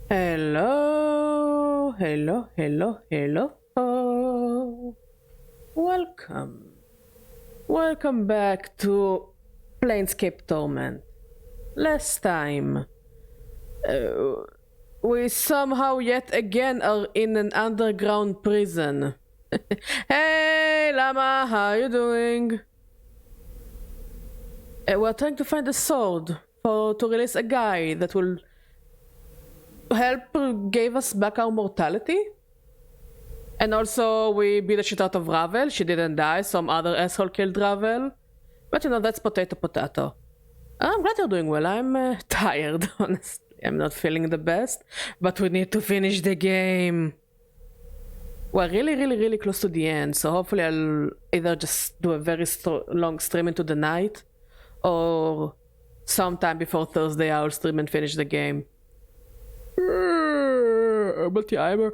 Hello, hello, hello, hello. Welcome. Welcome back to Planescape Torment. Last time, we somehow yet again are in an underground prison. Hey, Llama, how you doing? We're trying to find a sword to release a guy that will help give us back our mortality. And also we beat the shit out of Ravel. She didn't die. Some other asshole killed Ravel. But you know, that's potato. I'm glad you're doing well. I'm tired, honestly. I'm not feeling the best. But we need to finish the game. We're really close to the end. So hopefully I'll either just do a very long stream into the night. Or sometime before Thursday I'll stream and finish the game. Multi-aimer.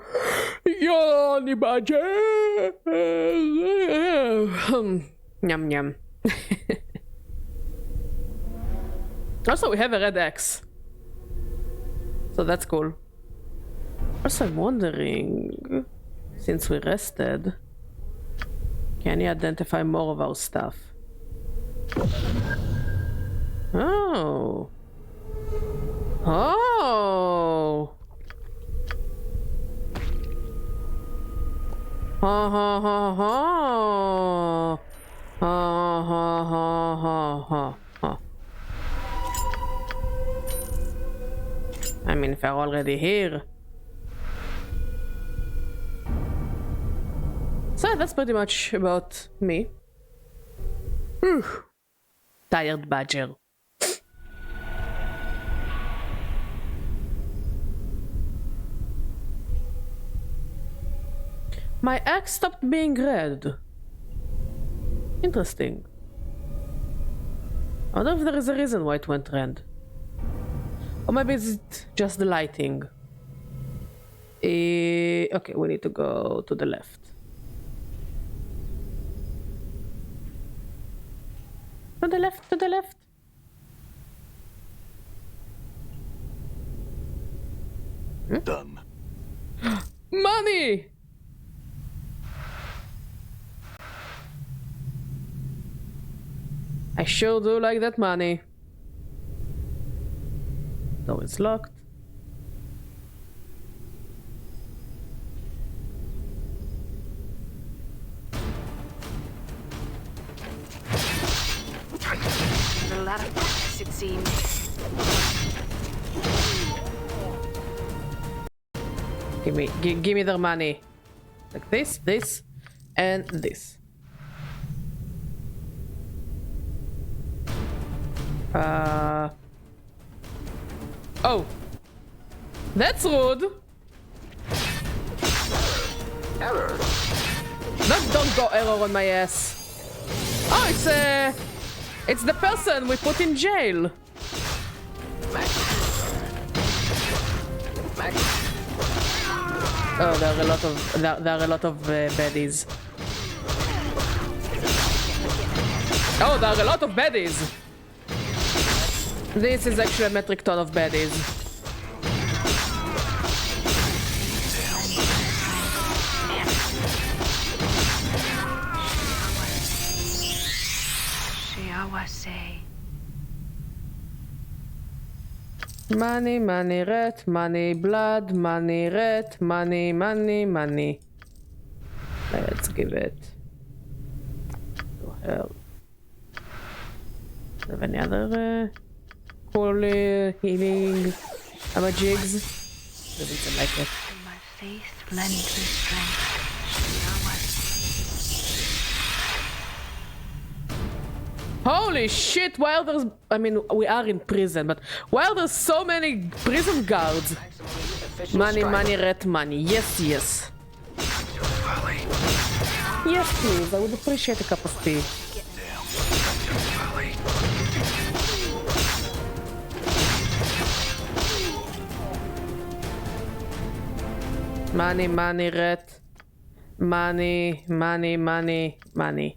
Yoni budget. Yum yum. Also, we have a red X, so that's cool. Also, I'm wondering, since we rested, can you identify more of our stuff? Oh. Oh. Ha ha ha ha. Ha ha ha ha ha ha. I mean, if we're already here. So that's pretty much about me. Whew. Tired badger. My axe stopped being red. Interesting. I wonder if there is a reason why it went red. Or maybe it's just the lighting. Okay, we need to go to the left. To the left, to the left. Done. Money! I sure do like that money. Door is locked. There's a lot of practice, it seems. Give me their money. Like this, and this. Oh. That's rude. Error. Don't go error on my ass. Oh, it's the person we put in jail. Oh, there are a lot of baddies. Oh, there are a lot of baddies. This is actually a metric ton of baddies. Money, money, red, money, blood, money, red, money, money, money. Let's give it to her. Do you have any other cool healing jigs? Doesn't seem like it. My faith blends with strength. Holy shit, while there's... I mean, we are in prison, but while there's so many prison guards... Money, money, red money. Yes, yes. Yes, please. I would appreciate a cup of tea. Money, money, red. Money, money, money, money.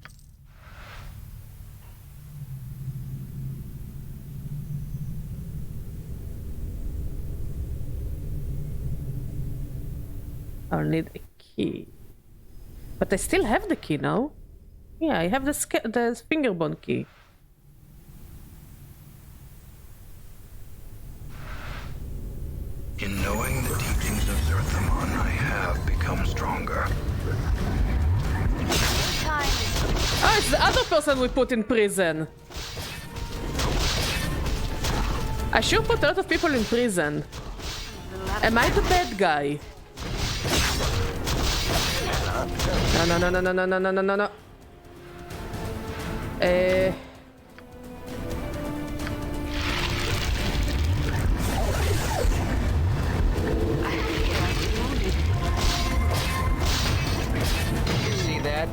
I'll need a key. But I still have the key now. Yeah, I have the fingerbone key. In knowing the teachings of Zerthamon, I have become stronger. Time is Oh, it's the other person we put in prison. I sure put a lot of people in prison. Am I the bad guy? No, no, no, no, no, no, no, no, no, no. See that?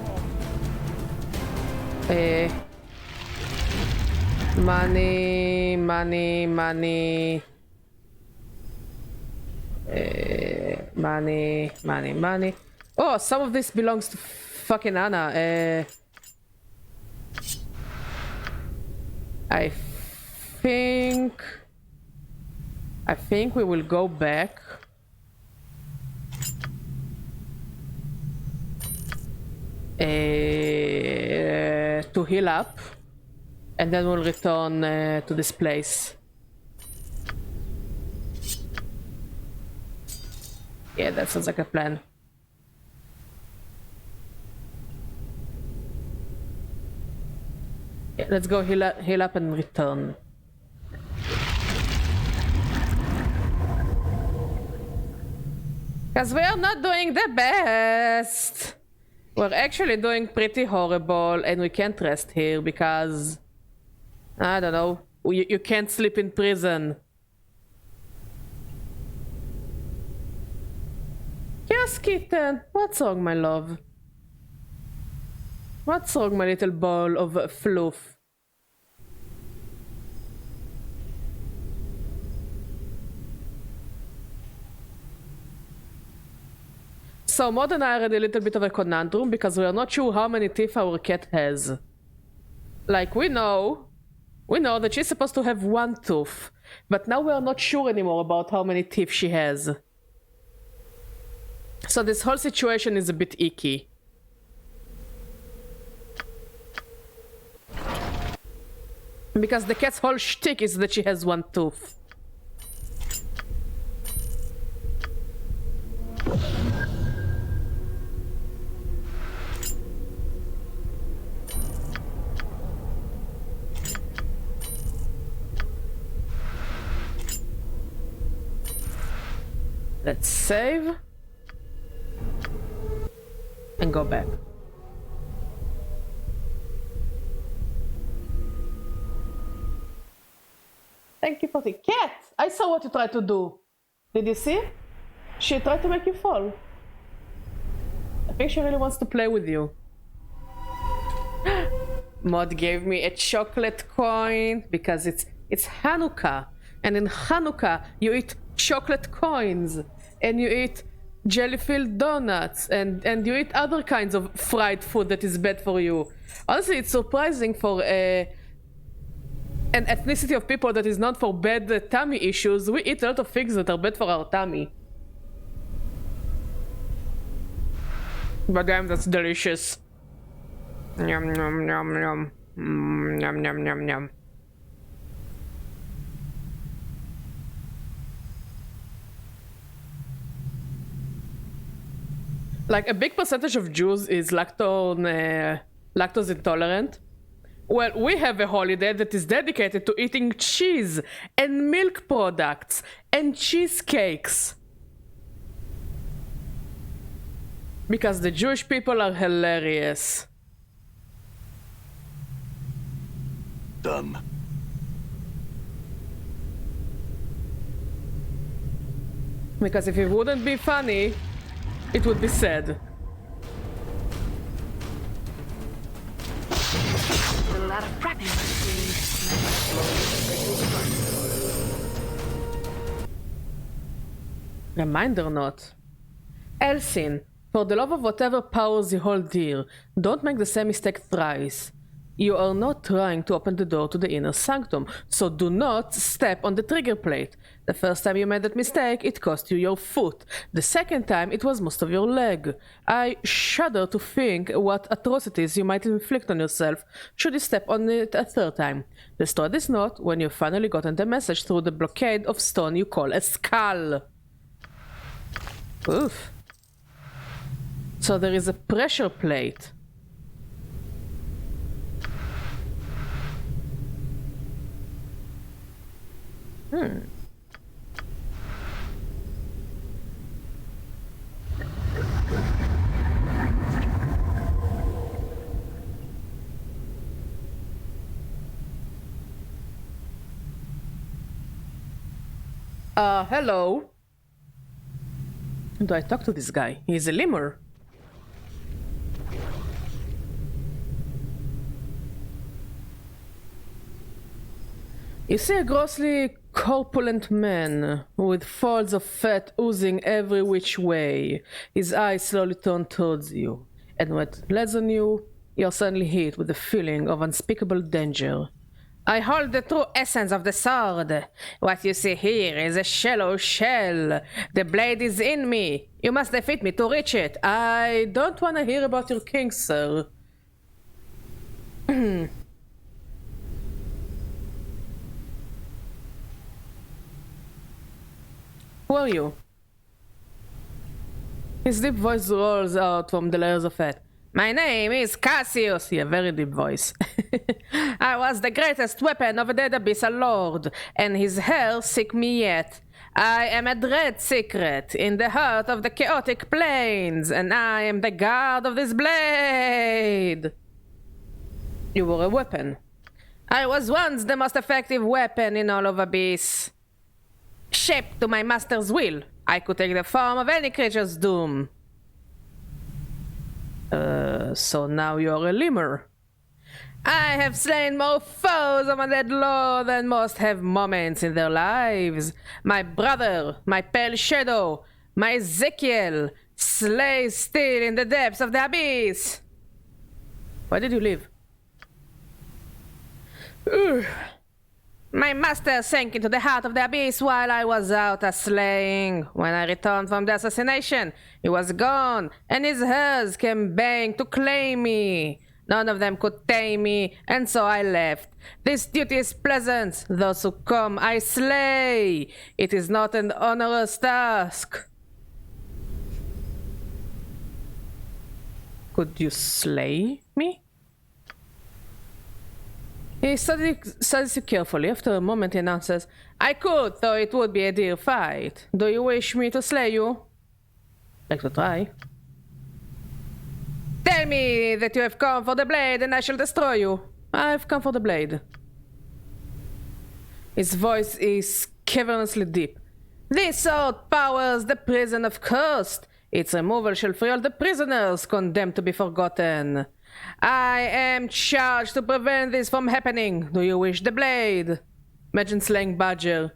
Money, money, money. Money, money, money. Oh, some of this belongs to fucking Anna. I think we will go back. To heal up, and then we'll return to this place. Yeah, that sounds like a plan. Yeah, let's go heal up and return. Because we are not doing the best. We're actually doing pretty horrible, and we can't rest here because... I don't know. You can't sleep in prison. Yes, kitten. What's wrong, my love? What's wrong, my little ball of fluff? So, Mod and I are in a little bit of a conundrum because we are not sure how many teeth our cat has. Like, we know that she's supposed to have one tooth, but now we are not sure anymore about how many teeth she has. So this whole situation is a bit icky. Because the cat's whole shtick is that she has one tooth. Let's save. And go back. Thank you for the cat! I saw what you tried to do. Did you see? She tried to make you fall. I think she really wants to play with you. Mod gave me a chocolate coin because it's Hanukkah. And in Hanukkah you eat chocolate coins. And you eat jelly-filled donuts. And you eat other kinds of fried food that is bad for you. Honestly, it's surprising for an ethnicity of people that is not for bad tummy issues. We eat a lot of things that are bad for our tummy. But damn, that's delicious. Yum, yum, yum, yum. Yum, yum, yum, yum. Like, a big percentage of Jews is lactose intolerant. Well, we have a holiday that is dedicated to eating cheese and milk products and cheesecakes. Because the Jewish people are hilarious. Dumb. Because if it wouldn't be funny, it would be sad. a lot of practice. Reminder note. Elsin, for the love of whatever powers you hold dear, don't make the same mistake thrice. You are not trying to open the door to the inner sanctum, so do not step on the trigger plate. The first time you made that mistake, it cost you your foot. The second time, it was most of your leg. I shudder to think what atrocities you might inflict on yourself should you step on it a third time. Destroy this note when you've finally gotten the message through the blockade of stone you call a skull. Oof. So there is a pressure plate. Hello. Do I talk to this guy? He's a lemur. You see a grossly corpulent man with folds of fat oozing every which way. His eyes slowly turn towards you, and when it lands on you, you're suddenly hit with a feeling of unspeakable danger. I hold the true essence of the sword. What you see here is a shallow shell. The blade is in me. You must defeat me to reach it. I don't want to hear about your king, sir. Who are you? His deep voice rolls out from the layers of fat. My name is Cassius. Yeah, very deep voice. I was the greatest weapon of the Abyssal Lord, and his hell seek me yet. I am a dread secret in the heart of the chaotic plains, and I am the guard of this blade. You were a weapon. I was once the most effective weapon in all of Abyss. Shaped to my master's will, I could take the form of any creature's doom. So now you're a lemur. I have slain more foes of undead lore than most have moments in their lives. My brother, my pale shadow, my Ezekiel, slay still in the depths of the abyss. Why did you leave? My master sank into the heart of the abyss while I was out a-slaying. When I returned from the assassination, he was gone, and his herds came baying to claim me. None of them could tame me, and so I left. This duty is pleasant. Those who come, I slay. It is not an onerous task. Could you slay me? He studies you carefully. After a moment, he announces, I could, though it would be a dear fight. Do you wish me to slay you? Like to try. Tell me that you have come for the blade, and I shall destroy you. I've come for the blade. His voice is cavernously deep. This sword powers the prison of Cursed. Its removal shall free all the prisoners condemned to be forgotten. I am charged to prevent this from happening. Do you wish the blade? Imagine slaying Badger.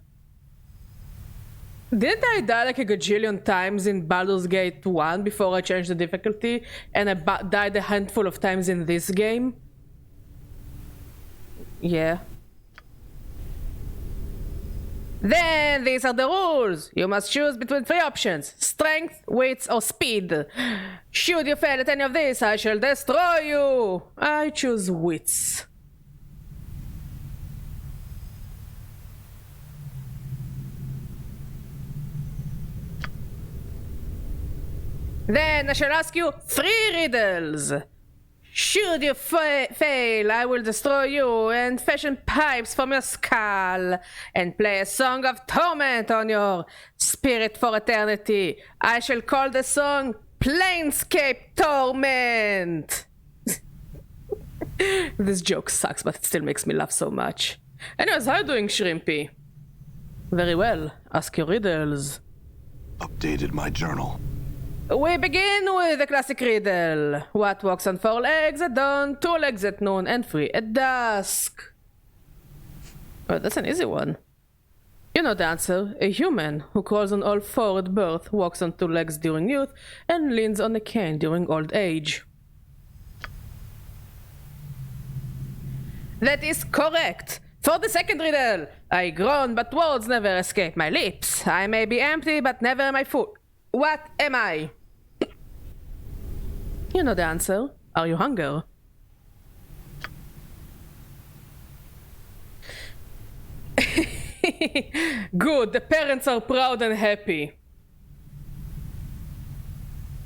Didn't I die like a gajillion times in Baldur's Gate 1 before I changed the difficulty? And I died a handful of times in this game? Yeah. Then these are the rules. You must choose between 3 options. Strength, wits, or speed. Should you fail at any of this, I shall destroy you. I choose wits. Then I shall ask you 3 riddles. Should you fail, I will destroy you and fashion pipes from your skull and play a song of torment on your spirit for eternity. I shall call the song Planescape Torment. This joke sucks, but it still makes me laugh so much. Anyways, how are you doing, Shrimpy? Very well. Ask your riddles. Updated my journal. We begin with the classic riddle. What walks on 4 legs at dawn, 2 legs at noon, and 3 at dusk? Oh, that's an easy one. You know the answer. A human who crawls on all 4 at birth, walks on 2 legs during youth, and leans on a cane during old age. That is correct. For the second riddle, I groan, but words never escape my lips. I may be empty, but never my full. What am I? You know the answer. Are you hunger? Good, the parents are proud and happy.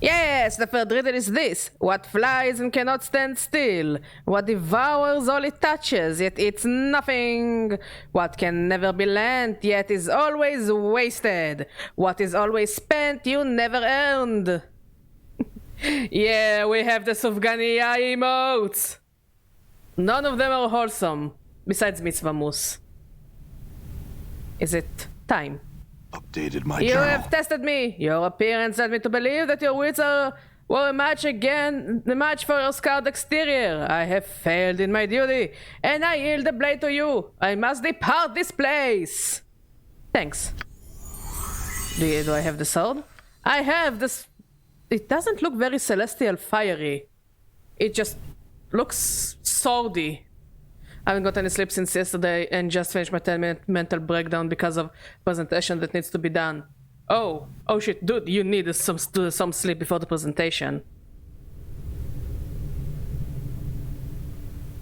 Yes, the third riddle is this. What flies and cannot stand still? What devours all it touches, yet eats nothing? What can never be lent, yet is always wasted? What is always spent, you never earned? Yeah, we have the Sufganiya emotes. None of them are wholesome, besides Mitzvah Moose. Is it time? Updated my You journal. have tested me. Your appearance led me to believe that your wits were a match for your scarred exterior. I have failed in my duty, and I yield the blade to you. I must depart this place. Thanks. Do I have the sword? I have this. It doesn't look very celestial fiery. It just looks swordy. I haven't got any sleep since yesterday and just finished my 10-minute mental breakdown because of presentation that needs to be done. Oh shit, dude, you need some sleep before the presentation.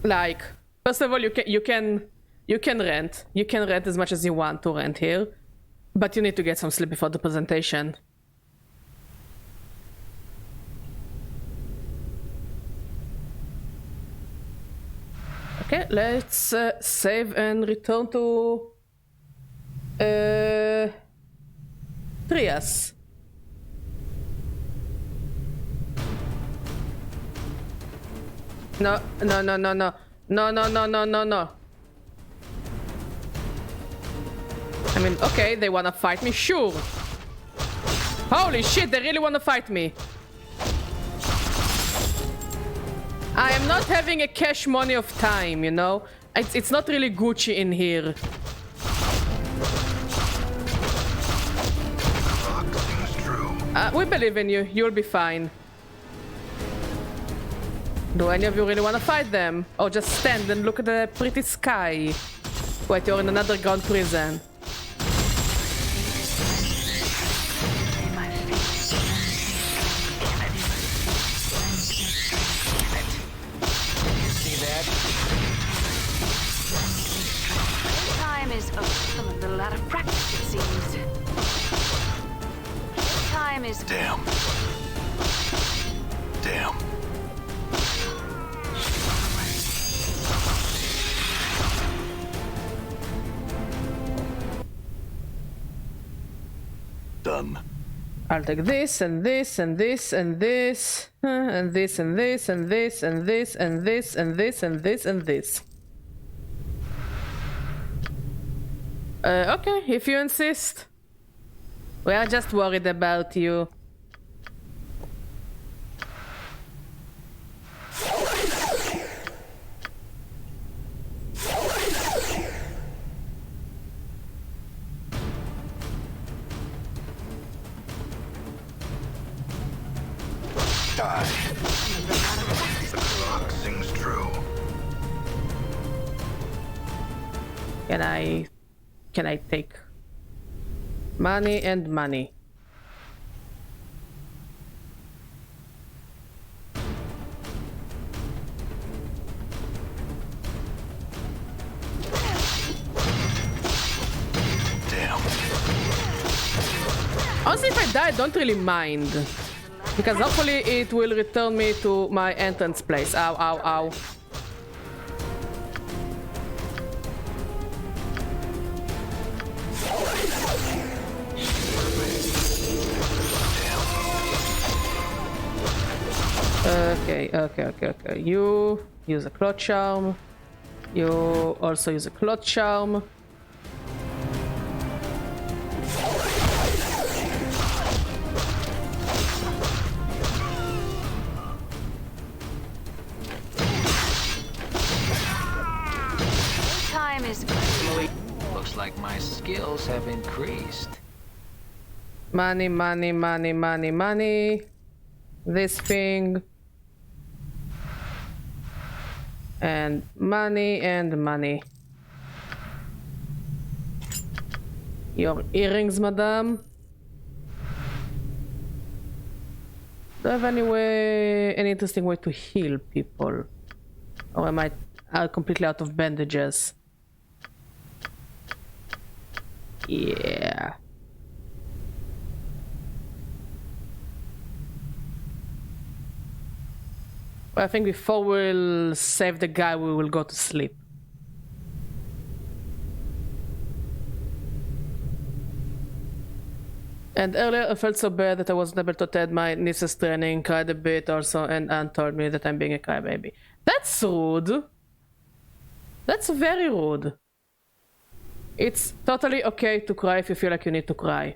Like, first of all, you can rent. You can rent as much as you want to rent here, but you need to get some sleep before the presentation. Okay, let's save and return to Trias. No. I mean, okay, they wanna fight me, sure. Holy shit, they really wanna fight me. I am not having a cash money of time, you know? It's not really Gucci in here. We believe in you. You'll be fine. Do any of you really want to fight them? Or just stand and look at the pretty sky? Wait, you're in an underground prison. Time is of a lot of practice, it seems. Time is. Damn. Done. I'll take this and this and this and this and this and this and this and this and this and this and this and this. Okay, if you insist. We are just worried about you. Die. The clock sings true. Can I take money and money? Damn. Honestly, if I die, I don't really mind. Because hopefully it will return me to my entrance place. Ow, ow, ow. Okay. You use a cloth charm. You also use a cloth charm. Time is. Looks like my skills have increased. Money. This thing. And money and money. Your earrings, madame. Do I have any interesting way to heal people? Or am I completely out of bandages? Yeah. Well, I think before we'll save the guy, we will go to sleep. And earlier I felt so bad that I wasn't able to attend my niece's training, cried a bit also, and Anne told me that I'm being a crybaby. That's rude. That's very rude. It's totally okay to cry if you feel like you need to cry.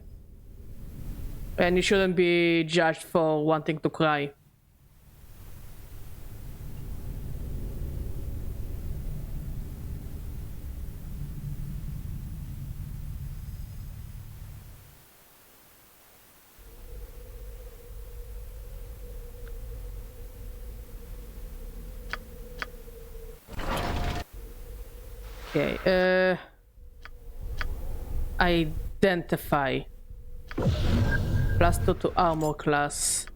And you shouldn't be judged for wanting to cry. Okay, identify. +2 to armor class.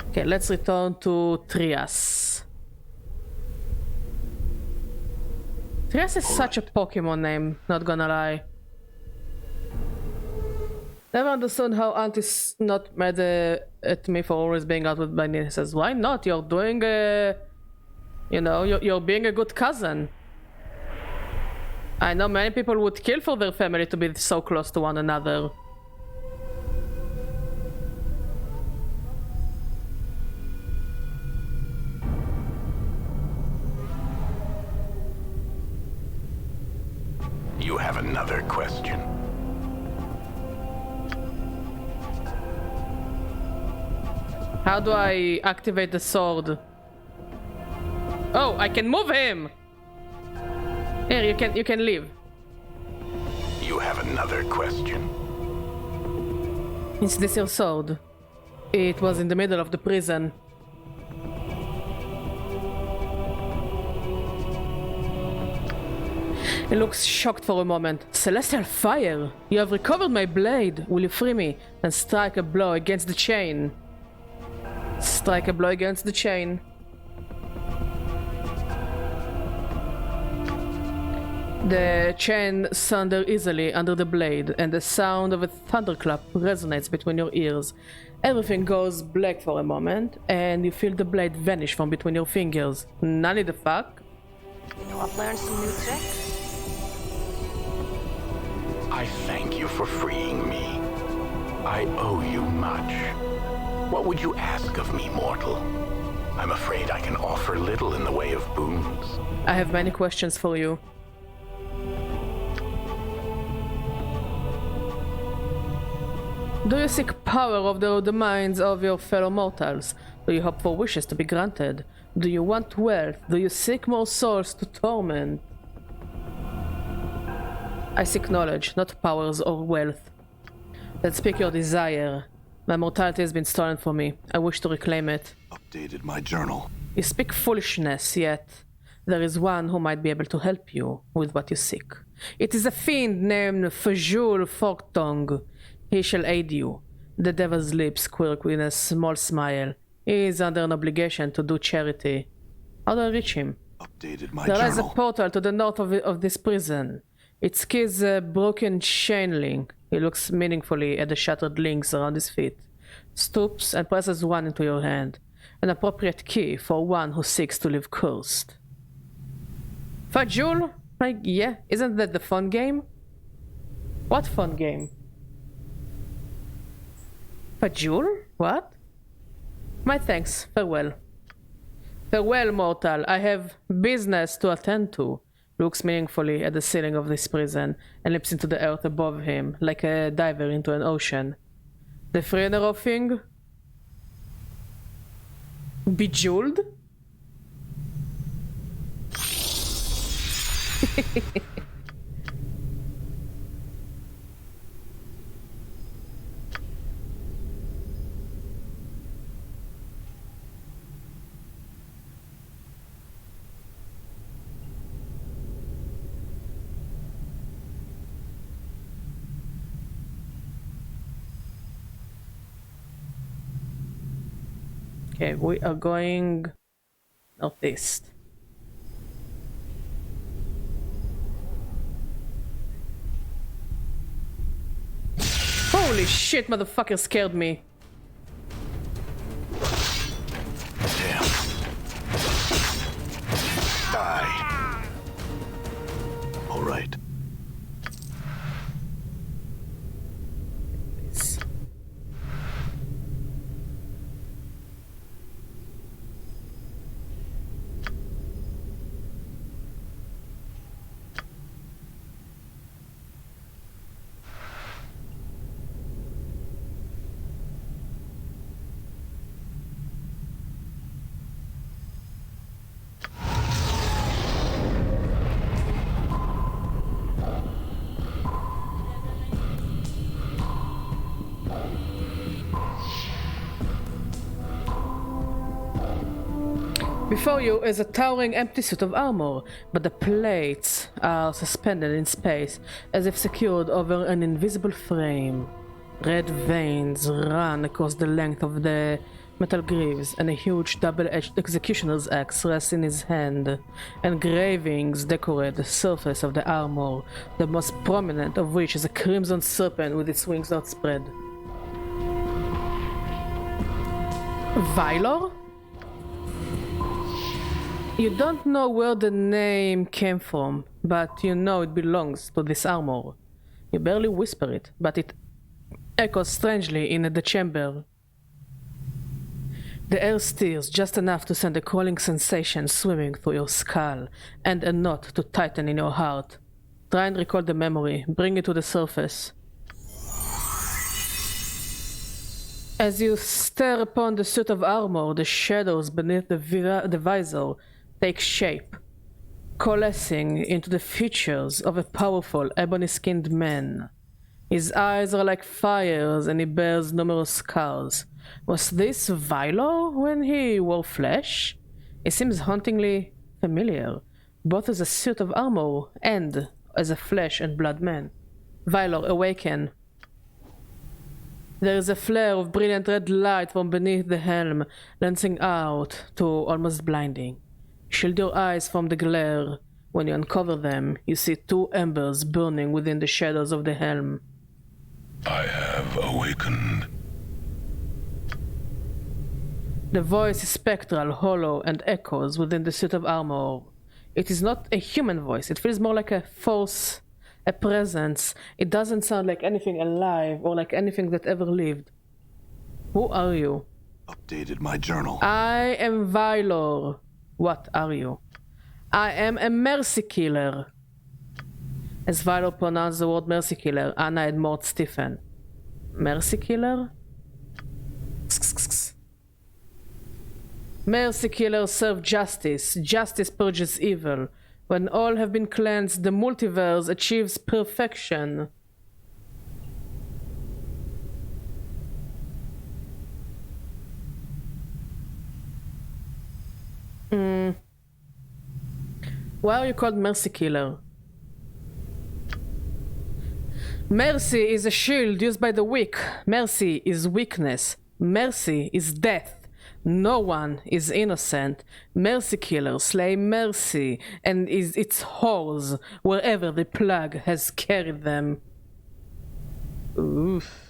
Okay, let's return to Trias. Trias is such a Pokemon name, not gonna lie. Never understood how Aunt is not mad at me for always being out with my nieces. Why not? You're doing you know, you're being a good cousin. I know many people would kill for their family to be so close to one another. You have another question? How do I activate the sword? Oh, I can move him! Here, you can leave. You have another question? Is this your sword? It was in the middle of the prison. He looks shocked for a moment. Celestial fire! You have recovered my blade. Will you free me and strike a blow against the chain? Strike a blow against the chain. The chain thunders easily under the blade, and the sound of a thunderclap resonates between your ears. Everything goes black for a moment, and you feel the blade vanish from between your fingers. Nanny the fuck? You know, I've learned some new tricks. I thank you for freeing me. I owe you much. What would you ask of me, mortal? I'm afraid I can offer little in the way of boons. I have many questions for you. Do you seek power over the minds of your fellow mortals? Do you hope for wishes to be granted? Do you want wealth? Do you seek more souls to torment? I seek knowledge, not powers or wealth. Then speak your desire. My mortality has been stolen from me. I wish to reclaim it. Updated my journal. You speak foolishness, yet there is one who might be able to help you with what you seek. It is a fiend named Fajul Forktongue. He shall aid you. The devil's lips quirk with a small smile. He is under an obligation to do charity. How do I reach him? Updated my There journal. lies a portal to the north of this prison. Its key is a broken chain link. He looks meaningfully at the shattered links around his feet, stoops and presses one into your hand. An appropriate key for one who seeks to live cursed. Fajul? Yeah, isn't that the fun game? What fun game? Fajul? What? My thanks. Farewell. Farewell, mortal. I have business to attend to. Looks meaningfully at the ceiling of this prison and leaps into the earth above him, like a diver into an ocean. The Friener thing? Bejeweled? Okay, we are going northeast. Holy shit, motherfucker scared me. Damn. Die. All right. Before you is a towering empty suit of armor, but the plates are suspended in space as if secured over an invisible frame. Red veins run across the length of the metal greaves, and a huge double-edged executioner's axe rests in his hand. Engravings decorate the surface of the armor, the most prominent of which is a crimson serpent with its wings outspread. Vylor? You don't know where the name came from, but you know it belongs to this armor. You barely whisper it, but it echoes strangely in the chamber. The air stirs just enough to send a crawling sensation swimming through your skull, and a knot to tighten in your heart. Try and recall the memory, bring it to the surface. As you stare upon the suit of armor, the shadows beneath the visor take shape, coalescing into the features of a powerful, ebony-skinned man. His eyes are like fires and he bears numerous scars. Was this Vylor when he wore flesh? It seems hauntingly familiar, both as a suit of armor and as a flesh and blood man. Vylor, awaken. There is a flare of brilliant red light from beneath the helm, lancing out to almost blinding. Shield your eyes from the glare. When you uncover them, you see two embers burning within the shadows of the helm. I have awakened. The voice is spectral, hollow, and echoes within the suit of armor. It is not a human voice. It feels more like a force, a presence. It doesn't sound like anything alive or like anything that ever lived. Who are you? Updated my journal. I am Vylor. What are you? I am a mercy killer. As Vylor pronounced the word mercy killer, Anna and Mort stiffen. Mercy killer? Mercy killers serve justice. Justice purges evil. When all have been cleansed, the multiverse achieves perfection. Why are you called Mercy Killer? Mercy is a shield used by the weak. Mercy is weakness. Mercy is death. No one is innocent. Mercy Killers slay mercy and is its whores wherever the plague has carried them. Oof.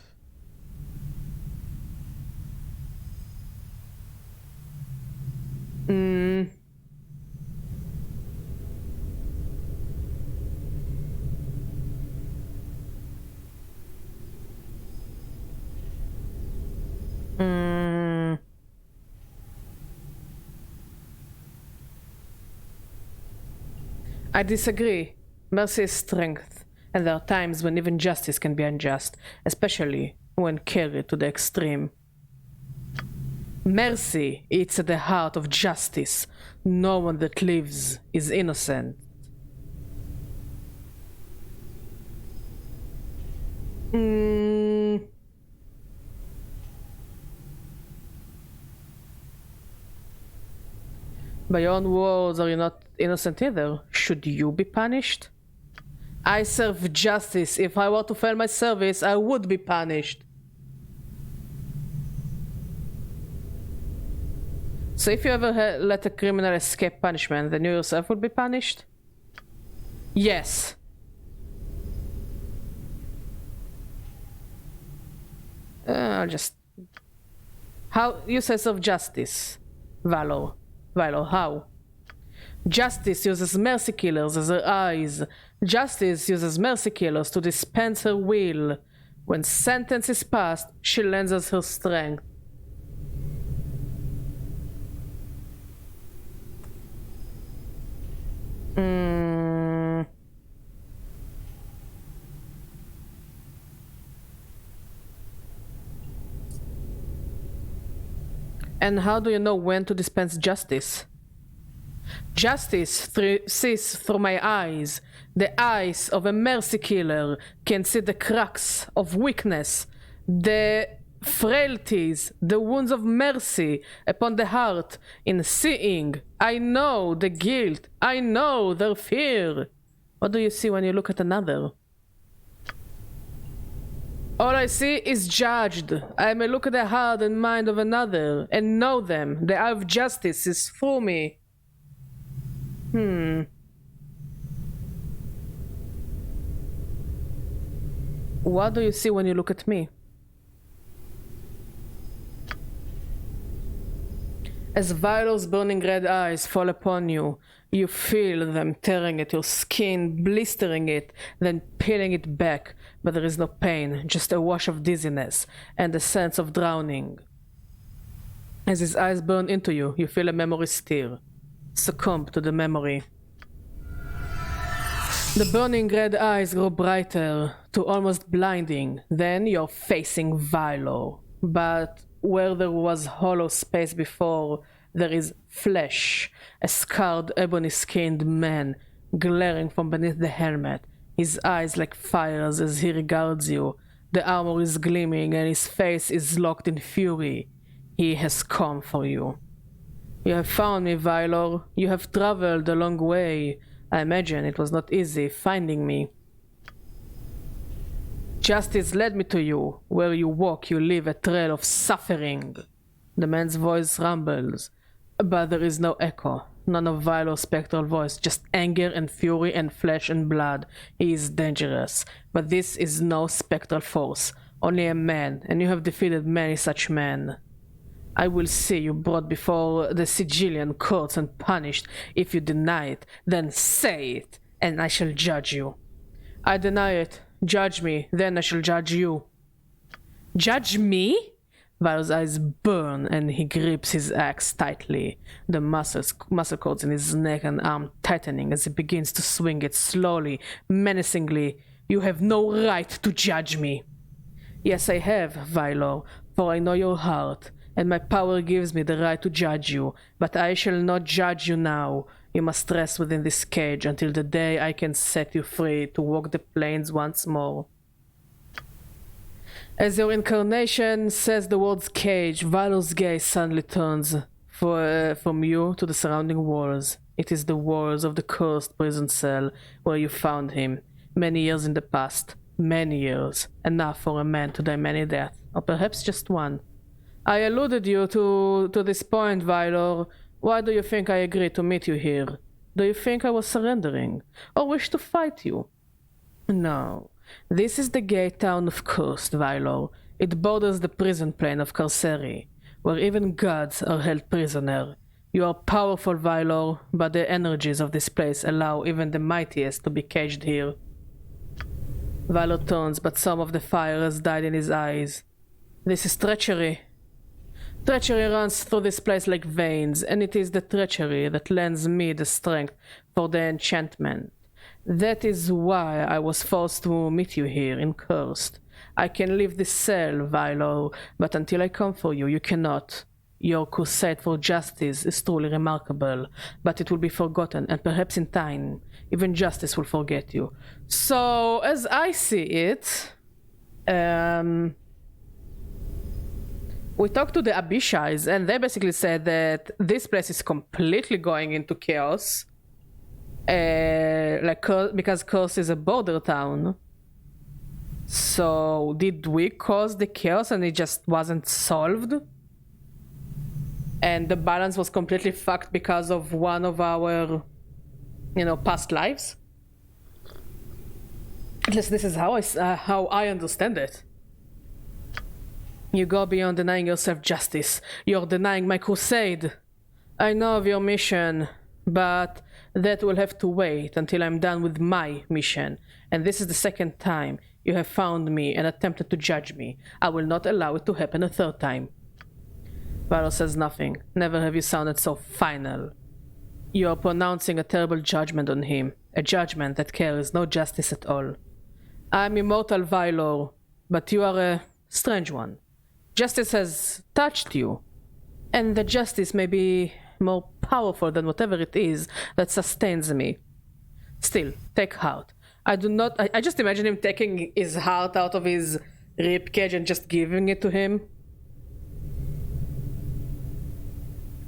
I disagree. Mercy is strength, and there are times when even justice can be unjust, especially when carried to the extreme. Mercy eats at the heart of justice. No one that lives is innocent. By your own words, are you not innocent either? Should you be punished? I serve justice. If I were to fail my service, I would be punished. So if you ever let a criminal escape punishment, then you yourself would be punished? Yes. I'll just... How? Uses of justice. Valor, how? Justice uses mercy killers as her eyes. Justice uses mercy killers to dispense her will. When sentence is passed, she lends us her strength. And how do you know when to dispense justice? Justice sees through my eyes. The eyes of a mercy killer can see the cracks of weakness, the frailties, the wounds of mercy upon the heart. In seeing, I know the guilt, I know their fear. What do you see when you look at another? All I see is judged. I may look at the heart and mind of another and know them. The eye of justice is through me. What do you see when you look at me? As Violet's burning red eyes fall upon you, you feel them tearing at your skin, blistering it, then peeling it back, but there is no pain, just a wash of dizziness and a sense of drowning. As his eyes burn into you, you feel a memory stir. Succumb to the memory. The burning red eyes grow brighter to almost blinding. Then you're facing Violet. But where there was hollow space before, there is flesh. A scarred, ebony-skinned man glaring from beneath the helmet. His eyes like fires as he regards you. The armor is gleaming and his face is locked in fury. He has come for you. You have found me, Violet. You have traveled a long way. I imagine it was not easy finding me. Justice led me to you. Where you walk, you leave a trail of suffering. The man's voice rumbles, but there is no echo. None of Violet's spectral voice, just anger and fury and flesh and blood. He is dangerous, but this is no spectral force. Only a man, and you have defeated many such men. I will see you brought before the Sigillian courts and punished. If you deny it, then say it, and I shall judge you. I deny it. Judge me, then I shall judge you. Judge me? Violet's eyes burn, and he grips his axe tightly, the muscle cords in his neck and arm tightening as he begins to swing it slowly, menacingly. You have no right to judge me. Yes, I have, Violet, for I know your heart. And my power gives me the right to judge you, but I shall not judge you now. You must rest within this cage until the day I can set you free to walk the plains once more. As your incarnation says the words cage, Violet's gaze suddenly turns from you to the surrounding walls. It is the walls of the cursed prison cell where you found him, many years in the past. Many years. Enough for a man to die many deaths, or perhaps just one. I alluded you to this point, Violet. Why do you think I agreed to meet you here? Do you think I was surrendering, or wish to fight you? No. This is the gay town of Cursed, Violet. It borders the prison plane of Carceri, where even gods are held prisoner. You are powerful, Violet, but the energies of this place allow even the mightiest to be caged here. Violet turns, but some of the fire has died in his eyes. This is treachery. Treachery runs through this place like veins, and it is the treachery that lends me the strength for the enchantment. That is why I was forced to meet you here in Cursed. I can leave this cell, Violet, but until I come for you, you cannot. Your crusade for justice is truly remarkable, but it will be forgotten, and perhaps in time, even justice will forget you. So, as I see it, we talked to the Abishais, and they basically said that this place is completely going into chaos. Because Curse is a border town. So, did we cause the chaos and it just wasn't solved? and the balance was completely fucked because of one of our, past lives. At least this is how I understand it. You go beyond denying yourself justice. You're denying my crusade. I know of your mission, but that will have to wait until I'm done with my mission. And this is the second time you have found me and attempted to judge me. I will not allow it to happen a third time. Valor says nothing. Never have you sounded so final. You are pronouncing a terrible judgment on him. A judgment that carries no justice at all. I'm immortal, Valor, but you are a strange one. Justice has touched you, and the justice may be more powerful than whatever it is that sustains me. Still, take heart. I just imagine him taking his heart out of his ribcage and just giving it to him.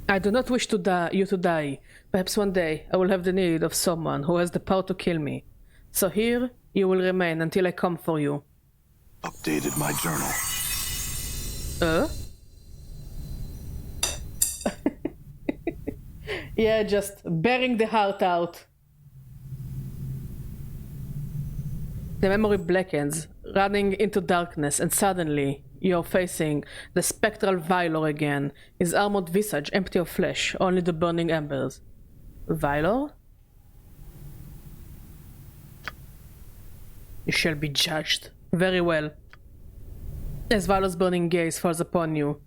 I do not wish you to die. Perhaps one day I will have the need of someone who has the power to kill me. So here you will remain until I come for you. Updated my journal. Yeah, just bearing the heart out. The memory blackens, running into darkness, and suddenly you're facing the spectral Valor again, his armored visage empty of flesh, only the burning embers. Valor? You shall be judged. Very well. As Valor's burning gaze falls upon you,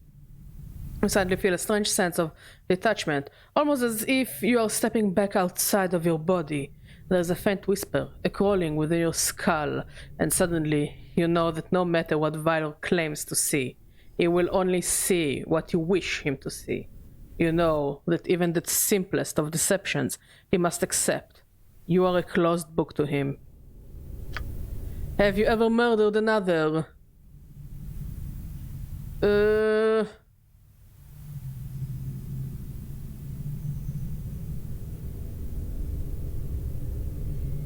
you suddenly feel a strange sense of detachment, almost as if you are stepping back outside of your body. There's a faint whisper, a crawling within your skull, and suddenly you know that no matter what Valor claims to see, he will only see what you wish him to see. You know that even the simplest of deceptions he must accept. You are a closed book to him. Have you ever murdered another?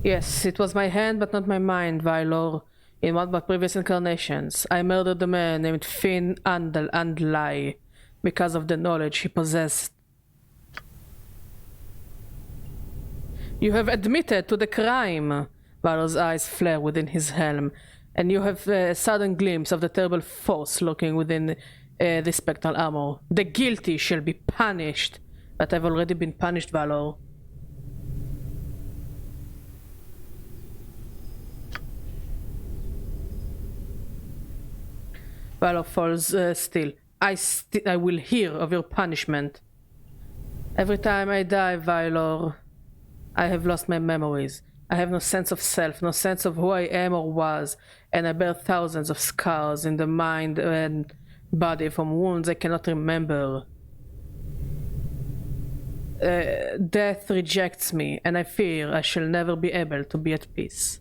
Yes, it was my hand but not my mind, Valor. In one of my previous incarnations, I murdered a man named Finn Andlai because of the knowledge he possessed. You have admitted to the crime. Valor's eyes flare within his helm, and you have a sudden glimpse of the terrible force lurking within the spectral armor. The guilty shall be punished, but I've already been punished, Valor. Valor falls still. I will hear of your punishment. Every time I die, Valor, I have lost my memories. I have no sense of self, no sense of who I am or was, and I bear thousands of scars in the mind and body from wounds I cannot remember. Death rejects me, and I fear I shall never be able to be at peace.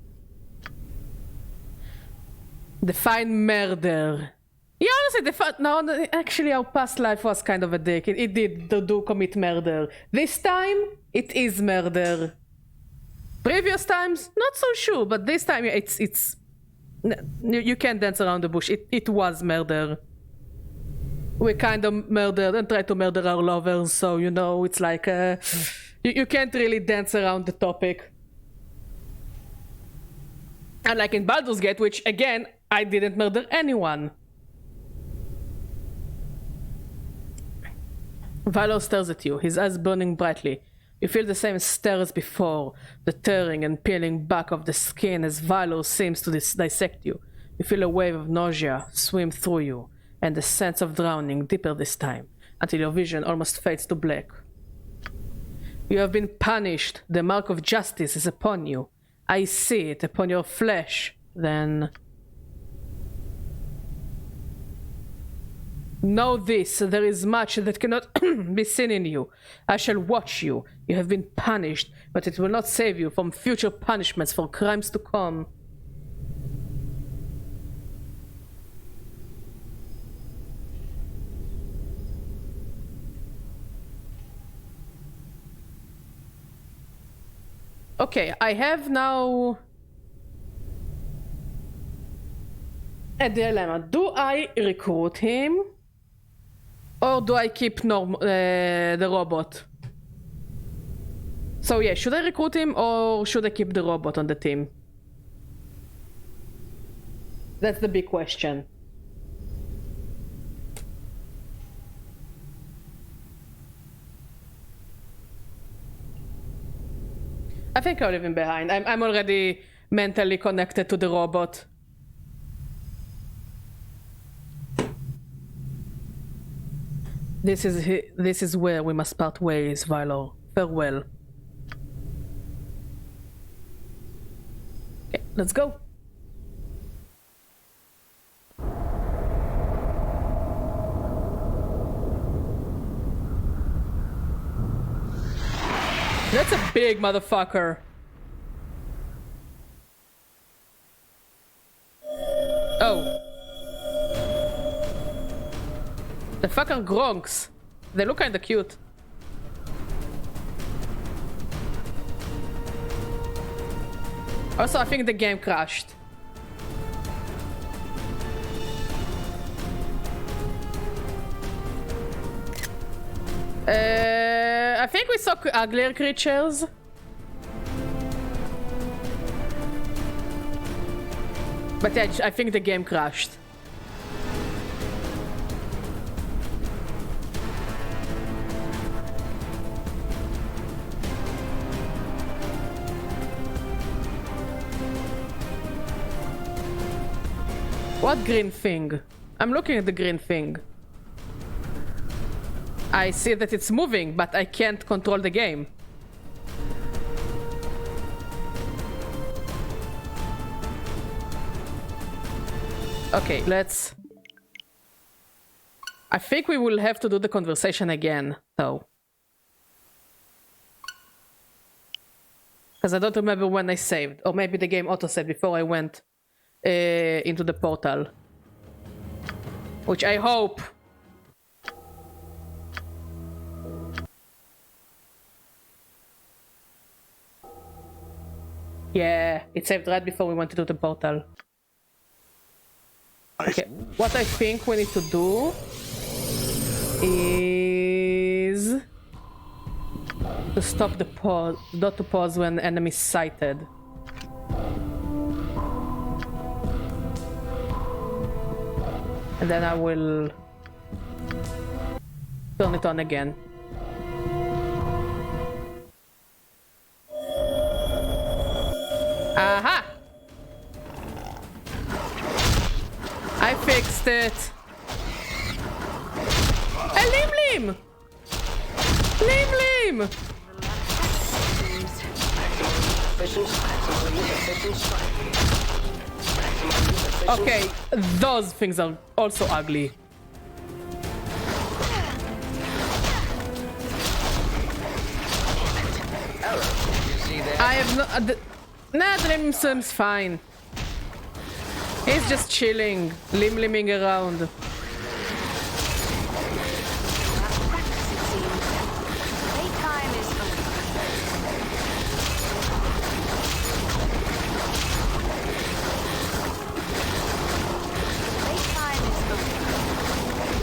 Define murder. Yeah, honestly, actually our past life was kind of a dick. It did do commit murder. This time, it is murder. Previous times, not so sure, but this time it's you can't dance around the bush. It was murder. We kind of murdered and tried to murder our lovers, so it's like you can't really dance around the topic. Unlike in Baldur's Gate, which again I didn't murder anyone. Valor stares at you, his eyes burning brightly. You feel the same stare as before, the tearing and peeling back of the skin as Valor seems to dissect you. You feel a wave of nausea swim through you, and a sense of drowning deeper this time, until your vision almost fades to black. You have been punished. The mark of justice is upon you. I see it upon your flesh. Then know this, there is much that cannot be seen in you. I shall watch you. You have been punished, but it will not save you from future punishments for crimes to come. Okay, I have now a dilemma. Do I recruit him? Or do I keep the robot? So yeah, should I recruit him or should I keep the robot on the team? That's the big question. I think I'll leave him behind. I'm already mentally connected to the robot. This is where we must part ways, Vylor. Farewell. Okay, let's go. That's a big motherfucker. Oh. The fucking Gronks. They look kinda cute. Also, I think the game crashed. I think we saw uglier creatures. But yeah, I think the game crashed. What green thing? I'm looking at the green thing. I see that it's moving, but I can't control the game. Okay, let's... I think we will have to do the conversation again, though. Because I don't remember when I saved. Or maybe the game auto-saved before I went into the portal. Which I hope... Yeah, it saved right before we went into the portal. Okay, what I think we need to do is to stop the pause, not to pause when enemy is sighted. And then I will turn it on again. Aha! I fixed it. A Lim Lim! Lim Lim! Okay, those things are also ugly. I have no... Nah, the Lim seems fine. He's just chilling, lim-limming around.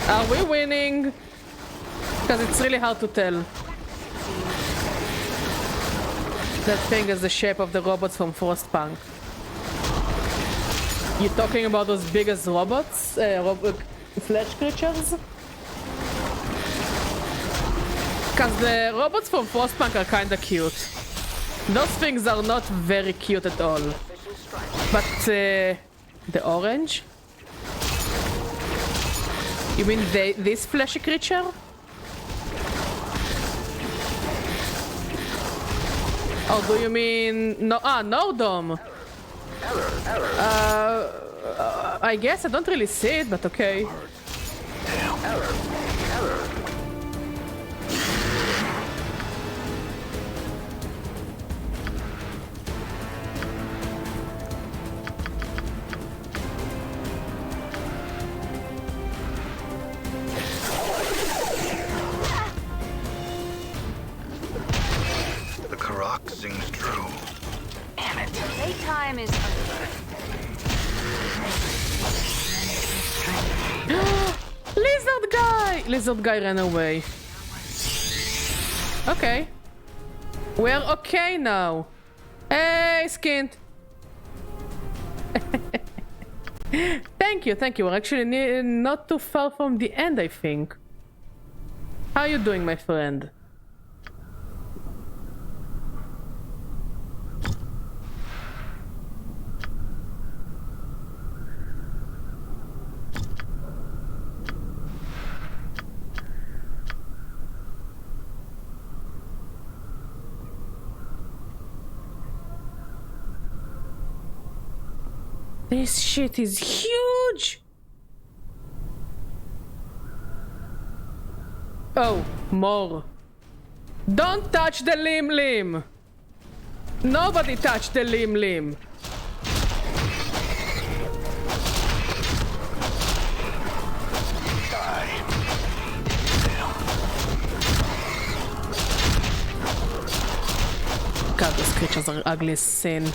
Are we winning? Because it's really hard to tell. That thing is the shape of the robots from Frostpunk. You talking about those biggest robots? Flesh creatures? Because the robots from Frostpunk are kinda cute. Those things are not very cute at all. But the orange? You mean this fleshy creature? Oh, do you mean... No, no dome. I guess I don't really see it, but okay. Sings true. Damn it. Playtime is over. Lizard guy! lizard guy ran away. Okay. We're okay now. Hey, Skint. Thank you. We're actually not too far from the end, I think. How you doing, my friend? This shit is huge! Oh, more. Don't touch the limb! Nobody touch the limb! God, those creatures are ugly as sin.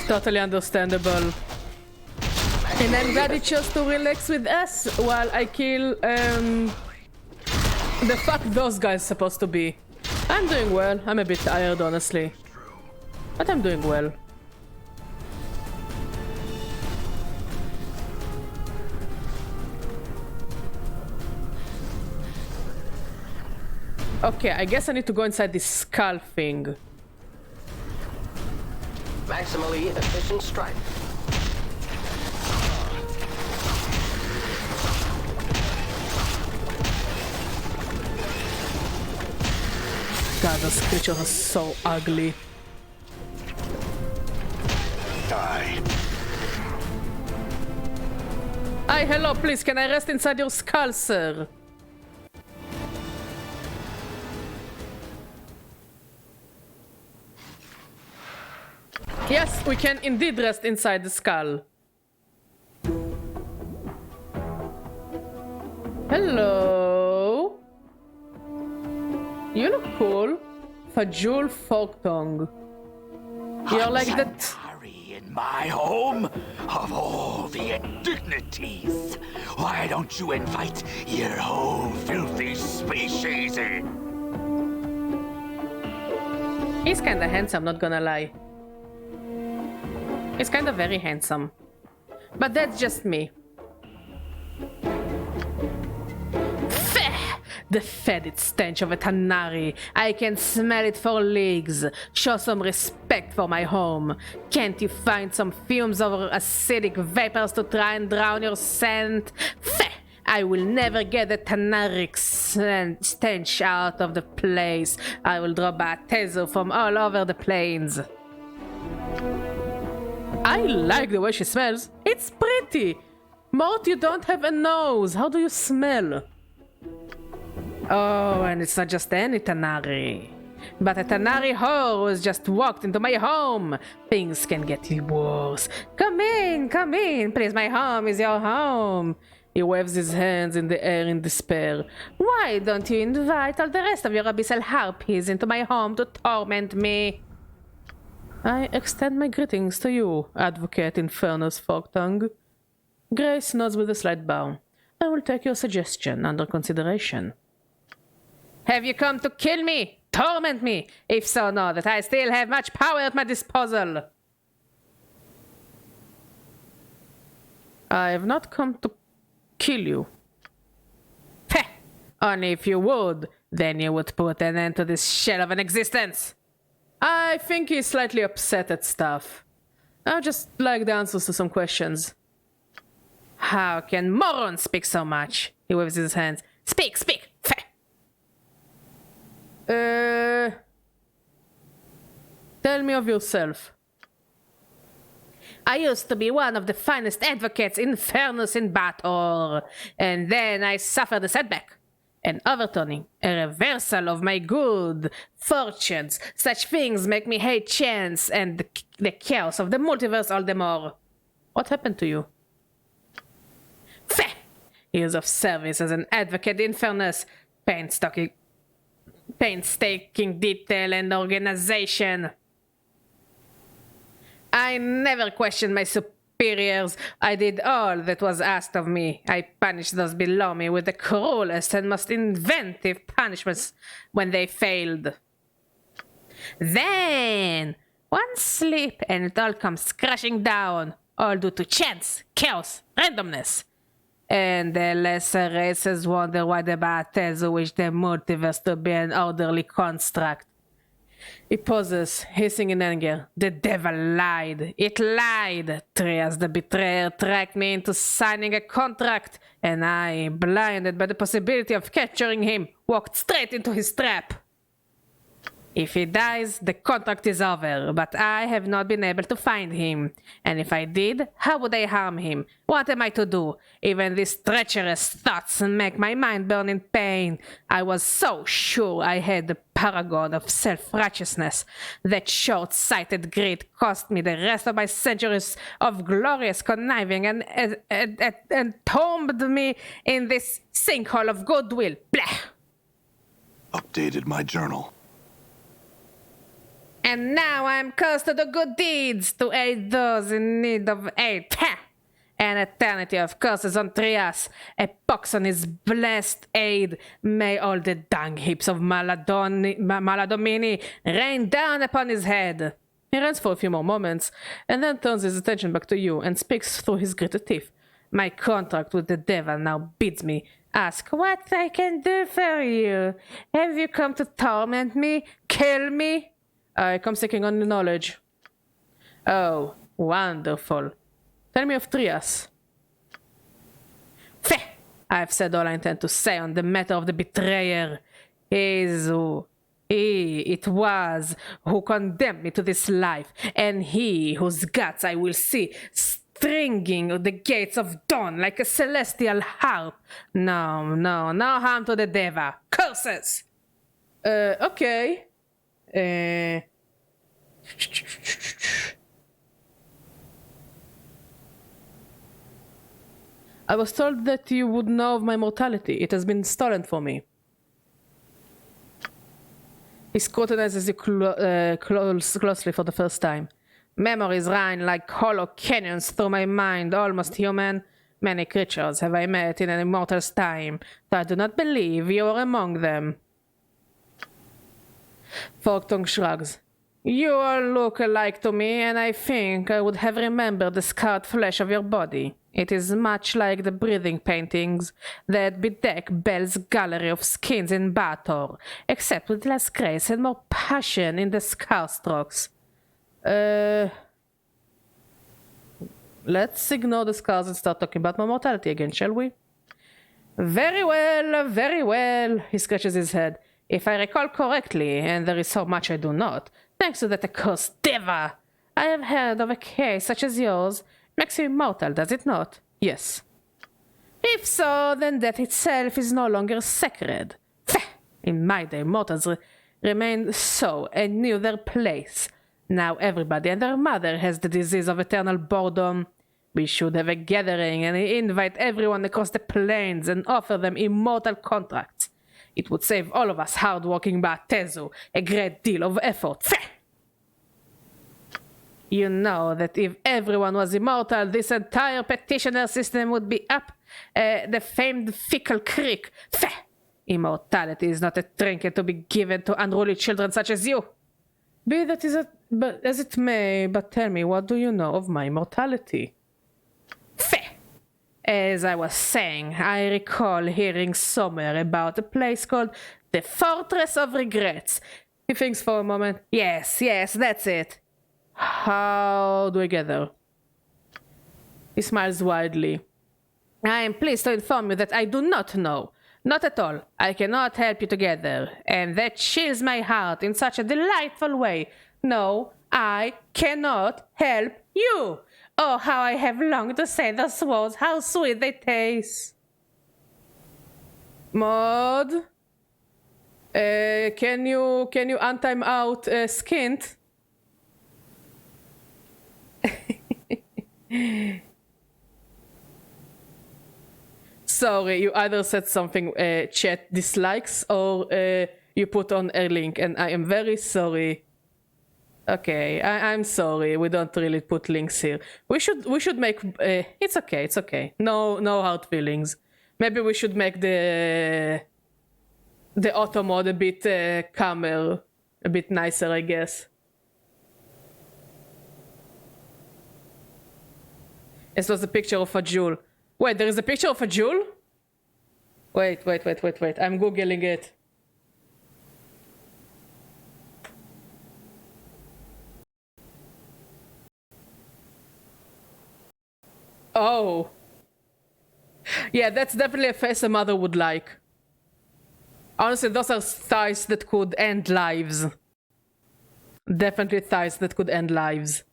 Totally understandable. And I'm glad he chose to relax with us while I kill the fuck those guys supposed to be. I'm doing well. I'm a bit tired, honestly. But I'm doing well. Okay, I guess I need to go inside this skull thing. Maximally efficient strike. God, those creatures are so ugly. Die. Hi, hello, please, can I rest inside your skull, sir? Yes, we can indeed rest inside the skull. Hello. You look cool. Fajul Forktongue. You're like that. In my home, of all the indignities, why don't you invite your whole filthy species in? He's kinda handsome, not gonna lie. He's kinda very handsome. But that's just me. The fetid stench of a Tanari. I can smell it for leagues. Show some respect for my home. Can't you find some fumes of acidic vapors to try and drown your scent? I will never get the Tanaric stench out of the place. I will draw Batezu from all over the plains. I like the way she smells. It's pretty. Mort, you don't have a nose. How do you smell? Oh, and it's not just any Tanari, but a Tanari whore who has just walked into my home. Things can get worse. Come in, please, my home is your home. He waves his hands in the air in despair. Why don't you invite all the rest of your abyssal harpies into my home to torment me? I extend my greetings to you, Advocate Infernus Forktongue. Grace nods with a slight bow. I will take your suggestion under consideration. Have you come to kill me? Torment me? If so, know that I still have much power at my disposal. I have not come to kill you. Heh! Only if you would, then you would put an end to this shell of an existence. I think he's slightly upset at stuff. I'll just like the answers to some questions. How can Moron speak so much? He waves his hands. Speak! Heh! Tell me of yourself. I used to be one of the finest advocates in Infernus in Baldur, and then I suffered a setback, an overturning, a reversal of my good fortunes. Such things make me hate chance and the chaos of the multiverse all the more. What happened to you? Feh! Years of service as an advocate in fairness, painstaking detail and organization. I never questioned my superiors. I did all that was asked of me. I punished those below me with the cruelest and most inventive punishments when they failed. Then, one slip and it all comes crashing down, all due to chance, chaos, randomness. And the lesser races wonder why the Bates wish the multiverse to be an orderly construct. He pauses, hissing in anger. The devil lied. It lied. Trias the betrayer tracked me into signing a contract, and I, blinded by the possibility of capturing him, walked straight into his trap. If he dies, the contract is over, but I have not been able to find him. And if I did, how would I harm him? What am I to do? Even these treacherous thoughts make my mind burn in pain. I was so sure I had the paragon of self-righteousness. That short-sighted greed cost me the rest of my centuries of glorious conniving and entombed me in this sinkhole of goodwill. Blah! Updated my journal. And now I'm cursed to the good deeds, to aid those in need of aid. Ha! An eternity of curses on Trias, a pox on his blessed aid. May all the dung heaps of Maladomini rain down upon his head. He runs for a few more moments, and then turns his attention back to you and speaks through his gritted teeth. My contract with the devil now bids me ask what I can do for you. Have you come to torment me? Kill me? I come seeking on knowledge. Oh, wonderful. Tell me of Trias. Feh! I've said all I intend to say on the matter of the betrayer. It was who condemned me to this life, and he whose guts I will see stringing the gates of dawn like a celestial harp. No harm to the devil. Curses! Okay. I was told that you would know of my mortality. It has been stolen from me. He scrutinizes you closely for the first time. Memories run like hollow canyons through my mind, almost human. Many creatures have I met in an immortal's time, but I do not believe you are among them. Forktongue shrugs. You all look alike to me, and I think I would have remembered the scarred flesh of your body. It is much like the breathing paintings that bedeck Bel's gallery of skins in Baldur, except with less grace and more passion in the scar strokes. Let's ignore the scars and start talking about my mortality again, shall we? Very well, he scratches his head. If I recall correctly, and there is so much I do not, thanks to that accursed devil, I have heard of a case such as yours. Makes you immortal, does it not? Yes. If so, then death itself is no longer sacred. In my day, mortals remained so and knew their place. Now everybody and their mother has the disease of eternal boredom. We should have a gathering and invite everyone across the plains and offer them immortal contracts. It would save all of us hard-working Batezu a great deal of effort. You know that if everyone was immortal, this entire petitioner system would be up the famed Fickle Creek. Immortality is not a trinket to be given to unruly children such as you. Be that as it may, but tell me, what do you know of my mortality? As I was saying, I recall hearing somewhere about a place called the Fortress of Regrets. He thinks for a moment. Yes, that's it. How do I get there? He smiles widely. I am pleased to inform you that I do not know. Not at all. I cannot help you to get there. And that chills my heart in such a delightful way. No, I cannot help you. Oh, how I have longed to say those words. How sweet they taste. Maud? Can you untime out Skint? Sorry, you either said something chat dislikes or you put on a link, and I am very sorry. Okay, I'm sorry. We don't really put links here. We should make. It's okay. It's okay. No hard feelings. Maybe we should make the auto mode a bit calmer, a bit nicer, I guess. This was a picture of a jewel. Wait, there is a picture of a jewel? Wait. I'm googling it. Oh. Yeah, that's definitely a face a mother would like. Honestly, those are thighs that could end lives. Definitely thighs that could end lives.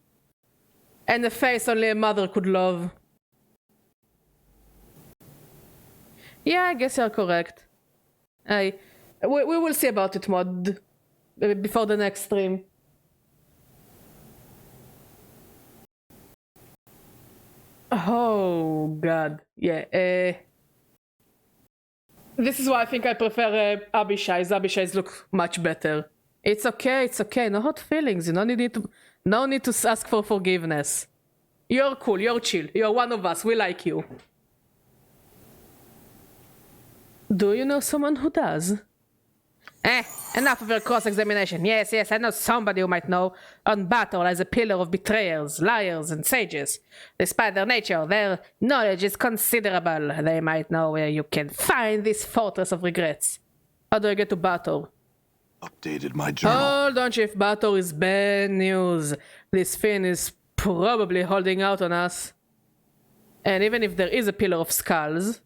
And a face only a mother could love. Yeah, I guess you're correct. We will see about it, mod, before the next stream. Oh god, yeah. This is why I think I prefer Abishai's. Abishai's look much better. It's okay. No hard feelings. You no need to ask for forgiveness. You're cool. You're chill. You're one of us. We like you. Do you know someone who does? Enough of your cross-examination. Yes, I know somebody who might know. On battle as a pillar of betrayers, liars, and sages. Despite their nature, their knowledge is considerable. They might know where you can find this fortress of regrets. How do I get to battle? Updated my journal. Hold on, Chief. Battle is bad news. This Finn is probably holding out on us. And even if there is a pillar of skulls...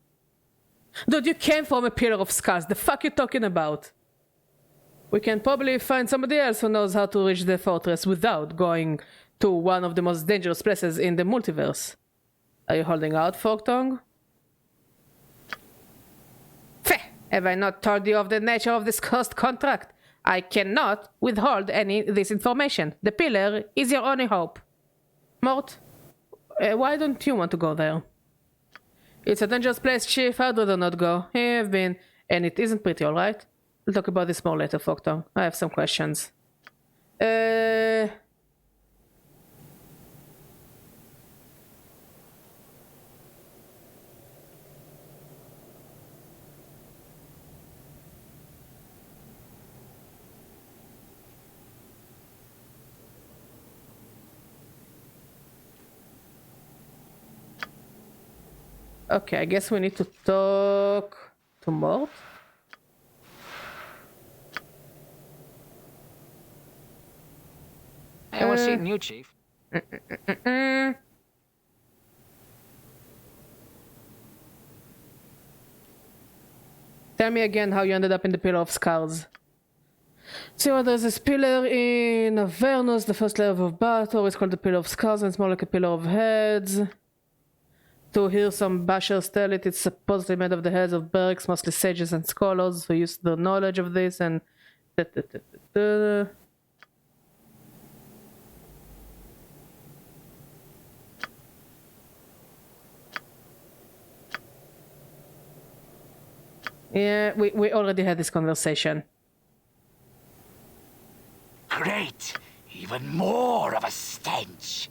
Dude, you came from a pillar of skulls. The fuck you talking about? We can probably find somebody else who knows how to reach the fortress without going to one of the most dangerous places in the multiverse. Are you holding out, Forktongue? Feh! Have I not told you of the nature of this cursed contract? I cannot withhold any this information. The pillar is your only hope. Mort, why don't you want to go there? It's a dangerous place, Chief. I'd rather not go. I've been... And it isn't pretty, alright? We'll talk about this more later, Forktongue. I have some questions. Okay, I guess we need to talk to Mort. Hey, what's eating you, Chief? Tell me again how you ended up in the Pillar of Skulls. So there's this pillar in Avernus, the first level of battle. It's called the Pillar of Skulls, and it's more like a pillar of heads. To hear some bashers tell it, it's supposedly made of the heads of bergs, mostly sages and scholars who used their knowledge of this and... Yeah, we already had this conversation. Great! Even more of a stench.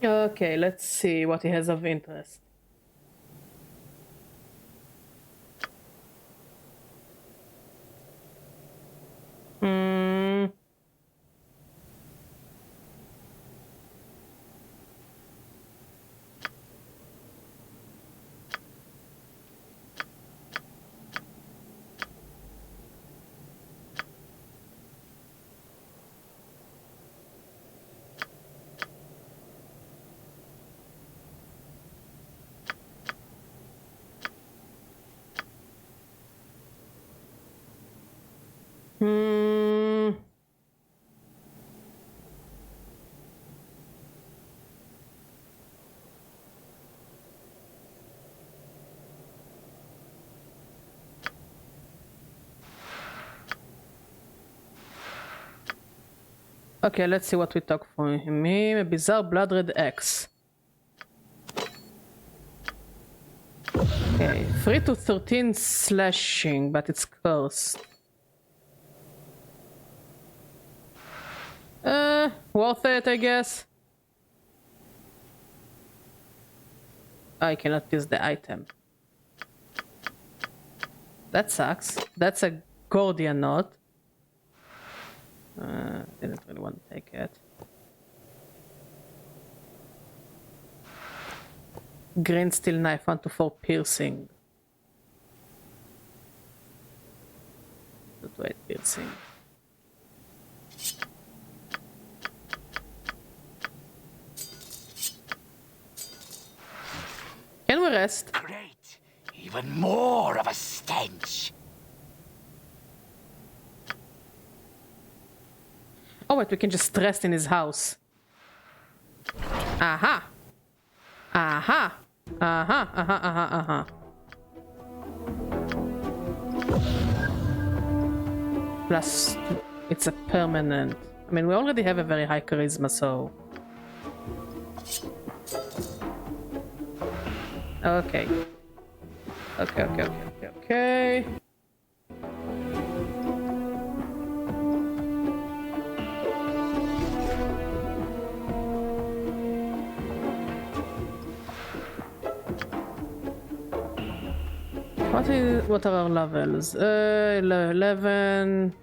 Okay, let's see what he has of interest. Hmm. Okay, let's see what we talk for him. A bizarre blood red X. Okay, 3 to 13 slashing, but it's cursed. Worth it, I guess. I cannot use the item. That sucks. That's a Gordian knot. Didn't really want to take it. Green steel knife, 1 to 4 piercing. 2 to 8 piercing. Can we rest? Great. Even more of a stench. Oh wait, we can just rest in his house. Aha! Aha! Aha! Aha! Aha! Aha! Plus, it's a permanent. I mean, we already have a very high charisma, so... Okay. Okay. What are our levels? 11.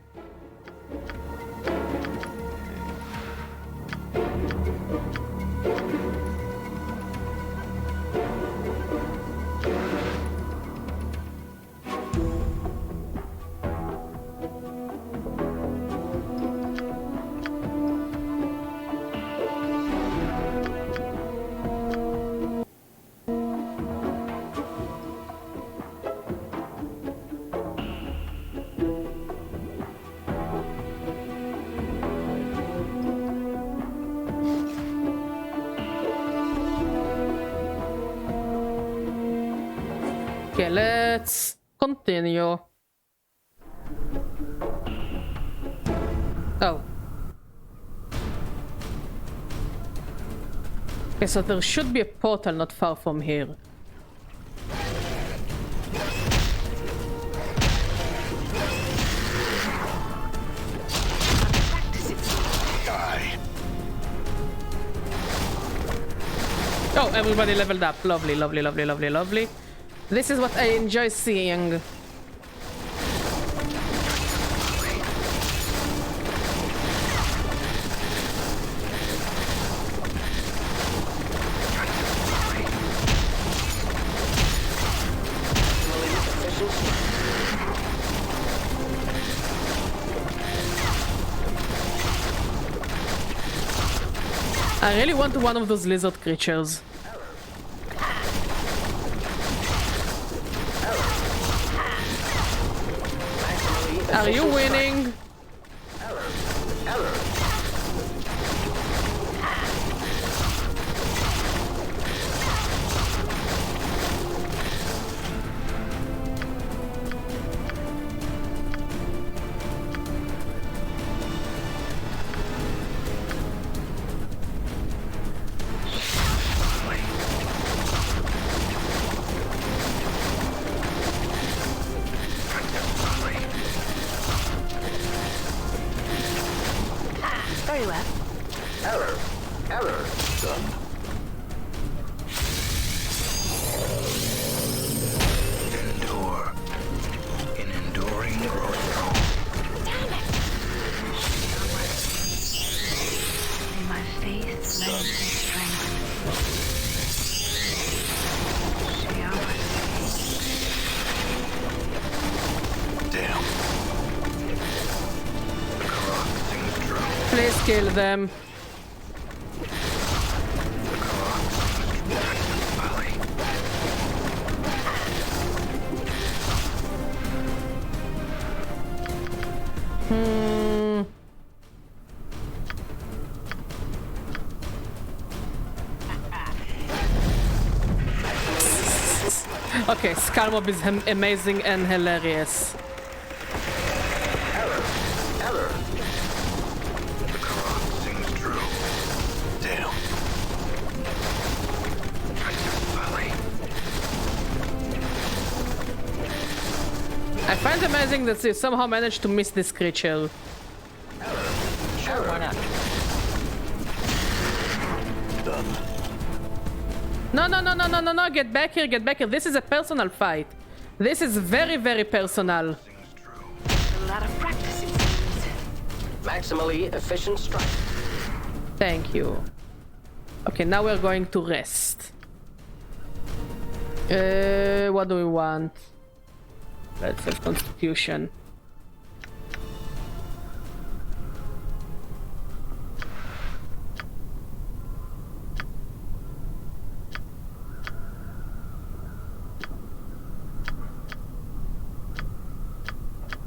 Okay, let's continue. Oh. Okay, so there should be a portal not far from here. Oh, everybody leveled up. Lovely, lovely, lovely, lovely, lovely. This is what I enjoy seeing. I really want one of those lizard creatures. Are you winning? Very well. Error. Done. Endure. In enduring, grow strong. Damn it! May my faith, length, and strength. Share my Damn. The Karok sings drum. Please kill them. The Karok sings Texas Valley. Okay, Skullmob is amazing and hilarious. Error. The clock sings true. Damn. Folly. I find it amazing that you somehow managed to miss this creature. Sure, why not? Done. No, get back here, get back here. This is a personal fight. This is very, very personal. A lot of practice, it seems. Maximally efficient strike. Thank you. Okay, now we're going to rest. What do we want? Let's have Constitution.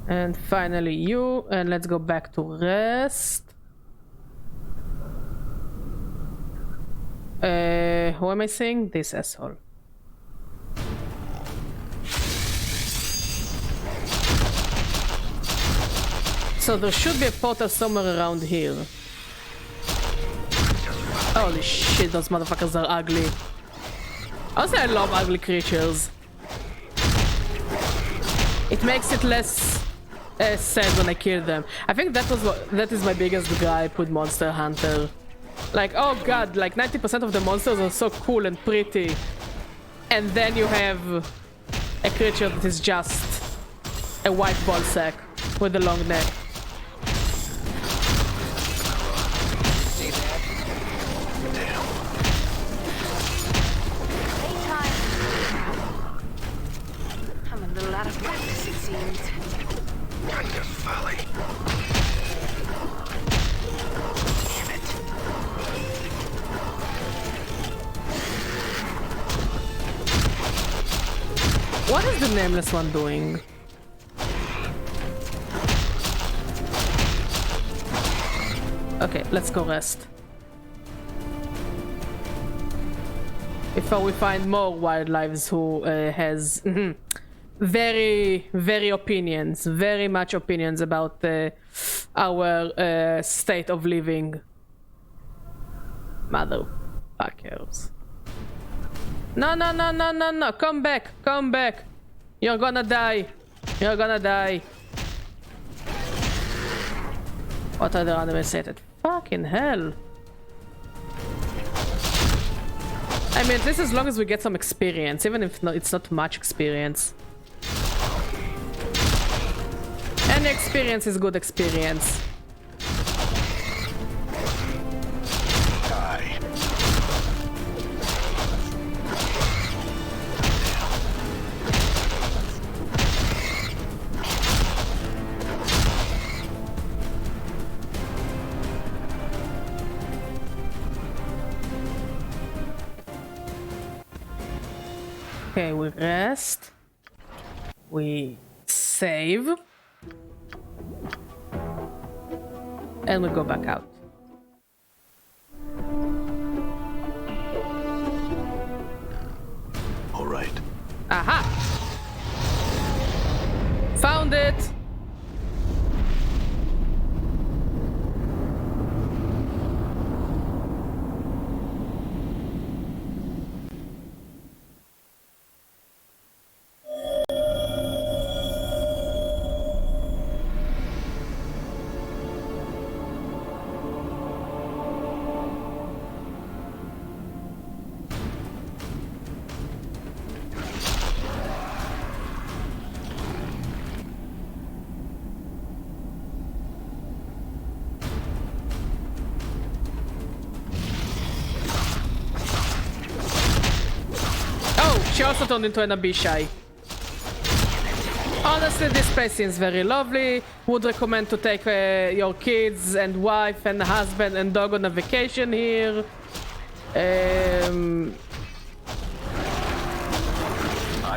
And finally you, and let's go back to rest. Who am I seeing? This asshole. So there should be a portal somewhere around here. Holy shit, those motherfuckers are ugly. Also, I love ugly creatures. It makes it less sad when I kill them. I think that is my biggest gripe with Monster Hunter. Like, oh god, like 90% of the monsters are so cool and pretty. And then you have a creature that is just a white ball sack with a long neck. See that? Playtime. I'm a little out of practice, it seems. Kind of folly. Damn it. What is the nameless one doing? Okay, let's go rest. Before we find more wildlives who has very much opinions about our state of living. Motherfuckers. No, come back. You're gonna die. What are the randomized? Fucking hell. I mean, at least as long as we get some experience, even if it's not much experience. Any experience is good experience. Die. Okay, we rest. We save. And we go back out. All right. Aha! Found it! She also turned into an Abishai. Honestly, this place seems very lovely. Would recommend to take your kids and wife and husband and dog on a vacation here. I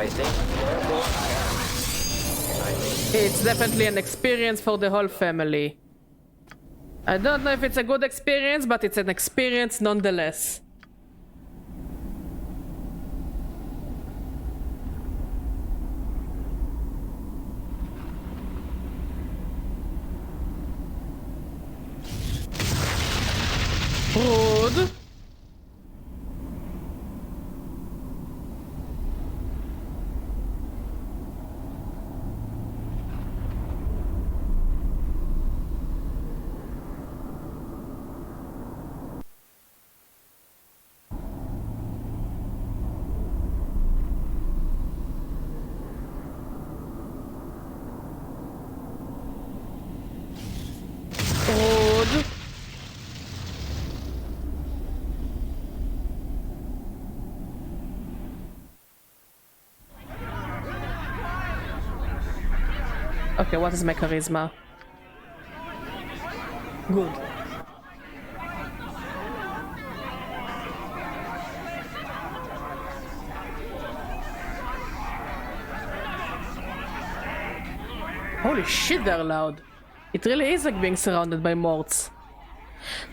think therefore It's definitely an experience for the whole family. I don't know if it's a good experience, but it's an experience nonetheless. Good. Good. Okay, what is my charisma? Good. Holy shit, they're loud. It really is like being surrounded by morts.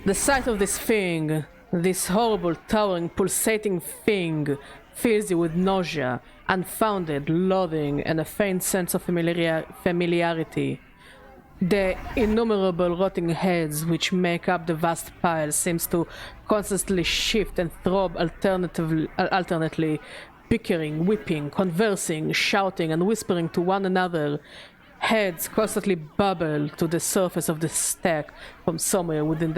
The sight of this thing, this horrible, towering, pulsating thing, fills you with nausea, unfounded loathing, and a faint sense of familiarity. The innumerable rotting heads which make up the vast pile seems to constantly shift and throb alternately, bickering, weeping, conversing, shouting, and whispering to one another. Heads constantly bubble to the surface of the stack from somewhere within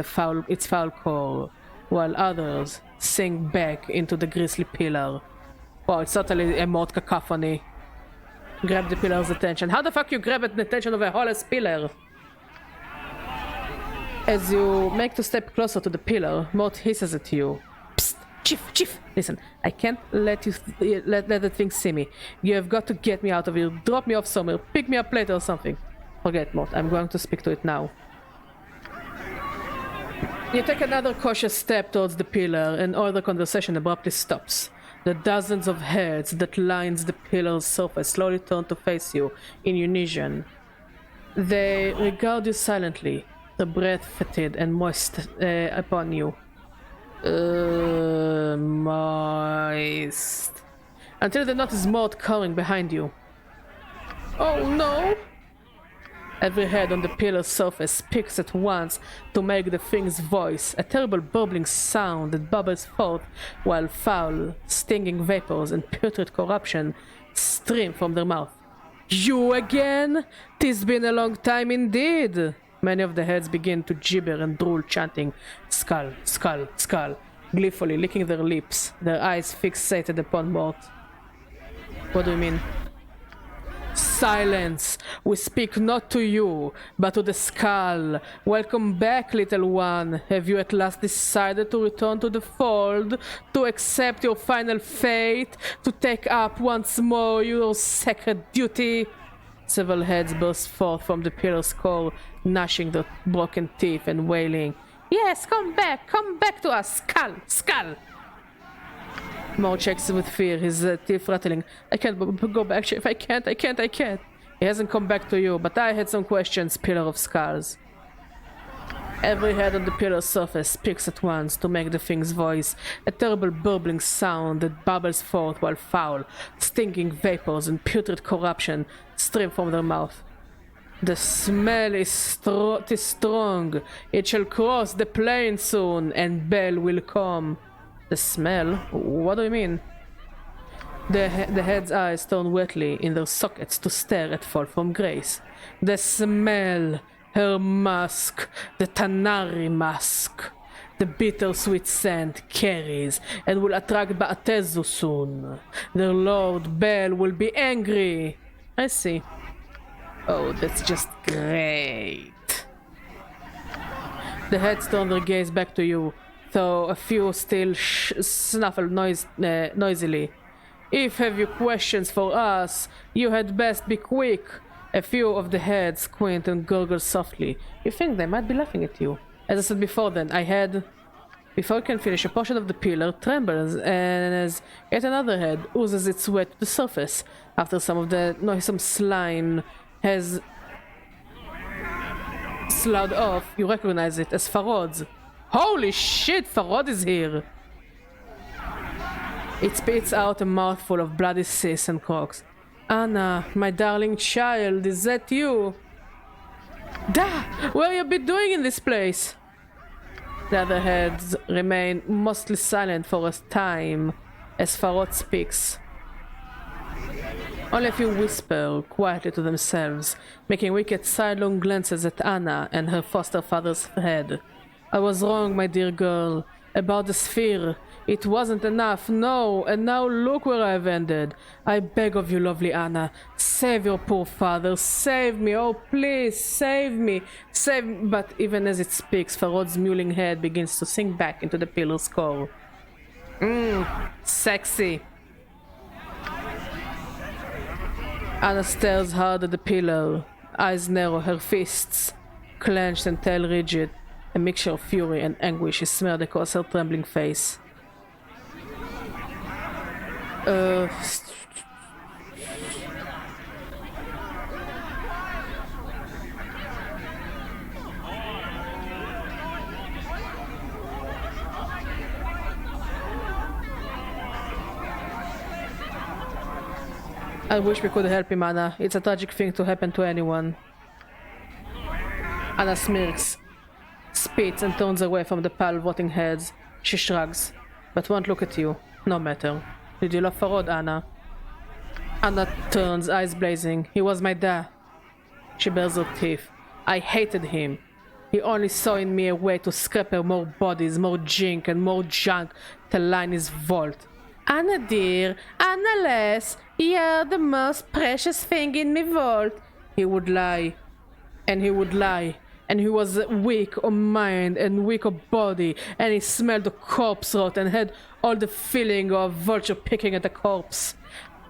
its foul core, while others sink back into the grisly pillar. Wow, it's certainly a mort cacophony. Grab the pillar's attention. How the fuck you grab the attention of a hollow pillar? As you make to step closer to the pillar, Mort hisses at you. Psst! Chief! Listen, I can't let you let the thing see me. You have got to get me out of here. Drop me off somewhere. Pick me up later or something. Forget, Mort. I'm going to speak to it now. You take another cautious step towards the pillar, and all the conversation abruptly stops. The dozens of heads that lines the pillar's surface slowly turn to face you in unison. They regard you silently, the breath fetid and moist upon you. Moist. Until they notice Mort cowering behind you. Oh no! Every head on the pillar's surface speaks at once to make the thing's voice, a terrible burbling sound that bubbles forth while foul, stinging vapors and putrid corruption stream from their mouth. You again? 'Tis been a long time indeed! Many of the heads begin to gibber and drool, chanting, skull, skull, skull, gleefully licking their lips, their eyes fixated upon Mort. What do you mean? Silence! We speak not to you, but to the skull. Welcome back, little one. Have you at last decided to return to the fold, to accept your final fate, to take up once more your sacred duty? Several heads burst forth from the pillar's core, gnashing their broken teeth and wailing, "Yes, come back to us, skull, skull!" Mort shakes with fear, his teeth rattling. "I can't go back, Chief. I can't. He hasn't come back to you, but I had some questions, Pillar of Skulls." Every head on the pillar's surface speaks at once to make the thing's voice, a terrible burbling sound that bubbles forth while foul, stinking vapors and putrid corruption stream from their mouth. The smell is strong. It shall cross the plain soon, and Bel will come. The smell? What do you mean? The head's eyes turn wetly in their sockets to stare at Fall from Grace. The smell! Her mask! The Tanari mask! The bittersweet scent carries and will attract Ba'atezu soon. Their lord Bel will be angry. I see. Oh, that's just great. The heads turn their gaze back to you, though a few still snuffle noisily. If have you questions for us, you had best be quick. A few of the heads squint and gurgle softly. You think they might be laughing at you. As I said before then, before you can finish, a portion of the pillar trembles, and as yet another head oozes its way to the surface. After some of the noisome slime has sloughed off, you recognize it as Farod's. Holy shit, Farod is here! It spits out a mouthful of bloody cysts and crocs. "Anna, my darling child, is that you? Da! What have you been doing in this place?" The other heads remain mostly silent for a time as Farod speaks. Only a few whisper quietly to themselves, making wicked sidelong glances at Anna and her foster father's head. I was wrong, my dear girl, about the sphere. It wasn't enough, no, and now look where I've ended. I beg of you, lovely Anna, save your poor father, save me, oh please, save me, save me. But even as it speaks, Farod's mewling head begins to sink back into the pillar's core. Sexy. Anna stares hard at the pillar, eyes narrow, her fists clenched and tail rigid. A mixture of fury and anguish is smeared across her trembling face. I wish we could help him, Anna. It's a tragic thing to happen to anyone. Anna smirks, spits, and turns away from the pile of rotting heads. She shrugs, but won't look at you. No matter. Did you love Farod, Anna? Anna turns, eyes blazing. He was my dad. She bares her teeth. I hated him. He only saw in me a way to scrapper more bodies, more jink, and more junk to line his vault. Anna dear, Anna lass, you're the most precious thing in me vault. He would lie, and he would lie, and he was weak of mind and weak of body, and he smelled the corpse rot and had all the feeling of vulture picking at a corpse.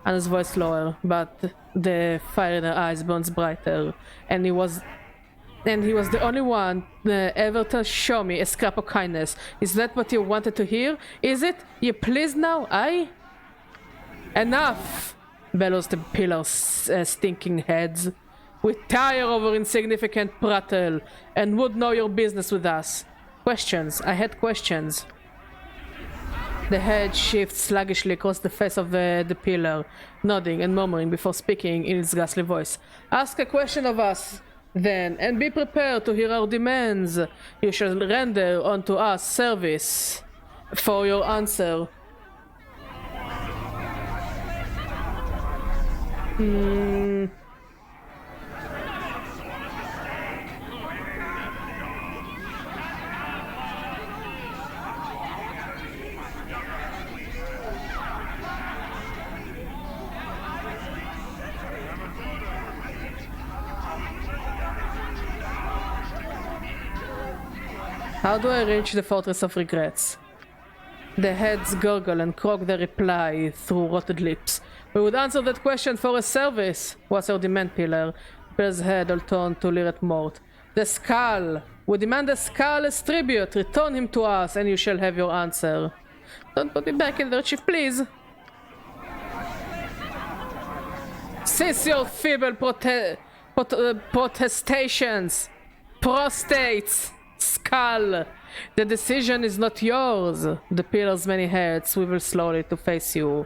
Anna's voice lower, but the fire in her eyes burns brighter, and he was the only one ever to show me a scrap of kindness. Is that what you wanted to hear? Is it? You pleased now, aye? Enough! Bellows the pillar's stinking heads. We tire over insignificant prattle and would know your business with us. Questions. I had questions. The head shifts sluggishly across the face of the pillar, nodding and murmuring before speaking in its ghastly voice. Ask a question of us, then, and be prepared to hear our demands. You shall render unto us service for your answer. How do I reach the Fortress of Regrets? The heads gurgle and croak their reply through rotted lips. We would answer that question for a service. What's your demand, Pillar? Pillar's head all turned to leer at Mort. The skull! We demand the skull as tribute. Return him to us and you shall have your answer. Don't put me back in there, Chief, please. Cease your feeble protestations. Prostates! Skull! The decision is not yours. The pillar's many heads swivel slowly to face you.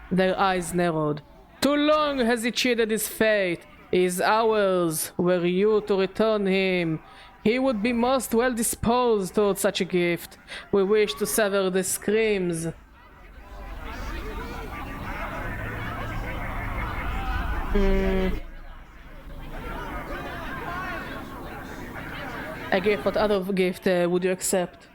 Their eyes narrowed. Too long has he cheated his fate. He is ours. Were you to return him, he would be most well disposed towards such a gift. We wish to sever the screams. A gift, what other gift would you accept?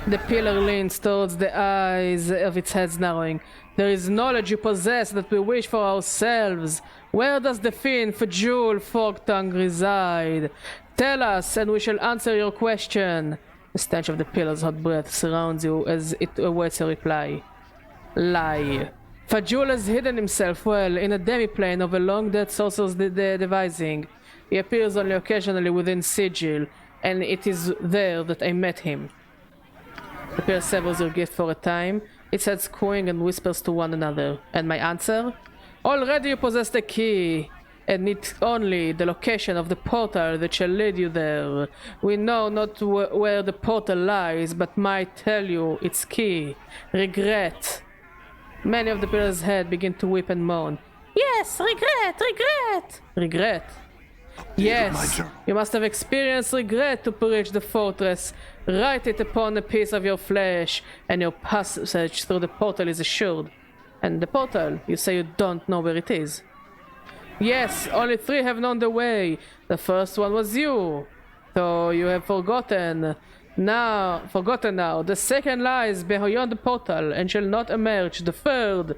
The pillar leans towards the eyes of its heads narrowing. There is knowledge you possess that we wish for ourselves. Where does the fiend Fajul Forktongue reside? Tell us, and we shall answer your question. The stench of the pillar's hot breath surrounds you as it awaits a reply. Lie. Fajul has hidden himself well in a demi-plane of a long-dead sorcerer's devising. He appears only occasionally within sigil, and it is there that I met him. The pair severs your gift for a time, its heads cooing and whispers to one another. And my answer? Already you possess the key, and need only the location of the portal that shall lead you there. We know not where the portal lies, but might tell you its key. Regret. Many of the pillars' heads begin to weep and moan. Yes, regret, regret! Regret? Yes, you must have experienced regret to reach the fortress. Write it upon a piece of your flesh, and your passage through the portal is assured. And the portal, you say you don't know where it is. Yes, only 3 have known the way. The first one was you. So you have forgotten. Now, the second lies beyond the portal and shall not emerge. The third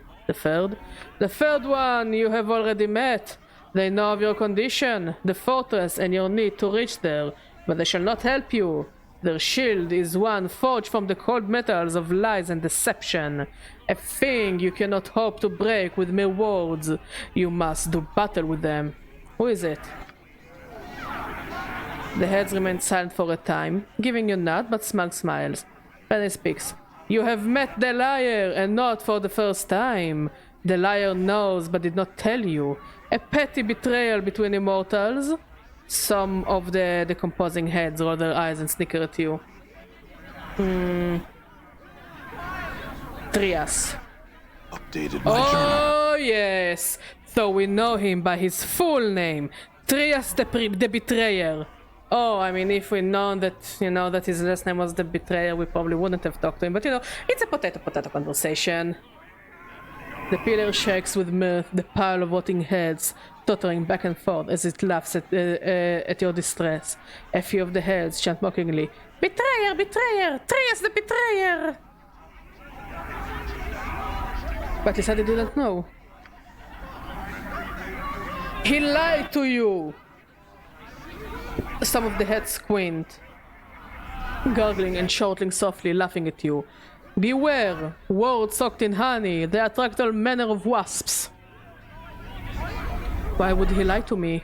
one you have already met. They know of your condition, the fortress, and your need to reach there, but they shall not help you. Their shield is one forged from the cold metals of lies and deception. A thing you cannot hope to break with mere words. You must do battle with them. Who is it? The heads remain silent for a time, giving you nod but smug smiles. Then he speaks. You have met the liar, and not for the first time. The liar knows but did not tell you. A petty betrayal between immortals. Some of the decomposing heads roll their eyes and snicker at you. Trias. Updated my journal. Oh yes! So we know him by his full name. Trias the Betrayer. Oh, I mean, if we known that, that his last name was the Betrayer, we probably wouldn't have talked to him. But it's a potato-potato conversation. The pillar shakes with mirth, the pile of rotting heads tottering back and forth as it laughs at your distress. A few of the heads chant mockingly, Betrayer! Betrayer! Trias the Betrayer! But he said he didn't know. He lied to you! Some of the heads squint, gurgling and chortling softly, laughing at you. Beware! Words soaked in honey, they attract all manner of wasps. Why would he lie to me?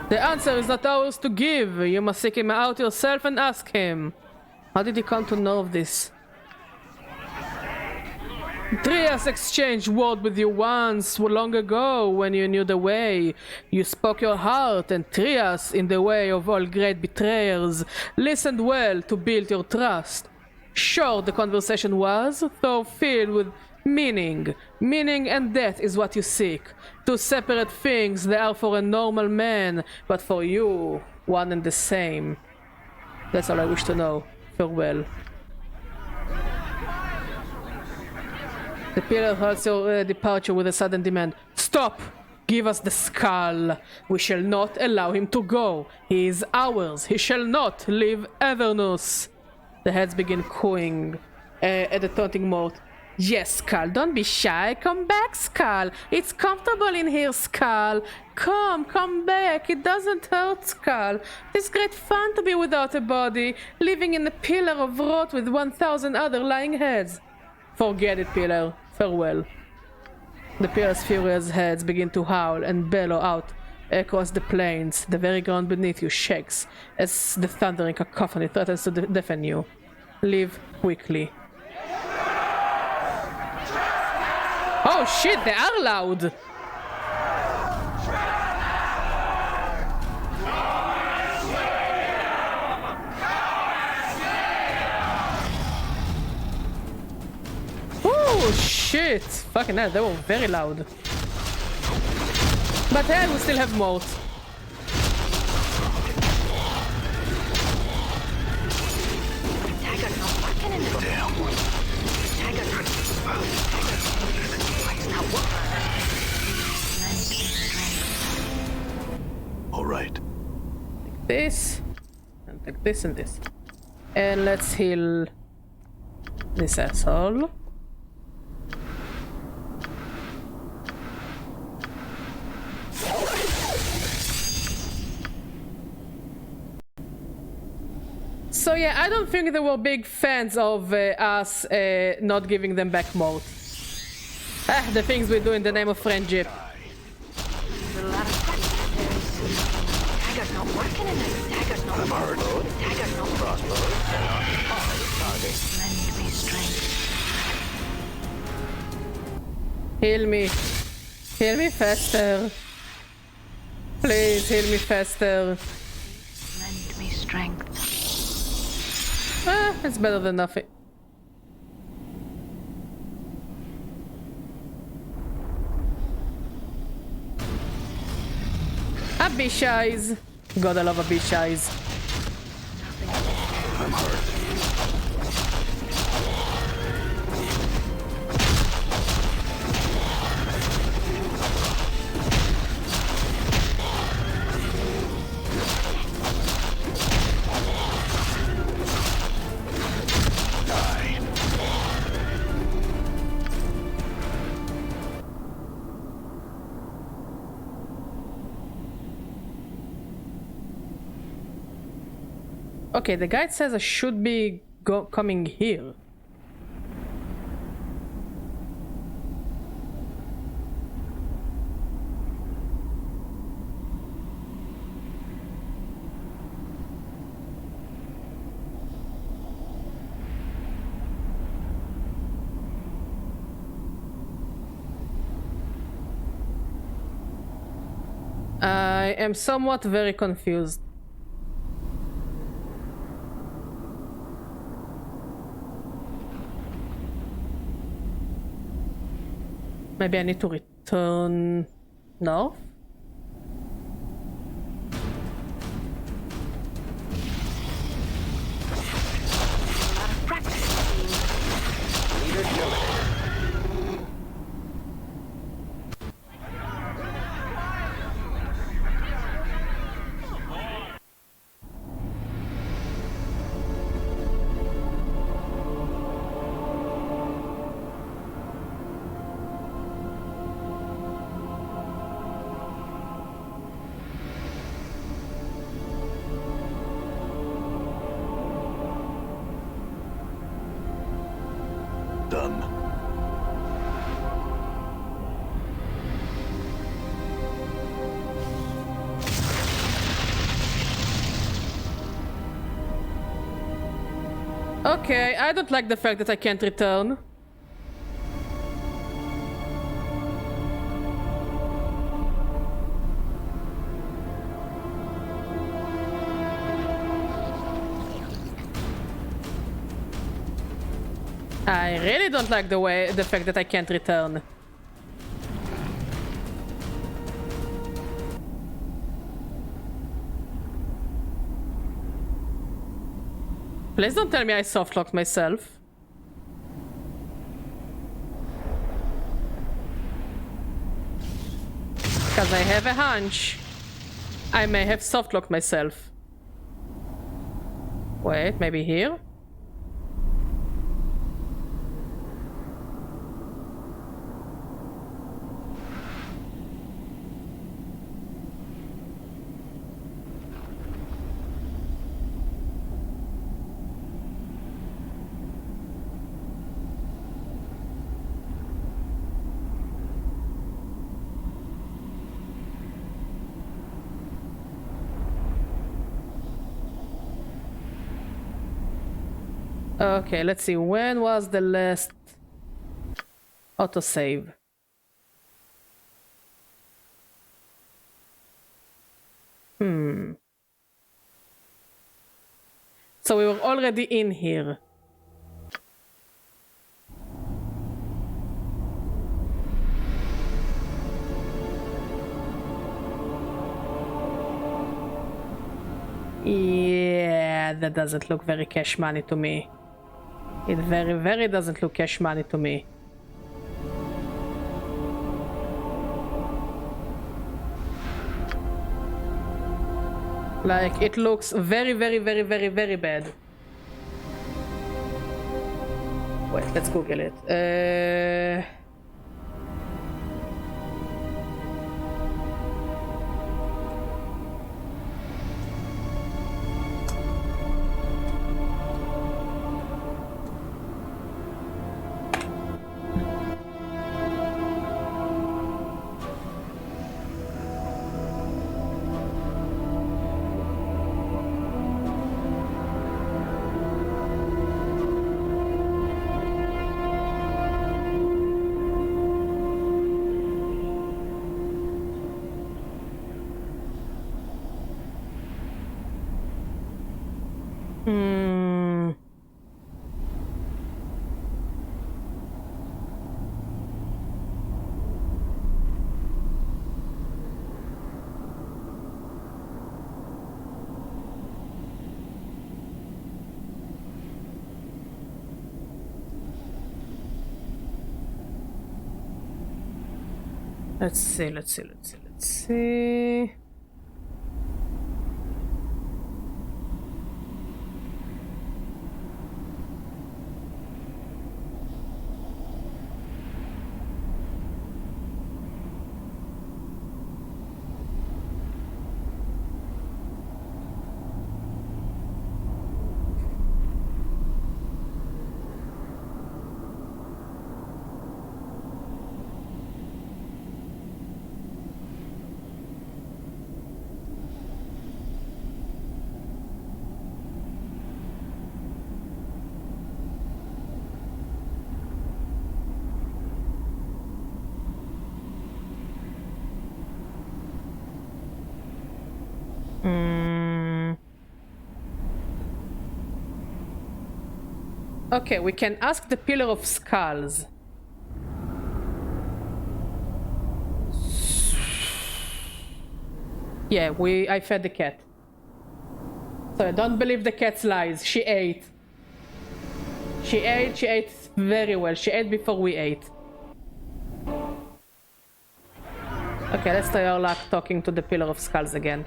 The answer is not ours to give. You must seek him out yourself and ask him. How did he come to know of this? Trias exchanged word with you once, long ago, when you knew the way. You spoke your heart, and Trias, in the way of all great betrayers, listened well to build your trust. Sure, the conversation was, though filled with meaning. Meaning and death is what you seek. Two separate things they are for a normal man, but for you, one and the same. That's all I wish to know. Farewell. The pillar halts your departure with a sudden demand. Stop! Give us the skull. We shall not allow him to go. He is ours. He shall not leave Avernus. The heads begin cooing at the taunting mouth. Yes, Skull, don't be shy. Come back, Skull. It's comfortable in here, Skull. Come back. It doesn't hurt, Skull. It's great fun to be without a body, living in a pillar of rot with 1,000 other lying heads. Forget it, pillar. Farewell. The pillar's furious heads begin to howl and bellow out across the plains. The very ground beneath you shakes as the thundering cacophony threatens to deafen you. Leave quickly. Oh shit, they are loud! Oh shit! Fucking hell, they were very loud. But hey, we still have moat. All right. This, and take this and this. And let's heal this asshole. So yeah, I don't think they were big fans of us not giving them back mode. The things we do in the name of friendship. There's a lot of Dagger's not working in this. Dagger's not working. Dagger's not crossbow. Lend me strength. Heal me. Heal me faster. Please heal me faster. Lend me strength. It's better than nothing. A bitch eyes. God, I love a bitch eyes. I'm hurt. Okay, the guide says I should be coming here. I am somewhat very confused. Maybe I need to return north? A lot of practice, it seems. Leader terminated. Done. Okay, I don't like the fact that I can't return. I really don't like the fact that I can't return. Please don't tell me I softlocked myself. Because I have a hunch I may have softlocked myself. Wait, maybe here? Okay, let's see. When was the last autosave? So we were already in here. Yeah, that doesn't look very cash money to me. It very doesn't look cash money to me. Like, it looks very bad. Wait, let's Google it. Let's see. Okay, we can ask the Pillar of Skulls. Yeah, I fed the cat. So don't believe the cat's lies. She ate. She ate very well. She ate before we ate. Okay, let's try our luck talking to the Pillar of Skulls again.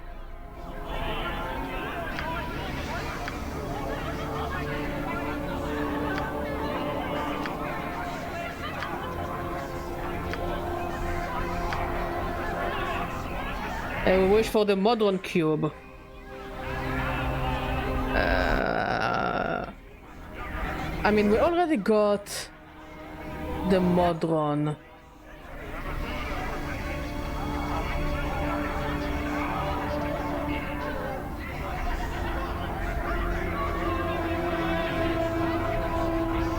We wish for the Modron Cube. I mean, we already got the Modron.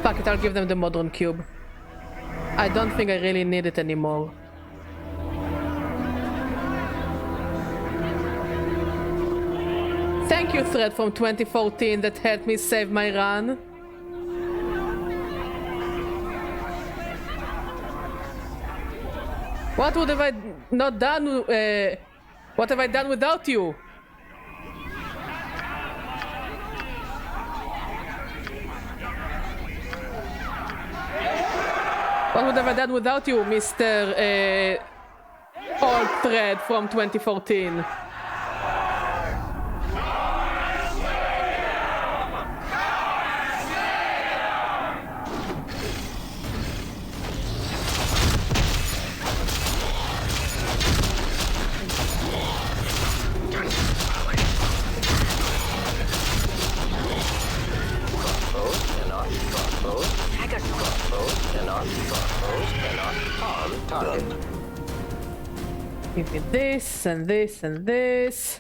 Fuck it, I'll give them the Modron Cube. I don't think I really need it anymore. Thank you, Thread from 2014, that helped me save my run. What would have I not done? What have I done without you? What would have I done without you, Mr. Old Thread from 2014? Give me this and this and this.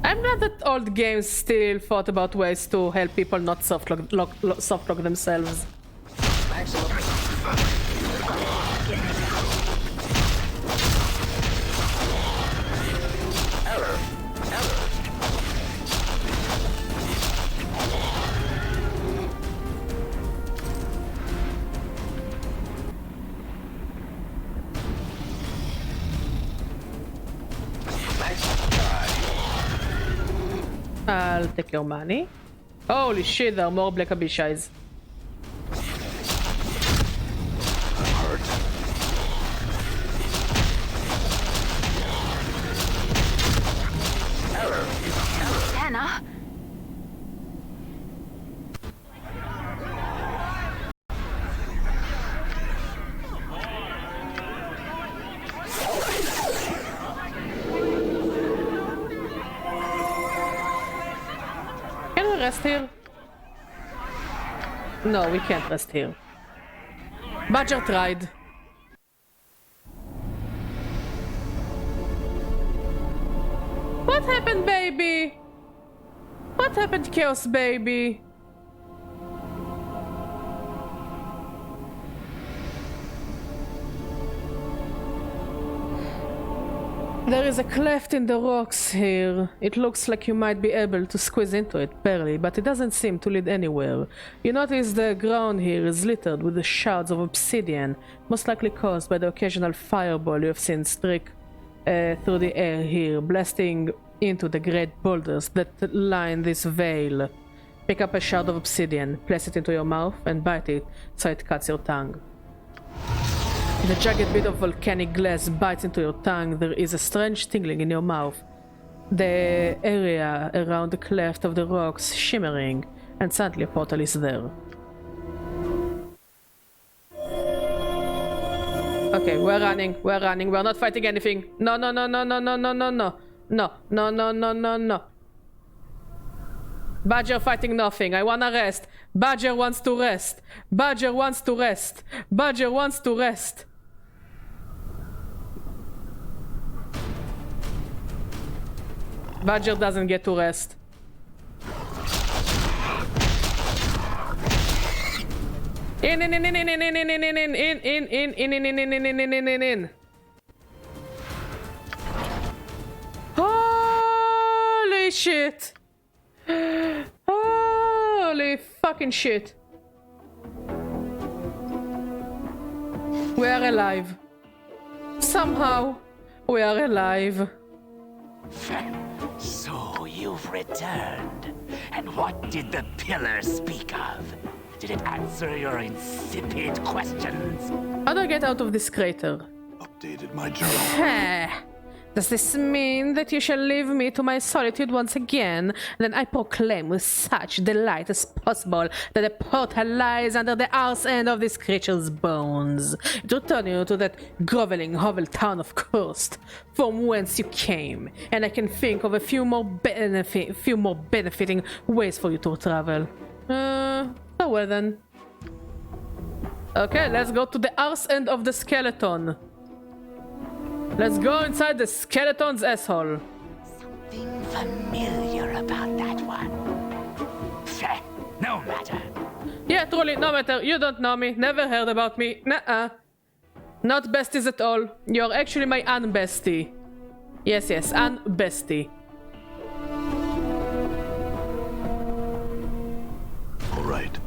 I'm glad that old games still thought about ways to help people not softlock themselves. I'll take your money. Holy shit, there are more Black Abyss eyes. Anna? Rest here? No, we can't rest here. Badger tried. What happened, baby? What happened, Chaos baby? There is a cleft in the rocks here. It looks like you might be able to squeeze into it, barely, but it doesn't seem to lead anywhere. You notice the ground here is littered with the shards of obsidian, most likely caused by the occasional fireball you have seen streak through the air here, blasting into the great boulders that line this vale. Pick up a shard of obsidian, place it into your mouth, and bite it so it cuts your tongue. The jagged bit of volcanic glass bites into your tongue. There is a strange tingling in your mouth. The area around the cleft of the rocks shimmering, and suddenly a portal is there. Okay, we're running, we're not fighting anything. No. Badger fighting nothing. I wanna rest. Badger wants to rest. Badger wants to rest. Badger wants to rest. Badger doesn't get to rest. In. Holy shit. Holy fucking shit. We are alive. Somehow, we are alive. So you've returned. And what did the pillar speak of? Did it answer your insipid questions? How do I get out of this crater? Updated my journal. Does this mean that you shall leave me to my solitude once again? Then I proclaim with such delight as possible that the portal lies under the arse end of this creature's bones, to return you to that groveling hovel town of Kurst, from whence you came, and I can think of a few more benefiting ways for you to travel. Oh well then. Okay, let's go to the arse end of the skeleton. Let's go inside the skeleton's asshole. Something familiar about that one. No matter. Yeah, truly, no matter. You don't know me. Never heard about me. Nuh-uh. Not besties at all. You're actually my unbestie. Yes, unbestie. Alright.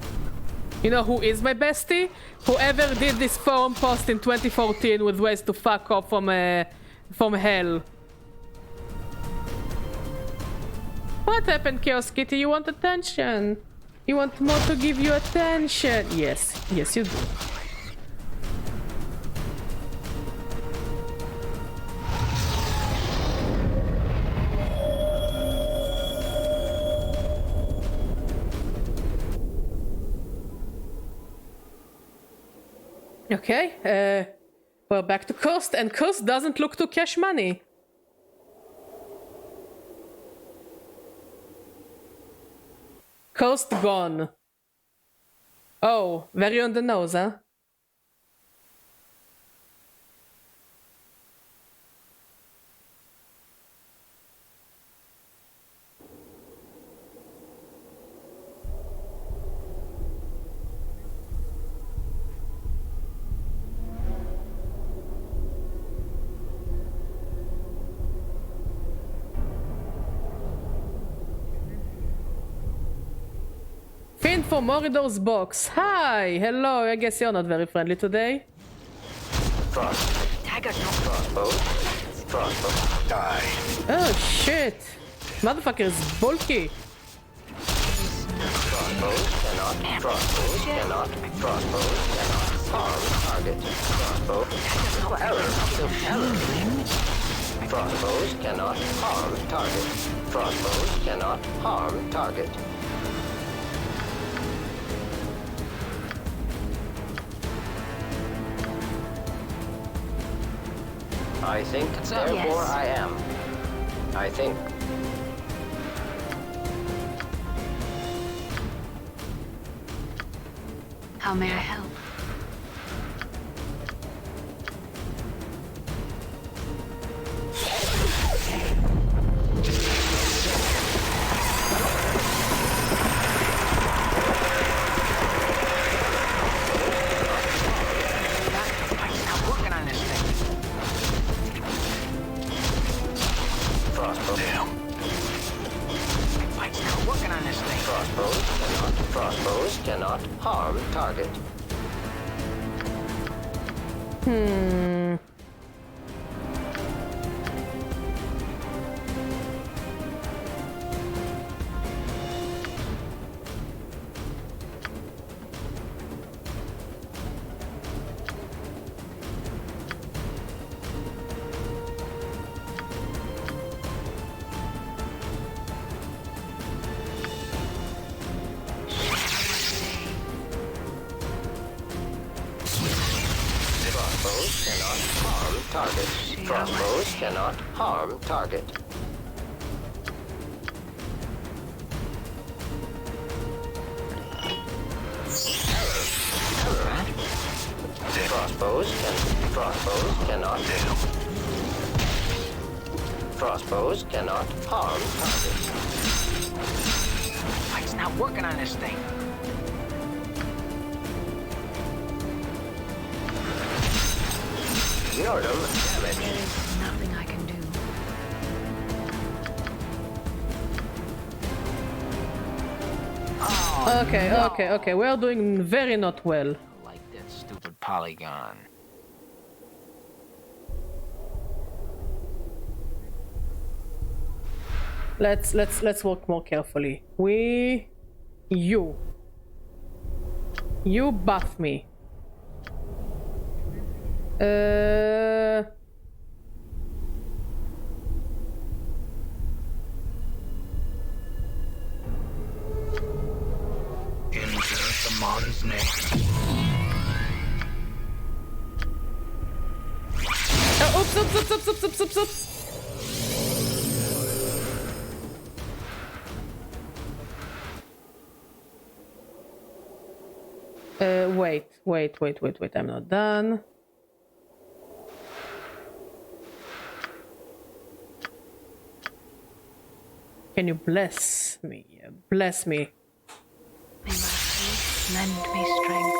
You know who is my bestie? Whoever did this forum post in 2014 with ways to fuck off from hell. What happened, Chaos Kitty? You want attention? You want more to give you attention? Yes, you do. Okay, we're back to Coast, and Coast doesn't look to cash money. Coast gone. Oh, very on the nose, huh? Fiend for Moridor's box. Hi, hello. I guess you're not very friendly today. Dagger's not Crossbow. Die. Oh shit. Motherfucker is bulky. Crossbows cannot harm target. Crossbow. Error. Crossbows cannot harm target. Crossbows cannot harm target. I think, therefore Yes. I am. I think. How may I help? Mike's not working on this thing. Crossbow. Damn. Mike's not working on this thing. Crossbows cannot harm target. cannot harm target. Crossbows cannot harm target. Crossbows cannot. Crossbows cannot harm target. It's not working on this thing. Nordum damage. There's nothing I can do. Okay. We're doing very not well. I like that stupid polygon. Let's work more carefully. You buff me. In Zerthamon's name. Oops. Wait, I'm not done. Can you bless me? Bless me. May my faith lend me strength.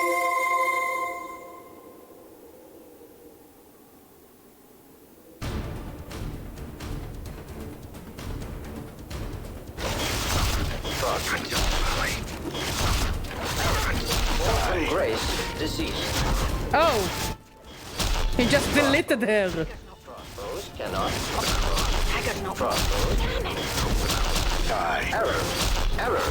Orphan Grace deceased. Oh! He just deleted her. Crossbows cannot. I got no Crossbows. Die. Error.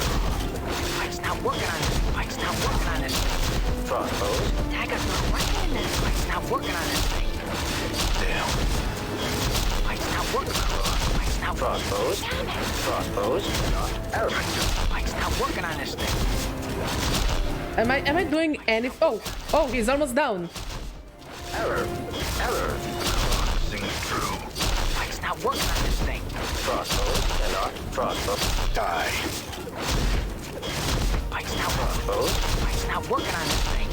It's not working on this. It's not working on this thing. Crossbows. dagger's not working in this. It's not working on this thing. Damn. It's not working. It's not working. Crossbows cannot. Error. It's not working on this thing. Am I doing anything? Oh, he's almost down. Error. Sing true. It's not working on this thing. Crossbows cannot. Crossbows. Die. It's not working. It's not working on this thing.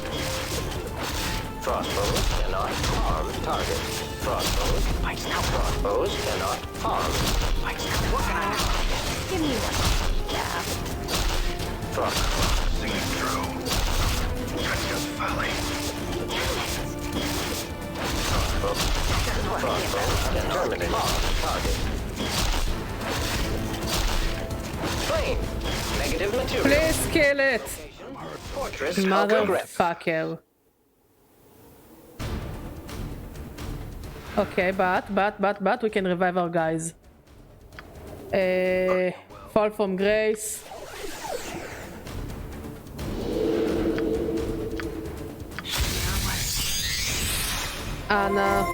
Crossbows cannot harm target. Crossbows. It's not working. Crossbows cannot harm. It's not working on this thing. Give me one. Yeah. Crossbows. Sing true. Treacherous folly. Crossbows can terminate target. Plane. Negative material. Please kill it. Fortress Falcon Grip. Motherfucker. Okay, but we can revive our guys. Fall from grace. Anna.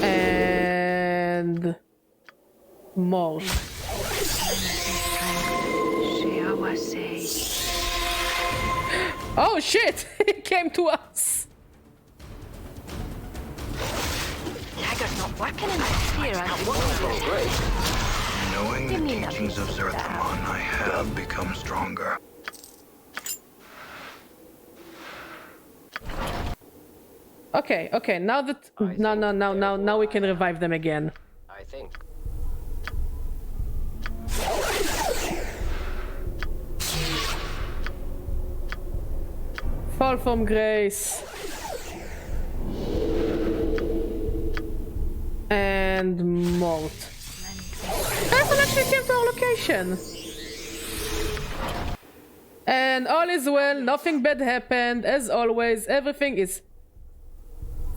And Mort. Oh shit! He came to us! Dagger's not working in this sphere. Knowing the Give me teachings of another Zerthamon, I have become stronger. Okay, now that... Now we can revive them again. I think. Fall from grace. And Mort. Person actually came to our location. And all is well, nothing bad happened. As always, everything is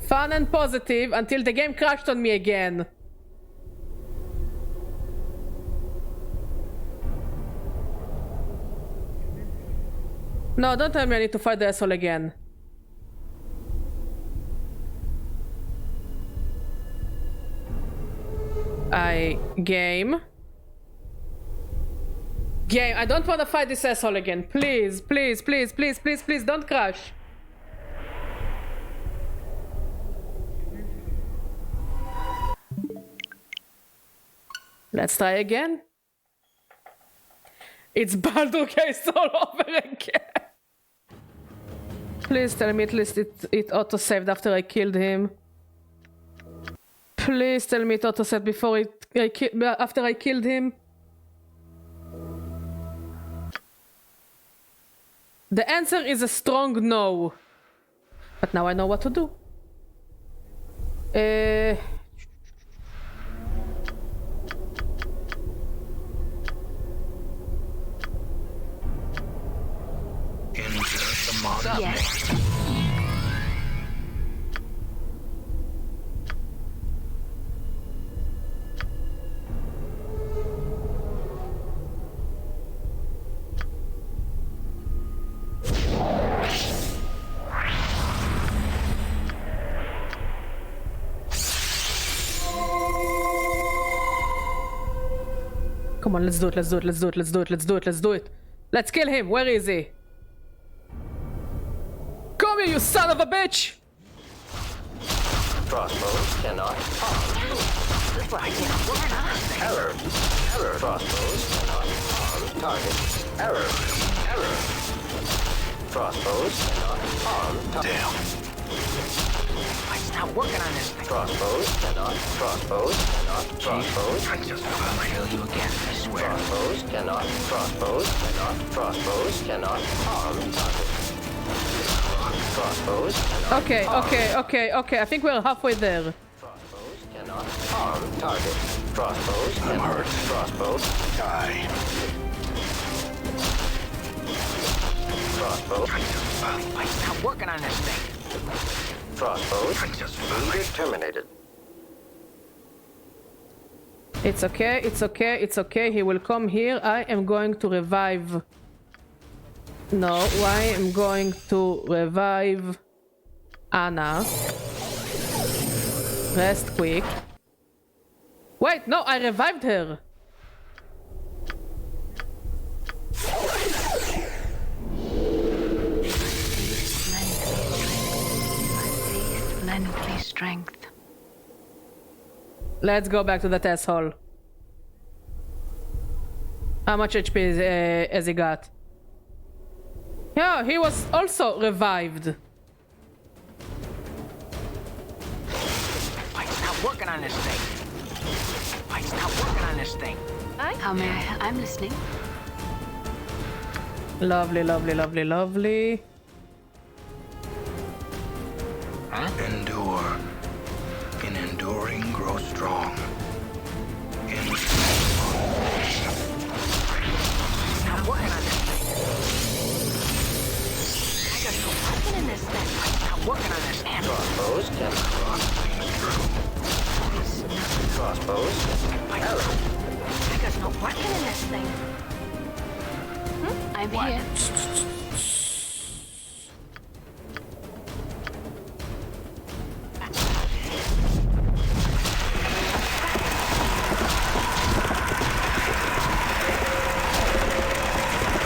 fun and positive until the game crashed on me again. No, don't tell me I need to fight the asshole again. Game, I don't want to fight this asshole again. Please, don't crash. Let's try again. It's Baldur case all over again. Please tell me at least it auto-saved after I killed him. Please tell me it auto-saved before after I killed him. The answer is a strong no. But now I know what to do. Yes. Come on, let's do it, let's do it, let's do it, let's do it, let's do it, let's do it. Let's kill him. Where is he? Come here, you son of a bitch! Crossbows cannot harm. Error. Error. Crossbows cannot harm target. Error. Error. Crossbows cannot harm target. Damn. It's not working on this thing. Crossbows cannot. Crossbows cannot. Crossbows. I'll kill you again, I swear. Crossbows cannot. Crossbows cannot. Crossbows cannot harm target. Crossbows cannot. Okay, okay. I think we're halfway there. Crossbows cannot harm target. Crossbows I'm cannot. hurt. Crossbows. Die. Crossbows. It's not working on this thing. Crossbows. Leader terminated. It's okay, it's okay, it's okay. He will come here. I am going to revive. No, I am going to revive Anna. Rest quick. Wait, no, I revived her. Lend me strength. Let's go back to that asshole. How much HP has he got? Yeah, he was also revived. It's not working on this thing. It's not working on this thing. How may I help? I'm listening. Lovely, lovely, lovely, lovely. Endure. In enduring, grow strong. Not working on this thing. I got no weapon in this thing. Not working on this thing. Crossbows cannot. Crossbows. Error. I got no weapon in this thing. I'm here.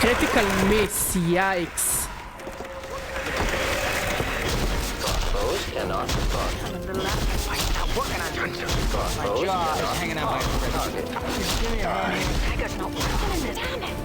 Critical miss, yikes. Crossbows cannot. On the left. It's not working on this thing. My Crossbows jaw is cannot hanging out my target. I got no weapon in this. Damn it.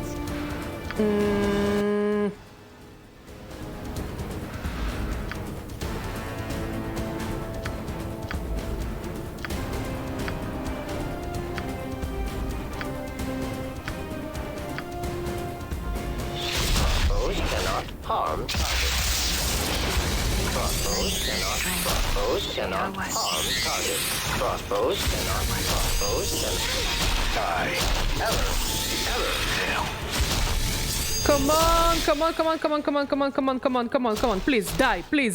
Crossbows cannot harm target. Crossbows cannot. Crossbows cannot harm target. Crossbows cannot. Crossbows cannot. Die. Error. Error. Damn. Come on, come on, come on, come on, come on, come on, come on, come on, come on, come on. Please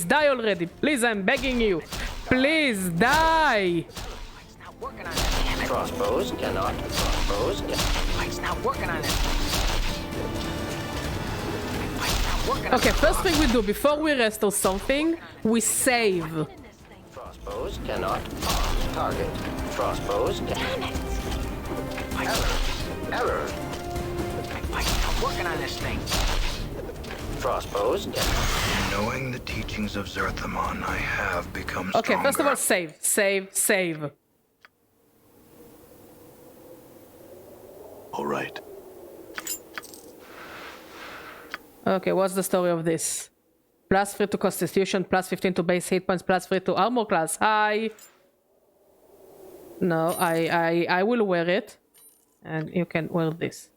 die already. Please, I'm begging you. Please die. It's not working on this thing. Crossbows cannot. Crossbows cannot. It's not working on this thing. It's not working on Okay, first thing we do before we rest or something, we save. Crossbows cannot harm target. Crossbows cannot. Error. Error. It's not working on this thing. Crossbows cannot. Knowing the teachings of Zerthamon, I have become stronger. Okay, first of all, save. All right. Okay, what's the story of this? +3 to Constitution, +15 to base hit points, +3 to armor class. Hi. No, I will wear it, and you can wear this.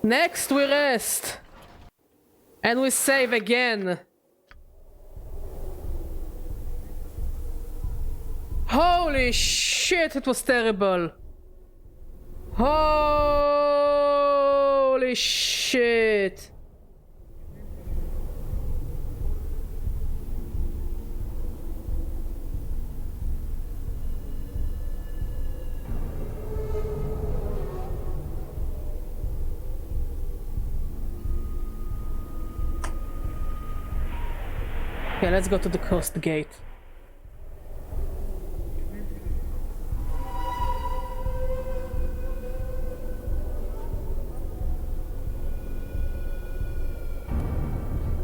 Next, we rest, and we save again. Holy shit! It was terrible. Holy shit. Okay, let's go to the coast gate.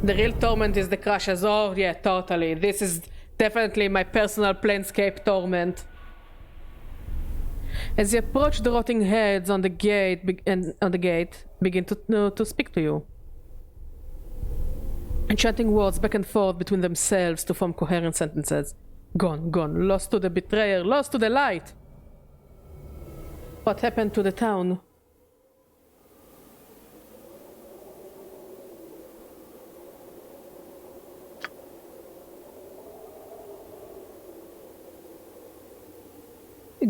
The real torment is the crashes. Oh yeah, totally. This is definitely my personal Planescape torment. As you approach, the rotting heads on the gate begin to speak to you, chanting words back and forth between themselves to form coherent sentences. Gone, gone, lost to the betrayer, lost to the light. What happened to the town?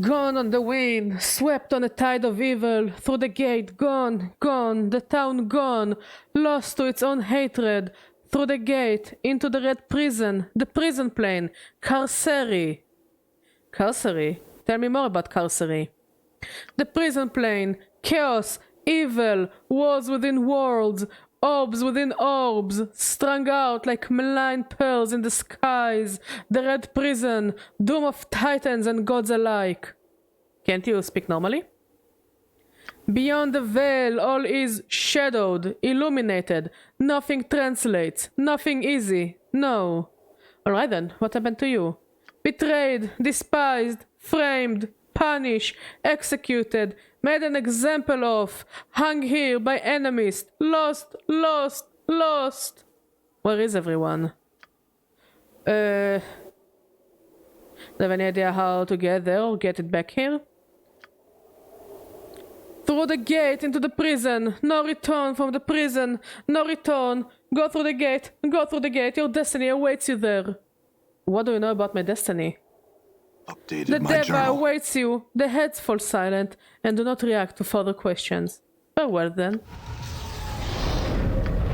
Gone on the wind, swept on a tide of evil, through the gate, gone, gone, the town gone, lost to its own hatred, through the gate, into the red prison, the prison plane, carcery. Carcery? Tell me more about carcery. The prison plane, chaos, evil, wars within worlds, orbs within orbs, strung out like malign pearls in the skies, the red prison, doom of titans and gods alike. Can't you speak normally? Beyond the veil, all is shadowed, illuminated, nothing translates, nothing easy, no. Alright then, what happened to you? Betrayed, despised, framed, punished, executed, made an example of, hung here by enemies, lost, lost, lost. Where is everyone? Do you have any idea how to get there or get it back here? Through the gate into the prison, no return from the prison, no return. Go through the gate, go through the gate, your destiny awaits you there. What do you know about my destiny? Updated The my Deva journal. awaits you. The heads fall silent and do not react to further questions. Farewell then.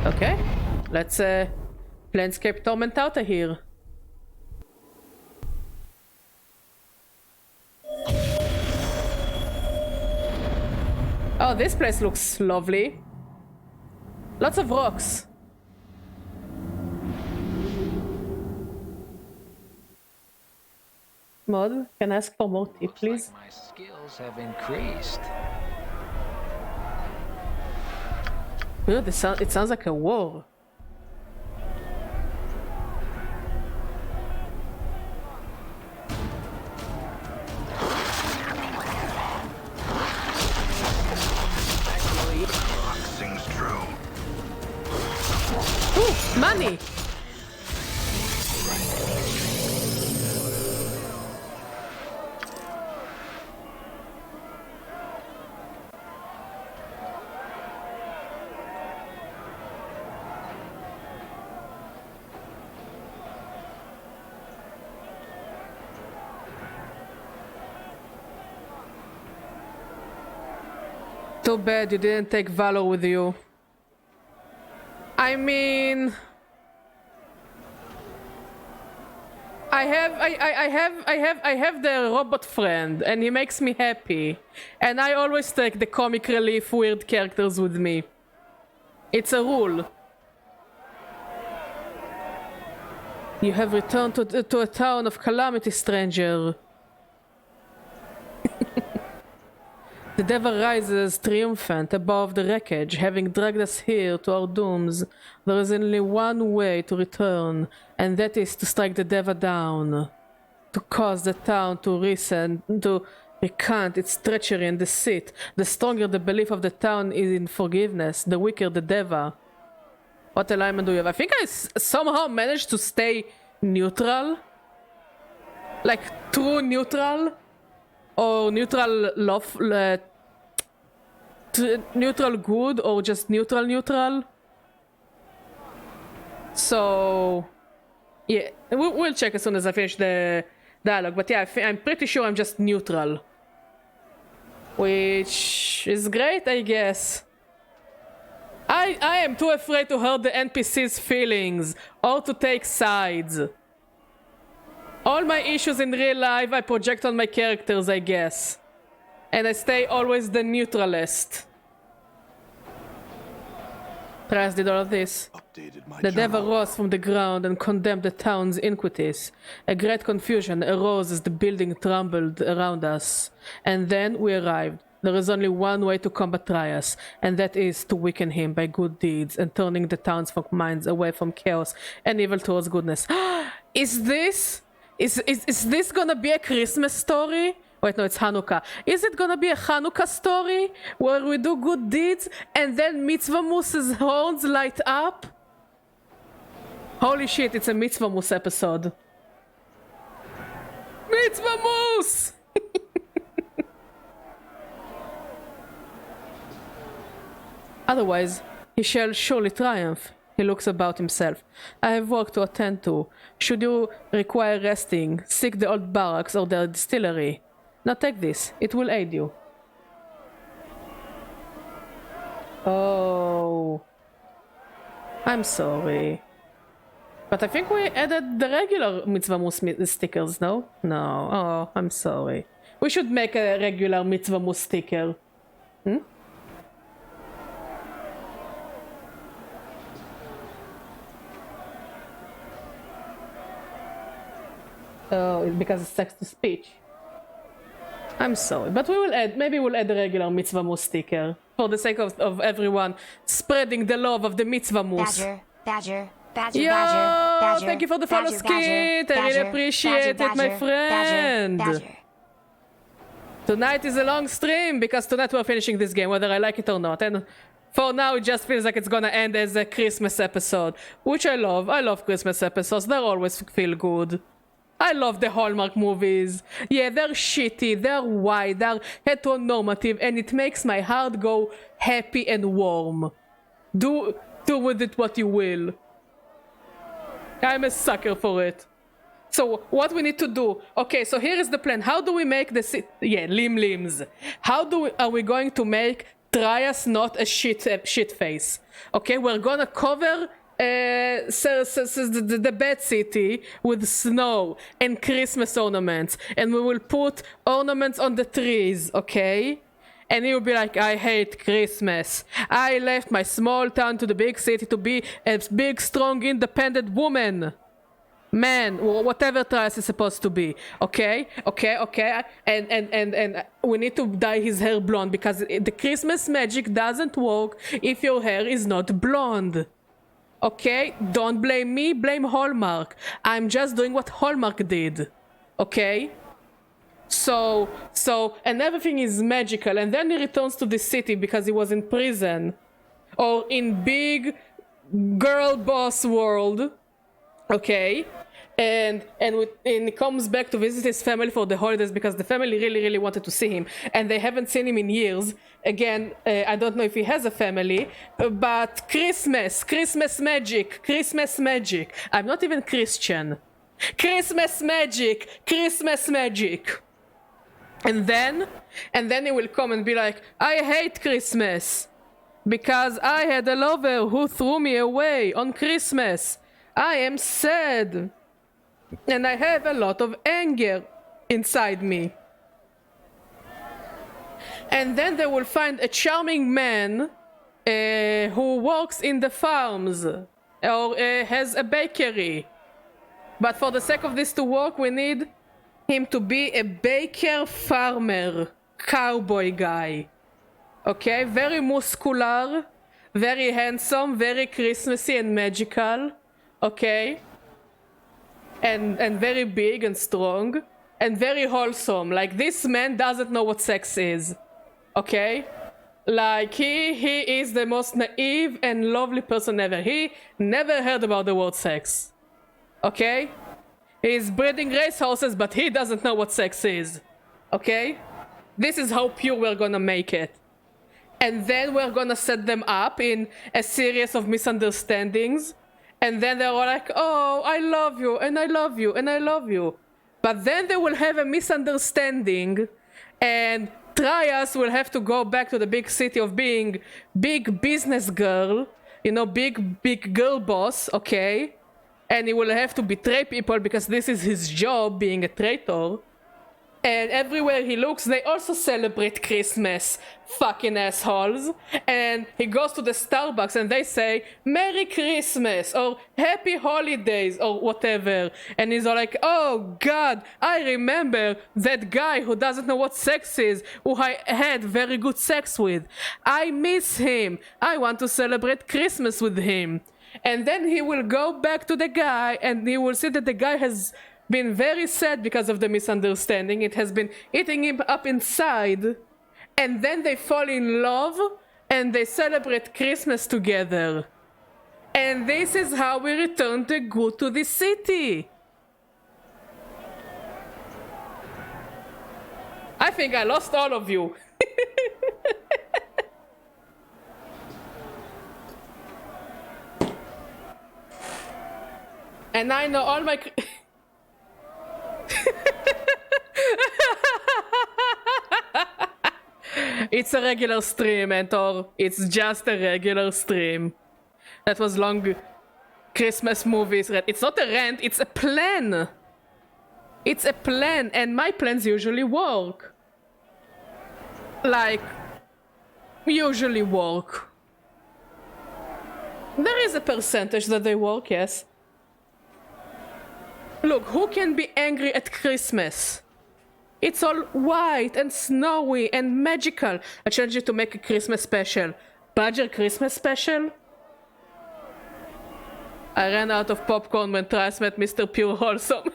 Okay, let's Planescape Torment out of here. Oh, this place looks lovely. Lots of rocks. Mod, can I ask for more tea, Looks please? like my skills have increased. Dude, it sounds like a war. Sings true. Ooh, money! Too bad you didn't take Valor with you. I mean, I have the robot friend, and he makes me happy. And I always take the comic relief weird characters with me. It's a rule. You have returned to a town of calamity, stranger. The Deva rises triumphant above the wreckage, having dragged us here to our dooms. There is only one way to return, and that is to strike the Deva down. to cause the town to recant its treachery and deceit. The stronger the belief of the town is in forgiveness, the weaker the deva. What alignment do you have? I think I somehow managed to stay neutral. Like, true neutral. Or neutral love. Neutral good, or just neutral. So... yeah, we'll check as soon as I finish the dialogue. But yeah, I'm pretty sure I'm just neutral. Which is great, I guess. I am too afraid to hurt the NPC's feelings or to take sides. All my issues in real life I project on my characters, I guess. And I stay always the neutralist. Trias did all of this. The devil rose from the ground and condemned the town's iniquities. A great confusion arose as the building trembled around us. And then we arrived. There is only one way to combat Trias, and that is to weaken him by good deeds and turning the townsfolk minds away from chaos and evil towards goodness. Is this gonna be a Christmas story? Wait, no, it's Hanukkah. Is it gonna be a Hanukkah story where we do good deeds and then Mitzvah Moose's horns light up? Holy shit, it's a Mitzvah Moose episode. Mitzvah Moose! Otherwise, he shall surely triumph. He looks about himself. I have work to attend to. Should you require resting, seek the old barracks or the distillery. Now take this. It will aid you. Oh. I'm sorry. But I think we added the regular Mitzvah Moose stickers, no? No. Oh, I'm sorry. We should make a regular Mitzvah Moose sticker. Hmm? Oh, because it's text to speech. I'm sorry, but we will add, maybe we'll add a regular Mitzvah Moose sticker. For the sake of everyone spreading the love of the Mitzvah Moose. Badger, Yo, Badger. thank you for the follow, Skit. I really appreciate it, my friend. Badger. Tonight is a long stream because tonight we're finishing this game, whether I like it or not. And for now, it just feels like it's gonna end as a Christmas episode, which I love. I love Christmas episodes. They always feel good. I love the Hallmark movies. Yeah, they're shitty, they're wide, they're heteronormative, and it makes my heart go happy and warm. Do with it what you will. I'm a sucker for it. So, what we need to do... Okay, so here is the plan. How do we make the... limbs. How are we going to make Trias not a shit face? Okay, we're gonna cover... the bad city with snow and Christmas ornaments, and we will put ornaments on the trees, okay? And you'll be like, I hate Christmas. I left my small town to the big city to be a big, strong, independent woman. Man, whatever Trias is supposed to be, okay? And we need to dye his hair blonde because the Christmas magic doesn't work if your hair is not blonde. Okay, don't blame me, blame Hallmark. I'm just doing what Hallmark did. Okay? So, and everything is magical, and then he returns to the city because he was in prison. Or in big girl boss world. Okay? And he comes back to visit his family for the holidays because the family really wanted to see him, and they haven't seen him in years. Again, I don't know if he has a family, but Christmas magic. I'm not even Christian. Christmas magic. And then he will come and be like, I hate Christmas because I had a lover who threw me away on Christmas. I am sad. And I have a lot of anger inside me. And then they will find a charming man who works in the farms or has a bakery. But for the sake of this to work, we need him to be a baker farmer, cowboy guy. Okay, very muscular, very handsome, very Christmassy and magical. Okay. and very big and strong and very wholesome. Like, this man doesn't know what sex is, okay? Like, he is the most naive and lovely person ever. He never heard about the word sex, okay? He's breeding racehorses, but he doesn't know what sex is, okay? This is how pure we're gonna make it. And then we're gonna set them up in a series of misunderstandings. And then they're all like, oh, I love you, and I love you, and I love you. But then they will have a misunderstanding, and Trias will have to go back to the big city of being big business girl, you know, big girl boss, okay? And he will have to betray people because this is his job, being a traitor. And everywhere he looks, they also celebrate Christmas, fucking assholes. And he goes to the Starbucks and they say, Merry Christmas, or Happy Holidays, or whatever. And he's all like, oh God, I remember that guy who doesn't know what sex is, who I had very good sex with. I miss him. I want to celebrate Christmas with him. And then he will go back to the guy and he will see that the guy has been very sad because of the misunderstanding. It has been eating him up inside. And then they fall in love and they celebrate Christmas together. And this is how we return the good to the city. I think I lost all of you. And I know all my... It's a regular stream, Mentor. It's just a regular stream. That was long Christmas movies. It's not a rant, it's a plan. It's a plan, and my plans usually work. Like, usually work. There is a percentage that they work, yes. Look, who can be angry at Christmas? It's all white and snowy and magical. I challenge you to make a Christmas special. Badger Christmas special? I ran out of popcorn when Trice met Mr. Pure Wholesome.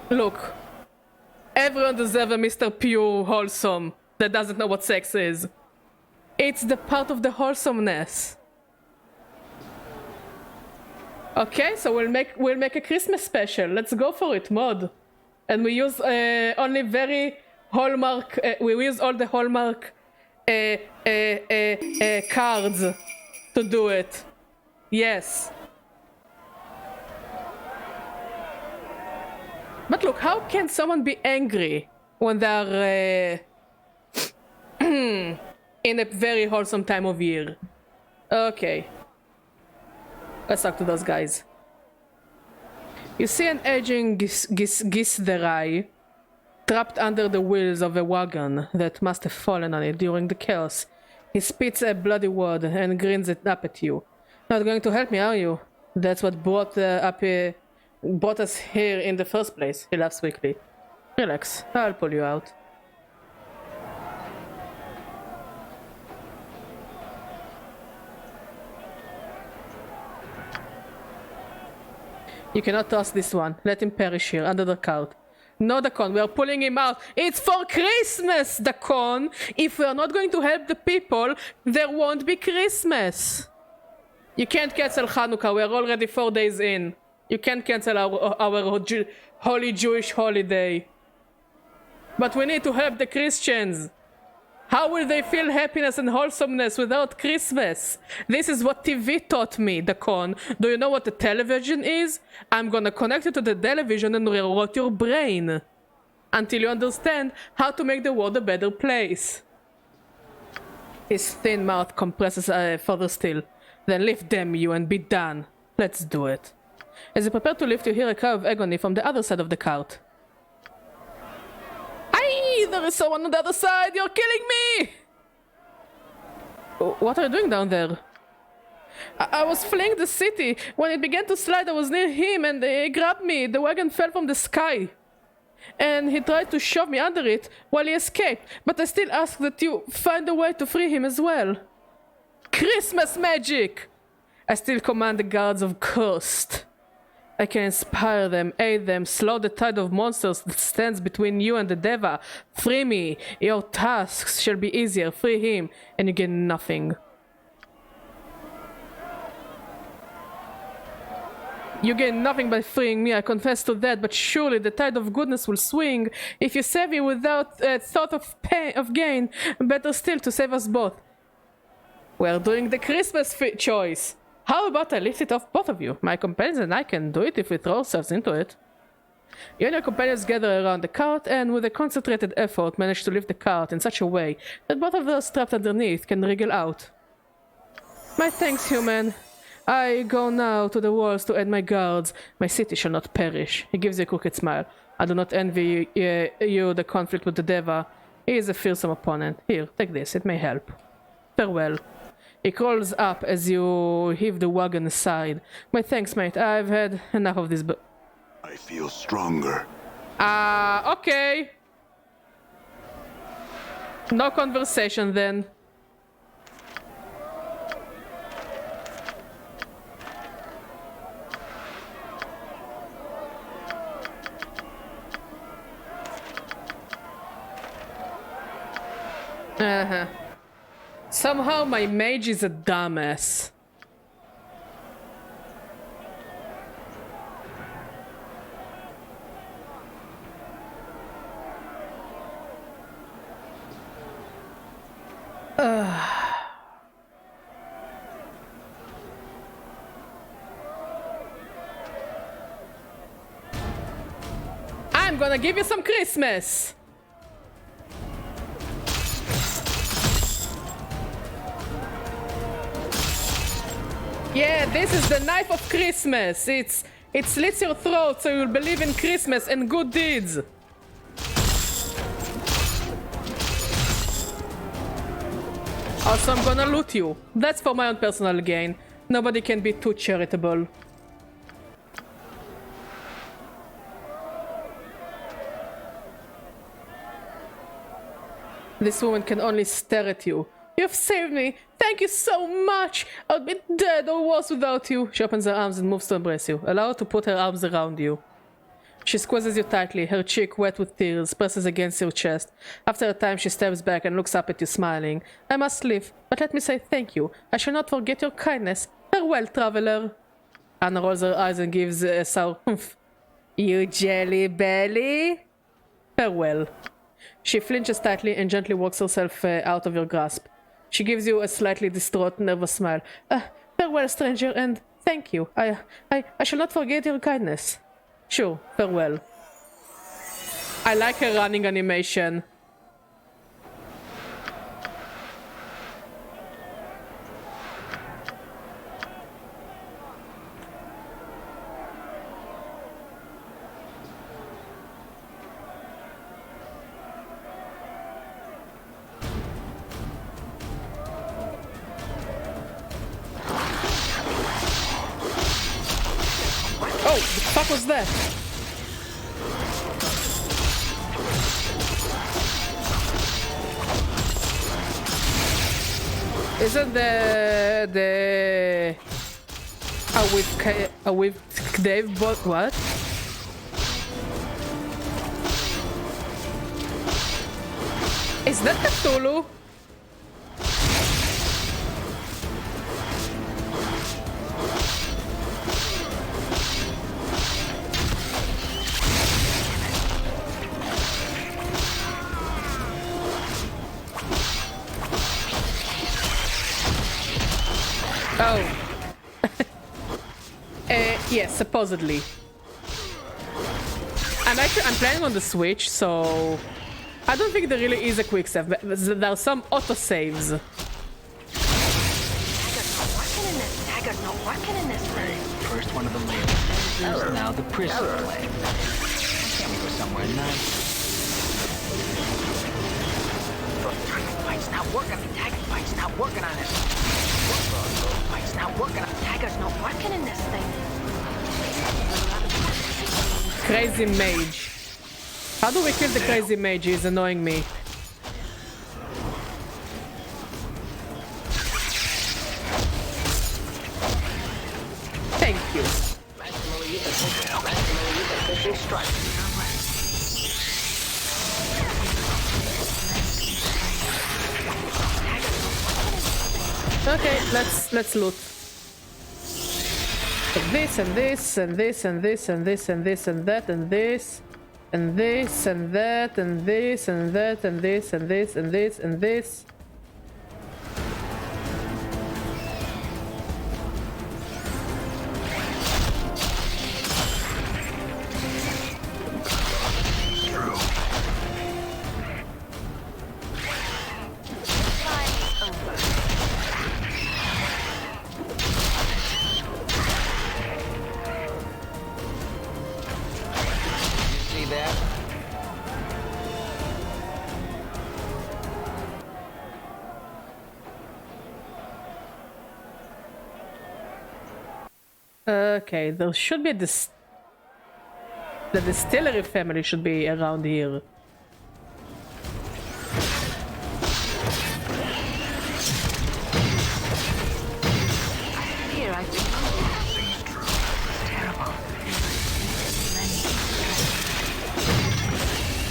Look, everyone deserves a Mr. Pure Wholesome that doesn't know what sex is. It's the part of the wholesomeness. Okay, so we'll make a Christmas special. Let's go for it, mod. And we use only very Hallmark. We use all the Hallmark cards to do it. Yes. But look, how can someone be angry when they're in a very wholesome time of year? Okay. Let's talk to those guys. You see an aging Gisderai trapped under the wheels of a wagon that must have fallen on it during the chaos. He spits a bloody word and grins it up at you. Not going to help me, are you? That's what brought us here in the first place. He laughs weakly. Relax, I'll pull you out. You cannot trust this one. Let him perish here, under the cart. No, Dacon, we are pulling him out. It's for Christmas, Dacon! If we are not going to help the people, there won't be Christmas. You can't cancel Hanukkah, we are already 4 days in. You can't cancel our holy Jewish holiday. But we need to help the Christians. How will they feel happiness and wholesomeness without Christmas? This is what TV taught me, Dacon. Do you know what the television is? I'm gonna connect you to the television and rewrite your brain. Until you understand how to make the world a better place. His thin mouth compresses further still. Then lift them, you, and be done. Let's do it. As you prepare to lift, you hear a cry of agony from the other side of the cart. Aye, there is someone on the other side! You're killing me! What are you doing down there? I was fleeing the city. When it began to slide, I was near him and he grabbed me. The wagon fell from the sky. And he tried to shove me under it while he escaped. But I still ask that you find a way to free him as well. Christmas magic! I still command the guards of Cursed. I can inspire them, aid them, slow the tide of monsters that stands between you and the Deva. Free me. Your tasks shall be easier. Free him, and you get nothing. You gain nothing by freeing me, I confess to that, but surely the tide of goodness will swing if you save me without thought of pain, of gain. Better still to save us both. We're doing the Christmas choice. How about I lift it off both of you? My companions and I can do it if we throw ourselves into it. You and your companions gather around the cart and with a concentrated effort manage to lift the cart in such a way that both of those trapped underneath can wriggle out. My thanks, human. I go now to the walls to aid my guards. My city shall not perish. He gives you a crooked smile. I do not envy you the conflict with the Deva. He is a fearsome opponent. Here, take this. It may help. Farewell. He crawls up as you heave the wagon aside. My thanks, mate. I've had enough of this, but... I feel stronger. Okay. No conversation then. Somehow my mage is a dumbass. I'm gonna give you some Christmas. Yeah, this is the knife of Christmas. It slits your throat so you'll believe in Christmas and good deeds. Also, I'm gonna loot you. That's for my own personal gain. Nobody can be too charitable. This woman can only stare at you. You've saved me! Thank you so much! I'd be dead or worse without you! She opens her arms and moves to embrace you. Allow her to put her arms around you. She squeezes you tightly, her cheek wet with tears, presses against your chest. After a time she steps back and looks up at you smiling. I must leave, but let me say thank you. I shall not forget your kindness. Farewell, traveler. Anna rolls her eyes and gives a sour humph. You jelly belly? Farewell. She flinches tightly and gently walks herself out of your grasp. She gives you a slightly distraught, nervous smile. Farewell, stranger, and thank you. I shall not forget your kindness. Sure, farewell. I like her running animation. What was that? Isn't the with Dave bot what? Is that Cthulhu? Oh. Yes, supposedly. I'm playing on the Switch, so I don't think there really is a quick save, but there are some autosaves. Dagger's not working in this thing. First one of the labels, now the prison play. Can we go somewhere nice? Fight's not working. Fight's not working on it. Fight's not working. Dagger's not working in this thing. Crazy mage. How do we kill the crazy mage? He's annoying me. Okay, let's loot. This and this and this and this and this and this and that and this and this and that and this and that and this and this and this and this. See that? Okay, there should be the distillery family should be around here. Here I've been terrible.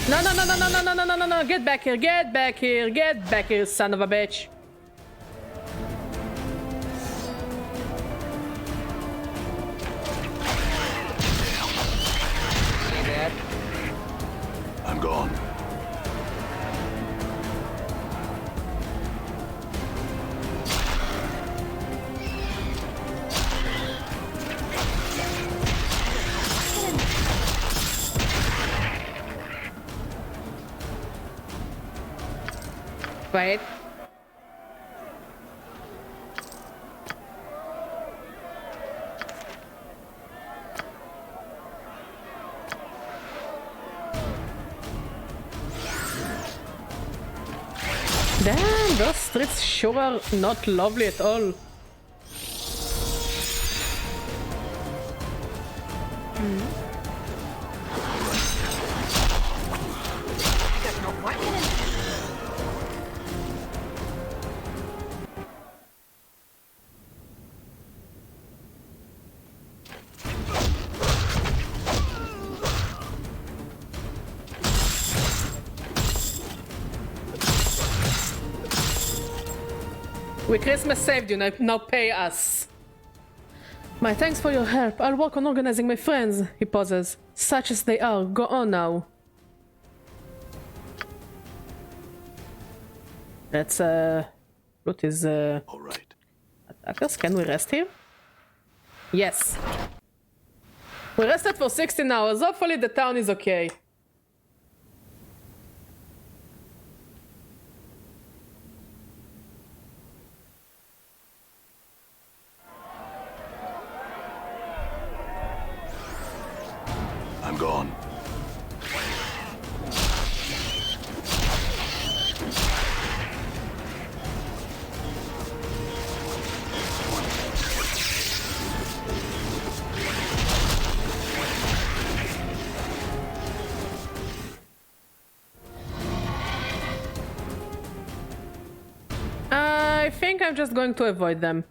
No, no, no, no, no, no, no, no, no, no, no, get back here, get back here, get back here, son of a bitch. See that? I'm gone. Wait. Damn, those streets sure are not lovely at all. Dagger's not working in We Christmas saved you, now pay us. My thanks for your help. I'll work on organizing my friends, he pauses. Such as they are, go on now. Let's, loot his, All right. attackers. Can we rest here? Yes. We rested for 16 hours. Hopefully the town is okay. I'm gone. I think I'm just going to avoid them.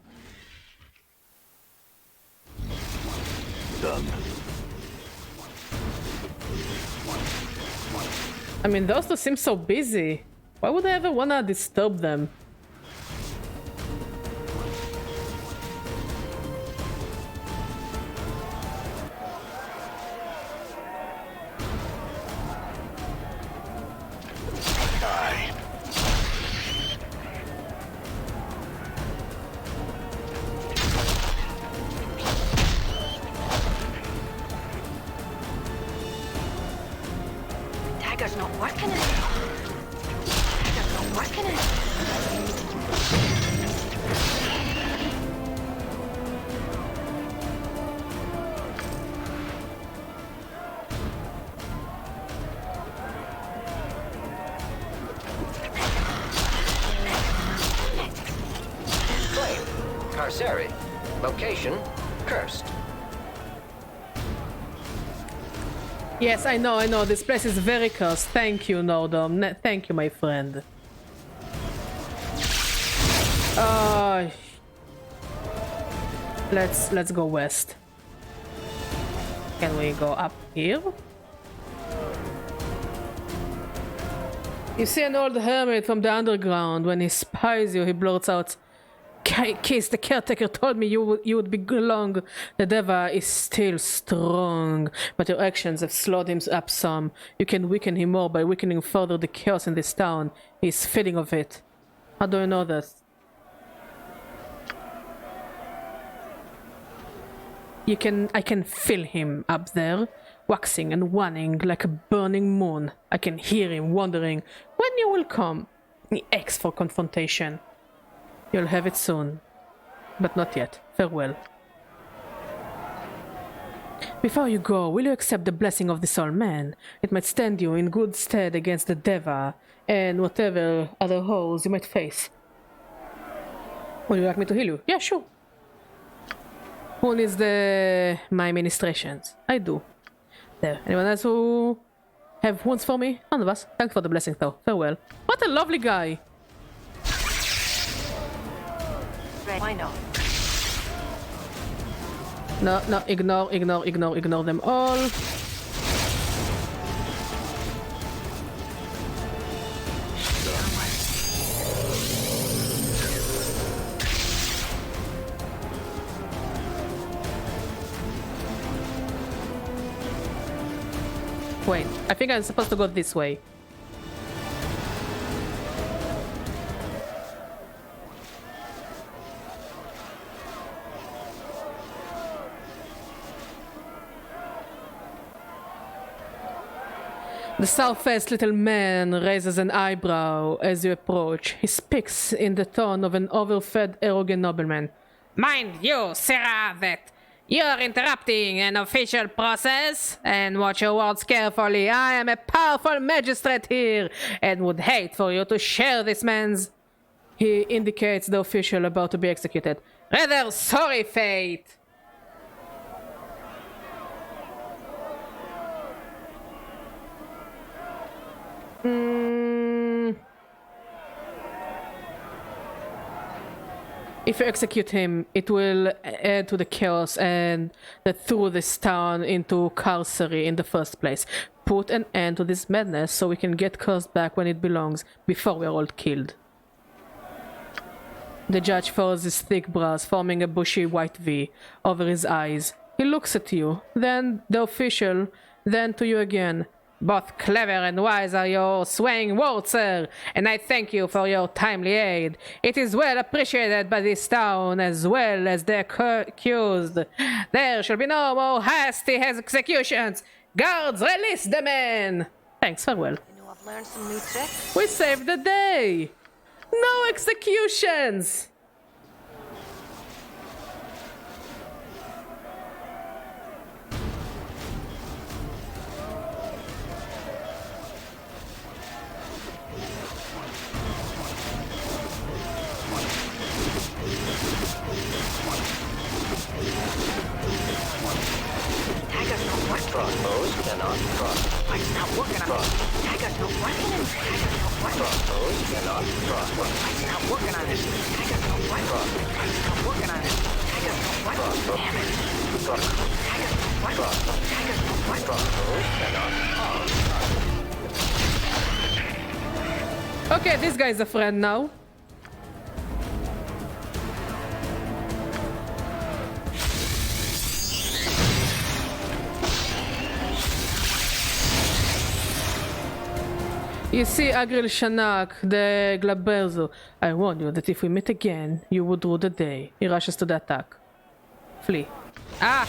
Done. I mean, those two seem so busy. Why would I ever wanna disturb them? Die. Dagger's not working in Dagger's not working in Flame. Carceri. Location. Cursed. Yes, I know. This place is very cursed. Thank you, Nordom. Thank you, my friend. Let's go west. Can we go up here? You see an old hermit from the underground. When he spies you, he blurts out, case the caretaker told me you would be long. The Deva is still strong, but your actions have slowed him up some. You can weaken him more by weakening further the chaos in this town. He's feeding of it. How do I know that? I can feel him up there, waxing and waning like a burning moon. I can hear him wondering when you will come. He aches for confrontation. You'll have it soon, but not yet. Farewell. Before you go, will you accept the blessing of the Soul Man? It might stand you in good stead against the Deva and whatever other holes you might face. Would you like me to heal you? Yeah, sure. Who needs my ministrations? I do. There. Anyone else who have wounds for me? None of us. Thanks for the blessing though. Farewell. What a lovely guy. Why not? No, ignore them all. Wait, I think I'm supposed to go this way. The sour-faced little man raises an eyebrow as you approach. He speaks in the tone of an overfed, arrogant nobleman. Mind you, Sarah, that you're interrupting an official process, and watch your words carefully. I am a powerful magistrate here, and would hate for you to share this man's... He indicates the official about to be executed. Rather sorry fate! If you execute him, it will add to the chaos and that threw this town into carcery in the first place. Put an end to this madness so we can get cursed back when it belongs, before we are all killed. The judge furrows his thick brows, forming a bushy white V over his eyes. He looks at you, then the official, then to you again. Both clever and wise are your swaying words, sir, and I thank you for your timely aid. It is well appreciated by this town as well as the accused. There shall be no more hasty executions. Guards, release the man! Thanks, farewell. You know, I've learned some new tricks. We saved the day! No executions! Crossbows cannot cross. It's not working on it. Tiger's not working and Tiger's not working. Crossbows cannot crossbow. It's not working on it. Tiger's not working. It's not working on it. Tiger's not working. Damn it. Tiger's not working. Tiger's not working. Crossbows cannot harm. Okay, this guy's a friend now. You see, Agril Shanak, the Glaberzo. I warn you that if we meet again, you would rue the day. He rushes to the attack. Flee. Ah!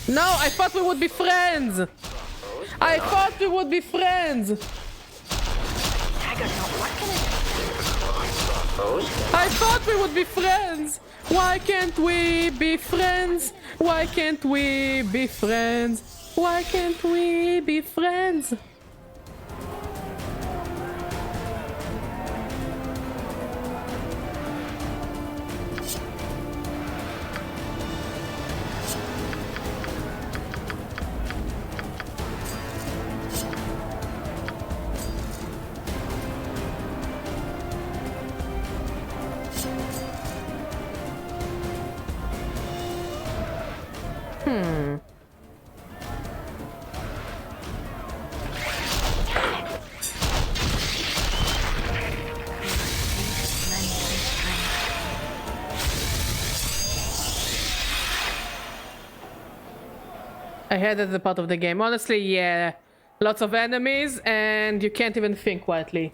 No, I thought we would be friends! I thought we would be friends! Tiger's not working and I thought we would be friends! Why can't we be friends? Why can't we be friends? Why can't we be friends? I hated the part of the game. Honestly, yeah. Lots of enemies and you can't even think quietly.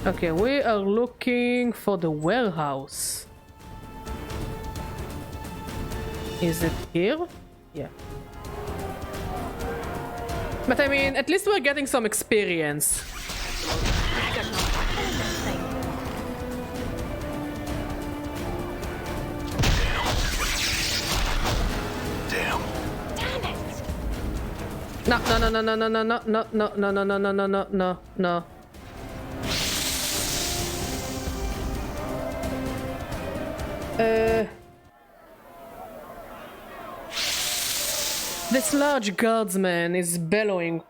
Okay, we are looking for the warehouse. Is it here? Yeah. But I mean, at least we're getting some experience. Damn. No, no, no, no, no, no, no, no, no, no, no, no, no, no, no, no, no. This large guardsman is bellowing.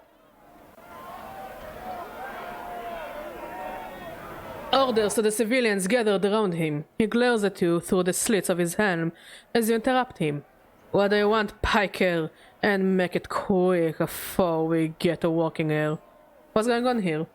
Orders to the civilians gathered around him. He glares at you through the slits of his helm as you interrupt him. What do you want, piker? And make it quick before we get to walking here. What's going on here?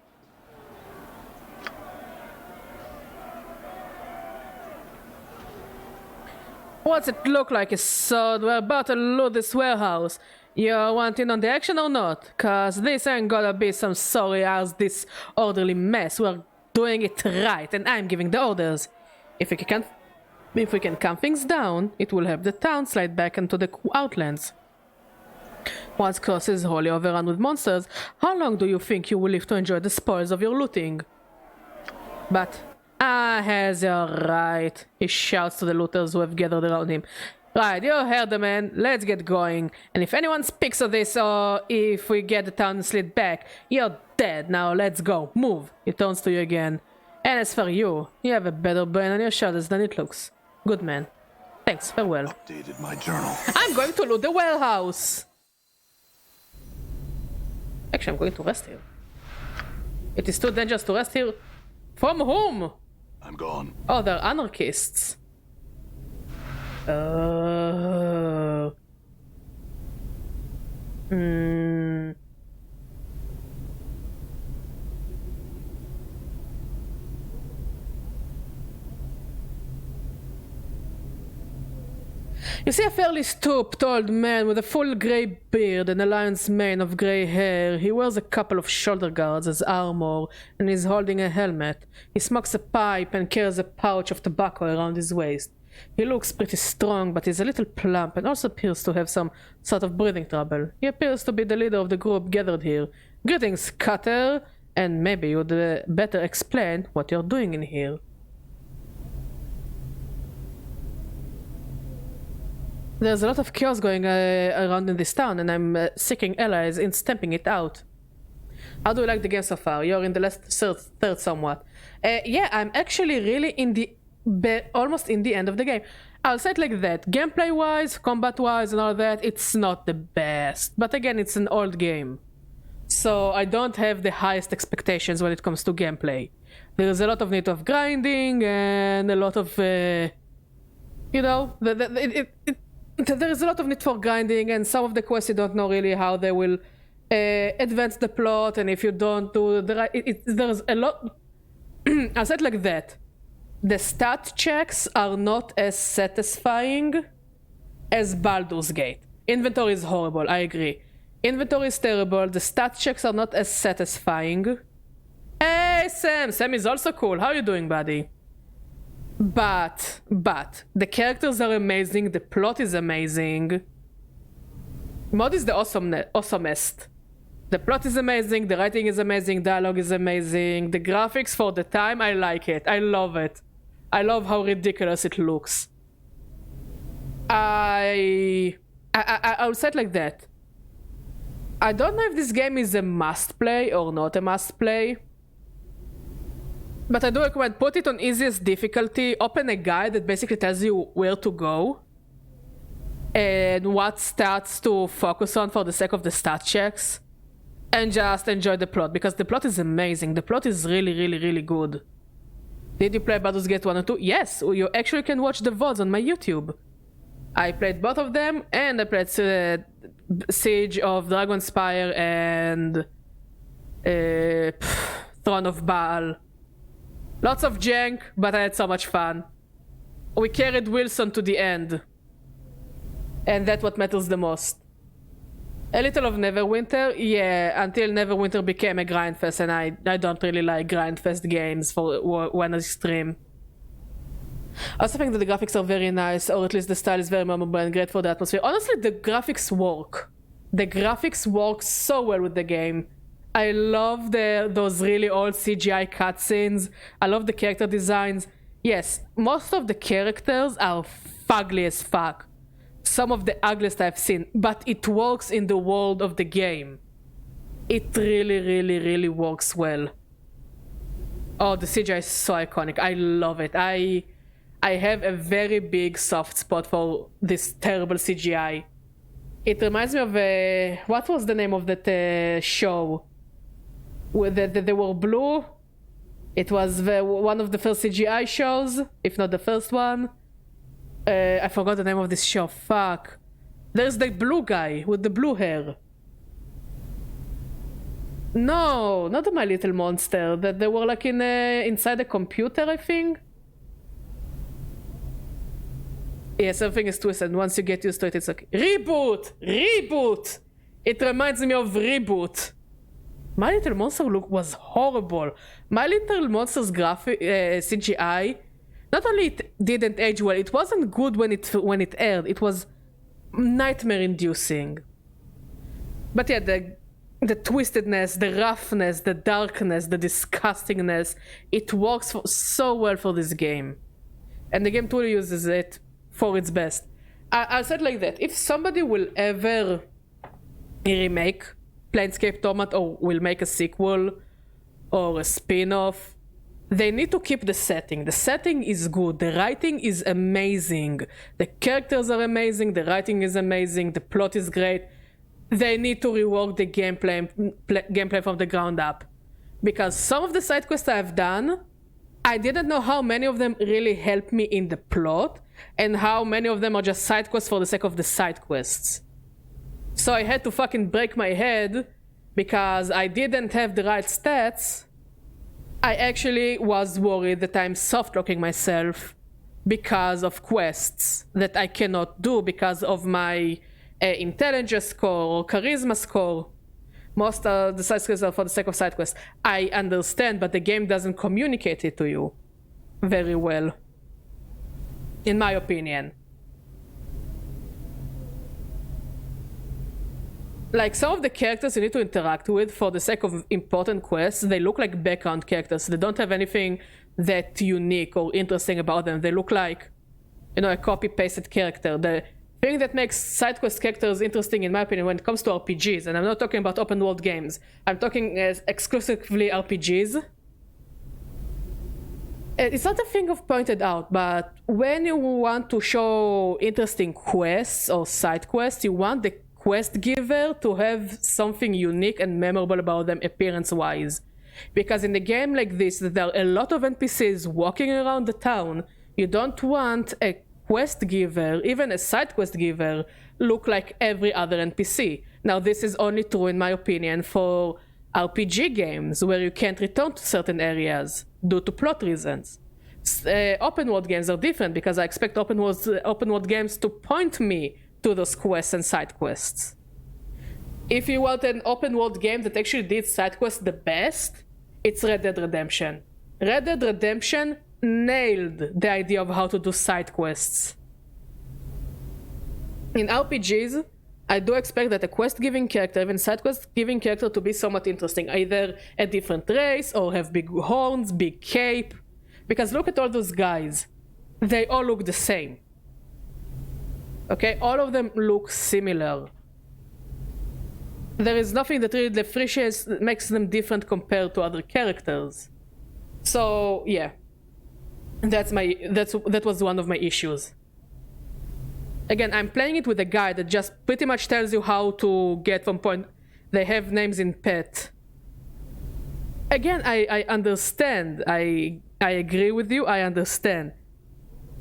What's it look like, a sword? We're about to loot this warehouse. You want in on the action or not? Cause this ain't gonna be some sorry ass disorderly mess. We're doing it right and I'm giving the orders. If we can calm things down, it will help the town slide back into the outlands. Once Cross is wholly overrun with monsters, how long do you think you will live to enjoy the spoils of your looting? But has your right, he shouts to the looters who have gathered around him. Right, you heard the man, let's get going. And if anyone speaks of this or if we get the town slid back, you're dead. Now let's go, move. He turns to you again. And as for you, you have a better brain on your shoulders than it looks. Good man. Thanks, farewell. Updated my journal. I'm going to loot the warehouse. Actually, I'm going to rest here. It is too dangerous to rest here. From whom? I'm gone. Oh, they're anarchists. You see a fairly stooped old man with a full grey beard and a lion's mane of grey hair. He wears a couple of shoulder guards as armor and is holding a helmet. He smokes a pipe and carries a pouch of tobacco around his waist. He looks pretty strong, but is a little plump and also appears to have some sort of breathing trouble. He appears to be the leader of the group gathered here. Greetings, Cutter, and maybe you'd better explain what you're doing in here. There's a lot of chaos going around in this town, and I'm seeking allies in stamping it out. How do you like the game so far? You're in the last third somewhat. Yeah, I'm actually really in the almost in the end of the game. I'll say it like that. Gameplay-wise, combat-wise, and all that, it's not the best. But again, it's an old game, so I don't have the highest expectations when it comes to gameplay. There's a lot of need of grinding and a lot of, you know, there is a lot of need for grinding, and some of the quests you don't know really how they will advance the plot, and if you don't do the right, there's a lot. I'll say it like that. The stat checks are not as satisfying as Baldur's Gate. Inventory is horrible, I agree. Inventory is terrible, the stat checks are not as satisfying. Hey Sam! Sam is also cool, how you doing, buddy? But, the characters are amazing, the plot is amazing. Mod is the awesomest. The plot is amazing, the writing is amazing, dialogue is amazing, the graphics for the time, I like it, I love it. I love how ridiculous it looks. I'll say it like that. I don't know if this game is a must play or not a must play, but I do recommend put it on easiest difficulty, open a guide that basically tells you where to go and what stats to focus on for the sake of the stat checks, and just enjoy the plot, because the plot is amazing. The plot is really, really, really good. Did you play Baldur's Gate 1 and 2? Yes, you actually can watch the VODs on my YouTube. I played both of them, and I played Siege of Dragonspire and Throne of Baal. Lots of jank, but I had so much fun. We carried Wilson to the end. And that's what matters the most. A little of Neverwinter, yeah, until Neverwinter became a grindfest, and I don't really like grindfest games for when I stream. I also think that the graphics are very nice, or at least the style is very memorable and great for the atmosphere. Honestly, the graphics work. The graphics work so well with the game. I love those really old CGI cutscenes. I love the character designs. Yes, most of the characters are fugly as fuck. Some of the ugliest I've seen, but it works in the world of the game. It really works well. Oh, the CGI is so iconic. I love it. I have a very big soft spot for this terrible CGI. It reminds me of what was the name of that show? Where they were blue. It was one of the first CGI shows, if not the first one. I forgot the name of this show. Fuck. There's the blue guy with the blue hair. No, not the My Little Monster. That they were like inside a computer, I think. Yes, everything is twisted. Once you get used to it, it's like reboot. It reminds me of Reboot. My Little Monster look was horrible. My Little Monster's graphic CGI. Not only it didn't age well, it wasn't good when it aired. It was nightmare-inducing. But yeah, the twistedness, the roughness, the darkness, the disgustingness, it works so well for this game. And the game truly uses it for its best. I'll say it like that. If somebody will ever remake Planescape Torment or will make a sequel or a spin-off, they need to keep the setting. The setting is good. The writing is amazing. The characters are amazing. The writing is amazing. The plot is great. They need to rework the gameplay from the ground up. Because some of the side quests I have done, I didn't know how many of them really help me in the plot and how many of them are just side quests for the sake of the side quests. So I had to fucking break my head because I didn't have the right stats. I actually was worried that I'm soft-locking myself because of quests that I cannot do because of my intelligence score or charisma score. Most of the side quests are for the sake of side quests. I understand, but the game doesn't communicate it to you very well, in my opinion. Like, some of the characters you need to interact with for the sake of important quests, they look like background characters. They don't have anything that unique or interesting about them. They look like, you know, a copy-pasted character. The thing that makes side quest characters interesting, in my opinion, when it comes to RPGs, and I'm not talking about open world games, I'm talking exclusively RPGs. It's not a thing I've pointed out, but when you want to show interesting quests or side quests, you want the quest giver to have something unique and memorable about them appearance-wise. Because in a game like this, there are a lot of NPCs walking around the town. You don't want a quest giver, even a side quest giver, look like every other NPC. Now, this is only true, in my opinion, for RPG games where you can't return to certain areas due to plot reasons. Open world games are different because I expect open world games to point me to those quests and side quests. If you want an open world game that actually did side quests the best, it's Red Dead Redemption. Red Dead Redemption nailed the idea of how to do side quests. In RPGs, I do expect that a quest-giving character, even side quest-giving character, to be somewhat interesting. Either a different race, or have big horns, big cape. Because look at all those guys. They all look the same. Okay, all of them look similar. There is nothing that really differentiates, makes them different compared to other characters. So yeah, that was one of my issues. Again, I'm playing it with a guide that just pretty much tells you how to get from point. They have names in pet. Again, I understand. I agree with you. I understand.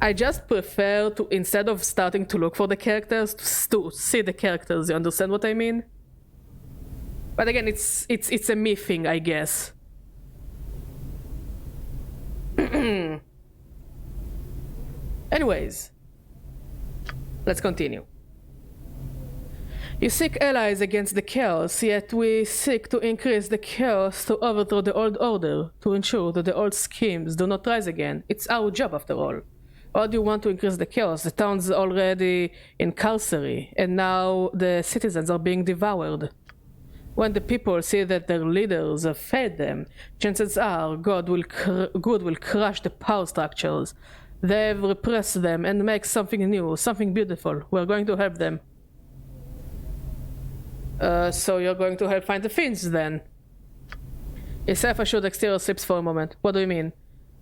I just prefer to, instead of starting to look for the characters, to see the characters. You understand what I mean? But again, it's a me thing, I guess. Anyways, let's continue. You seek allies against the chaos, yet we seek to increase the chaos to overthrow the old order, to ensure that the old schemes do not rise again. It's our job after all. Why do you want to increase the chaos? The town's already in carcery, and now the citizens are being devoured. When the people see that their leaders have fed them, chances are good will crush the power structures. They've repressed them and make something new, something beautiful. We're going to help them. So you're going to help find the Fiends then? A self-assured exterior slips for a moment. What do you mean?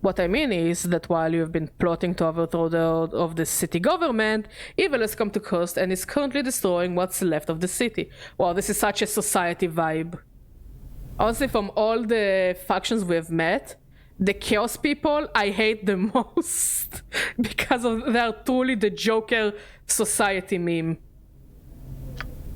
What I mean is that while you've been plotting to overthrow the city government, evil has come to coast and is currently destroying what's left of the city. Wow, this is such a society vibe. Honestly, from all the factions we've met, the Chaos people I hate the most because they are truly the Joker society meme.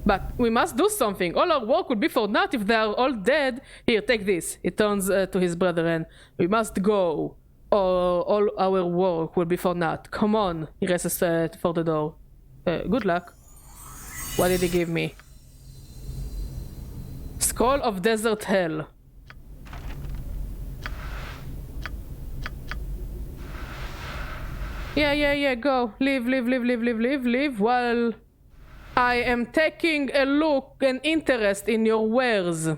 But we must do something. All our work would be for naught if they are all dead. Here, take this. He turns to his brethren. We must go, or all our work will be for naught. Come on. He races for the door. Good luck. What did he give me? Scroll of Desert Hell. Yeah, go. Leave while I am taking a look and interest in your wares.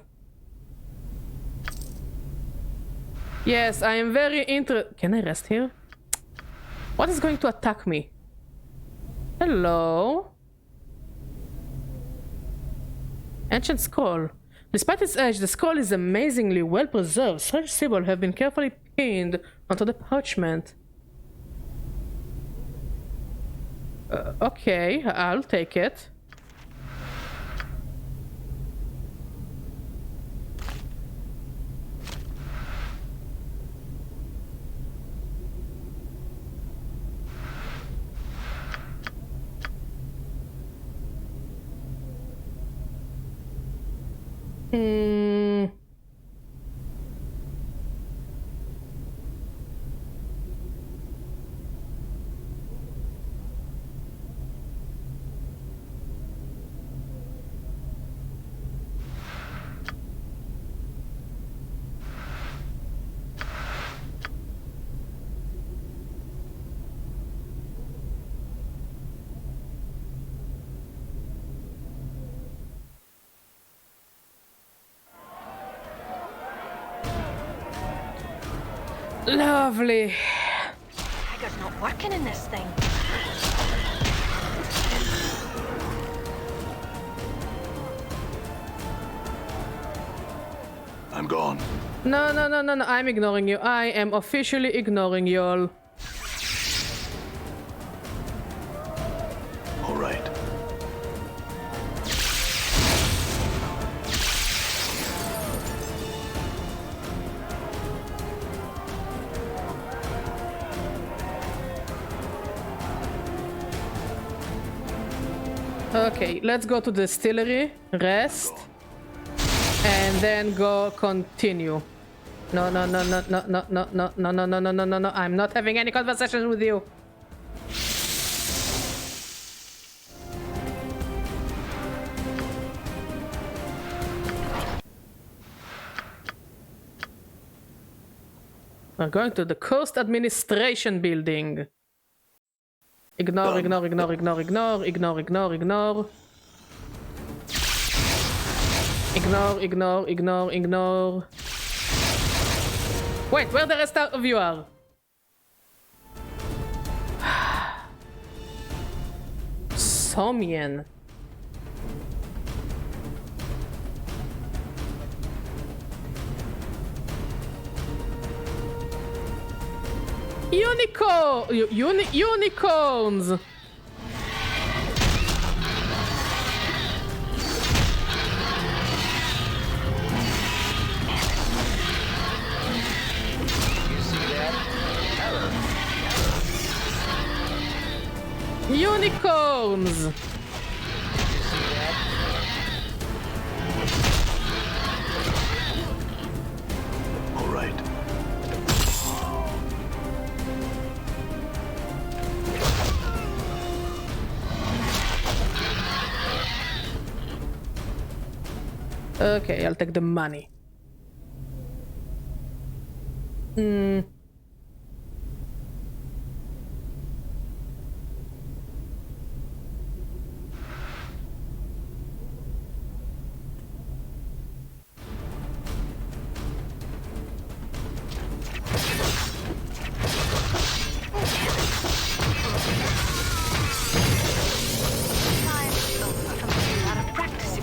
Yes, I am very interested. Can I rest here? What is going to attack me? Hello? Ancient scroll. Despite its age, the scroll is amazingly well preserved. Strange symbols have been carefully pinned onto the parchment. Okay, I'll take it. Lovely. Tiger's not working in this thing. I'm gone. No. I'm ignoring you. I am officially ignoring y'all. All right. Okay, let's go to the distillery, rest, and then go continue. No. I'm not having any conversation with you. We're going to the Coast Administration Building. Ignore. Wait, where the rest of you are? Somian. Unicorns! Unicorns! All right. Okay, I'll take the money.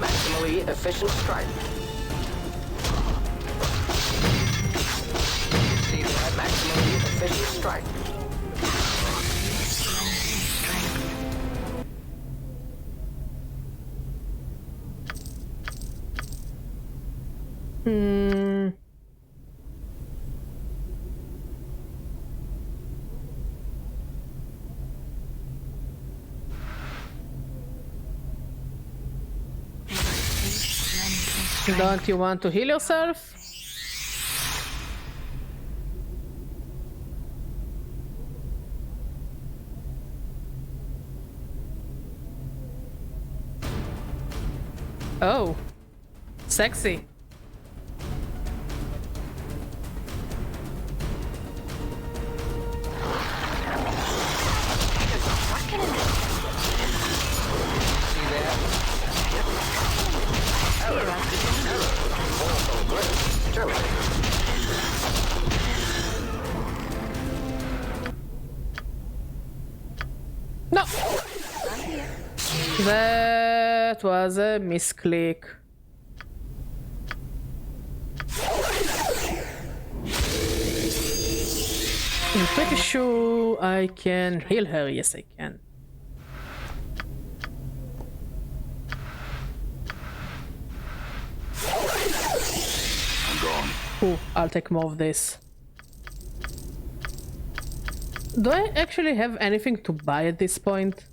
Maximally efficient strike. See that? Maximally efficient strike. Don't you want to heal yourself? Oh, sexy. No! That was a misclick. I'm pretty sure I can heal her. Yes, I can. I'm gone. Ooh, I'll take more of this. Do I actually have anything to buy at this point?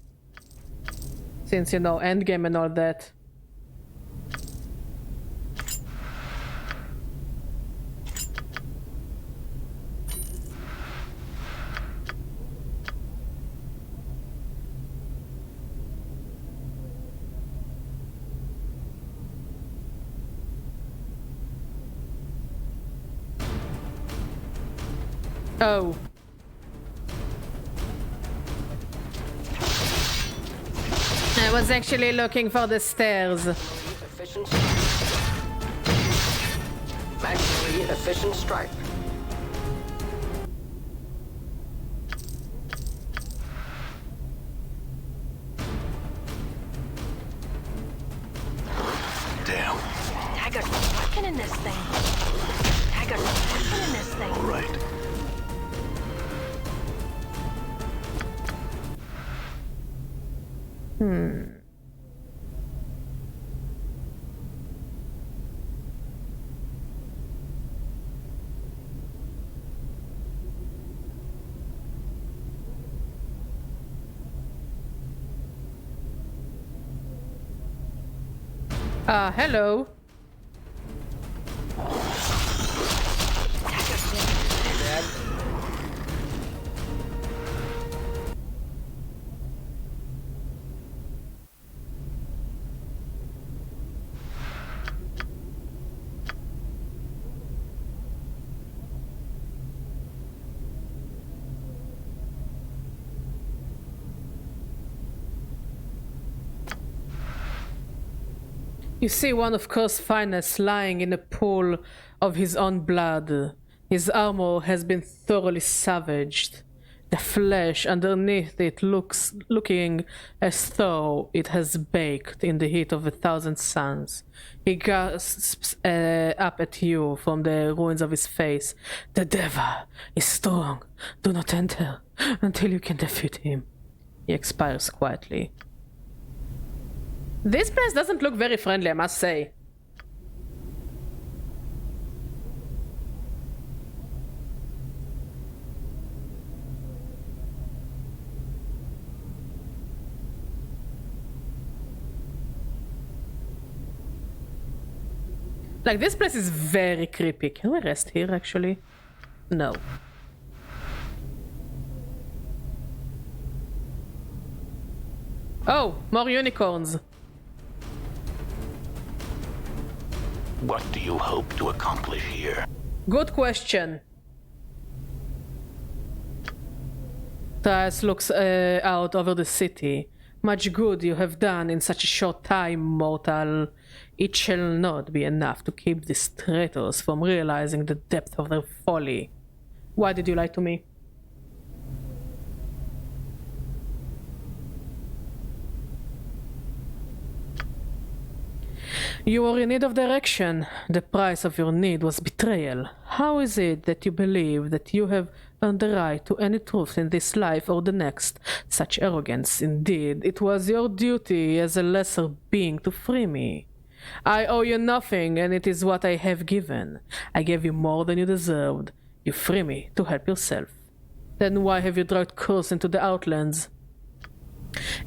Since, you know, endgame and all that. Oh. I was actually looking for the stairs. Efficient strike. Maximally efficient strike. Damn. Taggart's not working in this thing. Taggart's not working in this thing. All right. Hello. You see one of Kur's finest lying in a pool of his own blood. His armor has been thoroughly savaged. The flesh underneath it looking as though it has baked in the heat of 1,000 suns. He gasps up at you from the ruins of his face. The devil is strong. Do not enter until you can defeat him. He expires quietly. This place doesn't look very friendly, I must say. Like, this place is very creepy. Can we rest here, actually? No. Oh, more unicorns. What do you hope to accomplish here? Good question. Trias looks out over the city. Much good you have done in such a short time, mortal. It shall not be enough to keep these traitors from realizing the depth of their folly. Why did you lie to me? You were in need of direction. The price of your need was betrayal. How is it that you believe that you have earned the right to any truth in this life or the next? Such arrogance, indeed. It was your duty as a lesser being to free me. I owe you nothing, and it is what I have given. I gave you more than you deserved. You free me to help yourself. Then why have you dragged curse into the Outlands?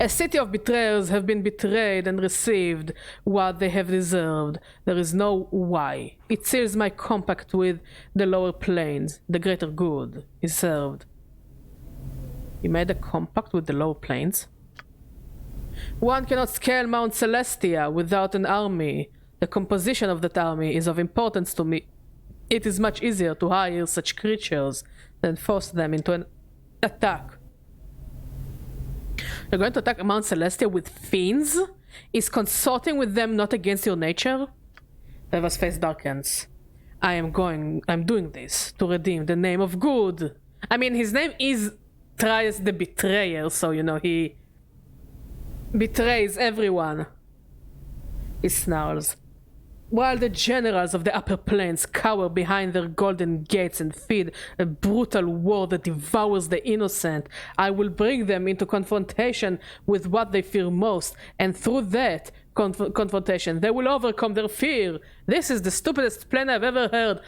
A city of betrayers have been betrayed and received what they have deserved. There is no why. It seals my compact with the lower planes. The greater good is served. You made a compact with the lower planes? One cannot scale Mount Celestia without an army. The composition of that army is of importance to me. It is much easier to hire such creatures than force them into an attack. You're going to attack Mount Celestia with fiends? Is consorting with them not against your nature? Reva's face darkens. I'm doing this to redeem the name of good. I mean, his name is Trias the Betrayer, so you know, he betrays everyone. He snarls. While the generals of the upper planes cower behind their golden gates and feed a brutal war that devours the innocent, I will bring them into confrontation with what they fear most, and through that confrontation, they will overcome their fear. This is the stupidest plan I've ever heard.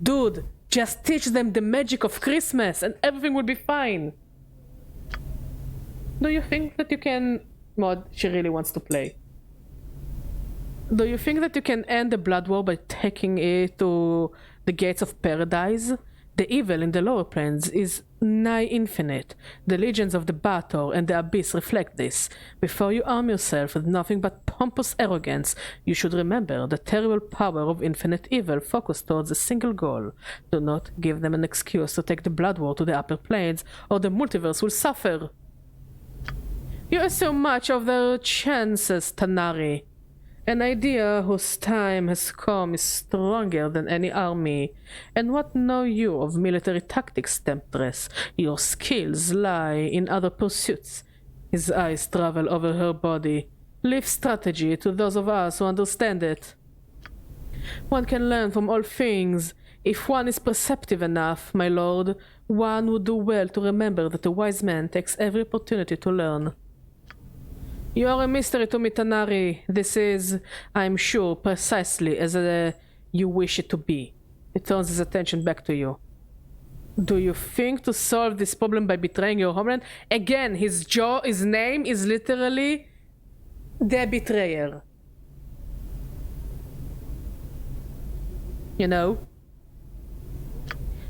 Dude, just teach them the magic of Christmas and everything will be fine. Do you think that you can... Mod, she really wants to play. Do you think that you can end the blood war by taking it to the gates of paradise? The evil in the lower planes is nigh infinite. The legions of the Baldur and the Abyss reflect this. Before you arm yourself with nothing but pompous arrogance, you should remember the terrible power of infinite evil focused towards a single goal. Do not give them an excuse to take the blood war to the upper planes, or the multiverse will suffer. You assume much of their chances, Tanari. An idea whose time has come is stronger than any army. And what know you of military tactics, Temptress? Your skills lie in other pursuits. His eyes travel over her body. Leave strategy to those of us who understand it. One can learn from all things. If one is perceptive enough, my lord, one would do well to remember that a wise man takes every opportunity to learn. You are a mystery to me, Tanari. This is, I'm sure, precisely as you wish it to be. He turns his attention back to you. Do you think to solve this problem by betraying your homeland? Again, his name is literally the Betrayer. You know?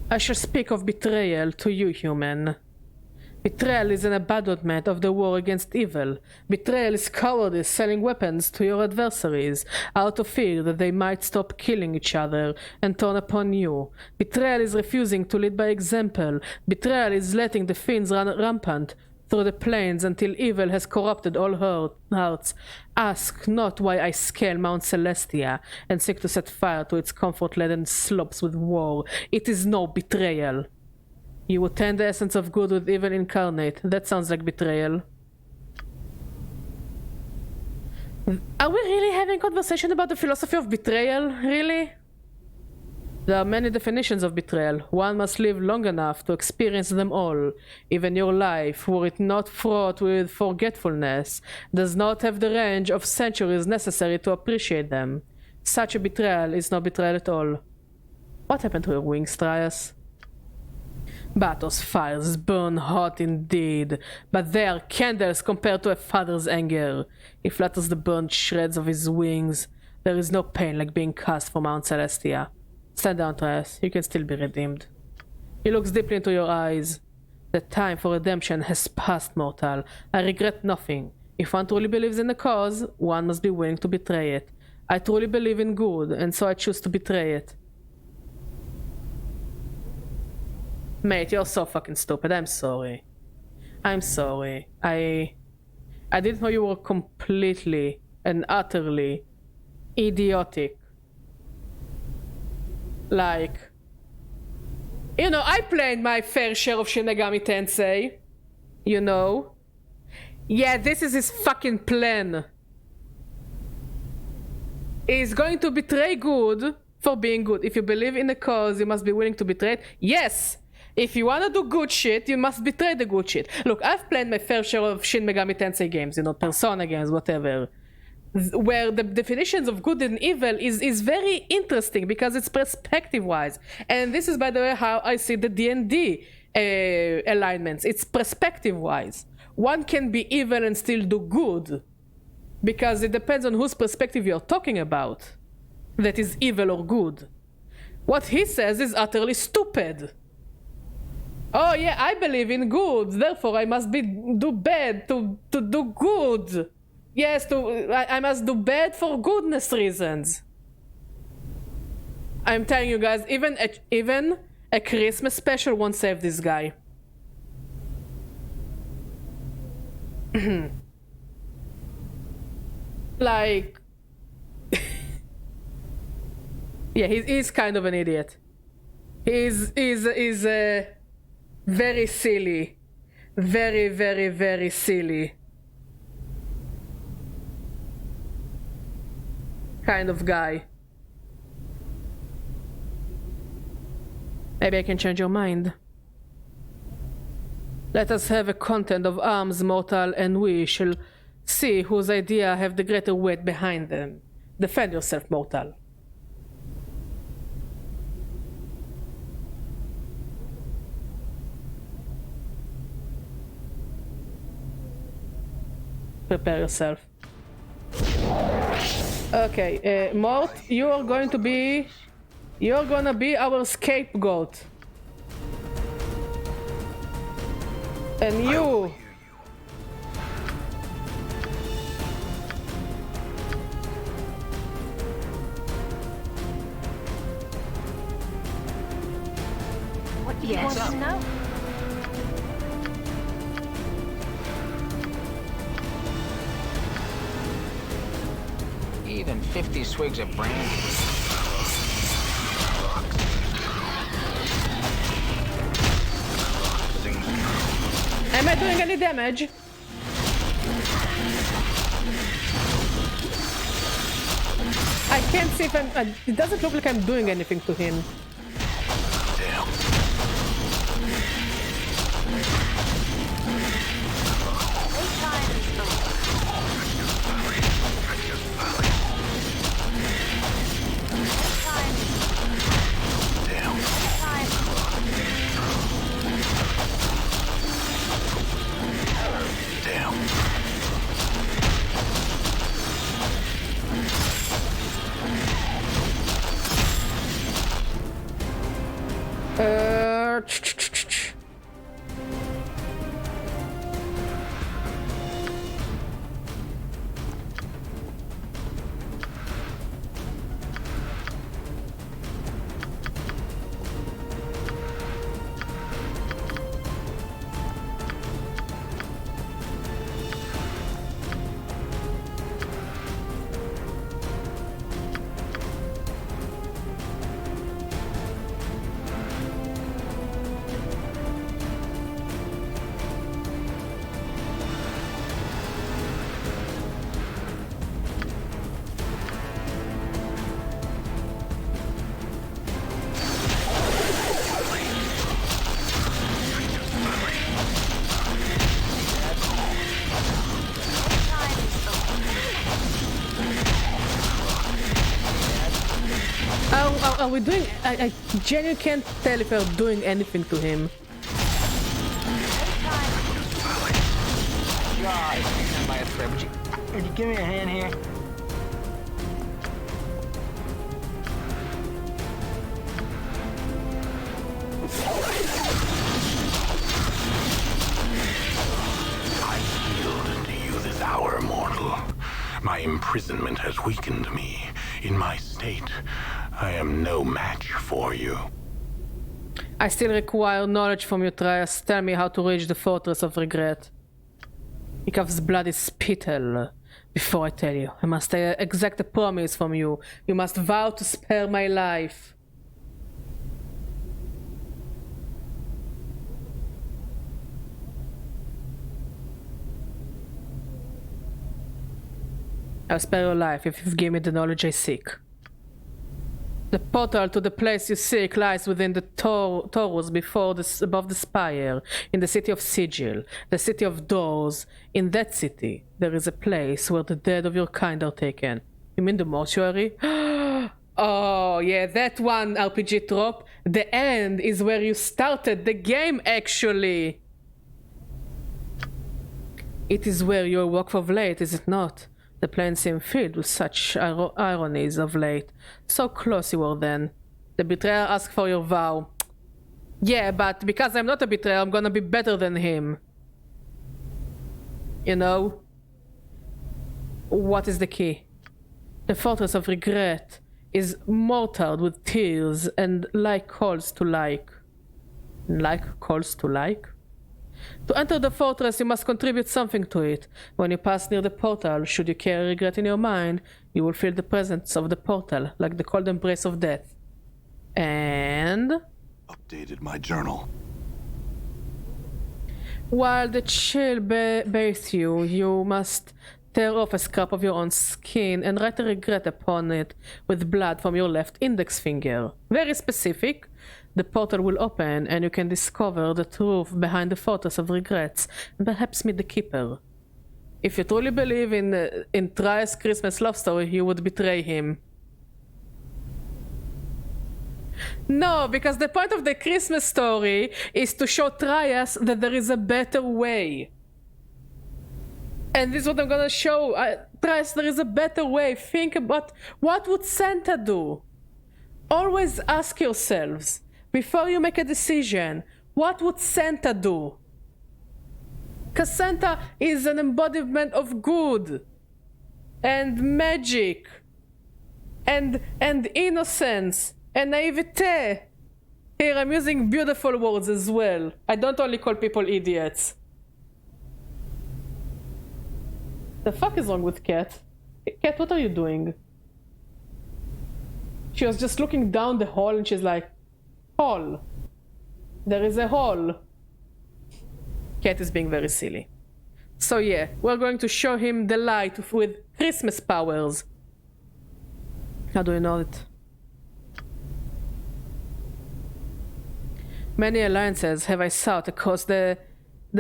I shall speak of betrayal to you, human. Betrayal is an abandonment of the war against evil. Betrayal is cowardice selling weapons to your adversaries, out of fear that they might stop killing each other and turn upon you. Betrayal is refusing to lead by example. Betrayal is letting the fiends run rampant through the plains until evil has corrupted all hearts. Ask not why I scale Mount Celestia and seek to set fire to its comfort-laden slopes with war. It is no betrayal. You attend the essence of good with evil incarnate. That sounds like betrayal. Are we really having a conversation about the philosophy of betrayal? Really? There are many definitions of betrayal. One must live long enough to experience them all. Even your life, were it not fraught with forgetfulness, does not have the range of centuries necessary to appreciate them. Such a betrayal is no betrayal at all. What happened to your wings, Trias? Baldur's fires burn hot indeed, but they are candles compared to a father's anger. He flutters the burnt shreds of his wings. There is no pain like being cast from Mount Celestia. Stand down, Trias. You can still be redeemed. He looks deeply into your eyes. The time for redemption has passed, mortal. I regret nothing. If one truly believes in the cause, one must be willing to betray it. I truly believe in good, and so I choose to betray it. Mate, you're so fucking stupid. I'm sorry. I'm sorry. I didn't know you were completely and utterly idiotic. Like, you know, I played my fair share of Shin Megami Tensei. You know? Yeah, this is his fucking plan. He's going to betray good for being good. If you believe in a cause, you must be willing to betray it. Yes! If you wanna do good shit, you must betray the good shit. Look, I've played my fair share of Shin Megami Tensei games, you know, Persona games, whatever. Where the definitions of good and evil is very interesting because it's perspective-wise. And this is, by the way, how I see the D&D alignments. It's perspective-wise. One can be evil and still do good. Because it depends on whose perspective you're talking about. That is evil or good. What he says is utterly stupid. Oh yeah, I believe in good, therefore I must do bad to do good. Yes, I must do bad for goodness reasons. I'm telling you guys, even a Christmas special won't save this guy. Like, yeah, he's kind of an idiot. He's very silly, very, very, very silly kind of guy. Maybe I can change your mind. Let us have a contest of arms, mortal, and we shall see whose idea have the greater weight behind them. Defend yourself, mortal. Prepare yourself. Okay, Mort, you're gonna be our scapegoat. And you... What do you want to know? Even 50 swigs of brandy. Am I doing any damage? I can't see if I'm... it doesn't look like I'm doing anything to him. Are we doing... I genuinely can't tell if we're doing anything to him. Would you give me a hand here? I yield to you this hour, mortal. My imprisonment has weakened me, In my state, I am no match for you. I still require knowledge from you, Trias. Tell me how to reach the Fortress of Regret. Ikov's blood is spittle. Before I tell you, I must exact a promise from you. You must vow to spare my life. I'll spare your life if you give me the knowledge I seek. The portal to the place you seek lies within the torus above the spire, in the city of Sigil, the city of doors. In that city, there is a place where the dead of your kind are taken. You mean the mortuary? Oh, yeah, that one RPG trope. The end is where you started the game, actually. It is where you walk of late, is it not? The plains seem filled with such ironies of late. So close you were then. The betrayer asked for your vow. Yeah, but because I'm not a betrayer, I'm gonna be better than him. You know? What is the key? The Fortress of Regret is mortared with tears and like calls to like. Like calls to like? To enter the fortress, you must contribute something to it. When you pass near the portal, should you carry regret in your mind, you will feel the presence of the portal, like the cold embrace of death. And... Updated my journal. While the chill bathes you, you must tear off a scrap of your own skin and write a regret upon it with blood from your left index finger. Very specific. The portal will open and you can discover the truth behind the Fortress of Regrets and perhaps meet the Keeper. If you truly believe in Trias' Christmas love story, you would betray him. No, because the point of the Christmas story is to show Trias that there is a better way. And this is what I'm gonna show. Trias, there is a better way. Think about what would Santa do? Always ask yourselves, before you make a decision, what would Santa do? Because Santa is an embodiment of good and magic and innocence and naivete. Here, I'm using beautiful words as well. I don't only call people idiots. The fuck is wrong with Cat? Cat, what are you doing? She was just looking down the hall and she's like, hall. There is a hall. Cat is being very silly. So yeah, we're going to show him the light with Christmas powers. How do you know it? Many alliances have I sought across the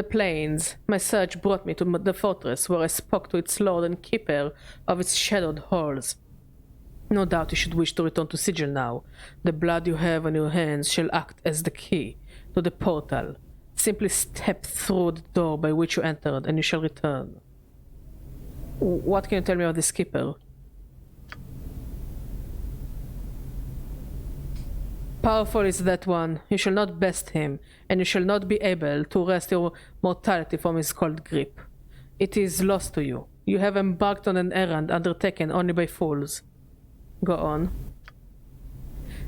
plains. My search brought me to the fortress where I spoke to its lord and keeper of its shadowed halls. No doubt you should wish to return to Sigil now. The blood you have on your hands shall act as the key to the portal. Simply step through the door by which you entered and you shall return. What can you tell me of this keeper? Powerful is that one. You shall not best him, and you shall not be able to wrest your mortality from his cold grip. It is lost to you. You have embarked on an errand undertaken only by fools. Go on.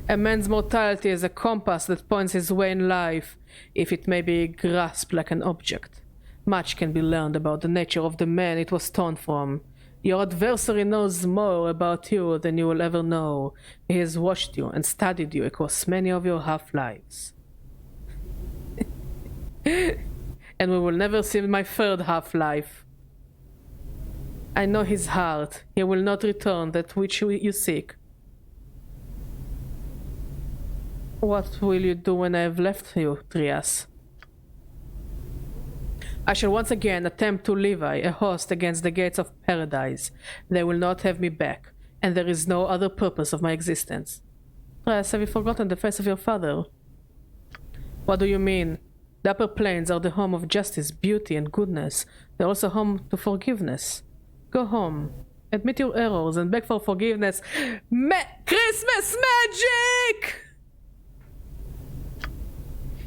A man's mortality is a compass that points his way in life, if it may be grasped like an object. Much can be learned about the nature of the man it was torn from. Your adversary knows more about you than you will ever know. He has watched you and studied you across many of your half-lives. And we will never see my third half-life. I know his heart. He will not return that which you seek. What will you do when I have left you, Trias? I shall once again attempt to levy a host against the gates of paradise. They will not have me back, and there is no other purpose of my existence. Trias, have you forgotten the face of your father? What do you mean? The upper planes are the home of justice, beauty, and goodness. They're also home to forgiveness. Go home, admit your errors, and beg for forgiveness. Christmas magic!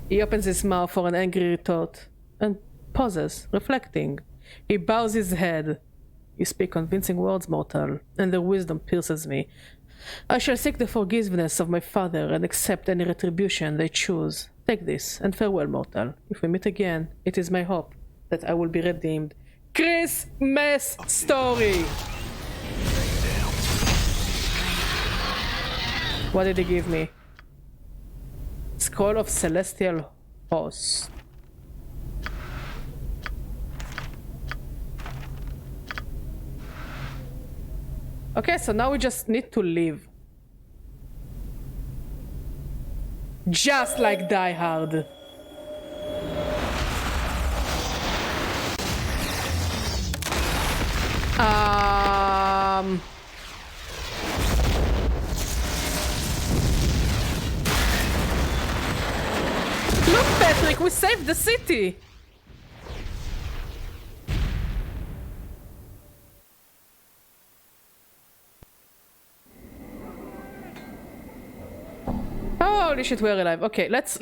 He opens his mouth for an angry retort, and pauses, reflecting. He bows his head. You speak convincing words, mortal, and their wisdom pierces me. I shall seek the forgiveness of my father and accept any retribution they choose. Take this, and farewell, mortal. If we meet again, it is my hope that I will be redeemed. Christmas story! What did he give me? Scroll of Celestial Host. Okay, so now we just need to leave. Just like Die Hard. Look, Patrick, we saved the city! Holy shit, we're alive. Okay, let's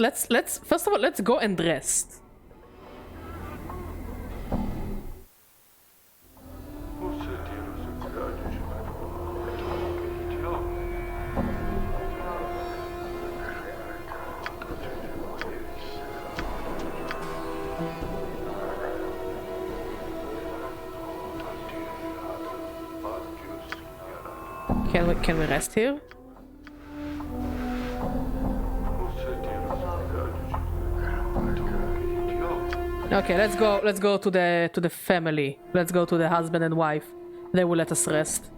first of all, let's go and rest. Can we rest here? Okay, let's go to the family. Let's go to the husband and wife. They will let us rest.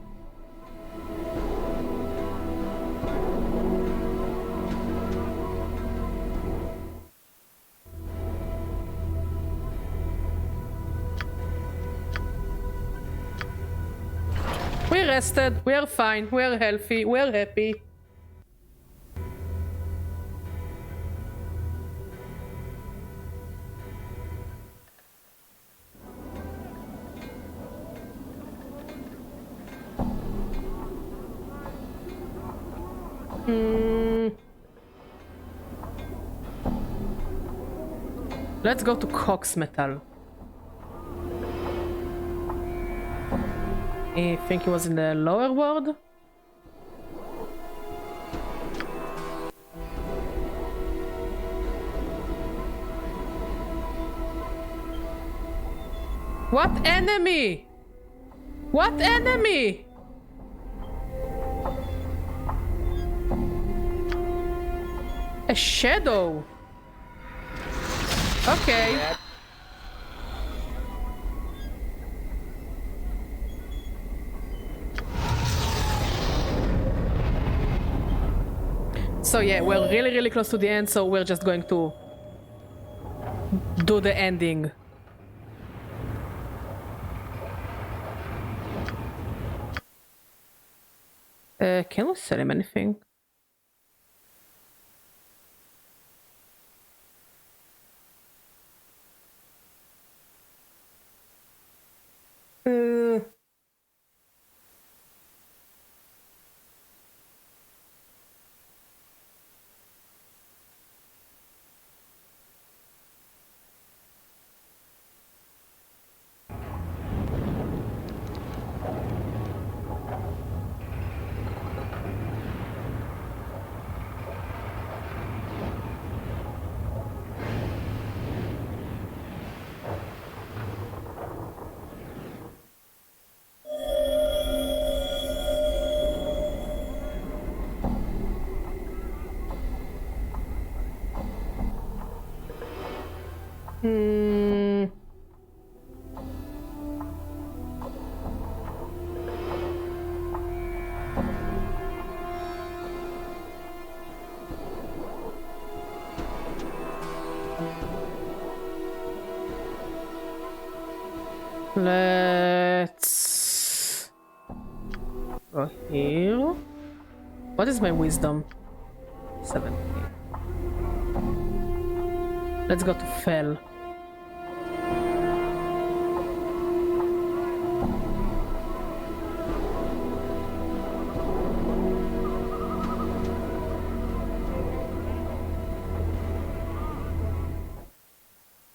We're rested, we're fine, we're healthy, we're happy. Let's go to Cox Metal. I think he was in the lower ward. What enemy? What enemy? A shadow. Okay. So yeah, we're really close to the end, so we're just going to do the ending. Can we sell him anything? Let's go here. What is my wisdom? 17. Let's go to Fell.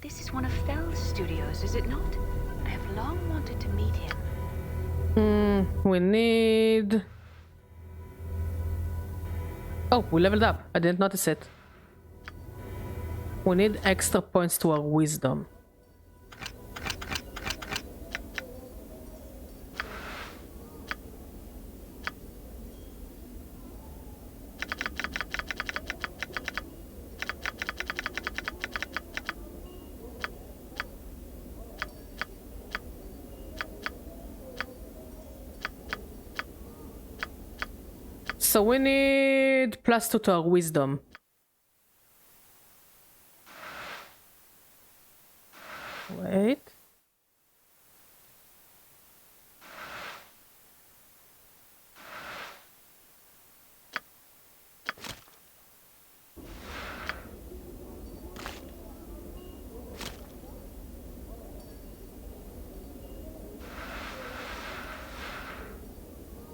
This is one of Fell's studios, is it not? I have long wanted to meet him. We need Oh, we leveled up. I didn't notice it. We need extra points to our wisdom. So we need +2 to our wisdom. Wait.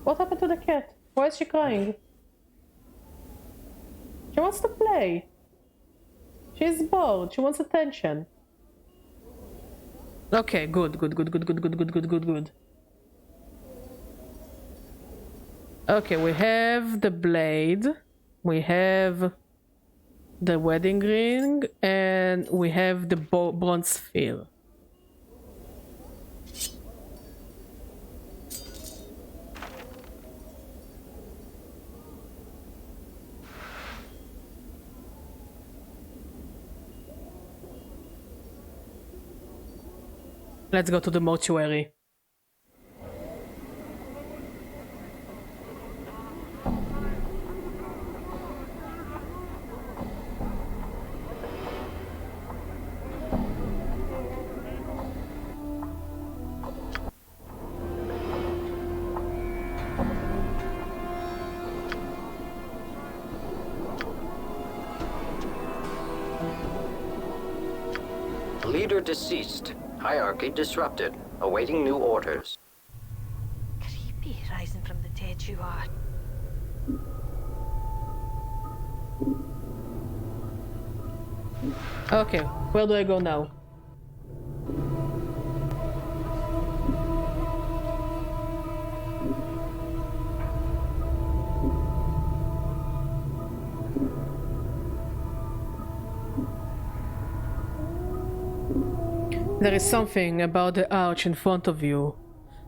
What happened to the cat? Why is she crying? She wants to play. She's bored. She wants attention. Okay, good. Okay, we have the blade. We have the wedding ring. And we have the bronze sphere. Let's go to the mortuary. Leader deceased. Hierarchy disrupted. Awaiting new orders. Creepy, rising from the dead you are. Okay, where do I go now? There is something about the arch in front of you.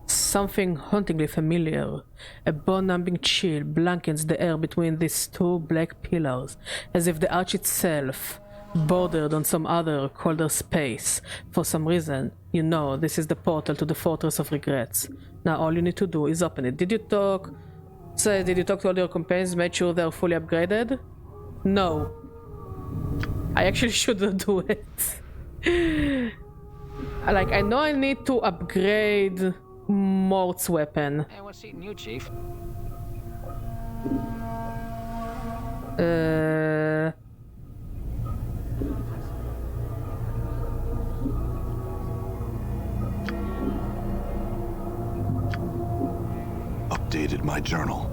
Something hauntingly familiar. A bone-numbing chill blankets the air between these two black pillars, as if the arch itself bordered on some other, colder space. For some reason, you know this is the portal to the Fortress of Regrets. Now all you need to do is open it. Did you talk to all your companions, make sure they're fully upgraded? No. I actually shouldn't do it. Like, I know I need to upgrade Mort's weapon. Hey, what's eating you, Chief? Updated my journal.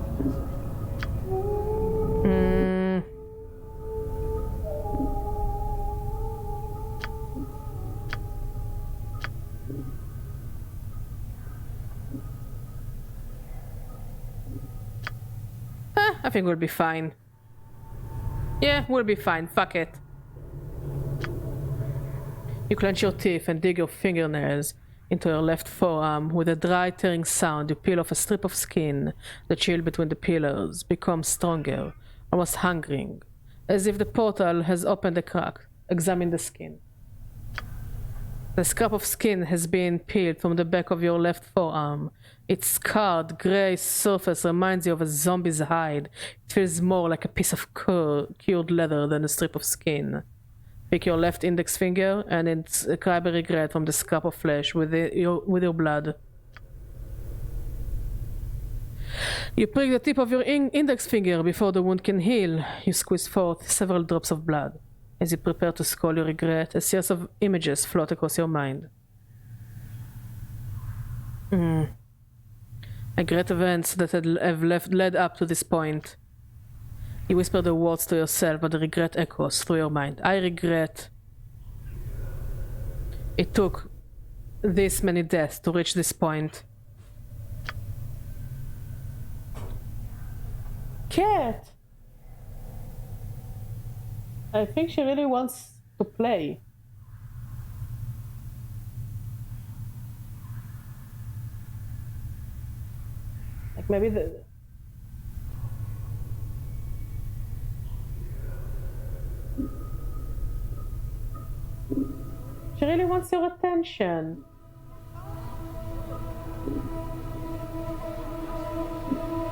I think we'll be fine. Yeah, we'll be fine. Fuck it. You clench your teeth and dig your fingernails into your left forearm. With a dry, tearing sound, you peel off a strip of skin. The chill between the pillars becomes stronger, almost hungering, as if the portal has opened a crack. Examine the skin. The scrap of skin has been peeled from the back of your left forearm. Its scarred, grey surface reminds you of a zombie's hide. It feels more like a piece of cured leather than a strip of skin. Pick your left index finger and inscribe a regret from the scrap of flesh with your blood. You prick the tip of your index finger before the wound can heal. You squeeze forth several drops of blood. As you prepare to scroll your regret, a series of images float across your mind. Regret events that have led up to this point. You whisper the words to yourself, but the regret echoes through your mind. I regret it took this many deaths to reach this point. Cat! I think she really wants to play. Like maybe the... She really wants your attention.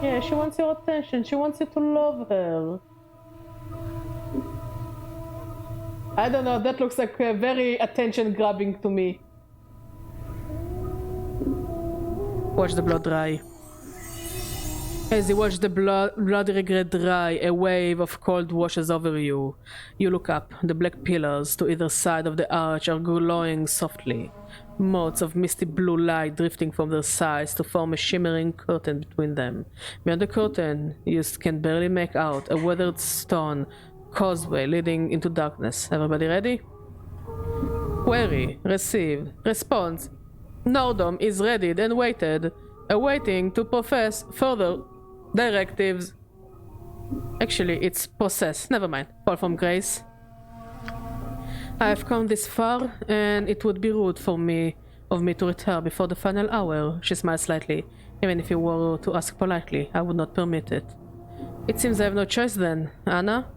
Yeah, she wants your attention. She wants you to love her. I don't know, that looks like very attention-grabbing to me. Watch the blood dry. As you watch the bloody regret dry, a wave of cold washes over you. You look up. The black pillars to either side of the arch are glowing softly. Motes of misty blue light drifting from their sides to form a shimmering curtain between them. Beyond the curtain, you can barely make out a weathered stone causeway leading into darkness. Everybody ready? Query received. Response. Nordom is readied and waited, awaiting to profess further directives. Actually, it's possess. Never mind. Fall from grace. I have come this far, and it would be rude of me to return before the final hour. She smiled slightly. Even if you were to ask politely, I would not permit it. It seems I have no choice then, Anna?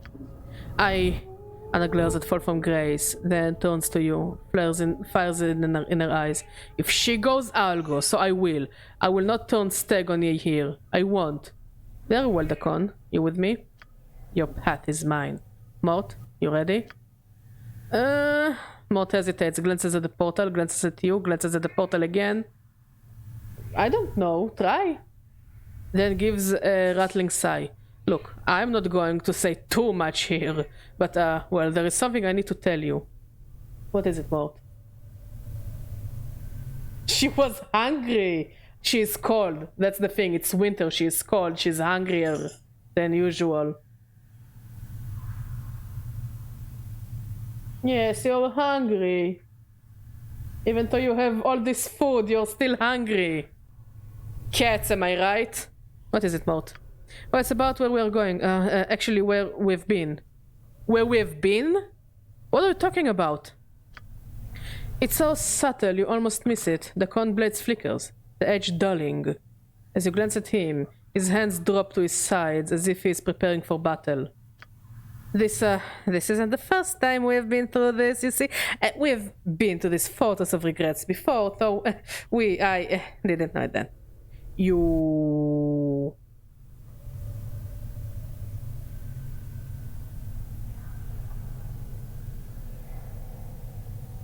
Anna glares at Fall from Grace, then turns to you, fires in her eyes. If she goes, I'll go, so I will. I will not turn stag on ye here. I won't. Very well, Dakon. You with me? Your path is mine. Mort, you ready? Mort hesitates, glances at the portal, glances at you, glances at the portal again. I don't know. Try. Then gives a rattling sigh. Look, I'm not going to say too much here, but, well, there is something I need to tell you. What is it, Mort? She was hungry! She is cold. That's the thing, it's winter, she is cold, she's hungrier than usual. Yes, you're hungry. Even though you have all this food, you're still hungry. Cats, am I right? What is it, Mort? Well, it's about where we're going. Actually, where we've been. Where we've been? What are you talking about? It's so subtle, you almost miss it. The corn blades flickers, the edge dulling. As you glance at him, his hands drop to his sides as if he's preparing for battle. This isn't the first time we've been through this, you see. We've been to this fortress of regrets before, though I didn't know it then.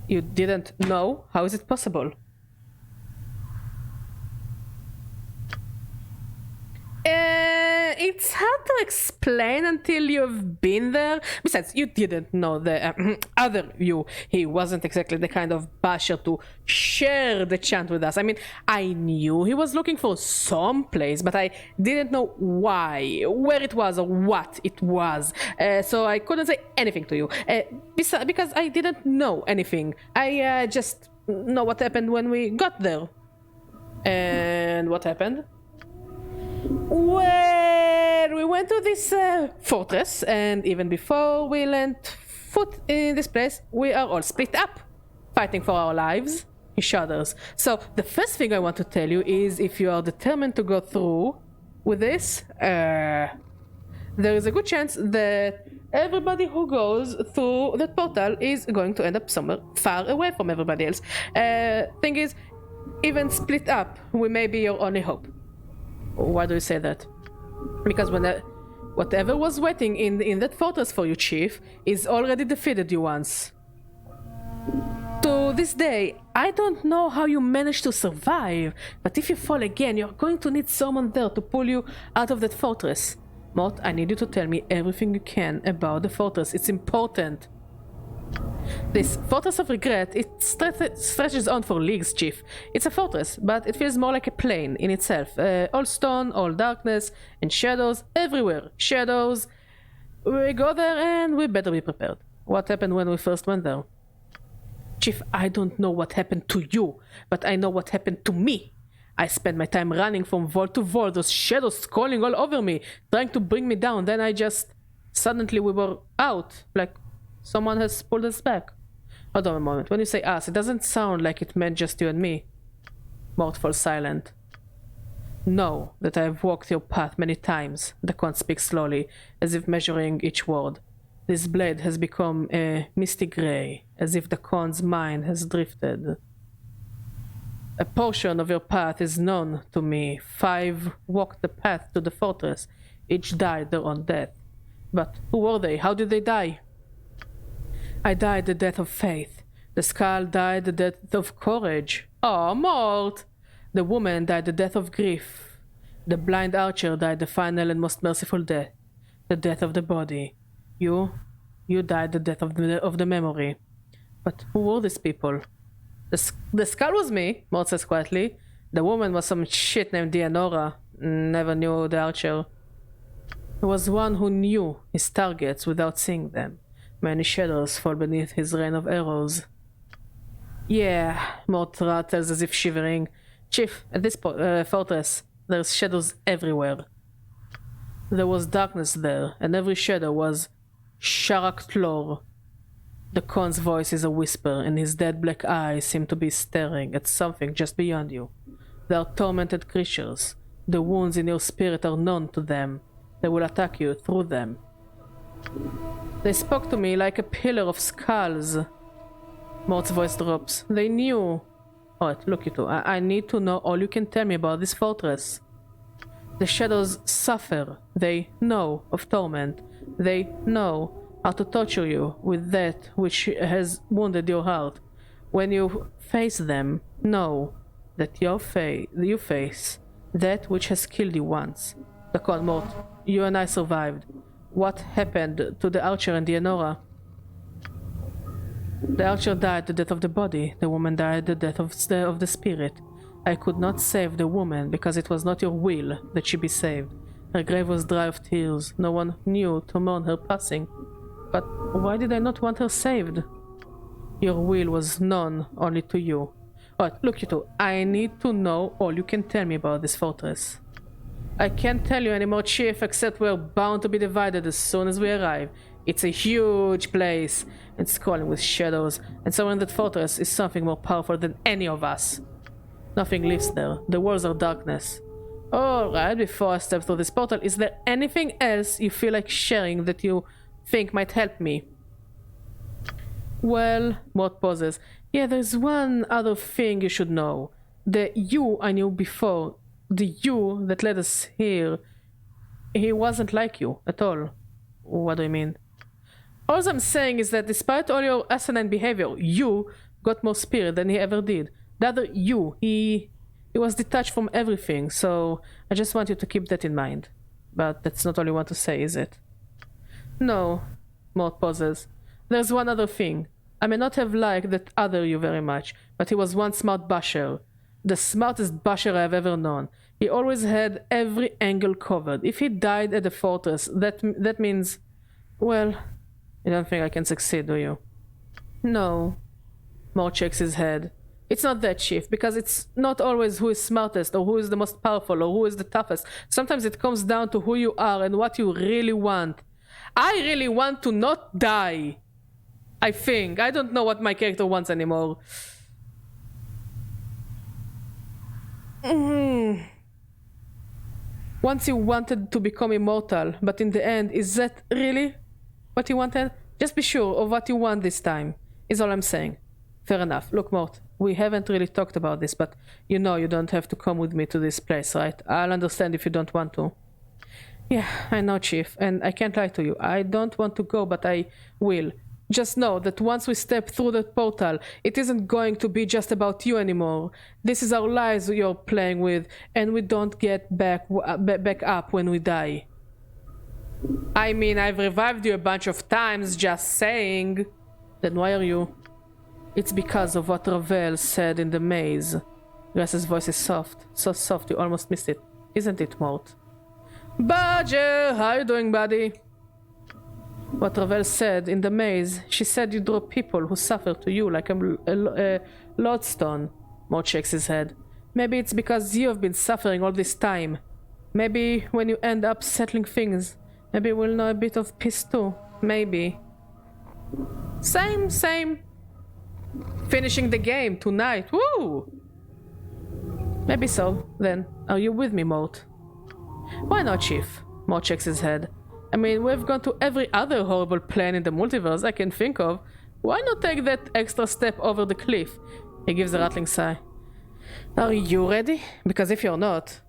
You didn't know? How is it possible? It's hard to explain until you've been there. Besides, you didn't know the other you. He wasn't exactly the kind of basher to share the chant with us. I mean, I knew he was looking for some place, but I didn't know why, where it was, or what it was. So I couldn't say anything to you. Because I didn't know anything. I just know what happened when we got there. And what happened? Well, we went to this fortress, and even before we lent foot in this place, we are all split up, fighting for our lives. He shudders. So, the first thing I want to tell you is if you are determined to go through with this, there is a good chance that everybody who goes through that portal is going to end up somewhere far away from everybody else. Thing is, even split up, we may be your only hope. Why do you say that? Because whatever was waiting in that fortress for you, Chief, is already defeated you once. To this day, I don't know how you managed to survive, but if you fall again, you're going to need someone there to pull you out of that fortress. Mort, I need you to tell me everything you can about the fortress. It's important. This Fortress of Regret, it stretches on for leagues, Chief. It's a fortress, but it feels more like a plane in itself. All stone, all darkness, and shadows everywhere. Shadows. We go there and we better be prepared. What happened when we first went there? Chief, I don't know what happened to you, but I know what happened to me. I spent my time running from vault to vault, those shadows crawling all over me, trying to bring me down. Then I just... Suddenly we were out, like Someone has pulled us back. Hold on a moment. When you say us, it doesn't sound like it meant just you and me. Mort falls silent. Know that I have walked your path many times. The Con speaks slowly, as if measuring each word. This blade has become a misty gray, as if the Con's mind has drifted. A portion of your path is known to me. 5 walked the path to the fortress. Each died their own death. But who were they? How did they die? I died the death of faith. The skull died the death of courage. Oh, Mort! The woman died the death of grief. The blind archer died the final and most merciful death. The death of the body. You died the death of the memory. But who were these people? The skull was me, Mort says quietly. The woman was some shit named Dianora. Never knew the archer. He was one who knew his targets without seeing them. Many shadows fall beneath his rain of arrows. Yeah, Mort rattles as if shivering. Chief, at this fortress, there's shadows everywhere. There was darkness there, and every shadow was Sharak Tlor. The Con's voice is a whisper, and his dead black eyes seem to be staring at something just beyond you. They are tormented creatures. The wounds in your spirit are known to them. They will attack you through them. They spoke to me like a pillar of skulls. Mort's voice drops. They knew. Alright, look you two. I need to know all you can tell me about this fortress. The shadows suffer. They know of torment. They know how to torture you with that which has wounded your heart. When you face them, know that you face that which has killed you once. The Con, Mort, you and I survived. What happened to the archer and Dianora? The archer died the death of the body. The woman died the death of the spirit. I could not save the woman because it was not your will that she be saved. Her grave was dry of tears. No one knew to mourn her passing. But why did I not want her saved? Your will was known only to you. Alright, look you two. I need to know all you can tell me about this fortress. I can't tell you anymore, Chief, except we're bound to be divided as soon as we arrive. It's a huge place. It's crawling with shadows, and someone in that fortress is something more powerful than any of us. Nothing lives there. The walls are darkness. Alright, before I step through this portal, is there anything else you feel like sharing that you think might help me? Well, Mort pauses. Yeah, there's one other thing you should know. The you I knew before, the you that led us here, he wasn't like you at all. What do you mean? All I'm saying is that despite all your asinine behavior, you got more spirit than he ever did. The other you, he was detached from everything, so I just want you to keep that in mind. But that's not all you want to say, is it? No, Mort pauses. There's one other thing. I may not have liked that other you very much, but he was one smart basher. The smartest basher I've ever known. He always had every angle covered. If he died at the fortress, that means... Well, you don't think I can succeed, do you? No. Mort shakes his head. It's not that, Chief, because it's not always who is smartest or who is the most powerful or who is the toughest. Sometimes it comes down to who you are and what you really want. I really want to not die. I think. I don't know what my character wants anymore. Once you wanted to become immortal, but in the end, is that really what you wanted? Just be sure of what you want this time, is all I'm saying. Fair enough. Look, Mort, we haven't really talked about this, but you know you don't have to come with me to this place, right? I'll understand if you don't want to. Yeah, I know, Chief, and I can't lie to you. I don't want to go, but I will. Just know that once we step through that portal, it isn't going to be just about you anymore. This is our lives you're playing with, and we don't get back up when we die. I mean, I've revived you a bunch of times, just saying. Then why are you? It's because of what Ravel said in the maze. Grace's voice is soft, so soft you almost missed it. Isn't it, Mort? Badger, how you doing, buddy? What Ravel said in the maze, she said you draw people who suffer to you like a lodestone. Mort shakes his head. Maybe it's because you have been suffering all this time. Maybe when you end up settling things, maybe we'll know a bit of peace too. Maybe. Same. Finishing the game tonight. Woo! Maybe so, then. Are you with me, Mort? Why not, Chief? Mort shakes his head. I mean, we've gone to every other horrible plane in the multiverse I can think of. Why not take that extra step over the cliff? He gives a rattling sigh. Are you ready? Because if you're not...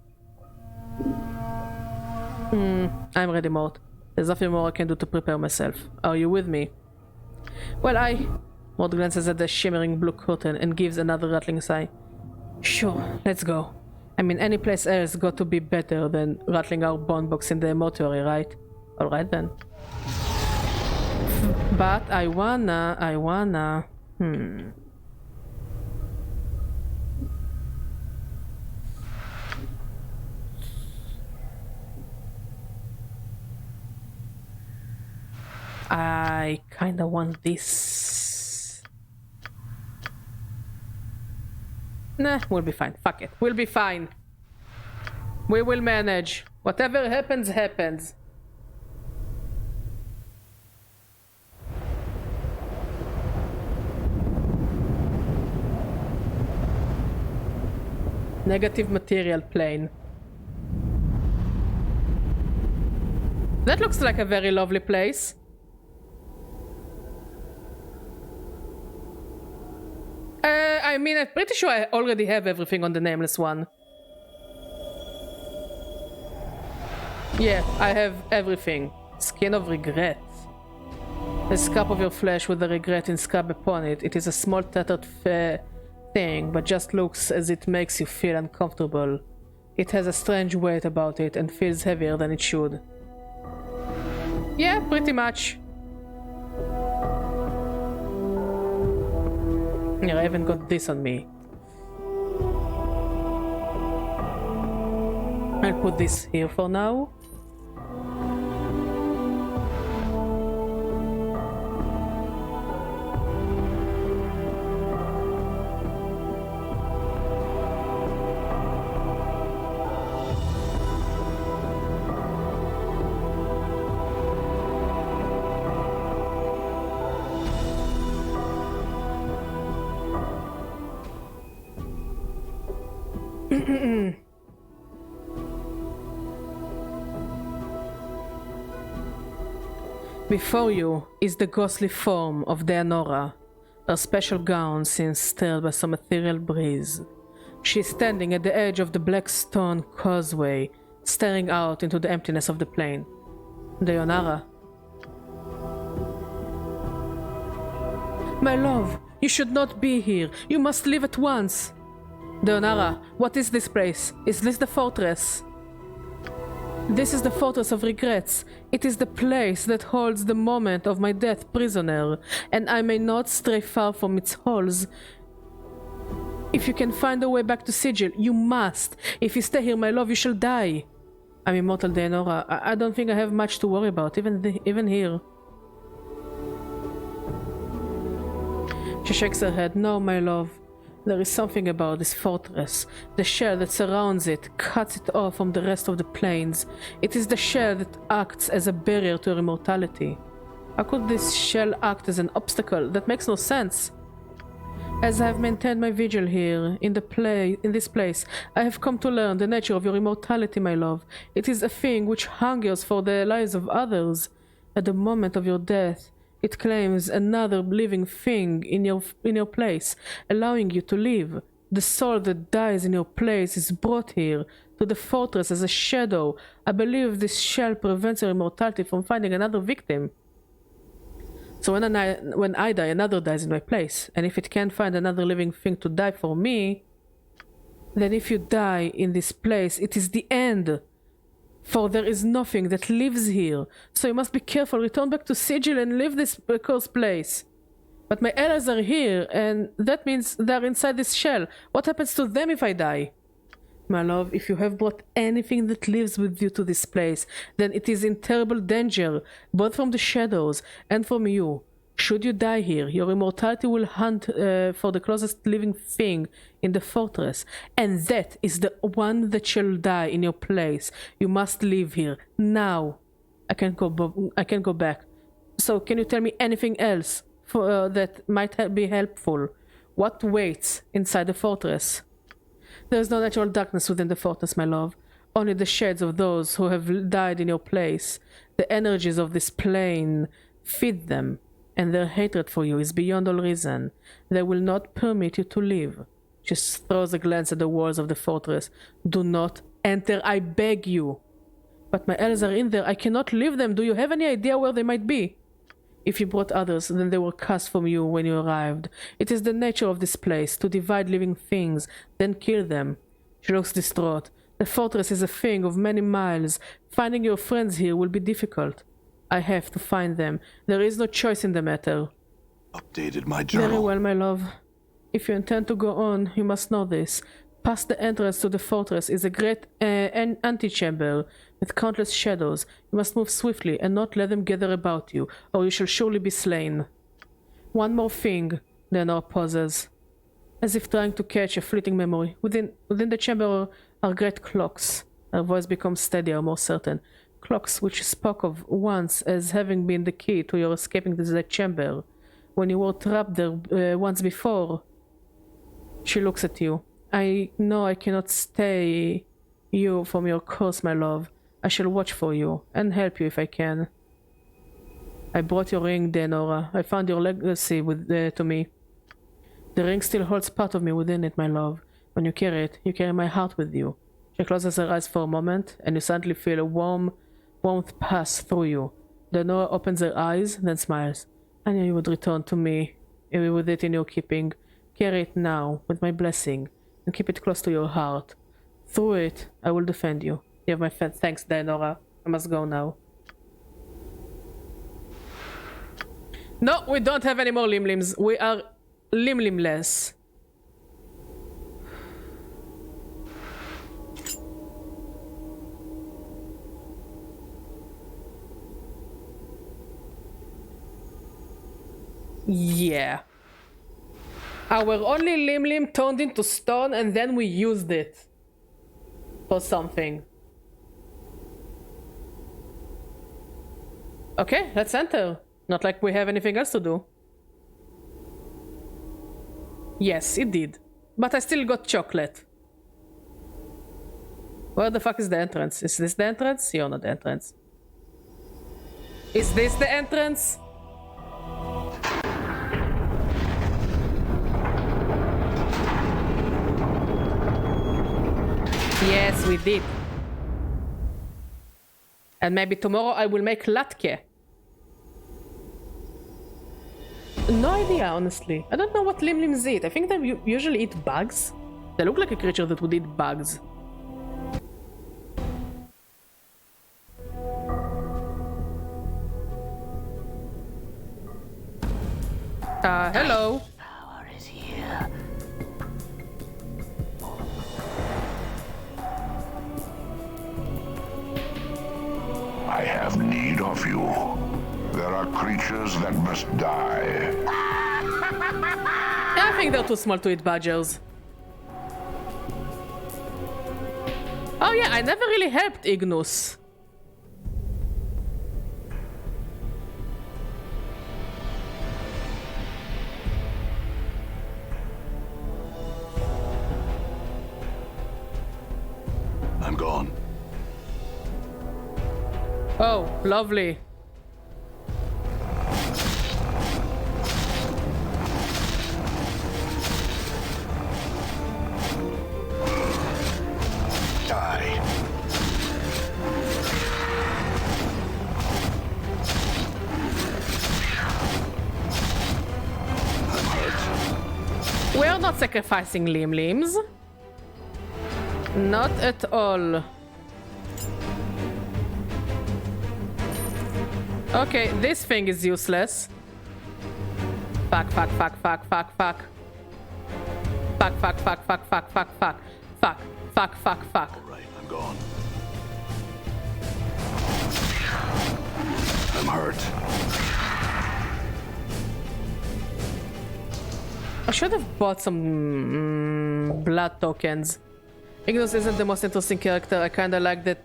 I'm ready, Mort. There's nothing more I can do to prepare myself. Are you with me? Well, Mort glances at the shimmering blue curtain and gives another rattling sigh. Sure, let's go. I mean, any place else got to be better than rattling our bone box in the mortuary, right? Alright then. But I wanna... I kinda want this. Nah, we'll be fine. Fuck it. We'll be fine. We will manage. Whatever happens, happens. Negative material plane. That looks like a very lovely place. I mean, I'm pretty sure I already have everything on the Nameless one. Yeah, I have everything. Skin of regret. A scrap of your flesh with the regret inscribed upon it. It is a small tattered thing, but just looks as it makes you feel uncomfortable. It has a strange weight about it and feels heavier than it should. Yeah, pretty much. Yeah, I haven't got this on me. I'll put this here for now. Before you is the ghostly form of Deanora. Her special gown seems stirred by some ethereal breeze. She is standing at the edge of the black stone causeway, staring out into the emptiness of the plain. Deanora. My love, you should not be here. You must leave at once. Deanora, what is this place? Is this the fortress? This is the Fortress of Regrets. It is the place that holds the moment of my death prisoner, and I may not stray far from its halls. If you can find a way back to Sigil, you must. If you stay here, my love, you shall die. I'm immortal, Deanora. I don't think I have much to worry about, even here. She shakes her head. No, my love. There is something about this fortress. The shell that surrounds it cuts it off from the rest of the plains. It is the shell that acts as a barrier to immortality. How could this shell act as an obstacle? That makes no sense. As I have maintained my vigil here, in this place, I have come to learn the nature of your immortality, my love. It is a thing which hungers for the lives of others. At the moment of your death, it claims another living thing in your place, allowing you to live. The soul that dies in your place is brought here to the fortress as a shadow. I believe this shell prevents your immortality from finding another victim. So when I die, another dies in my place. And if it can't find another living thing to die for me, then if you die in this place, it is the end. For there is nothing that lives here. So you must be careful. Return back to Sigil and leave this cursed place. But my allies are here, and that means they're inside this shell. What happens to them if I die? My love, if you have brought anything that lives with you to this place, then it is in terrible danger, both from the shadows and from you. Should you die here, your immortality will hunt for the closest living thing in the fortress, and that is the one that shall die in your place. You must leave here now. I can't go back. So can you tell me anything else that might be helpful? What waits inside the fortress? There is no natural darkness within the fortress, my love. Only the shades of those who have died in your place. The energies of this plane feed them, and their hatred for you is beyond all reason. They will not permit you to leave. She throws a glance at the walls of the fortress. Do not enter, I beg you. But my elves are in there. I cannot leave them. Do you have any idea where they might be? If you brought others, then they were cast from you when you arrived. It is the nature of this place, to divide living things, then kill them. She looks distraught. The fortress is a thing of many miles. Finding your friends here will be difficult. I have to find them. There is no choice in the matter. Updated my journal. Very well, my love. If you intend to go on, you must know this. Past the entrance to the fortress is a great antechamber with countless shadows. You must move swiftly and not let them gather about you, or you shall surely be slain. One more thing, Leonor pauses, as if trying to catch a fleeting memory. Within the chamber are great clocks. Her voice becomes steadier, more certain. Clocks which you spoke of once as having been the key to your escaping the chamber. When you were trapped there once before. She looks at you. I know I cannot stay you from your course, my love. I shall watch for you and help you if I can. I brought your ring, Denora. I found your legacy to me. The ring still holds part of me within it, my love. When you carry it, you carry my heart with you. She closes her eyes for a moment, and you suddenly feel a warmth pass through you. Denora opens her eyes, then smiles. I knew you would return to me with it in your keeping. Carry it now, with my blessing, and keep it close to your heart. Through it, I will defend you. You have my thanks, Daenora. I must go now. No, we don't have any more limlims. We are limlimless. Yeah. Our only limlim turned into stone and then we used it for something. Okay, let's enter. Not like we have anything else to do. Yes, it did. But I still got chocolate. Where the fuck is the entrance? Is this the entrance? You're not the entrance. Is this the entrance? Yes, we did. And maybe tomorrow I will make latke. No idea, honestly. I don't know what limlims eat. I think they usually eat bugs. They look like a creature that would eat bugs. Hello. Power is here. I have need of you. There are creatures that must die. I think they're too small to eat badgers. Oh yeah, I never really helped Ignus. I'm gone. Oh, lovely. Die. I'm hurt. We're not sacrificing limlims. Not at all. Okay, this thing is useless. Fuck, fuck, fuck, fuck, fuck, fuck. Fuck, fuck, fuck, fuck, fuck, fuck, fuck. Fuck, fuck, fuck, fuck. All right, I'm gone. I'm hurt. I should have bought some blood tokens. Ignus isn't the most interesting character. I kinda like that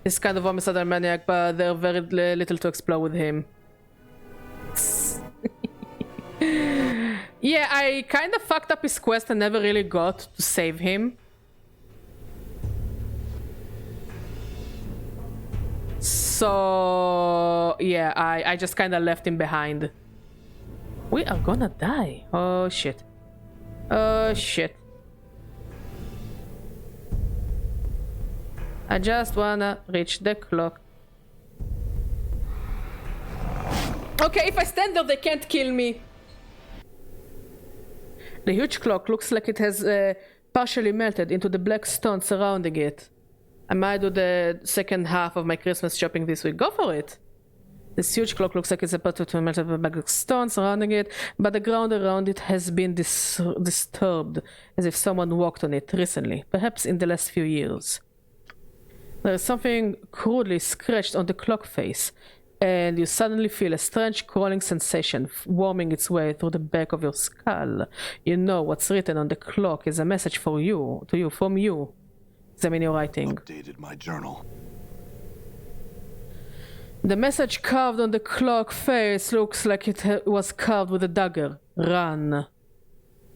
he's kind of homicidal maniac, but there's very little to explore with him. Yeah, I kind of fucked up his quest and never really got to save him. So yeah, I just kind of left him behind. We are gonna die. Oh shit. Oh shit. I just wanna reach the clock. Okay, if I stand there, they can't kill me. The huge clock looks like it has partially melted into the black stone surrounding it. I might do the second half of my Christmas shopping this week. Go for it. This huge clock looks like it's about to melt into the black stone surrounding it, but the ground around it has been disturbed, as if someone walked on it recently, perhaps in the last few years. There is something crudely scratched on the clock face, and you suddenly feel a strange crawling sensation worming its way through the back of your skull. You know what's written on the clock is a message from you. Examine your writing. Updated my journal. The message carved on the clock face looks like it was carved with a dagger. Run.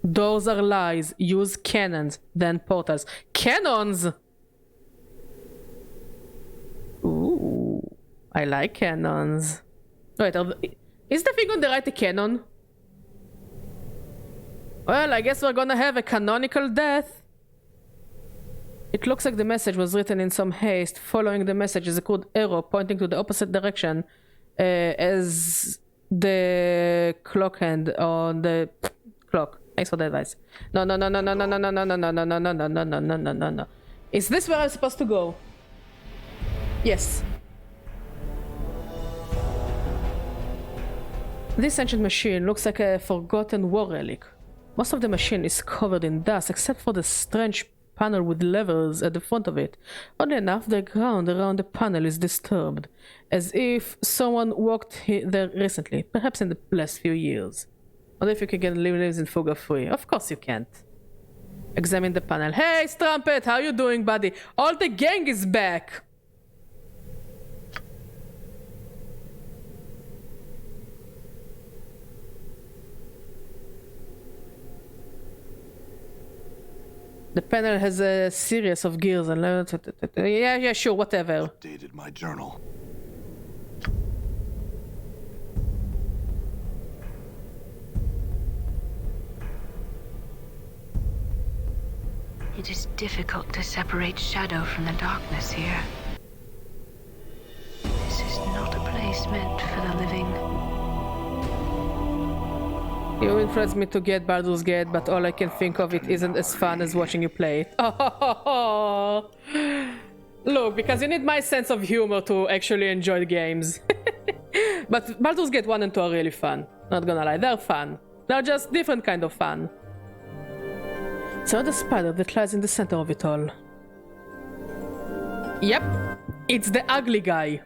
Doors are lies. Use cannons, then portals. Cannons! Ooh. I like cannons. Wait, is the thing on the right a cannon? Well, I guess we're gonna have a canonical death. It looks like the message was written in some haste. Following the message is a crude arrow pointing to the opposite direction as the clock hand on the clock. Thanks for the advice. No. Is this where I'm supposed to go? Yes. This ancient machine looks like a forgotten war relic. Most of the machine is covered in dust except for the strange panel with levers at the front of it. Oddly enough, the ground around the panel is disturbed, as if someone walked there recently, perhaps in the last few years. Wonder if you can get lives in Fuga free. Of course you can't. Examine the panel. Hey, Strumpet, how you doing, buddy? All the gang is back! The panel has a series of gears and yeah, sure, whatever. Updated my journal. It is difficult to separate shadow from the darkness here. This is not a place meant for the living. You influenced me to get Baldur's Gate, but all I can think of it isn't as fun as watching you play it. Oh, look, because you need my sense of humor to actually enjoy the games. But Baldur's Gate 1 and 2 are really fun. Not gonna lie, they're fun. They're just different kind of fun. So the spider that lies in the center of it all. Yep, it's the ugly guy.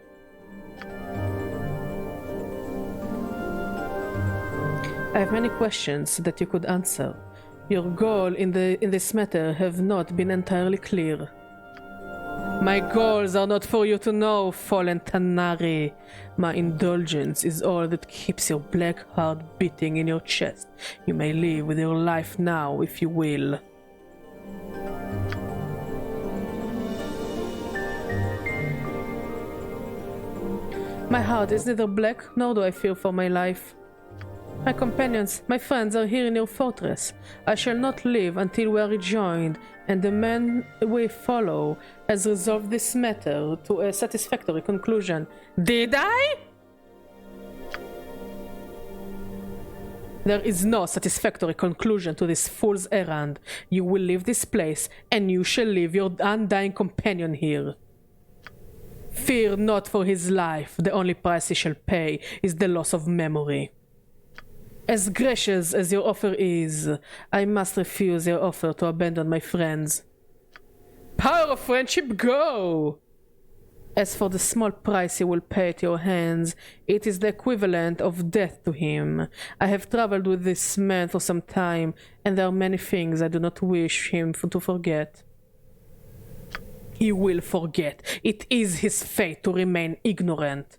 I have many questions that you could answer. Your goal in this matter have not been entirely clear. My goals are not for you to know, fallen Tanari. My indulgence is all that keeps your black heart beating in your chest. You may live with your life now if you will. My heart is neither black nor do I fear for my life. My companions, my friends are here in your fortress. I shall not leave until we are rejoined, and the man we follow has resolved this matter to a satisfactory conclusion. Did I? There is no satisfactory conclusion to this fool's errand. You will leave this place, and you shall leave your undying companion here. Fear not for his life. The only price he shall pay is the loss of memory. As gracious as your offer is, I must refuse your offer to abandon my friends. Power of friendship, go! As for the small price he will pay at your hands, it is the equivalent of death to him. I have traveled with this man for some time, and there are many things I do not wish him to forget. He will forget. It is his fate to remain ignorant.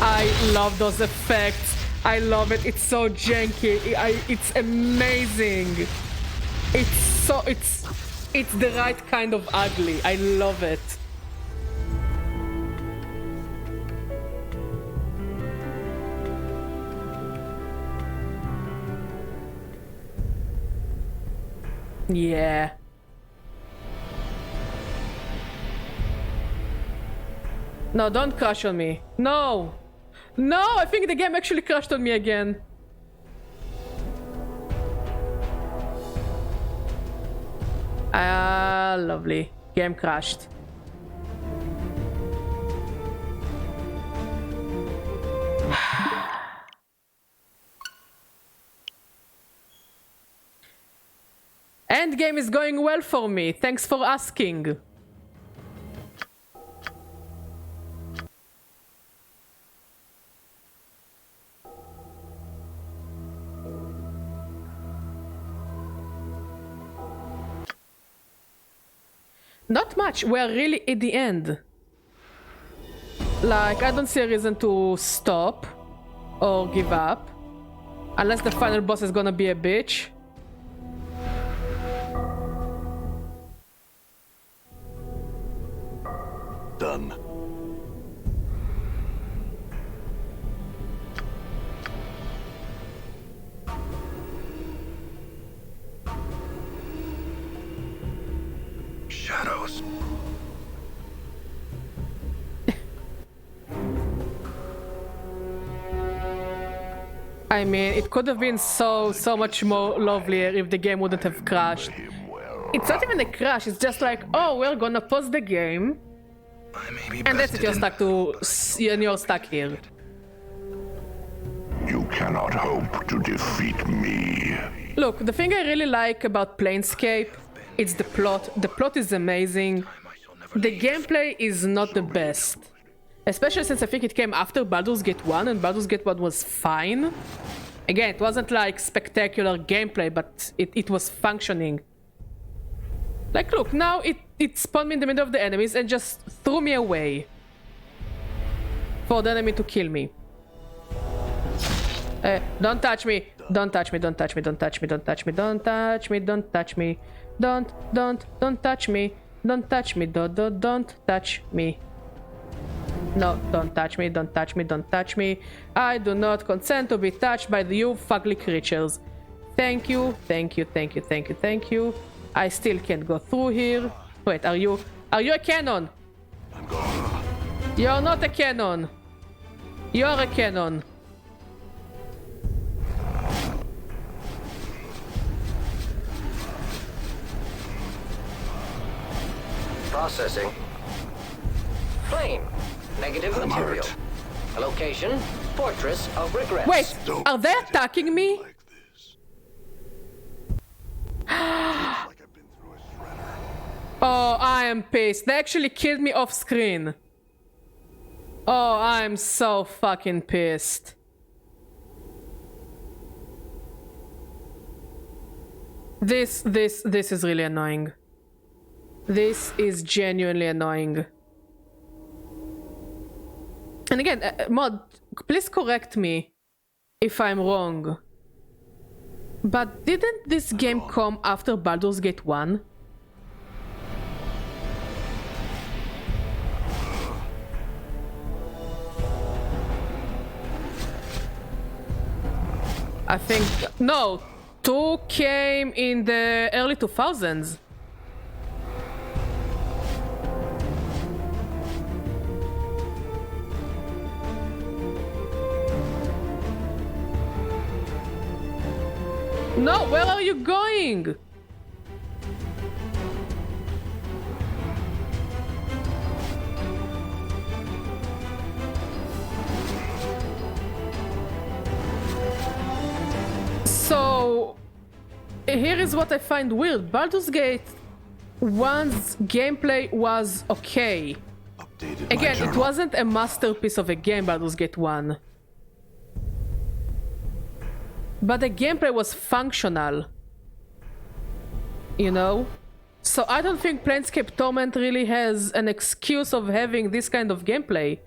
I love those effects. I love it. It's so janky. It's amazing. It's the right kind of ugly. I love it. Yeah. No, don't crash on me. No! No, I think the game actually crashed on me again. Ah, lovely. Game crashed. Endgame is going well for me. Thanks for asking. Not much. We're really at the end. Like, I don't see a reason to stop or give up. Unless the final boss is gonna be a bitch. Done. Shadows. I mean, it could have been so much more lovelier if the game wouldn't have crashed. It's not even a crash, it's just like, oh, we're gonna pause the game. And that's it, you're stuck you're stuck here. You cannot hope to defeat me. Look, the thing I really like about Planescape, it's the plot. The plot is amazing. The gameplay is not the best. Especially since I think it came after Baldur's Gate 1, and Baldur's Gate 1 was fine. Again, it wasn't like spectacular gameplay, but it was functioning. Like, look, now it spawned me in the middle of the enemies and just threw me away. For the enemy to kill me. Don't touch me. Don't touch me, don't touch me, don't touch me, don't touch me, don't touch me, don't touch me. Don't touch me. Don't touch me, don't touch me. No, don't touch me, don't touch me, don't touch me. I do not consent to be touched by you fugly creatures. Thank you, thank you, thank you, thank you, thank you. I still can't go through here. Wait, are you a cannon? You're not a cannon. You're a cannon. Processing. Flame. Negative material. Hurt. A location. Fortress of Regrets. Wait, are they attacking me? Like this. Like I've been through a shredder. Oh, I am pissed. They actually killed me off screen. Oh, I'm so fucking pissed. This is really annoying. This is genuinely annoying. And again, Mod, please correct me if I'm wrong. But didn't this game come after Baldur's Gate 1? I think... No! 2 came in the early 2000s. No, where are you going? So, here is what I find weird. Baldur's Gate 1's gameplay was okay. Updated my Again, it journal. wasn't a masterpiece of a game, Baldur's Gate 1. But the gameplay was functional. You know? So I don't think Planescape Torment really has an excuse of having this kind of gameplay.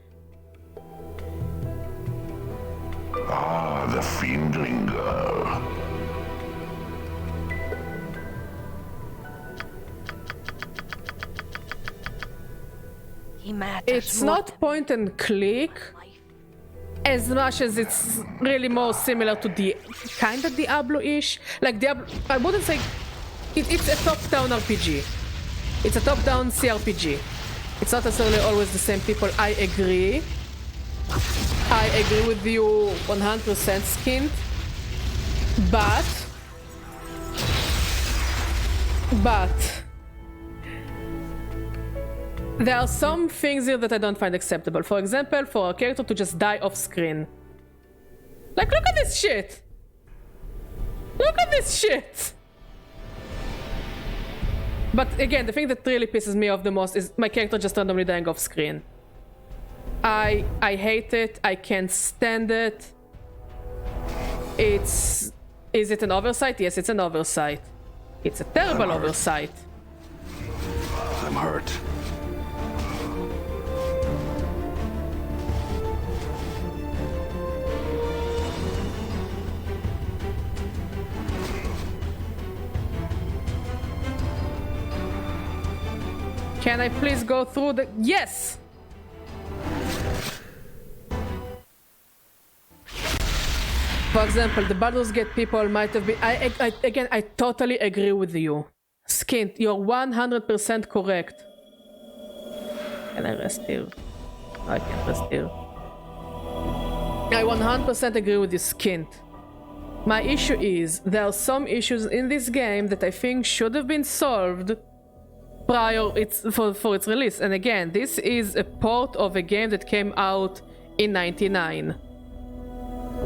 Ah, the fiendling girl. He matters It's more not point and click as much as it's really more similar to the kind of Diablo-ish. Like Diablo, I wouldn't say it's a top-down RPG. It's a top-down CRPG. It's not necessarily always the same people. I agree. I agree with you 100%, Skint. But there are some things here that I don't find acceptable. For example, for a character to just die off screen. Like, look at this shit! Look at this shit! But again, the thing that really pisses me off the most is my character just randomly dying off screen. I hate it. I can't stand it. Is it an oversight? Yes, it's an oversight. It's a terrible oversight. I'm hurt. Can I please go through the... Yes! For example, the Baldur's Gate people might have been... Again, I totally agree with you. Skint, you're 100% correct. Can I rest here? No, I can't rest here. I 100% agree with you, Skint. My issue is, there are some issues in this game that I think should have been solved prior for its release. And again, this is a port of a game that came out in 99.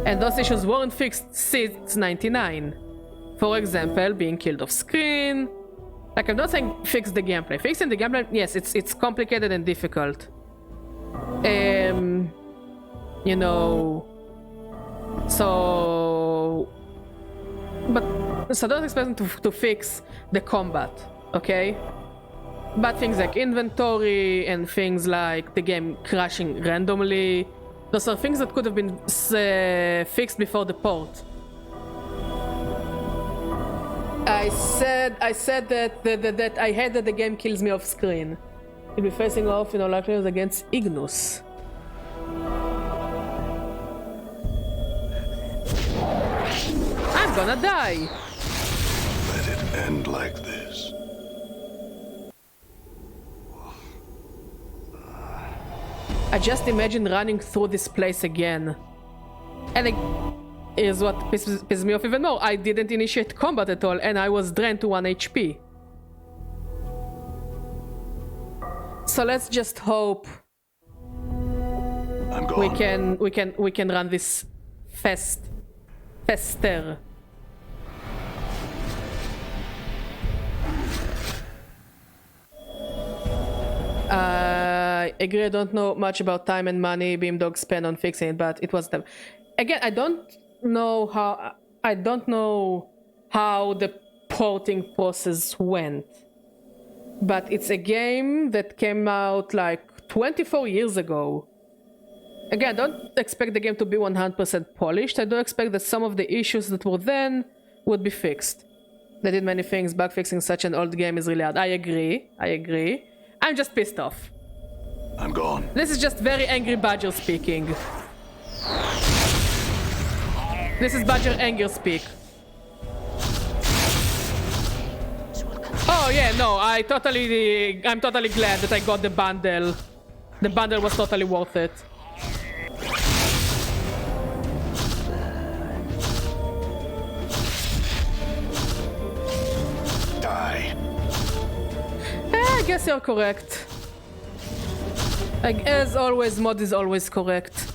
And those issues weren't fixed since 99. For example, being killed off screen. Like, I'm not saying fix the gameplay. Fixing the gameplay, yes, it's complicated and difficult. You know... So don't expect them to fix the combat, okay? But things like inventory and things like the game crashing randomly, those are things that could have been fixed before the port. I said that I hate that the game kills me off screen. You'll be facing off in all likelihood against Ignus. I'm gonna die. Let it end like this. I just imagine running through this place again. And here's what pisses me off even more. I didn't initiate combat at all, and I was drained to 1 HP. So let's just hope I'm gone. we can run this faster. I agree, I don't know much about time and money Beamdog spent on fixing it, but it was them. Again, I don't know how the porting process went. But it's a game that came out like 24 years ago. Again, I don't expect the game to be 100% polished. I do expect that some of the issues that were then would be fixed. They did many things, bug fixing such an old game is really hard. I agree. I'm just pissed off. I'm gone. This is just very angry Badger speaking. This is Badger anger speak. Oh yeah, no, I'm totally glad that I got the bundle. The bundle was totally worth it. Die. I guess you're correct. Like, as always, mod is always correct.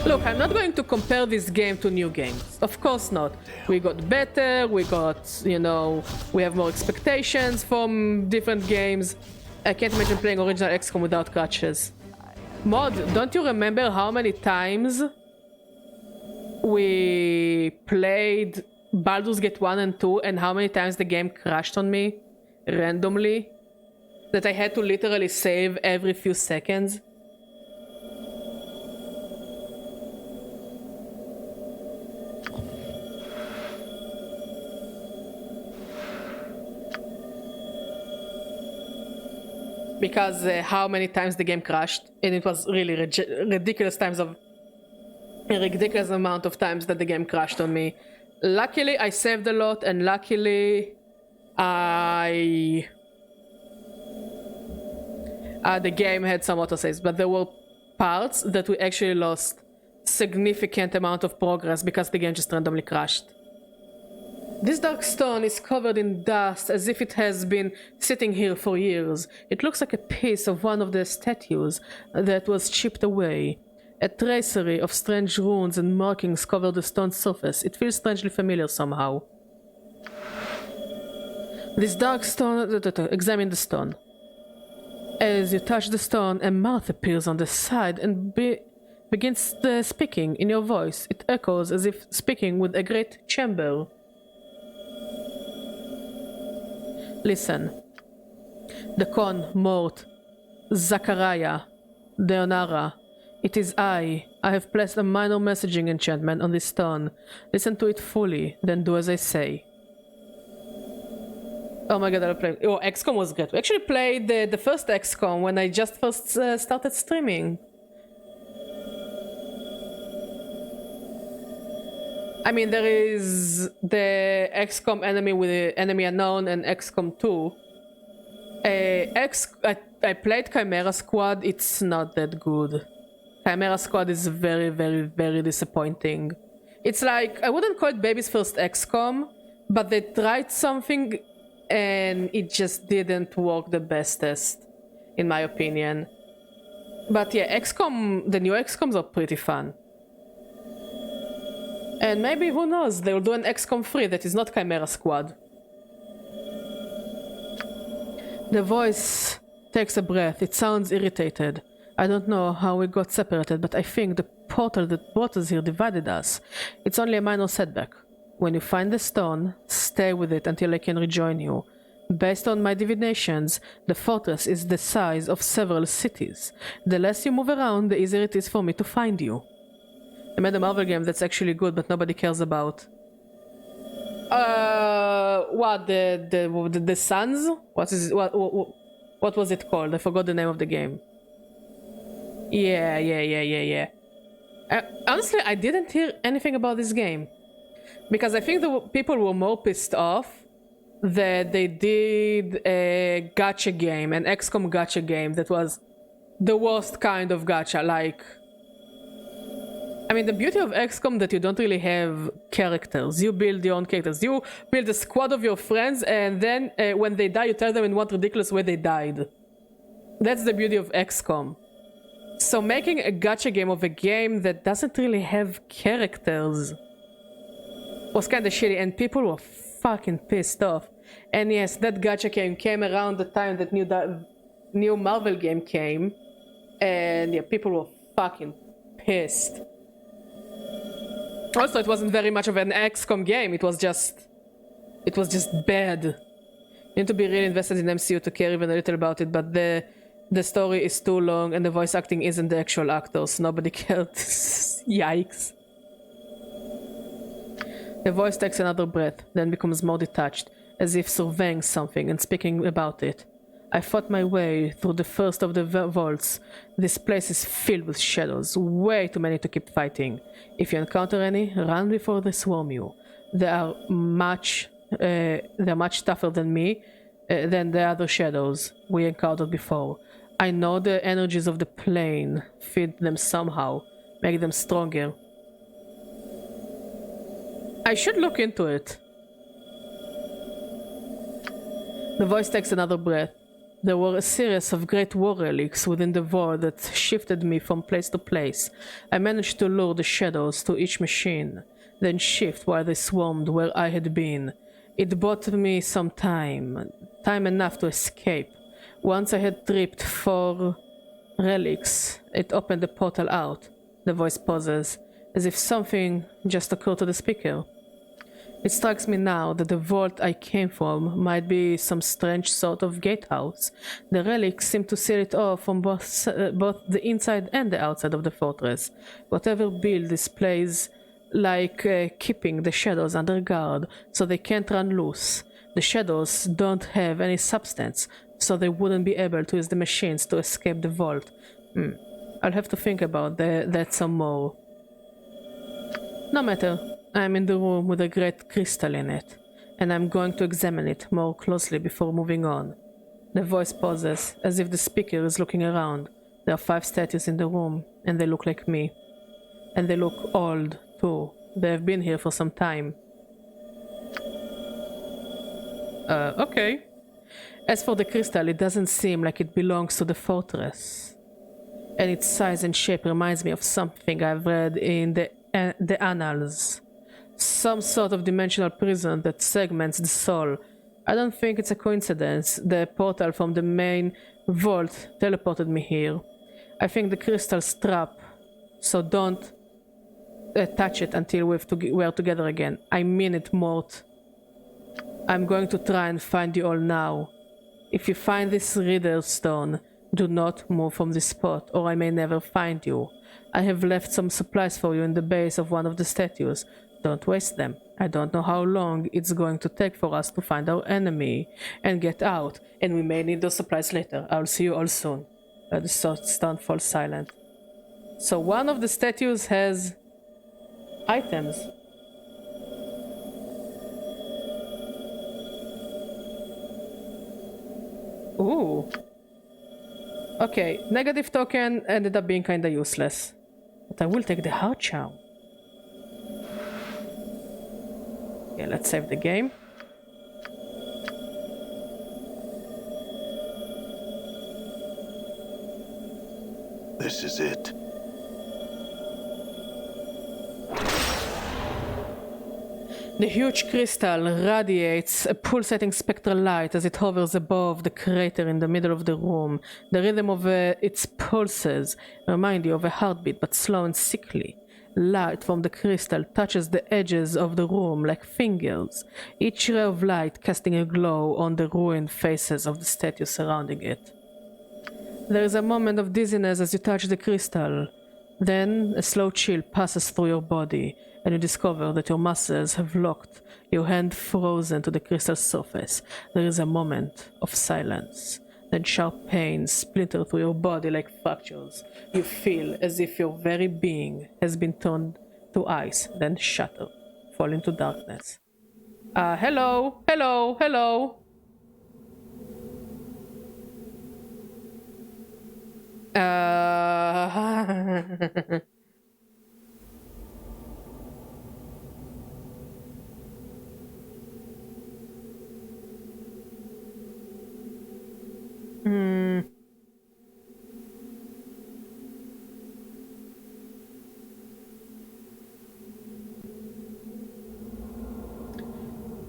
Look, I'm not going to compare this game to new games. Of course not. We got better, we got, you know, we have more expectations from different games. I can't imagine playing original XCOM without crutches. Mod, don't you remember how many times we played Baldur's Gate 1 and 2 and how many times the game crashed on me randomly? That I had to literally save every few seconds? Because how many times the game crashed, and it was really ridiculous amount of times that the game crashed on me. Luckily, I saved a lot, and luckily, the game had some autosaves, but there were parts that we actually lost significant amount of progress because the game just randomly crashed. This dark stone is covered in dust as if it has been sitting here for years. It looks like a piece of one of the statues that was chipped away. A tracery of strange runes and markings cover the stone's surface. It feels strangely familiar somehow. This dark stone... Examine the stone. As you touch the stone, a mouth appears on the side and begins speaking in your voice. It echoes as if speaking with a great chamber. Listen. Dakon, Mort, Zachariah, Deonara. It is I. I have placed a minor messaging enchantment on this stone. Listen to it fully, then do as I say. Oh my god, I played... Oh, XCOM was great. We actually played the first XCOM when I just first started streaming. I mean, there is the XCOM Enemy with the Enemy Unknown and XCOM 2. I played Chimera Squad. It's not that good. Chimera Squad is very, very, very disappointing. It's like, I wouldn't call it baby's first XCOM, but they tried something and it just didn't work the bestest, in my opinion. But yeah, XCOM, the new XCOMs are pretty fun. And maybe, who knows, they'll do an XCOM 3 that is not Chimera Squad. The voice takes a breath. It sounds irritated. I don't know how we got separated, but I think the portal that brought us here divided us. It's only a minor setback. When you find the stone, stay with it until I can rejoin you. Based on my divinations, the fortress is the size of several cities. The less you move around, the easier it is for me to find you. I made a Marvel game that's actually good, but nobody cares about. What, the Suns? What was it called? I forgot the name of the game. Yeah. Honestly, I didn't hear anything about this game. Because I think the people were more pissed off that they did a gacha game, an XCOM gacha game that was the worst kind of gacha. Like, I mean, the beauty of XCOM that you don't really have characters. You build your own characters. You build a squad of your friends, and then when they die, you tell them in what ridiculous way they died. That's the beauty of XCOM. So making a gacha game of a game that doesn't really have characters was kind of shitty, and people were fucking pissed off. And yes, that gacha game came around the time that new Marvel game came, and yeah, people were fucking pissed. Also, it wasn't very much of an XCOM game. It was just bad. You need to be really invested in MCU to care even a little about it, but the story is too long and the voice acting isn't the actual actors. Nobody cared. Yikes. The voice takes another breath, then becomes more detached, as if surveying something and speaking about it. I fought my way through the first of the vaults. This place is filled with shadows, way too many to keep fighting. If you encounter any, run before they swarm you. They are much tougher than me, than the other shadows we encountered before. I know the energies of the plane feed them somehow, make them stronger. I should look into it. The voice takes another breath. There were a series of great war relics within the vault that shifted me from place to place. I managed to lure the shadows to each machine, then shift while they swarmed where I had been. It bought me some time enough to escape. Once I had tripped 4 relics, it opened the portal out. The voice pauses, as if something just occurred to the speaker. It strikes me now that the vault I came from might be some strange sort of gatehouse. The relics seem to seal it off from both the inside and the outside of the fortress. Whatever build displays like keeping the shadows under guard so they can't run loose. The shadows don't have any substance, so they wouldn't be able to use the machines to escape the vault. I'll have to think about that some more. No matter, I'm in the room with a great crystal in it, and I'm going to examine it more closely before moving on. The voice pauses, as if the speaker is looking around. There are 5 statues in the room, and they look like me. And they look old, too. They have been here for some time. Okay. As for the crystal, it doesn't seem like it belongs to the fortress. And its size and shape reminds me of something I've read in the annals. Some sort of dimensional prison that segments the soul. I don't think it's a coincidence. The portal from the main vault teleported me here. I think the crystal's trap, so don't touch it until we're together again. I mean it, Mort. I'm going to try and find you all now. If you find this reader stone, do not move from this spot, or I may never find you. I have left some supplies for you in the base of one of the statues. Don't waste them. I don't know how long it's going to take for us to find our enemy and get out, and we may need those supplies later. I'll see you all soon. The stone falls silent. So one of the statues has items. Ooh. Okay, negative token ended up being kinda useless. But I will take the heart charm. Yeah, let's save the game. This is it. The huge crystal radiates a pulsating spectral light as it hovers above the crater in the middle of the room. The rhythm of its pulses remind you of a heartbeat, but slow and sickly. Light from the crystal touches the edges of the room like fingers, each ray of light casting a glow on the ruined faces of the statues surrounding it. There is a moment of dizziness as you touch the crystal. Then a slow chill passes through your body, and you discover that your muscles have locked, your hand frozen to the crystal surface. There is a moment of silence. Then sharp pains splinter through your body like fractures. You feel as if your very being has been turned to ice, then shatter, fall into darkness. Hello, hello, hello.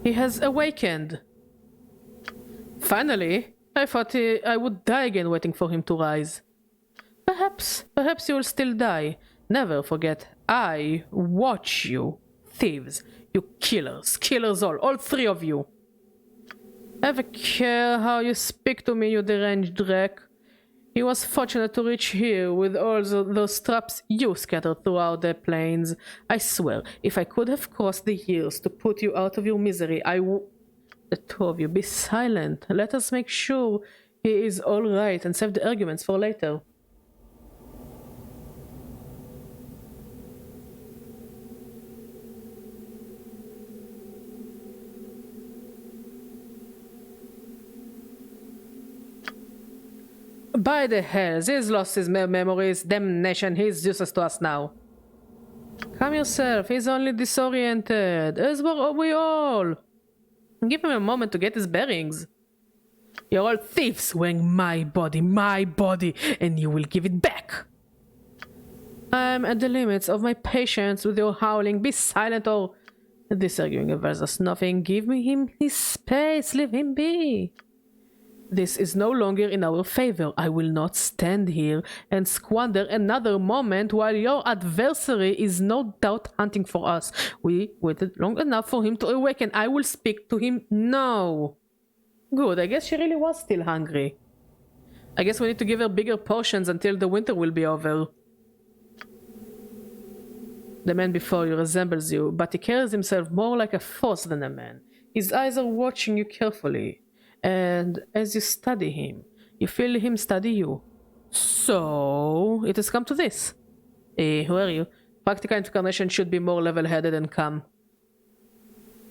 He has awakened. Finally, I thought I would die again waiting for him to rise. Perhaps you will still die. Never forget, I watch you. Thieves, you killers all 3 of you. Ever care how you speak to me, you deranged wreck? He was fortunate to reach here with all those traps you scattered throughout the plains. I swear, if I could have crossed the years to put you out of your misery, I would... The 2 of you, be silent. Let us make sure he is all right and save the arguments for later. By the hells, he's lost his memories. Damnation, he's useless to us now. Calm yourself, he's only disoriented, as were we all. Give him a moment to get his bearings. You're all thieves wearing my body, and you will give it back. I'm at the limits of my patience with your howling. Be silent or... This arguing avails us nothing. Give him his space, leave him be. This is no longer in our favor. I will not stand here and squander another moment while your adversary is no doubt hunting for us. We waited long enough for him to awaken. I will speak to him now. Good, I guess she really was still hungry. I guess we need to give her bigger portions until the winter will be over. The man before you resembles you, but he carries himself more like a force than a man. His eyes are watching you carefully. And as you study him, you feel him study you. So, it has come to this. Who are you? Practical incarnation should be more level-headed and calm.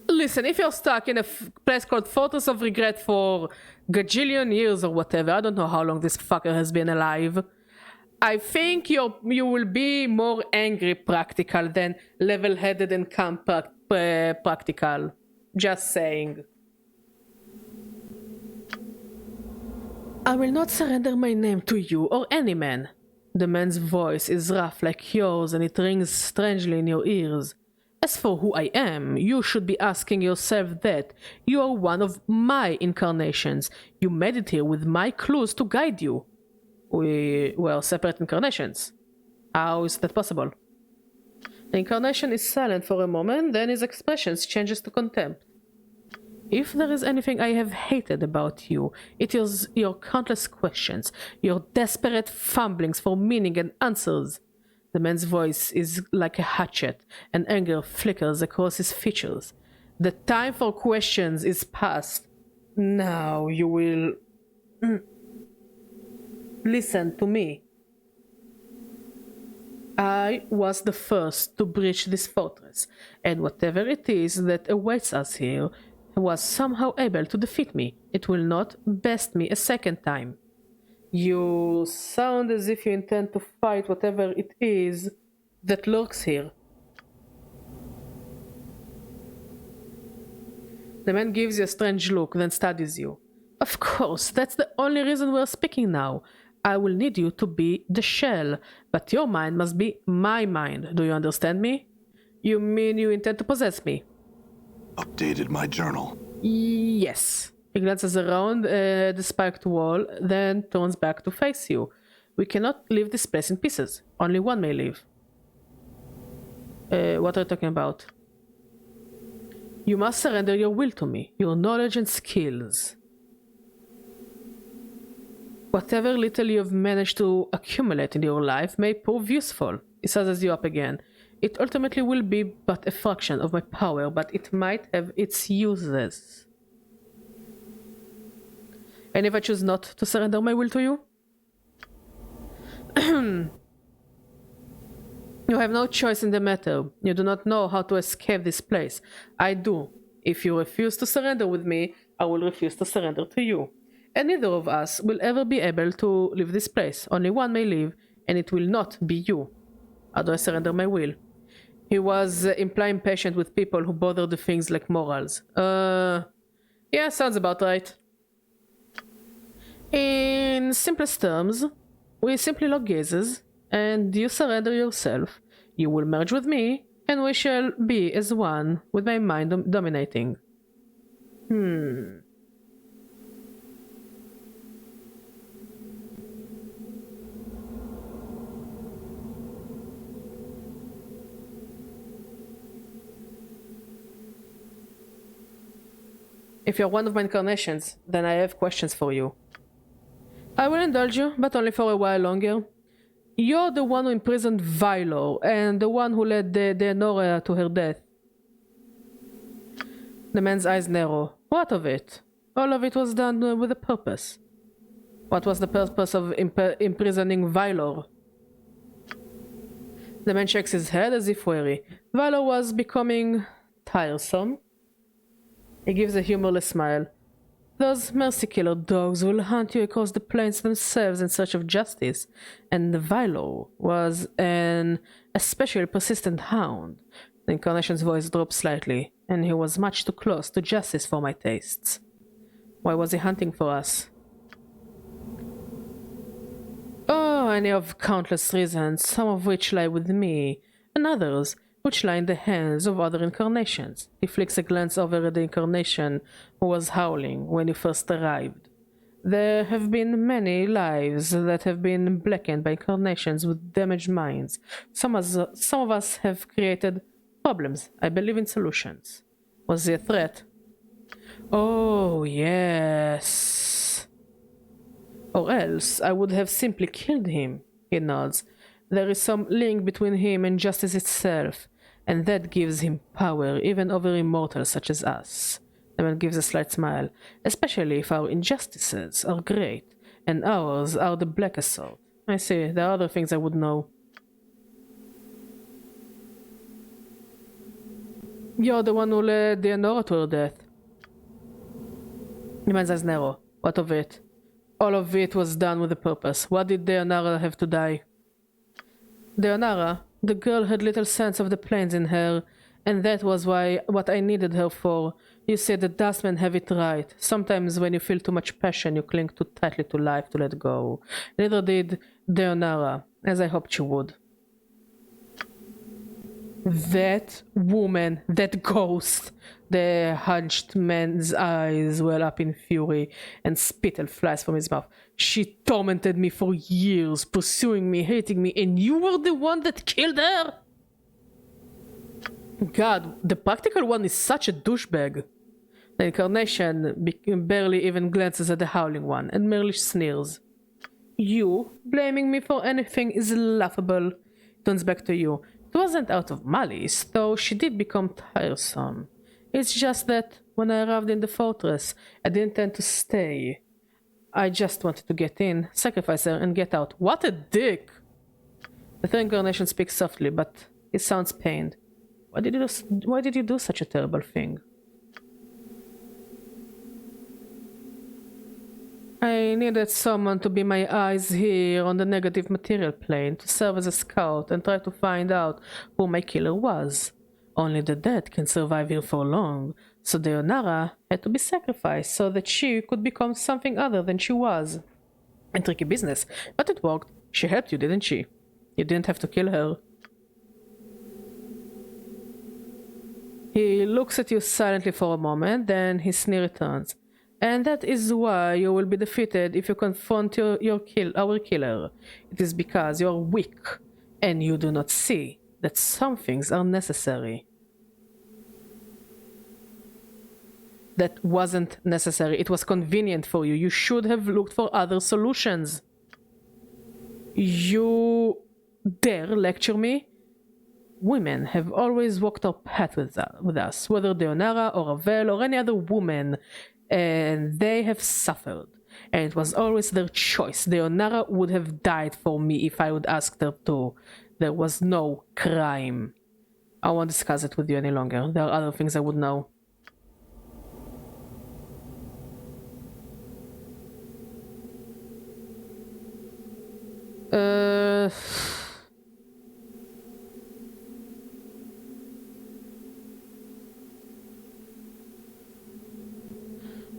Listen, if you're stuck in a place called Fortress of Regret for gajillion years or whatever, I don't know how long this fucker has been alive, I think you will be more angry practical than level-headed and calm practical. Just saying. I will not surrender my name to you or any man. The man's voice is rough like yours and it rings strangely in your ears. As for who I am, you should be asking yourself that. You are one of my incarnations. You made it here with my clues to guide you. We were separate incarnations. How is that possible? The incarnation is silent for a moment, then his expression changes to contempt. If there is anything I have hated about you, it is your countless questions, your desperate fumblings for meaning and answers. The man's voice is like a hatchet, and anger flickers across his features. The time for questions is past. Now you will... Listen to me. I was the first to breach this fortress, and whatever it is that awaits us here was somehow able to defeat me. It will not best me a second time. You sound as if you intend to fight whatever it is that lurks here. The man gives you a strange look, then studies you. Of course, that's the only reason we're speaking now. I will need you to be the shell, but your mind must be my mind. Do you understand me? You mean you intend to possess me? Updated my journal. Yes. He glances around the spiked wall, then turns back to face you. We cannot leave this place in pieces. Only one may leave. What are you talking about? You must surrender your will to me, your knowledge and skills. Whatever little you have managed to accumulate in your life may prove useful. He sizes you up again. It ultimately will be but a fraction of my power, but it might have its uses. And if I choose not to surrender my will to you? You have no choice in the matter. You do not know how to escape this place. I do. If you refuse to surrender with me, I will refuse to surrender to you. And neither of us will ever be able to leave this place. Only one may leave, and it will not be you. How do I surrender my will? He was implying patient with people who bother the things like morals. Yeah, sounds about right. In simplest terms, we simply lock gazes, and you surrender yourself. You will merge with me, and we shall be as one, with my mind dominating. If you're one of my incarnations, then I have questions for you. I will indulge you, but only for a while longer. You're the one who imprisoned Baldur, and the one who led Deanora to her death. The man's eyes narrow. What of it? All of it was done with a purpose. What was the purpose of imprisoning Baldur? The man shakes his head as if weary. Baldur was becoming tiresome. He gives a humorless smile. Those mercy killer dogs will hunt you across the plains themselves in search of justice, and Baldur was an especially persistent hound. The incarnation's voice dropped slightly, and he was much too close to justice for my tastes. Why was he hunting for us? Oh, any of countless reasons, some of which lie with me, and others which lie in the hands of other incarnations. He flicks a glance over at the incarnation who was howling when he first arrived. There have been many lives that have been blackened by incarnations with damaged minds. Some of us have created problems. I believe in solutions. Was he a threat? Oh, yes. Or else I would have simply killed him. He nods. There is some link between him and justice itself, and that gives him power even over immortals such as us. The man gives a slight smile. Especially if our injustices are great, and ours are the blackest sort. I see, there are other things I would know. You're the one who led Deonora to her death. The man's eyes narrow. What of it? All of it was done with a purpose. Why did Deonara have to die? Deonara, the girl had little sense of the planes in her, and that was what I needed her for. You see, the dustmen have it right. Sometimes when you feel too much passion, you cling too tightly to life to let go. Neither did Deonara, as I hoped she would. That woman, that ghost. The hunched man's eyes well up in fury, and spittle flies from his mouth. She tormented me for years, pursuing me, hating me, and you were the one that killed her? God, the practical one is such a douchebag. The incarnation barely even glances at the howling one, and merely sneers. You, blaming me for anything is laughable. Turns back to you. It wasn't out of malice, though she did become tiresome. It's just that when I arrived in the fortress, I didn't intend to stay. I just wanted to get in, sacrifice her, and get out. What a dick! The third incarnation speaks softly, but it sounds pained. Why did you do such a terrible thing? I needed someone to be my eyes here on the negative material plane, to serve as a scout and try to find out who my killer was. Only the dead can survive here for long, so Deonara had to be sacrificed so that she could become something other than she was. A tricky business, but it worked. She helped you, didn't she? You didn't have to kill her. He looks at you silently for a moment, then his sneer returns. And that is why you will be defeated if you confront our killer. It is because you are weak, and you do not see that some things are necessary. That wasn't necessary. It was convenient for you. You should have looked for other solutions. You dare lecture me? Women have always walked our path with us, whether Deonara or Ravel or any other woman, and they have suffered. And it was always their choice. Deonara would have died for me if I would ask her to. There was no crime. I won't discuss it with you any longer. There are other things I would know.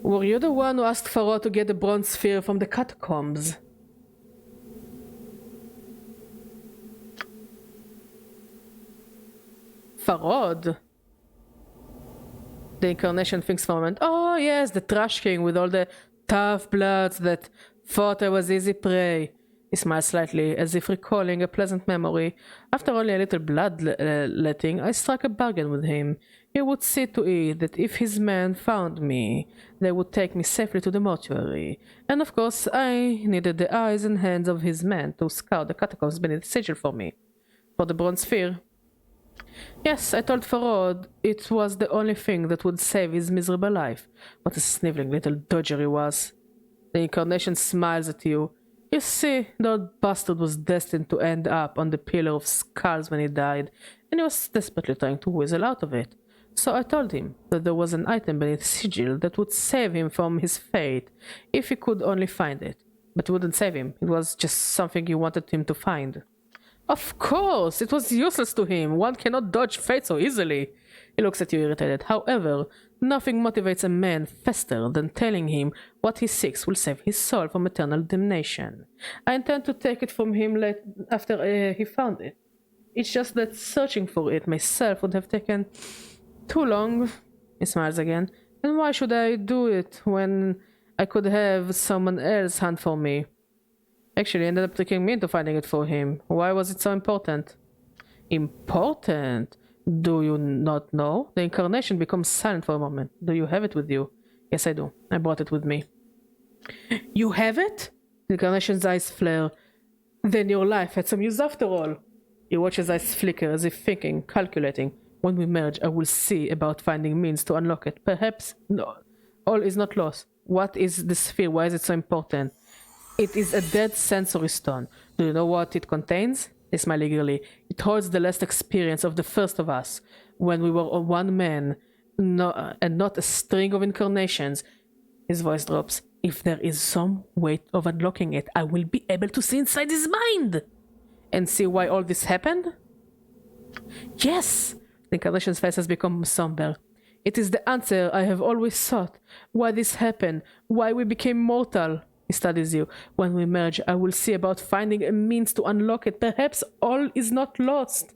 Were you the one who asked Farod to get the bronze sphere from the catacombs? Farod? The incarnation thinks for a moment. Oh yes, the trash king with all the tough bloods that thought I was easy prey. He smiles slightly, as if recalling a pleasant memory. After only a little bloodletting, I struck a bargain with him. He would see to it that if his men found me, they would take me safely to the mortuary. And of course, I needed the eyes and hands of his men to scout the catacombs beneath the sigil for me. For the bronze sphere. Yes, I told Farod it was the only thing that would save his miserable life. What a sniveling little dodger he was. The incarnation smiles at you. You see, the old bastard was destined to end up on the Pillar of Skulls when he died, and he was desperately trying to weasel out of it. So I told him that there was an item beneath the sigil that would save him from his fate, if he could only find it. But it wouldn't save him, it was just something you wanted him to find. Of course, it was useless to him. One cannot dodge fate so easily. He looks at you irritated. However, nothing motivates a man faster than telling him what he seeks will save his soul from eternal damnation. I intend to take it from him after he found it. It's just that searching for it myself would have taken too long. He smiles again. And why should I do it when I could have someone else hunt for me? Actually, ended up tricking me into finding it for him. Why was it so important? Important? Do you not know? The incarnation becomes silent for a moment. Do you have it with you? Yes, I do. I brought it with me. You have it? The incarnation's eyes flare. Then your life had some use after all. You watch his eyes flicker as if thinking, calculating. When we merge, I will see about finding means to unlock it. Perhaps no, all is not lost. What is the sphere? Why is it so important? It is a dead sensory stone. Do you know what it contains? He smiled eagerly. It holds the last experience of the first of us, when we were one man, and not a string of incarnations. His voice drops. If there is some way of unlocking it, I will be able to see inside his mind and see why all this happened? Yes! The incarnation's face has become somber. It is the answer I have always sought. Why this happened, why we became mortal. He studies you. When we merge, I will see about finding a means to unlock it. Perhaps all is not lost.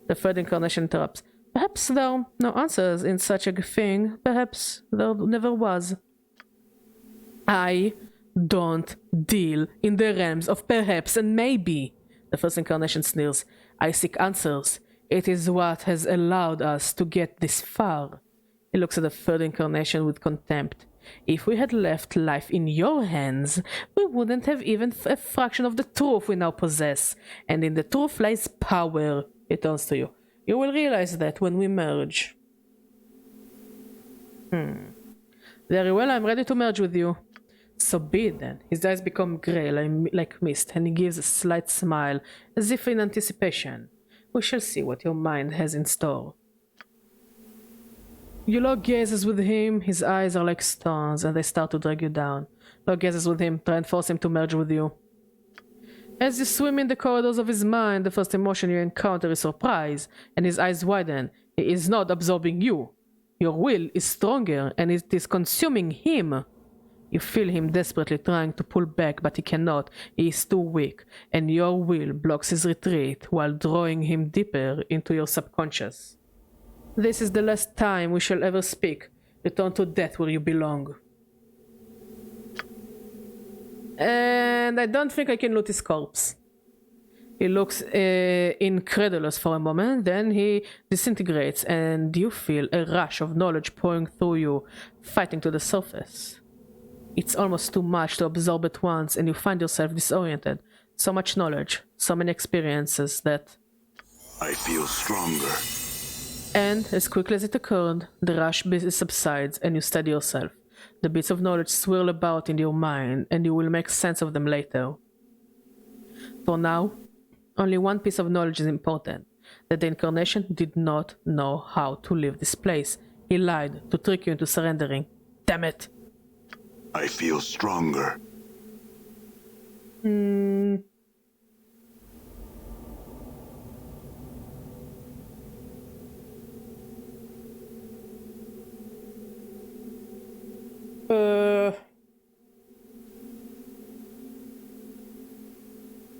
The third incarnation interrupts. Perhaps there are no answers in such a thing. Perhaps there never was. I don't deal in the realms of perhaps and maybe. The first incarnation sneers. I seek answers. It is what has allowed us to get this far. He looks at the third incarnation with contempt. If we had left life in your hands, we wouldn't have even a fraction of the truth we now possess. And in the truth lies power. It turns to you. You will realize that when we merge. Very well, I'm ready to merge with you. So be it then. His eyes become grey like mist, and he gives a slight smile, as if in anticipation. We shall see what your mind has in store. You lock gazes with him, his eyes are like stones, and they start to drag you down. Lock gazes with him, try and force him to merge with you. As you swim in the corridors of his mind, the first emotion you encounter is surprise, and his eyes widen. He is not absorbing you. Your will is stronger, and it is consuming him. You feel him desperately trying to pull back, but he cannot. He is too weak, and your will blocks his retreat while drawing him deeper into your subconscious. This is the last time we shall ever speak. Return to death where you belong. And I don't think I can loot his corpse. He looks incredulous for a moment, then he disintegrates, and you feel a rush of knowledge pouring through you, fighting to the surface. It's almost too much to absorb at once, and you find yourself disoriented. So much knowledge, so many experiences that... I feel stronger. And, as quickly as it occurred, the rush subsides and you steady yourself. The bits of knowledge swirl about in your mind, and you will make sense of them later. For now, only one piece of knowledge is important. That the incarnation did not know how to leave this place. He lied to trick you into surrendering. Damn it! I feel stronger.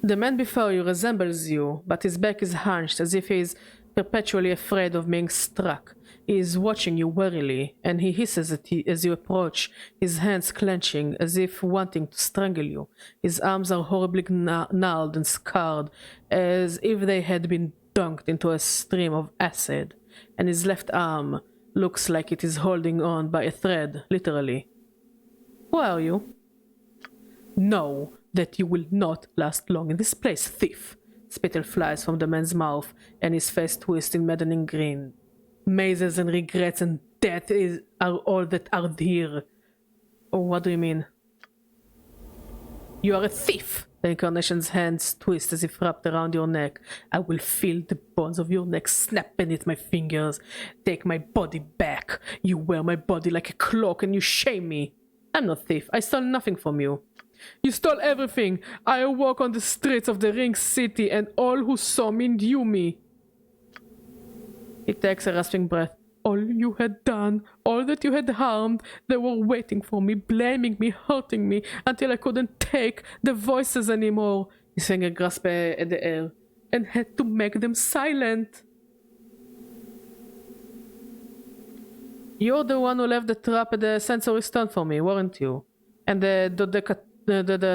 The man before you resembles you, but his back is hunched as if he is perpetually afraid of being struck. He is watching you warily, and he hisses at you as you approach, his hands clenching as if wanting to strangle you. His arms are horribly gnarled and scarred, as if they had been dunked into a stream of acid, and his left arm looks like it is holding on by a thread, literally. Who are you? Know that you will not last long in this place, thief. Spittle flies from the man's mouth, and his face twists in maddening grin. Mazes and regrets and death are all that are here. Oh, what do you mean? You are a thief! The incarnation's hands twist as if wrapped around your neck. I will feel the bones of your neck snap beneath my fingers. Take my body back. You wear my body like a cloak and you shame me. I'm not thief. I stole nothing from you. You stole everything. I walk on the streets of the Ring City, and all who saw me knew me. He takes a rasping breath. All you had done, all that you had harmed, they were waiting for me, blaming me, hurting me, until I couldn't take the voices anymore. His finger grasped at the air, and had to make them silent. You're the one who left the trap at the sensory stone for me, weren't you? And the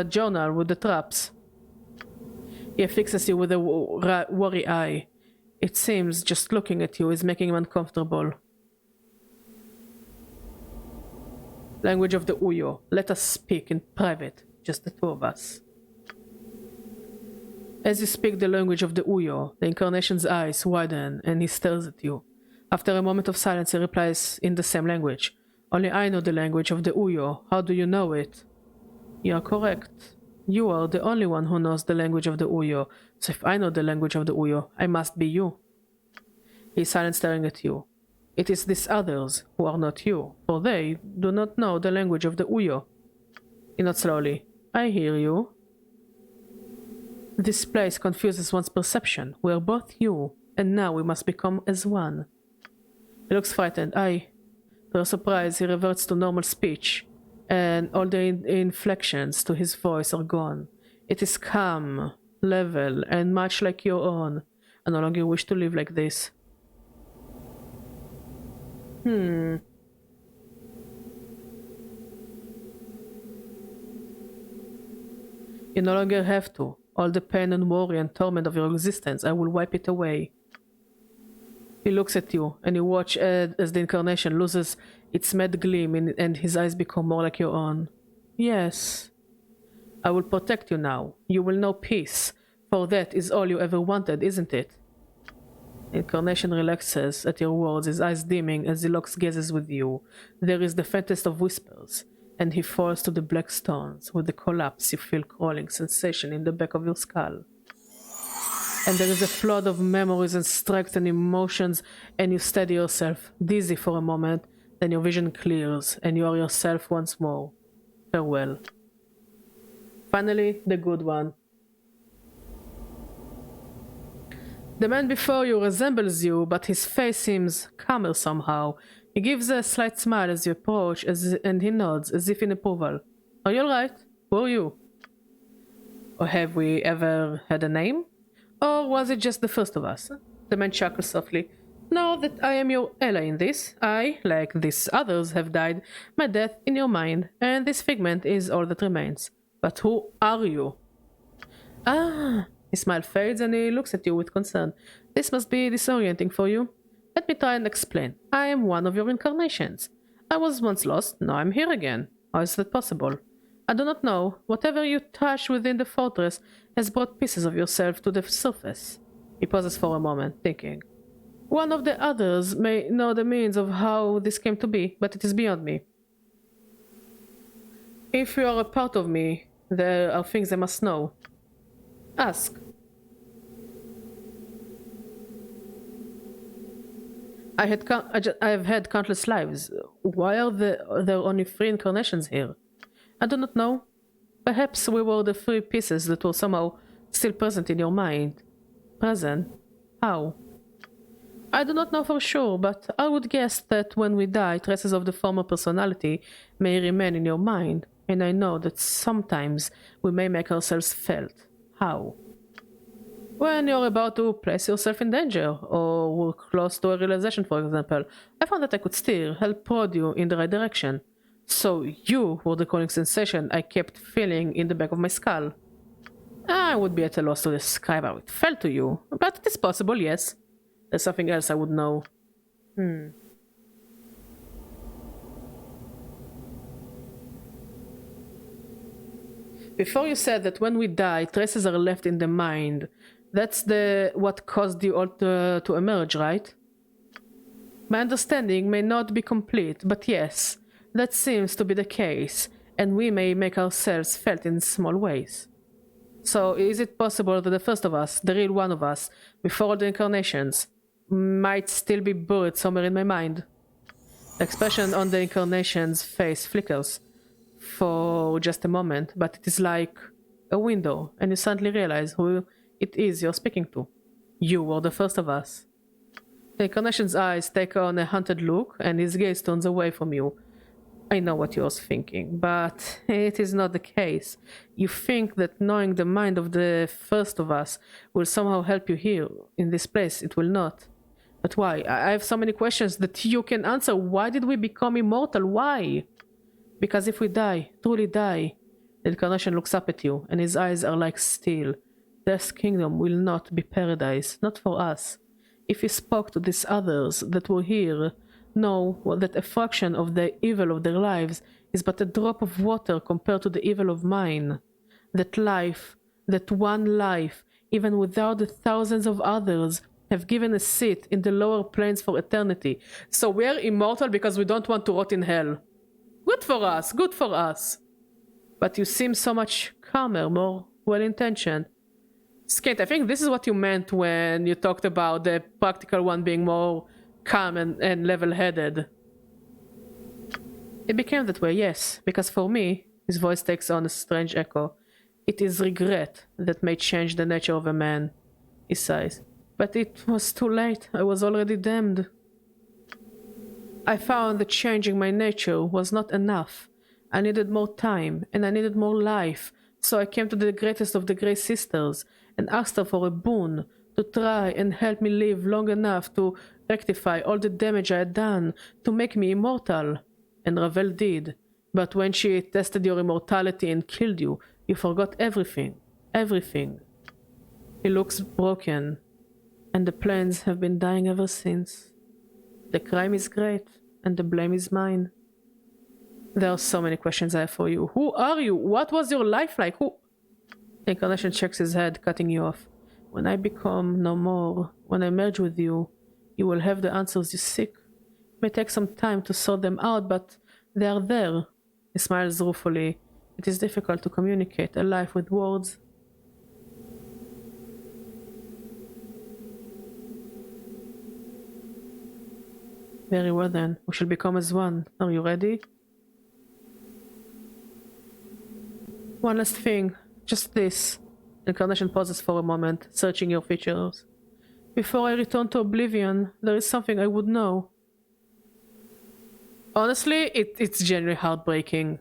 journal with the traps. He fixes you with a worry eye. It seems just looking at you is making him uncomfortable. Language of the Uyo. Let us speak in private, just the two of us. As you speak the language of the Uyo, the incarnation's eyes widen and he stares at you. After a moment of silence, he replies in the same language. Only I know the language of the Uyo. How do you know it? You are correct. You are the only one who knows the language of the Uyo. So if I know the language of the Uyo, I must be you. He is silent, staring at you. It is these others who are not you, for they do not know the language of the Uyo. He nods slowly. I hear you. This place confuses one's perception. We are both you, and now we must become as one. He looks frightened. To her surprise, he reverts to normal speech, and all the inflections to his voice are gone. It is calm, level, and much like your own. I no longer wish to live like this. You no longer have to. All the pain and worry and torment of your existence, I will wipe it away. He looks at you, and you watch as the incarnation loses its mad gleam and his eyes become more like your own. Yes. I will protect you now. You will know peace, for that is all you ever wanted, isn't it? Incarnation relaxes at your words, his eyes dimming as he locks gazes with you. There is the faintest of whispers, and he falls to the black stones. With the collapse, you feel crawling sensation in the back of your skull. And there is a flood of memories and strength and emotions, and you steady yourself, dizzy for a moment, then your vision clears, and you are yourself once more. Farewell. Finally, the good one. The man before you resembles you, but his face seems calmer somehow. He gives a slight smile as you approach, and he nods, as if in approval. Are you alright? Who are you? Or have we ever had a name? Or was it just the first of us? The man chuckles softly. Know that I am your ally in this. I, like these others, have died my death in your mind, and this figment is all that remains. But who are you? His smile fades and he looks at you with concern. This must be disorienting for you. Let me try and explain. I am one of your incarnations. I was once lost, now I'm here again. How is that possible? I do not know. Whatever you touch within the fortress has brought pieces of yourself to the surface. He pauses for a moment, thinking. One of the others may know the means of how this came to be, but it is beyond me. If you are a part of me, there are things I must know. Ask. I have had countless lives. Why are there only 3 incarnations here? I do not know. Perhaps we were the 3 pieces that were somehow still present in your mind. Present? How? I do not know for sure, but I would guess that when we die, traces of the former personality may remain in your mind, and I know that sometimes we may make ourselves felt. How? When you're about to place yourself in danger, or we're close to a realization, for example, I found that I could still help prod you in the right direction. So you were the calling sensation I kept feeling in the back of my skull. I would be at a loss to describe how it felt to you, but it is possible, yes. There's something else I would know. Before you said that when we die, traces are left in the mind. That's what caused you all to emerge, right? My understanding may not be complete, but yes, that seems to be the case, and we may make ourselves felt in small ways. So is it possible that the first of us, the real one of us, before all the incarnations, might still be buried somewhere in my mind? The expression on the incarnation's face flickers for just a moment, but it is like a window, and you suddenly realize who it is you're speaking to. You were the first of us. The incarnation's eyes take on a hunted look, and his gaze turns away from you. I know what you're thinking, but it is not the case. You think that knowing the mind of the first of us will somehow help you here. In this place, it will not. But why? I have so many questions that you can answer. Why did we become immortal? Why? Because if we die, truly die, the incarnation looks up at you, and his eyes are like steel. Death's kingdom will not be paradise, not for us. If he spoke to these others that were here, know that a fraction of the evil of their lives is but a drop of water compared to the evil of mine. That life, that one life, even without the thousands of others, have given a seat in the lower planes for eternity. So we're immortal because we don't want to rot in hell. Good for us, good for us. But you seem so much calmer, more well-intentioned. Skate, I think this is what you meant when you talked about the practical one being more calm and level-headed. It became that way, yes, because for me, his voice takes on a strange echo. It is regret that may change the nature of a man, he sighs. But it was too late, I was already damned. I found that changing my nature was not enough. I needed more time, and I needed more life, so I came to the greatest of the Grey Sisters, and asked her for a boon, to try and help me live long enough to rectify all the damage I had done, to make me immortal. And Ravel did. But when she tested your immortality and killed you, you forgot everything. Everything. He looks broken, and the planes have been dying ever since. The crime is great, and the blame is mine. There are so many questions I have for you. Who are you? What was your life like? Who? The Incarnation shakes his head, cutting you off. When I become no more, when I merge with you, you will have the answers you seek. It may take some time to sort them out, but they are there. He smiles ruefully. It is difficult to communicate a life with words. Very well then, we shall become as one. Are you ready? One last thing, just this. Incarnation pauses for a moment, searching your features. Before I return to Oblivion, there is something I would know. Honestly, it's genuinely heartbreaking.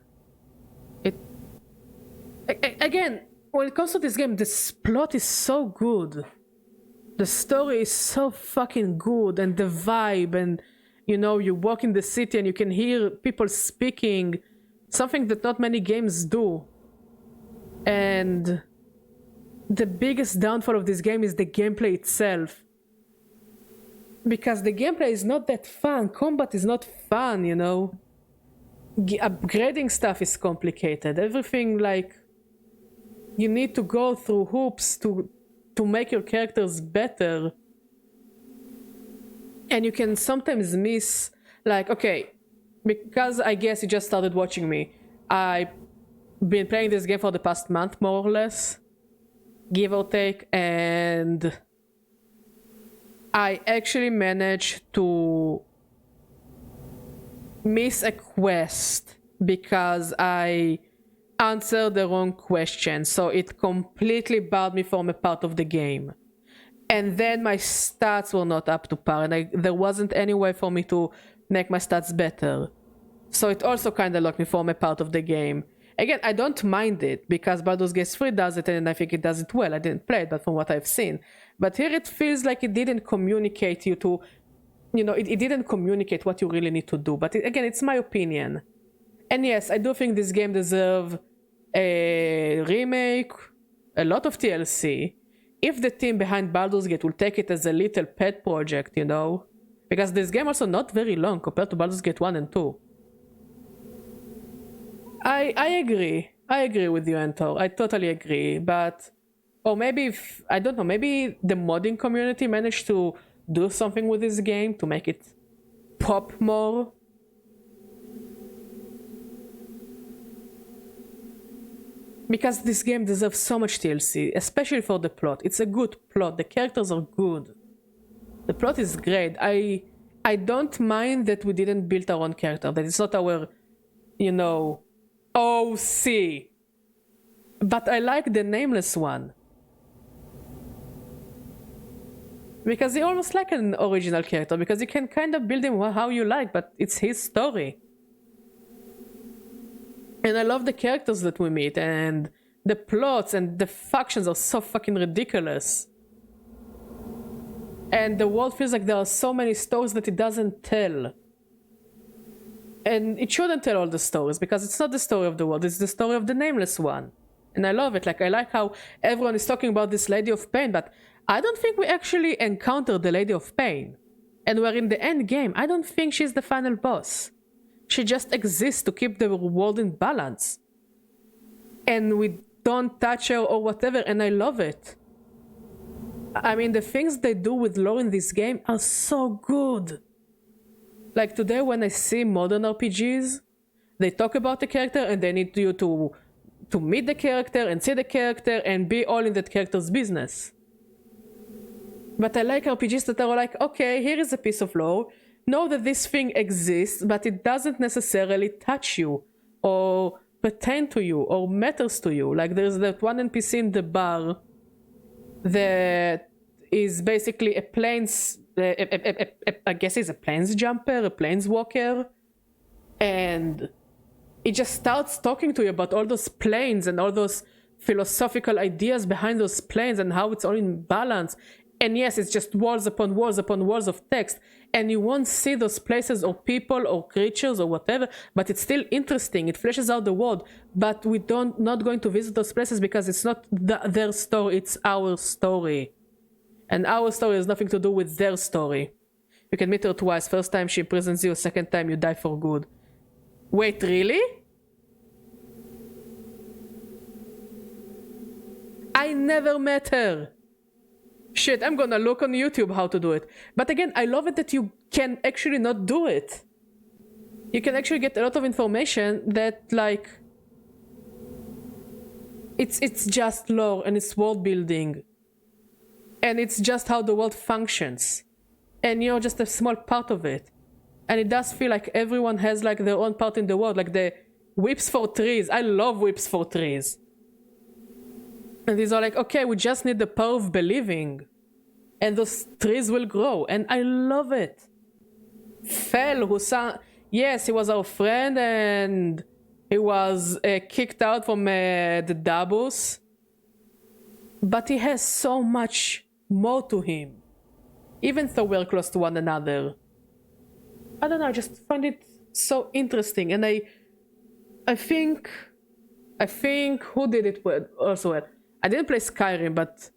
Again, when it comes to this game, this plot is so good. The story is so fucking good, and the vibe, and you know, you walk in the city and you can hear people speaking, something that not many games do. And the biggest downfall of this game is the gameplay itself. Because the gameplay is not that fun, combat is not fun, you know. Upgrading stuff is complicated. Everything, like, you need to go through hoops to make your characters better. And you can sometimes miss, like, okay, because I guess you just started watching me. I've been playing this game for the past month, more or less, give or take, and I actually managed to miss a quest because I answered the wrong question, so it completely barred me from a part of the game. And then my stats were not up to par, and there wasn't any way for me to make my stats better. So it also kind of locked me from a part of the game. Again, I don't mind it, because Baldur's Gate 3 does it, and I think it does it well. I didn't play it, but from what I've seen. But here it feels like it didn't communicate you to... You know, it didn't communicate what you really need to do. But again, it's my opinion. And yes, I do think this game deserves a remake, a lot of TLC. If the team behind Baldur's Gate will take it as a little pet project, you know? Because this game also not very long compared to Baldur's Gate 1 and 2. I agree. I agree with you, Antor. I totally agree. But... Or maybe, I don't know, maybe the modding community managed to do something with this game to make it pop more. Because this game deserves so much TLC, especially for the plot. It's a good plot. The characters are good. The plot is great. I don't mind that we didn't build our own character. That it's not our, you know, OC. But I like the nameless one. Because he almost like an original character. Because you can kind of build him how you like, but it's his story. And I love the characters that we meet, and the plots and the factions are so fucking ridiculous. And the world feels like there are so many stories that it doesn't tell. And it shouldn't tell all the stories, because it's not the story of the world, it's the story of the nameless one. And I love it. Like, I like how everyone is talking about this Lady of Pain, but I don't think we actually encountered the Lady of Pain. And we're in the end game. I don't think she's the final boss. She just exists to keep the world in balance. And we don't touch her or whatever, and I love it. I mean, the things they do with lore in this game are so good. Like today when I see modern RPGs, they talk about the character and they need you to meet the character and see the character and be all in that character's business. But I like RPGs that are like, okay, here is a piece of lore. Know that this thing exists, but it doesn't necessarily touch you or pertain to you or matters to you. Like there's that one NPC in the bar that is basically a I guess he's a planes jumper, a planeswalker, and it just starts talking to you about all those planes and all those philosophical ideas behind those planes and how it's all in balance. And yes, it's just walls upon walls upon walls of text, and you won't see those places or people or creatures or whatever, but it's still interesting. It fleshes out the world, but we not going to visit those places because it's not their story, it's our story. And our story has nothing to do with their story. You can meet her twice. First time she imprisons you, second time you die for good. Wait, really? I never met her. Shit, I'm gonna look on YouTube how to do it. But again, I love it that you can actually not do it. You can actually get a lot of information that, like, it's just lore and it's world building. And it's just how the world functions. And you're just a small part of it. And it does feel like everyone has like their own part in the world. Like the whips for trees. I love whips for trees. And these are like, okay, we just need the power of believing. And those trees will grow. And I love it. Fel, yes, he was our friend and he was kicked out from the Dabus. But he has so much more to him. Even though we're close to one another. I don't know, I just find it so interesting. And I think who did it well, also well? I didn't play Skyrim, but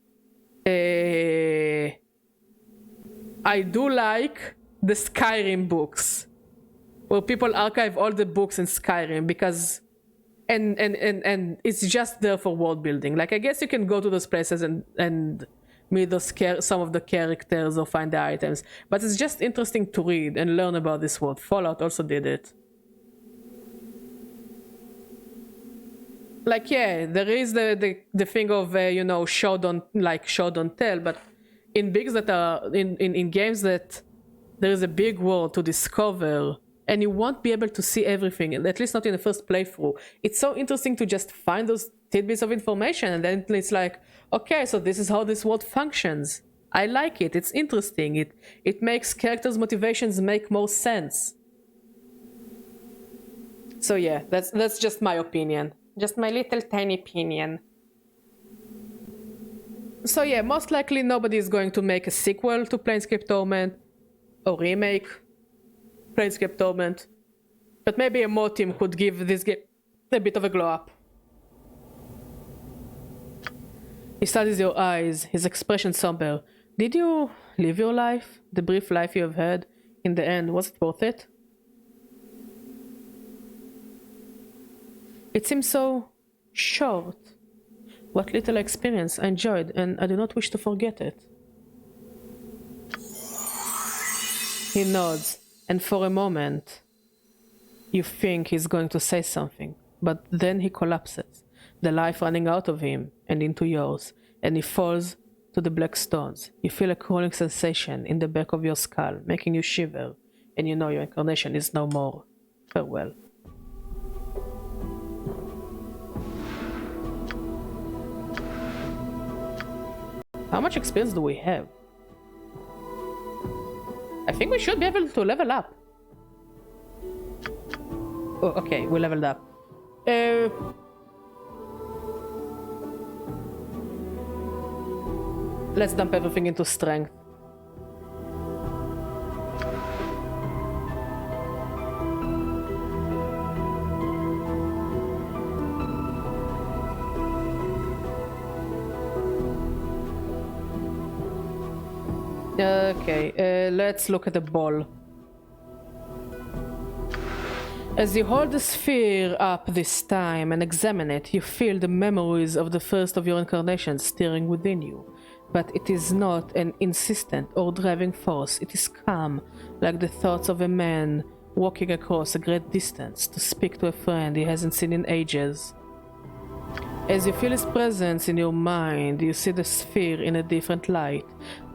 I do like the Skyrim books, where people archive all the books in Skyrim because and it's just there for world building. Like I guess you can go to those places and meet some of the characters or find the items, but it's just interesting to read and learn about this world. Fallout also did it. Like yeah, there is the thing of show don't tell, but in bigs that are in games that there is a big world to discover and you won't be able to see everything, at least not in the first playthrough. It's so interesting to just find those tidbits of information and then it's like, okay, so this is how this world functions. I like it, it's interesting, it makes characters' motivations make more sense. So yeah, that's just my opinion. Just my little tiny opinion. So yeah, most likely nobody is going to make a sequel to Planescape Torment or remake Planescape Torment, but maybe a mod team could give this game a bit of a glow up. He studies your eyes, his expression somber. Did you live your life? The brief life you have had? In the end, was it worth it? It seems so short. What little experience I enjoyed, and I do not wish to forget it. He nods, and for a moment, you think he's going to say something, but then he collapses, the life running out of him and into yours, and he falls to the black stones. You feel a crawling sensation in the back of your skull, making you shiver, and you know your incarnation is no more. Farewell. How much experience do we have? I think we should be able to level up. Oh, okay, we leveled up. Let's dump everything into strength. Okay, let's look at the ball. As you hold the sphere up this time and examine it, you feel the memories of the first of your incarnations stirring within you. but it is not an insistent or driving force. It is calm, like the thoughts of a man walking across a great distance to speak to a friend he hasn't seen in ages. As you feel his presence in your mind, you see the sphere in a different light,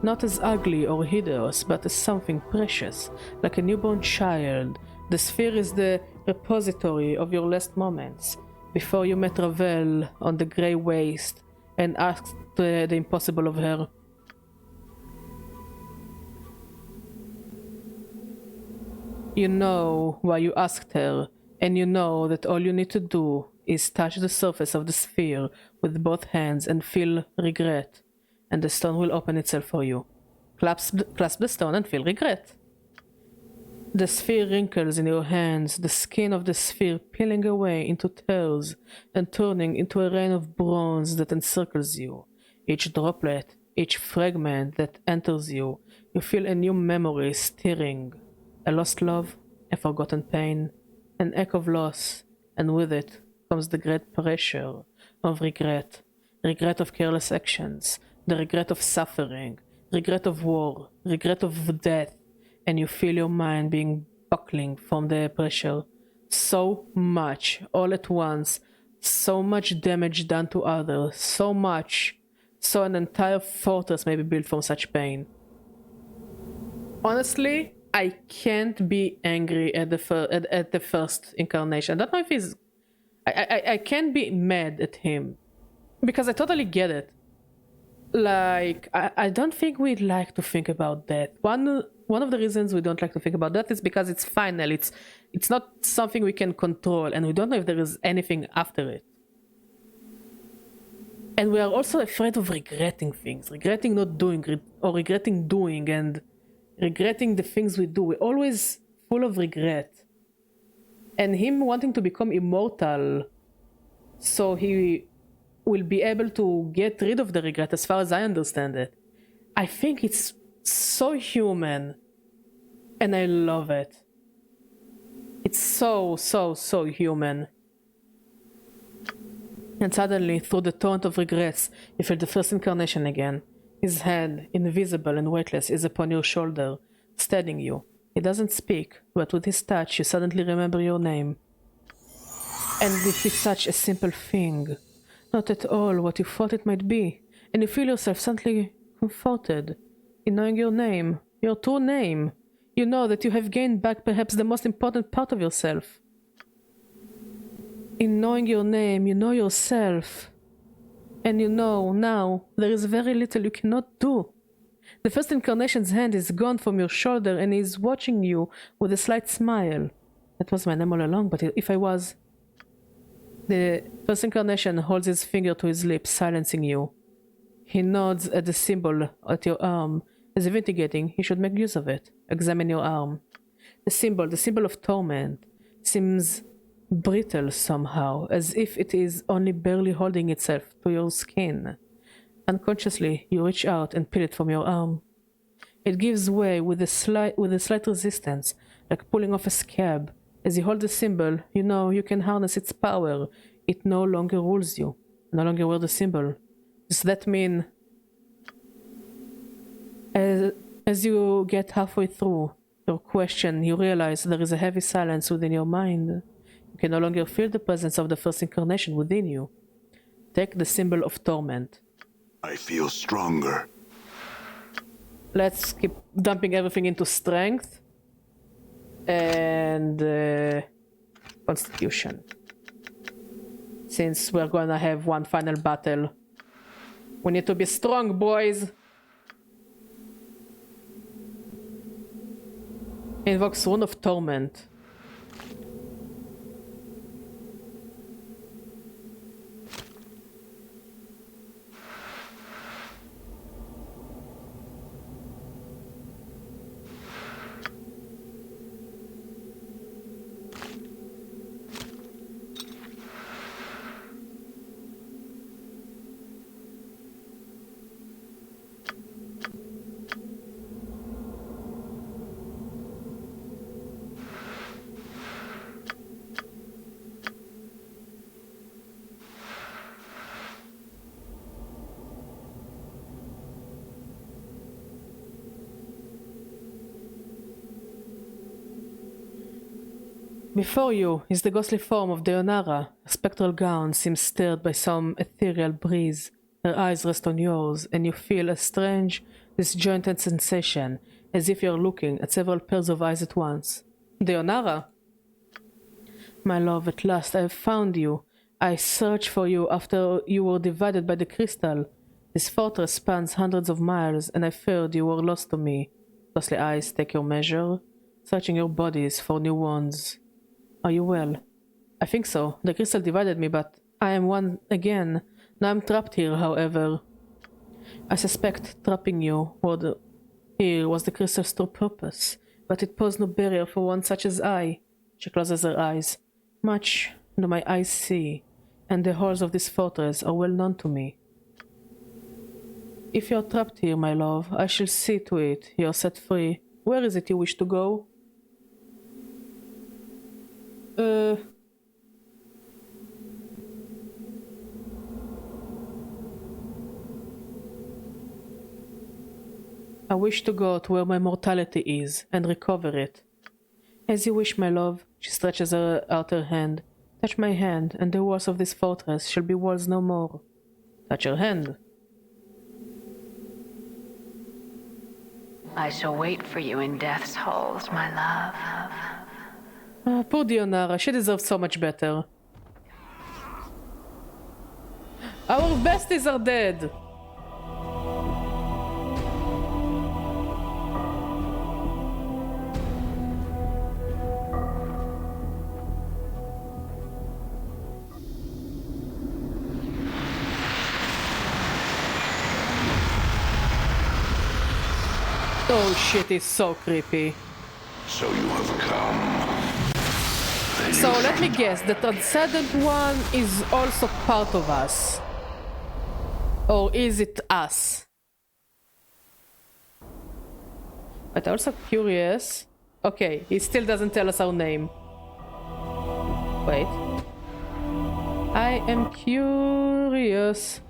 not as ugly or hideous, but as something precious, like a newborn child. The sphere is the repository of your last moments, before you met Ravel on the grey waste and asked the impossible of her. You know why you asked her, and you know that all you need to do is touch the surface of the sphere with both hands and feel regret, and the stone will open itself for you. Clasp the stone and feel regret. The sphere wrinkles in your hands, the skin of the sphere peeling away into tears and turning into a rain of bronze that encircles you. Each droplet, each fragment that enters you, you feel a new memory stirring. A lost love, a forgotten pain, an ache of loss, and with it comes the great pressure of regret. Regret of careless actions, the regret of suffering, regret of war, regret of death, and you feel your mind being buckling from the pressure. So much, all at once, so much damage done to others, so an entire fortress may be built from such pain. Honestly, I can't be angry at the first incarnation. I don't know if he's... I can't be mad at him, because I totally get it. Like, I don't think we'd like to think about death. One of the reasons we don't like to think about death is because it's final. It's not something we can control, and we don't know if there is anything after it. And we are also afraid of regretting things, regretting not doing, or regretting doing, and regretting the things we do. We're always full of regret. And him wanting to become immortal, so he will be able to get rid of the regret, as far as I understand it. I think it's so human, and I love it. It's so human. And suddenly, through the torrent of regrets, you feel the first incarnation again. His hand, invisible and weightless, is upon your shoulder, steadying you. He doesn't speak, but with his touch you suddenly remember your name. And it is such a simple thing, not at all what you thought it might be, and you feel yourself suddenly comforted in knowing your name, your true name. You know that you have gained back perhaps the most important part of yourself. In knowing your name, you know yourself. And you know, now, there is very little you cannot do. The first incarnation's hand is gone from your shoulder and he is watching you with a slight smile. That was my name all along, but if I was... The first incarnation holds his finger to his lips, silencing you. He nods at the symbol at your arm. As if indicating he should make use of it. Examine your arm. The symbol of torment, seems brittle somehow, as if it is only barely holding itself to your skin. Unconsciously, you reach out and peel it from your arm. It gives way with a slight resistance, like pulling off a scab. As you hold the symbol, you know you can harness its power. It no longer rules you. No longer wear the symbol. Does that mean... As you get halfway through your question, you realize there is a heavy silence within your mind. You can no longer feel the presence of the first incarnation within you. Take the symbol of torment. I feel stronger. Let's keep dumping everything into strength and constitution. Since we're gonna have one final battle, we need to be strong, boys. Invokes Rune of Torment. Before you is the ghostly form of Deonara. Her spectral gown seems stirred by some ethereal breeze. Her eyes rest on yours, and you feel a strange, disjointed sensation, as if you're looking at several pairs of eyes at once. Deonara! My love, at last I have found you. I searched for you after you were divided by the crystal. This fortress spans hundreds of miles, and I feared you were lost to me. Ghostly eyes take your measure, searching your bodies for new wounds. Are you well? I think so. The crystal divided me, but I am one again. Now I'm trapped here, however. I suspect trapping you here was the crystal's true purpose, but it posed no barrier for one such as I. She closes her eyes. Much do my eyes see, and the halls of this fortress are well known to me. If you're trapped here, my love, I shall see to it you're set free. Where is it you wish to go? I wish to go to where my mortality is, and recover it. As you wish, my love. She stretches out her hand. Touch my hand, and the walls of this fortress shall be walls no more. Touch her hand. I shall wait for you in death's halls, my love. Poor Deonara, she deserves so much better. Our besties are dead! Oh shit, it's so creepy. So you have come. So let me guess, the transcendent one is also part of us. Or is it us? But I'm also curious. Okay, he still doesn't tell us our name. Wait. I am curious.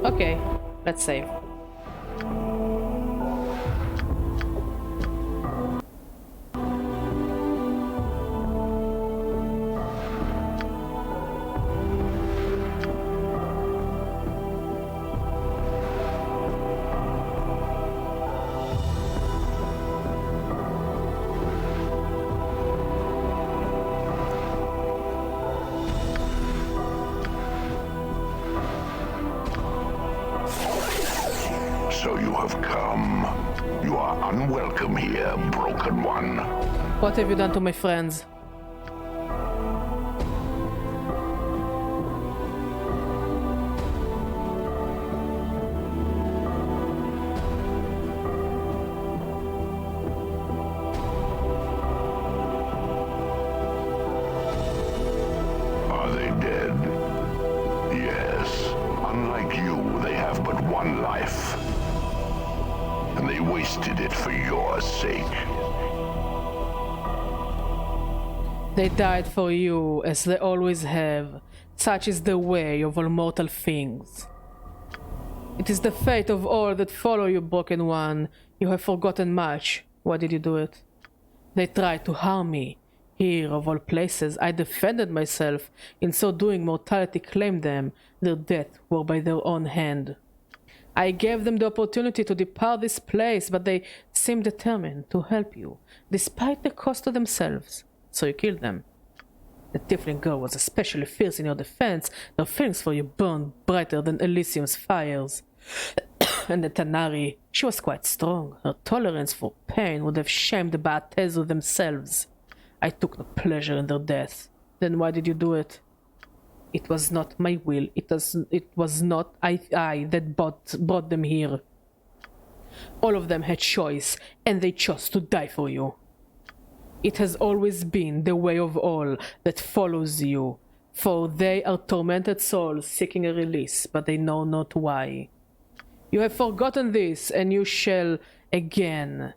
Okay, let's save. So you have come. You are unwelcome here, broken one. What have you done to my friends? Are they dead? Yes. Unlike you, they have but one life. And they wasted it for your sake. They died for you, as they always have. Such is the way of all mortal things. It is the fate of all that follow you, broken one. You have forgotten much. Why did you do it? They tried to harm me. Here, of all places, I defended myself. In so doing, mortality claimed them. Their death were by their own hand. I gave them the opportunity to depart this place, but they seemed determined to help you, despite the cost to themselves. So you killed them. The Tiefling girl was especially fierce in your defense. Their feelings for you burned brighter than Elysium's fires. And the Tanari, she was quite strong. Her tolerance for pain would have shamed the Baatezu themselves. I took no pleasure in their death. Then why did you do it? It was not my will. It was not I that brought them here. All of them had choice, and they chose to die for you. It has always been the way of all that follows you, for they are tormented souls seeking a release, but they know not why. You have forgotten this, and you shall again.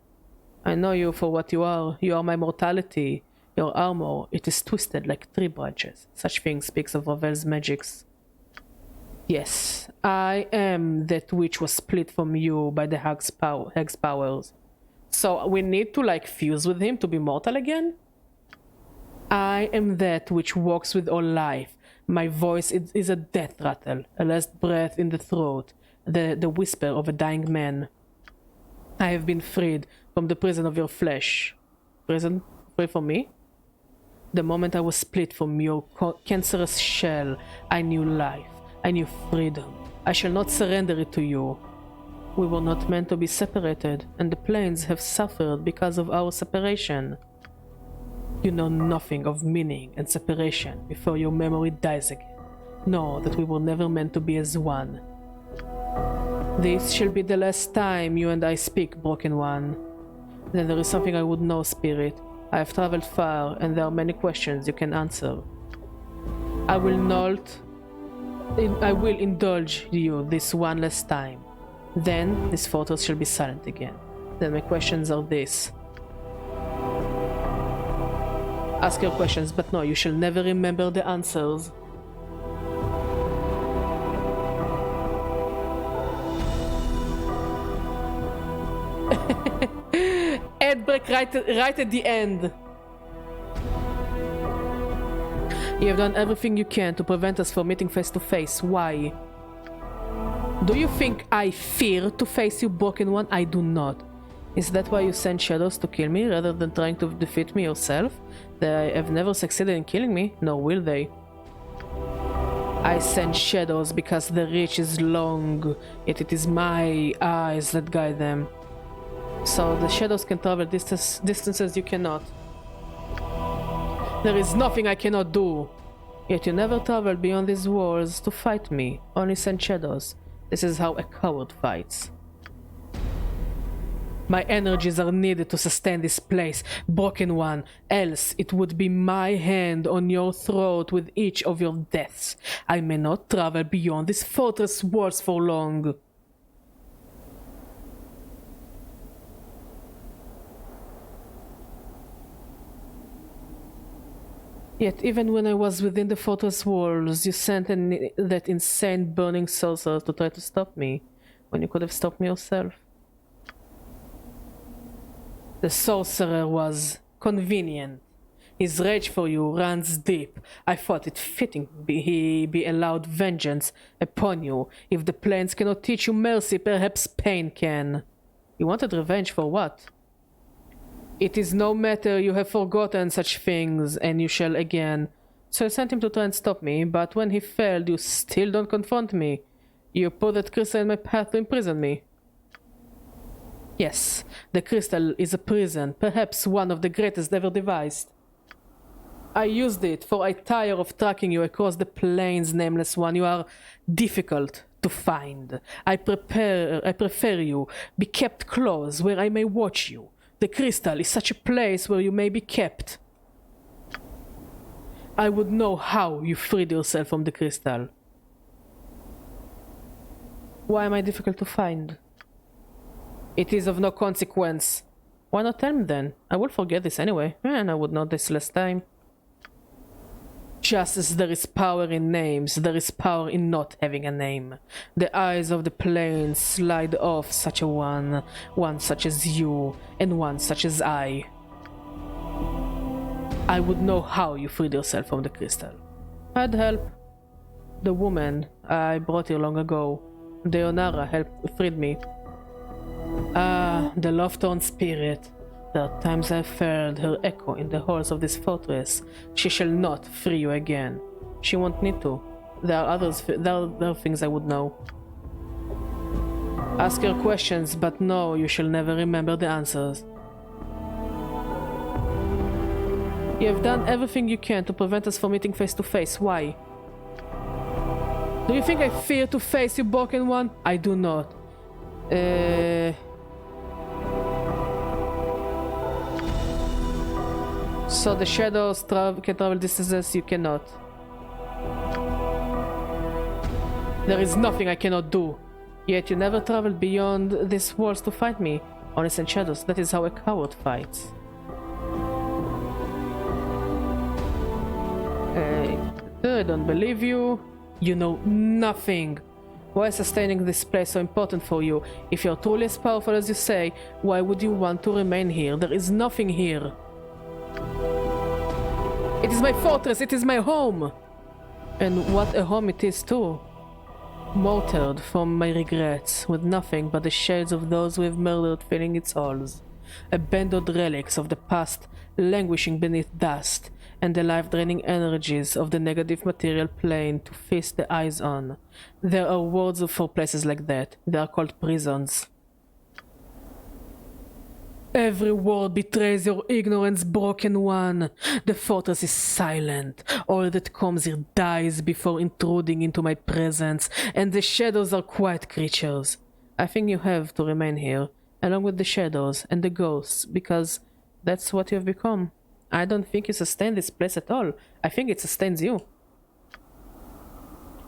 I know you for what you are. You are my mortality. Your armor, it is twisted like tree branches. Such thing speaks of Ravel's magics. Yes, I am that which was split from you by the Hag's powers. So we need to like fuse with him to be mortal again? I am that which walks with all life. My voice is a death rattle, a last breath in the throat, the whisper of a dying man. I have been freed from the prison of your flesh. Prison? Free from me? The moment I was split from your cancerous shell, I knew life. I knew freedom. I shall not surrender it to you. We were not meant to be separated, and the planes have suffered because of our separation. You know nothing of meaning and separation before your memory dies again. Know that we were never meant to be as one. This shall be the last time you and I speak, Broken One. Then there is something I would know, Spirit. I have traveled far, and there are many questions you can answer. I will indulge you this one last time. Then this fortress shall be silent again. Then my questions are this. Ask your questions, but no, you shall never remember the answers. Ad break right at the end. You have done everything you can to prevent us from meeting face to face. Why? Do you think I fear to face you, Broken One? I do not. Is that why you send shadows to kill me rather than trying to defeat me yourself? They have never succeeded in killing me, nor will they. I send shadows because the reach is long, yet it is my eyes that guide them. So the shadows can travel distances you cannot. There is nothing I cannot do. Yet you never travel beyond these walls to fight me, only send shadows. This is how a coward fights. My energies are needed to sustain this place, Broken One, else it would be my hand on your throat with each of your deaths. I may not travel beyond this fortress walls for long. Yet even when I was within the fortress walls, you sent that insane burning sorcerer to try to stop me, when you could have stopped me yourself. The sorcerer was convenient. His rage for you runs deep. I thought it fitting he be allowed vengeance upon you. If the planes cannot teach you mercy, perhaps pain can. You wanted revenge for what? It is no matter, you have forgotten such things, and you shall again. So I sent him to try and stop me, but when he failed, you still don't confront me. You put that crystal in my path to imprison me. Yes, the crystal is a prison, perhaps one of the greatest ever devised. I used it, for I tire of tracking you across the plains, Nameless One. You are difficult to find. I prefer you be kept close, where I may watch you. The crystal is such a place where you may be kept. I would know how you freed yourself from the crystal. Why am I difficult to find? It is of no consequence. Why not tell me then? I will forget this anyway, and I would know this last time. Just as there is power in names, there is power in not having a name. The eyes of the plains slide off such a one such as you, and one such as I. I would know how you freed yourself from the crystal. I'd help. The woman I brought here long ago, Deonara, freed me. Ah, the love-torn spirit. There are times I've heard her echo in the halls of this fortress. She shall not free you again. She won't need to. There are things I would know. Ask her questions, but no, you shall never remember the answers. You have done everything you can to prevent us from meeting face to face. Why? Do you think I fear to face you, Broken One? I do not. So the shadows can travel distances you cannot. There is nothing I cannot do. Yet you never traveled beyond these walls to find me. Only send shadows. That is how a coward fights. I don't believe you. You know nothing. Why is sustaining this place so important for you? If you're truly as powerful as you say, why would you want to remain here? There is nothing here. It is my fortress, it is my home! And what a home it is too. Mortared from my regrets, with nothing but the shades of those who have murdered filling its halls. Abandoned relics of the past languishing beneath dust, and the life-draining energies of the negative material plane to feast the eyes on. There are words for places like that. They are called prisons. Every word betrays your ignorance, broken one. The fortress is silent. All that comes here dies before intruding into my presence, and the shadows are quiet creatures. I think you have to remain here, along with the shadows and the ghosts, because that's what you have become. I don't think you sustain this place at all. I think it sustains you.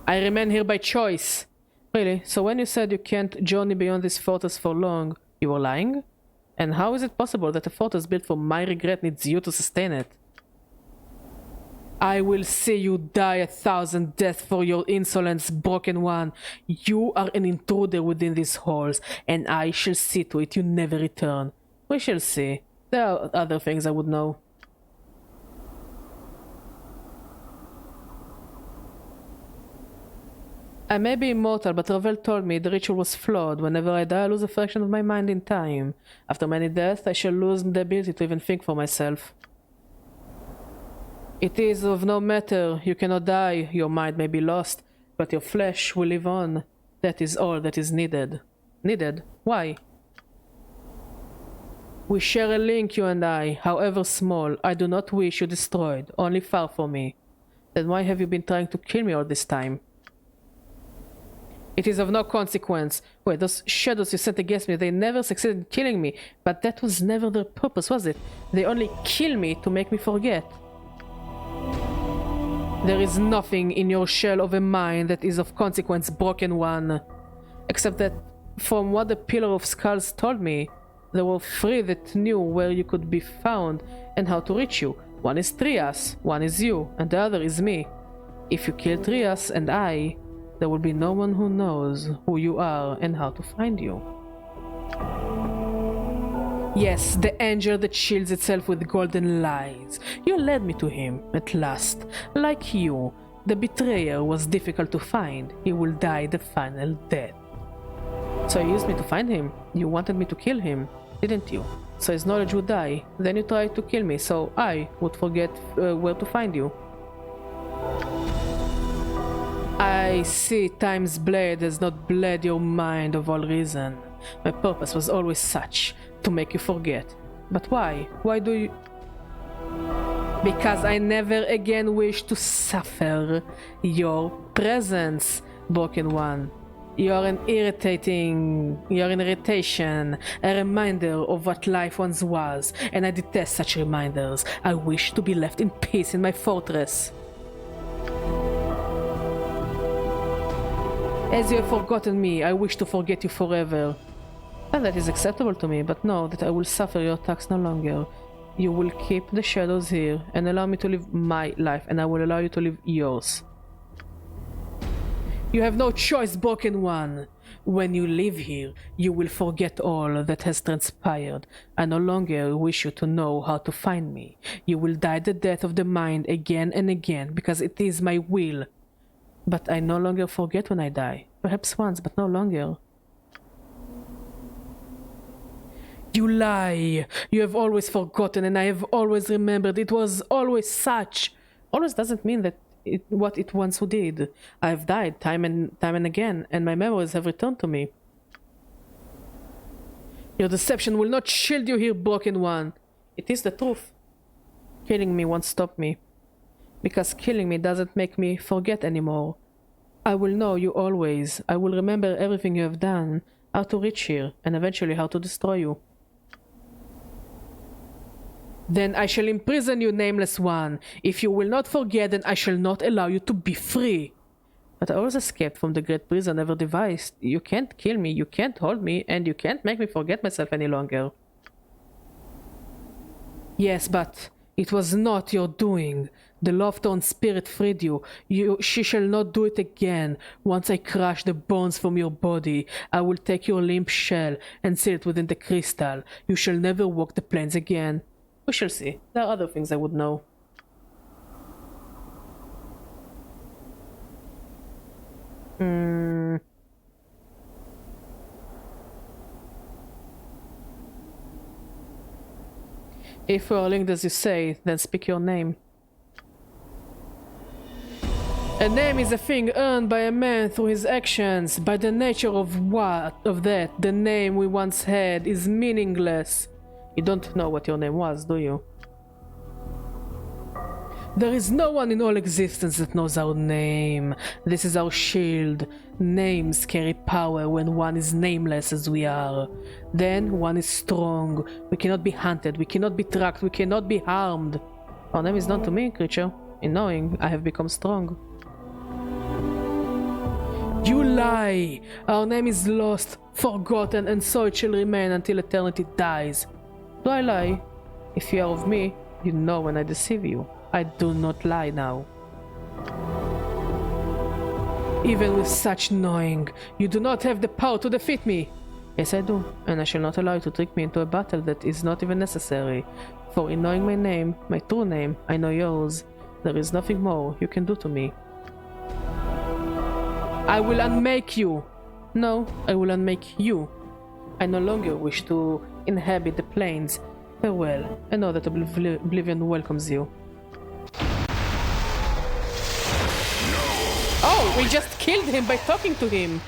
I remain here by choice. Really? So when you said you can't journey beyond this fortress for long, you were lying? And how is it possible that a fortress built for my regret needs you to sustain it? I will see you die 1,000 deaths for your insolence, broken one. You are an intruder within these halls, and I shall see to it you never return. We shall see. There are other things I would know. I may be immortal, but Ravel told me the ritual was flawed. Whenever I die, I lose a fraction of my mind in time. After many deaths, I shall lose the ability to even think for myself. It is of no matter. You cannot die. Your mind may be lost, but your flesh will live on. That is all that is needed. Needed? Why? We share a link, you and I, however small. I do not wish you destroyed, only far from me. Then why have you been trying to kill me all this time? It is of no consequence. Wait, those shadows you sent against me, they never succeeded in killing me. But that was never their purpose, was it? They only kill me to make me forget. There is nothing in your shell of a mind that is of consequence, broken one. Except that, from what the Pillar of Skulls told me, there were 3 that knew where you could be found and how to reach you. One is Trias, one is you, and the other is me. If you kill Trias and I, there will be no one who knows who you are and how to find you. Yes, the angel that shields itself with golden lies. You led me to him, at last. Like you, the betrayer was difficult to find. He will die the final death. So you used me to find him. You wanted me to kill him, didn't you? So his knowledge would die. Then you tried to kill me, so I would forget where to find you. I see Time's blade has not bled your mind of all reason. My purpose was always such, to make you forget. But why? Why do you... Because I never again wish to suffer your presence, broken one. You're an irritation, a reminder of what life once was, and I detest such reminders. I wish to be left in peace in my fortress. As you have forgotten me, I wish to forget you forever. And that is acceptable to me, but know that I will suffer your attacks no longer. You will keep the shadows here and allow me to live my life, and I will allow you to live yours. You have no choice, broken one. When you live here, you will forget all that has transpired. I no longer wish you to know how to find me. You will die the death of the mind again and again, because it is my will. But I no longer forget when I die. Perhaps once, but no longer. You lie! You have always forgotten, and I have always remembered. It was always such. Always doesn't mean that what it once did. I have died time and again, and my memories have returned to me. Your deception will not shield you here, broken one. It is the truth. Killing me won't stop me. Because killing me doesn't make me forget anymore. I will know you always. I will remember everything you have done, how to reach here, and eventually how to destroy you. Then I shall imprison you, nameless one. If you will not forget, then I shall not allow you to be free. But I always escaped from the great prison ever devised. You can't kill me, you can't hold me, and you can't make me forget myself any longer. Yes, but it was not your doing. The Love-Torn spirit freed you. She shall not do it again. Once I crush the bones from your body, I will take your limp shell and seal it within the crystal. You shall never walk the plains again. We shall see. There are other things I would know. If we are linked as you say, then speak your name. A name is a thing earned by a man through his actions. By the nature of that, the name we once had is meaningless. You don't know what your name was, do you? There is no one in all existence that knows our name. This is our shield. Names carry power when one is nameless as we are. Then one is strong. We cannot be hunted, we cannot be tracked, we cannot be harmed. Our name is known to me, creature. In knowing, I have become strong. You lie! Our name is lost, forgotten, and so it shall remain until eternity dies. Do I lie? If you are of me, you know when I deceive you. I do not lie now. Even with such knowing, you do not have the power to defeat me. Yes, I do, and I shall not allow you to trick me into a battle that is not even necessary. For in knowing my name, my true name, I know yours. There is nothing more you can do to me. I will unmake you. No, I will unmake you. I no longer wish to inhabit the plains. Farewell, I know that oblivion welcomes you. Oh, we just killed him by talking to him.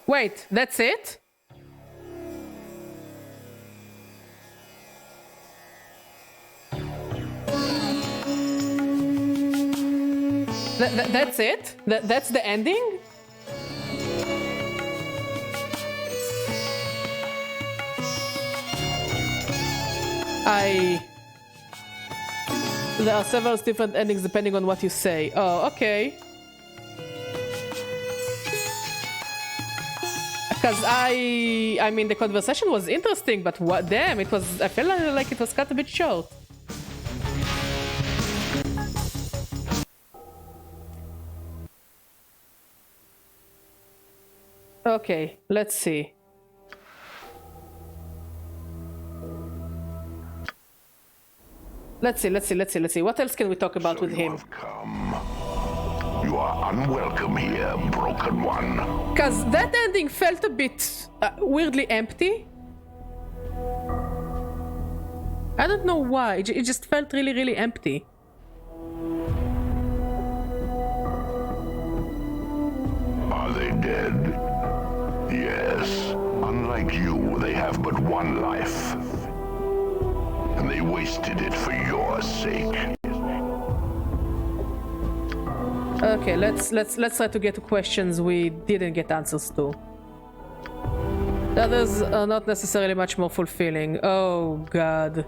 Wait, that's it? That's it? That's the ending? There are several different endings depending on what you say. Oh, okay. Because I mean, the conversation was interesting, but what? Damn, it was. I felt like it was cut a bit short. Okay, let's see. Let's see. What else can we talk about with him? You are unwelcome here, broken one. Cause that ending felt a bit weirdly empty. I don't know why. It just felt really empty. Are they dead? Yes. Unlike you, they have but one life. And they wasted it for your sake. Okay, let's try to get to questions we didn't get answers to. The others are not necessarily much more fulfilling. Oh god.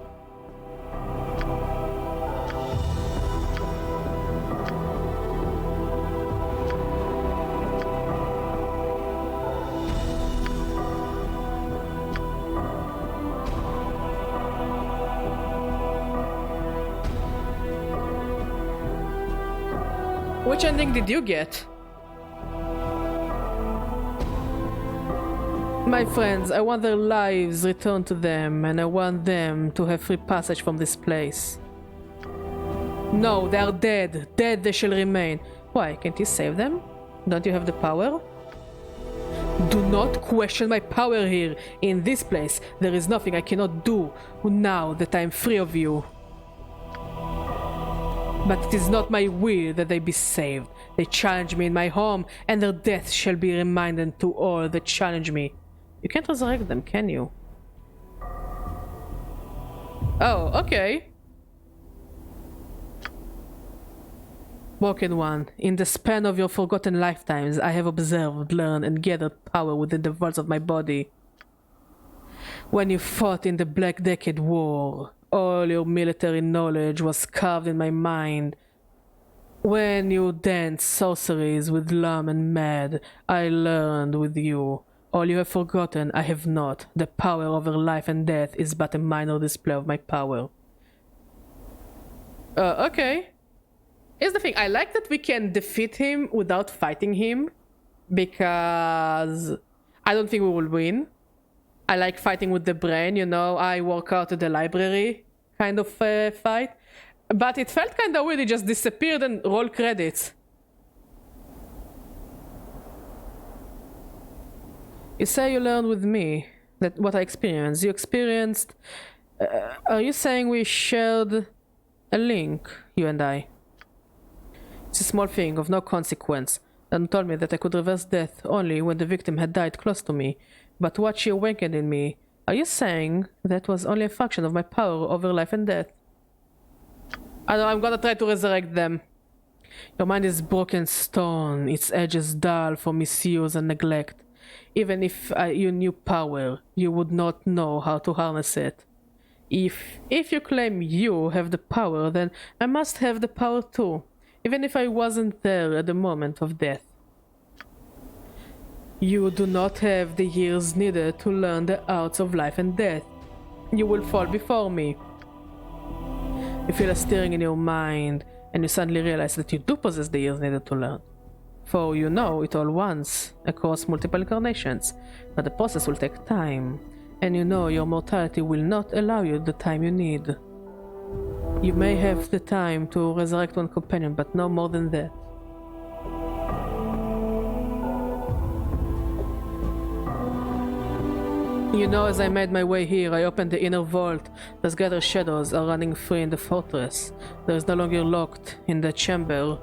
Which ending did you get? My friends, I want their lives returned to them, and I want them to have free passage from this place. No, they are dead. Dead they shall remain. Why, can't you save them? Don't you have the power? Do not question my power here. In this place, there is nothing I cannot do now that I am free of you. But it is not my will that they be saved. They challenge me in my home, and their death shall be reminded to all that challenge me. You can't resurrect them, can you? Oh, okay. Broken One, in the span of your forgotten lifetimes, I have observed, learned, and gathered power within the walls of my body. When you fought in the Black Decade War, all your military knowledge was carved in my mind. When you danced sorceries with Lum and Mad, I learned with you. All you have forgotten, I have not. The power over life and death is but a minor display of my power. Okay. Here's the thing, I like that we can defeat him without fighting him, because I don't think we will win. I like fighting with the brain, you know, I walk out to the library kind of fight. But it felt kind of weird, it just disappeared and roll credits. You say you learned with me that what I experienced. You experienced... are you saying we shared a link, you and I? It's a small thing of no consequence. Dan told me that I could reverse death only when the victim had died close to me. But what she awakened in me, are you saying that was only a function of my power over life and death? I know, I'm gonna try to resurrect them. Your mind is broken stone, its edges dull for misuse and neglect. Even if you knew power, you would not know how to harness it. If you claim you have the power, then I must have the power too. Even if I wasn't there at the moment of death. You do not have the years needed to learn the arts of life and death. You will fall before me. You feel a stirring in your mind, and you suddenly realize that you do possess the years needed to learn. For you know it all once, across multiple incarnations, but the process will take time, and you know your mortality will not allow you the time you need. You may have the time to resurrect one companion, but no more than that. You know, as I made my way here, I opened the inner vault. The scattered shadows are running free in the fortress. There is no longer locked in the chamber.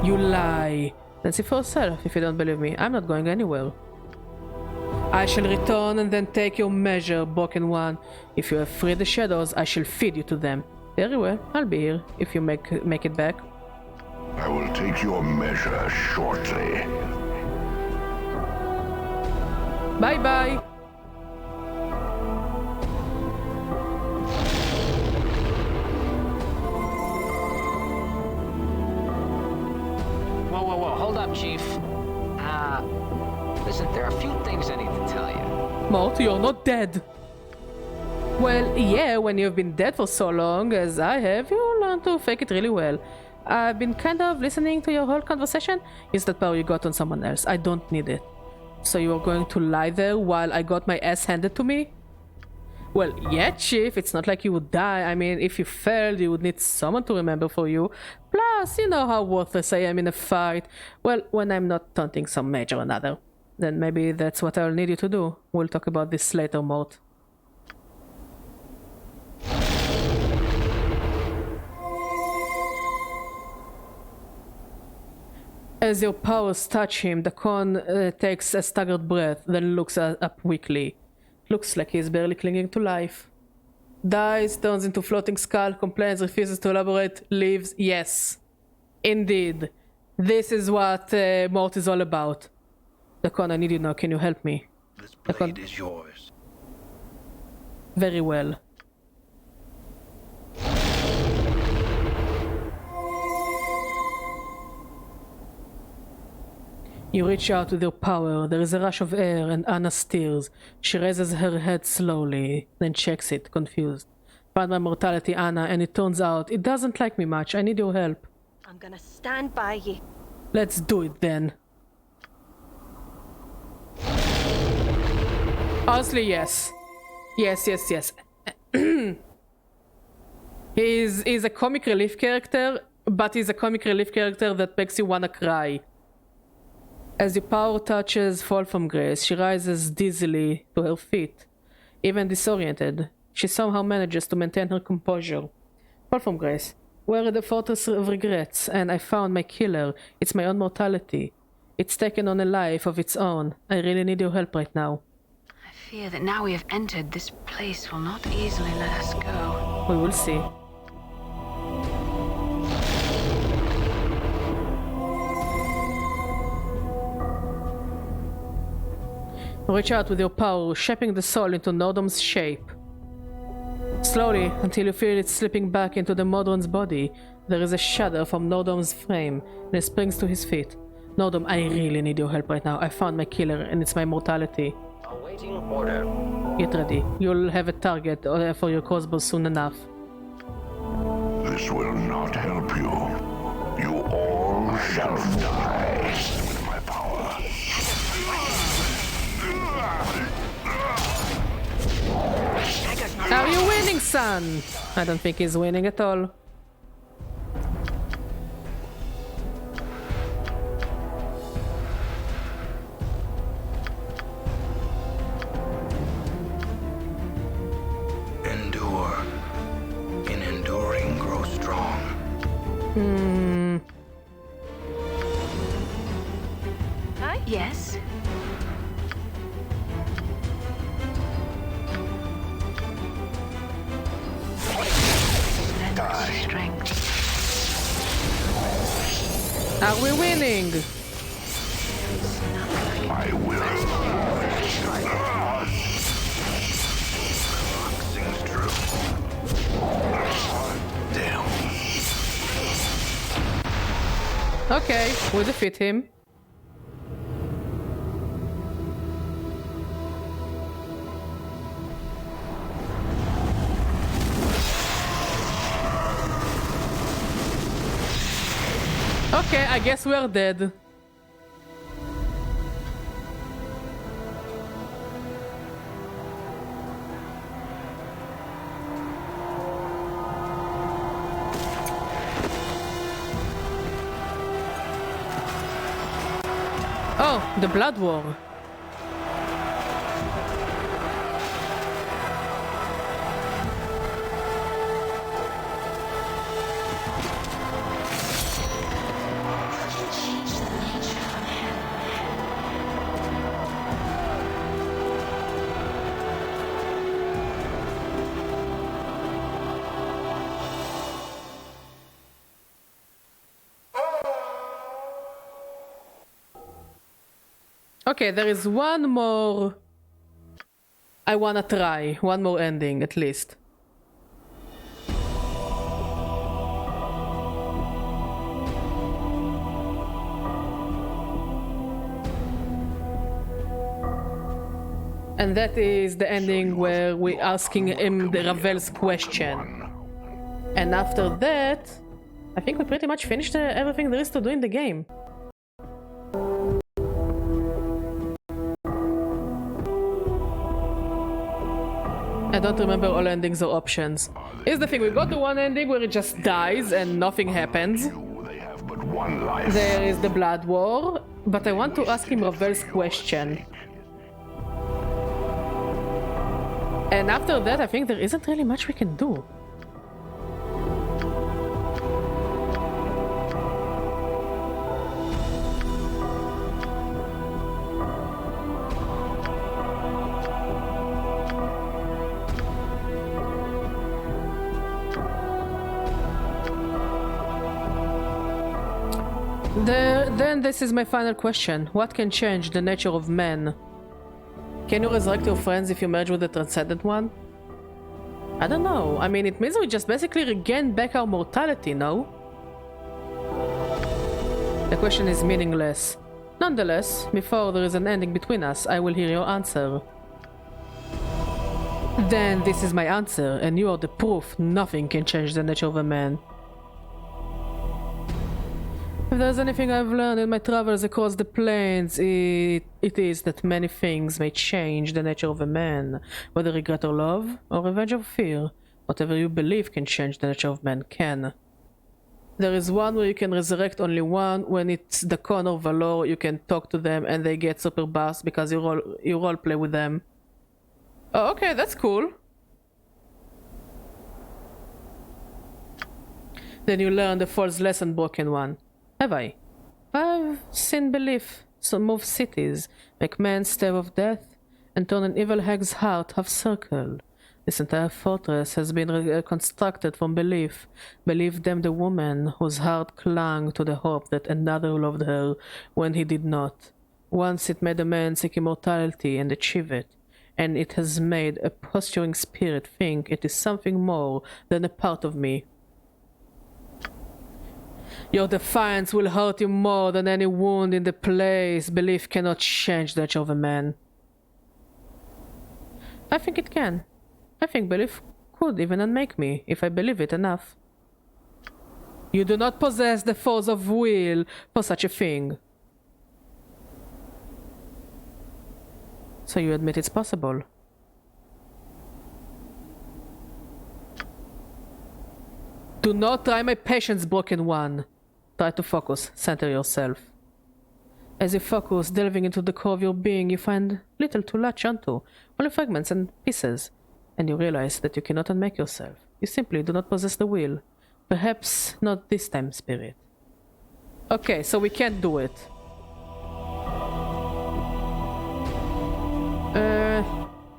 You lie. Then see for yourself if you don't believe me. I'm not going anywhere. I shall return and then take your measure, Broken One. If you have freed the shadows, I shall feed you to them. Very well, I'll be here if you make it back. I will take your measure shortly. Bye-bye. Whoa, hold up, Chief. Listen, there are a few things I need to tell you. Mort, you're not dead. Well, yeah, when you've been dead for so long as I have, you learn to fake it really well. I've been kind of listening to your whole conversation. Use that power you got on someone else. I don't need it. So you are going to lie there while I got my ass handed to me? Well, yeah, Chief, it's not like you would die. I mean, if you failed, you would need someone to remember for you. Plus, you know how worthless I am in a fight. Well, when I'm not taunting some mage or another. Then maybe that's what I'll need you to do. We'll talk about this later, Mort. As your powers touch him, the con takes a staggered breath, then looks up weakly. Looks like he's barely clinging to life. Dies, turns into floating skull, complains, refuses to elaborate, leaves. Yes, indeed. This is what Mort is all about. The con, I need you now. Can you help me? This blade is yours. Very well. You reach out with your power. There is a rush of air and Anna steers. She raises her head slowly, then checks it, confused. Found my mortality, Anna, and it turns out it doesn't like me much. I need your help. I'm gonna stand by you. Let's do it then. Honestly, yes. Yes. He's a comic relief character, but he's a comic relief character that makes you wanna cry. As your power touches Fall from Grace, she rises dizzily to her feet. Even disoriented, she somehow manages to maintain her composure. Fall from Grace. We're at the Fortress of Regrets, and I found my killer. It's my own mortality. It's taken on a life of its own. I really need your help right now. I fear that now we have entered, this place will not easily let us go. We will see. Reach out with your power, shaping the soul into Nordom's shape. Slowly, until you feel it slipping back into the Modron's body. There is a shudder from Nordom's frame, and he springs to his feet. Nordom, I really need your help right now. I found my killer, and it's my mortality. Awaiting order. Get ready. You'll have a target for your crossbow soon enough. This will not help you. You all shall die with my power. Are you winning, son? I don't think he's winning at all. Endure. In enduring, grow strong. Hi? Yes? Strength. Are we winning? I will. Sings true. Damn. Okay, we defeat him. Okay, I guess we are dead. Oh, the Blood War. Okay, there is one more I wanna try. One more ending, at least. And that is the ending where we're asking him the Ravel's question. And after that, I think we pretty much finished everything there is to do in the game. I don't remember all endings or options. Here's the thing, we got to one ending where it just dies and nothing happens. There is the Blood War, but I want to ask him Ravel's question. And after that, I think there isn't really much we can do. Then this is my final question. What can change the nature of men? Can you resurrect your friends if you merge with the Transcendent One? I don't know. I mean, it means we just basically regain back our mortality, no? The question is meaningless. Nonetheless, before there is an ending between us, I will hear your answer. Then this is my answer, and you are the proof nothing can change the nature of a man. If there's anything I've learned in my travels across the plains, it is that many things may change the nature of a man, whether regret or love, or revenge or fear. Whatever you believe can change the nature of man can. There is one where you can resurrect only one. When it's the Con or Valor, you can talk to them and they get super buffs because you role play with them. Oh, okay, that's cool. Then you learn the false lesson broken one. Have I? I've seen belief, so move cities, make men stave of death, and turn an evil hag's heart half-circle. This entire fortress has been reconstructed from belief. Believe them the woman whose heart clung to the hope that another loved her when he did not. Once it made a man seek immortality and achieve it, and it has made a posturing spirit think it is something more than a part of me. Your defiance will hurt you more than any wound in the place. Belief cannot change the nature of a man. I think it can. I think belief could even unmake me, if I believe it enough. You do not possess the force of will for such a thing. So you admit it's possible? Do not try my patience, broken one. Try to focus, center yourself. As you focus, delving into the core of your being, you find little to latch onto, only fragments and pieces, and you realize that you cannot unmake yourself. You simply do not possess the will. Perhaps not this time, spirit. Okay, so we can't do it.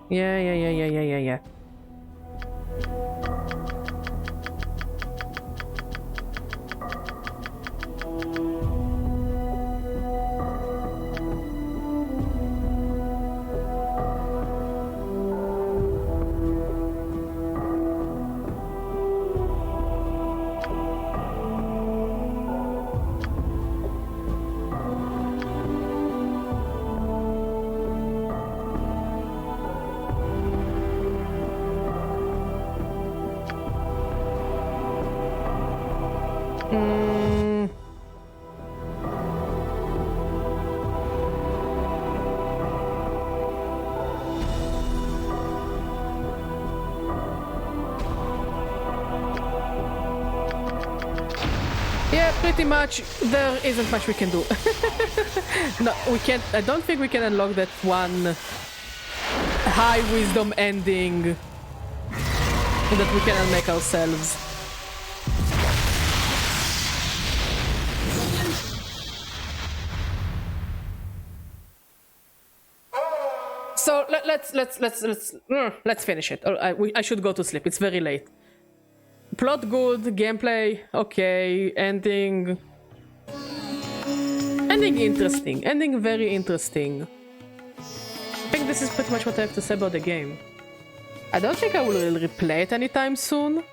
Yeah. Yeah, pretty much. There isn't much we can do. No, we can't. I don't think we can unlock that one high wisdom ending that we can unmake ourselves. So let's finish it. I should go to sleep. It's very late. Plot good, gameplay okay, ending interesting, ending very interesting. I think this is pretty much what I have to say about the game. I don't think I will replay it anytime soon.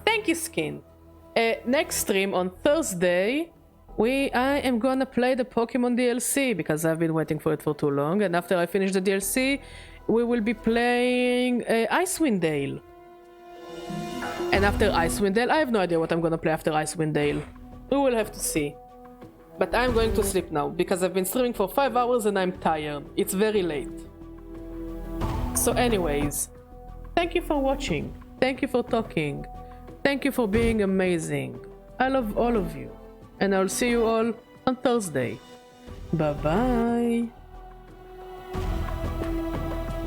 Thank you, Skin. Next stream on Thursday, I am gonna play the Pokemon DLC because I've been waiting for it for too long, and after I finish the DLC, we will be playing Icewind Dale. And after Icewind Dale, I have no idea what I'm gonna play after Icewind Dale. We will have to see. But I'm going to sleep now because I've been streaming for 5 hours and I'm tired. It's very late. So anyways, thank you for watching. Thank you for talking. Thank you for being amazing. I love all of you. And I'll see you all on Thursday. Bye bye.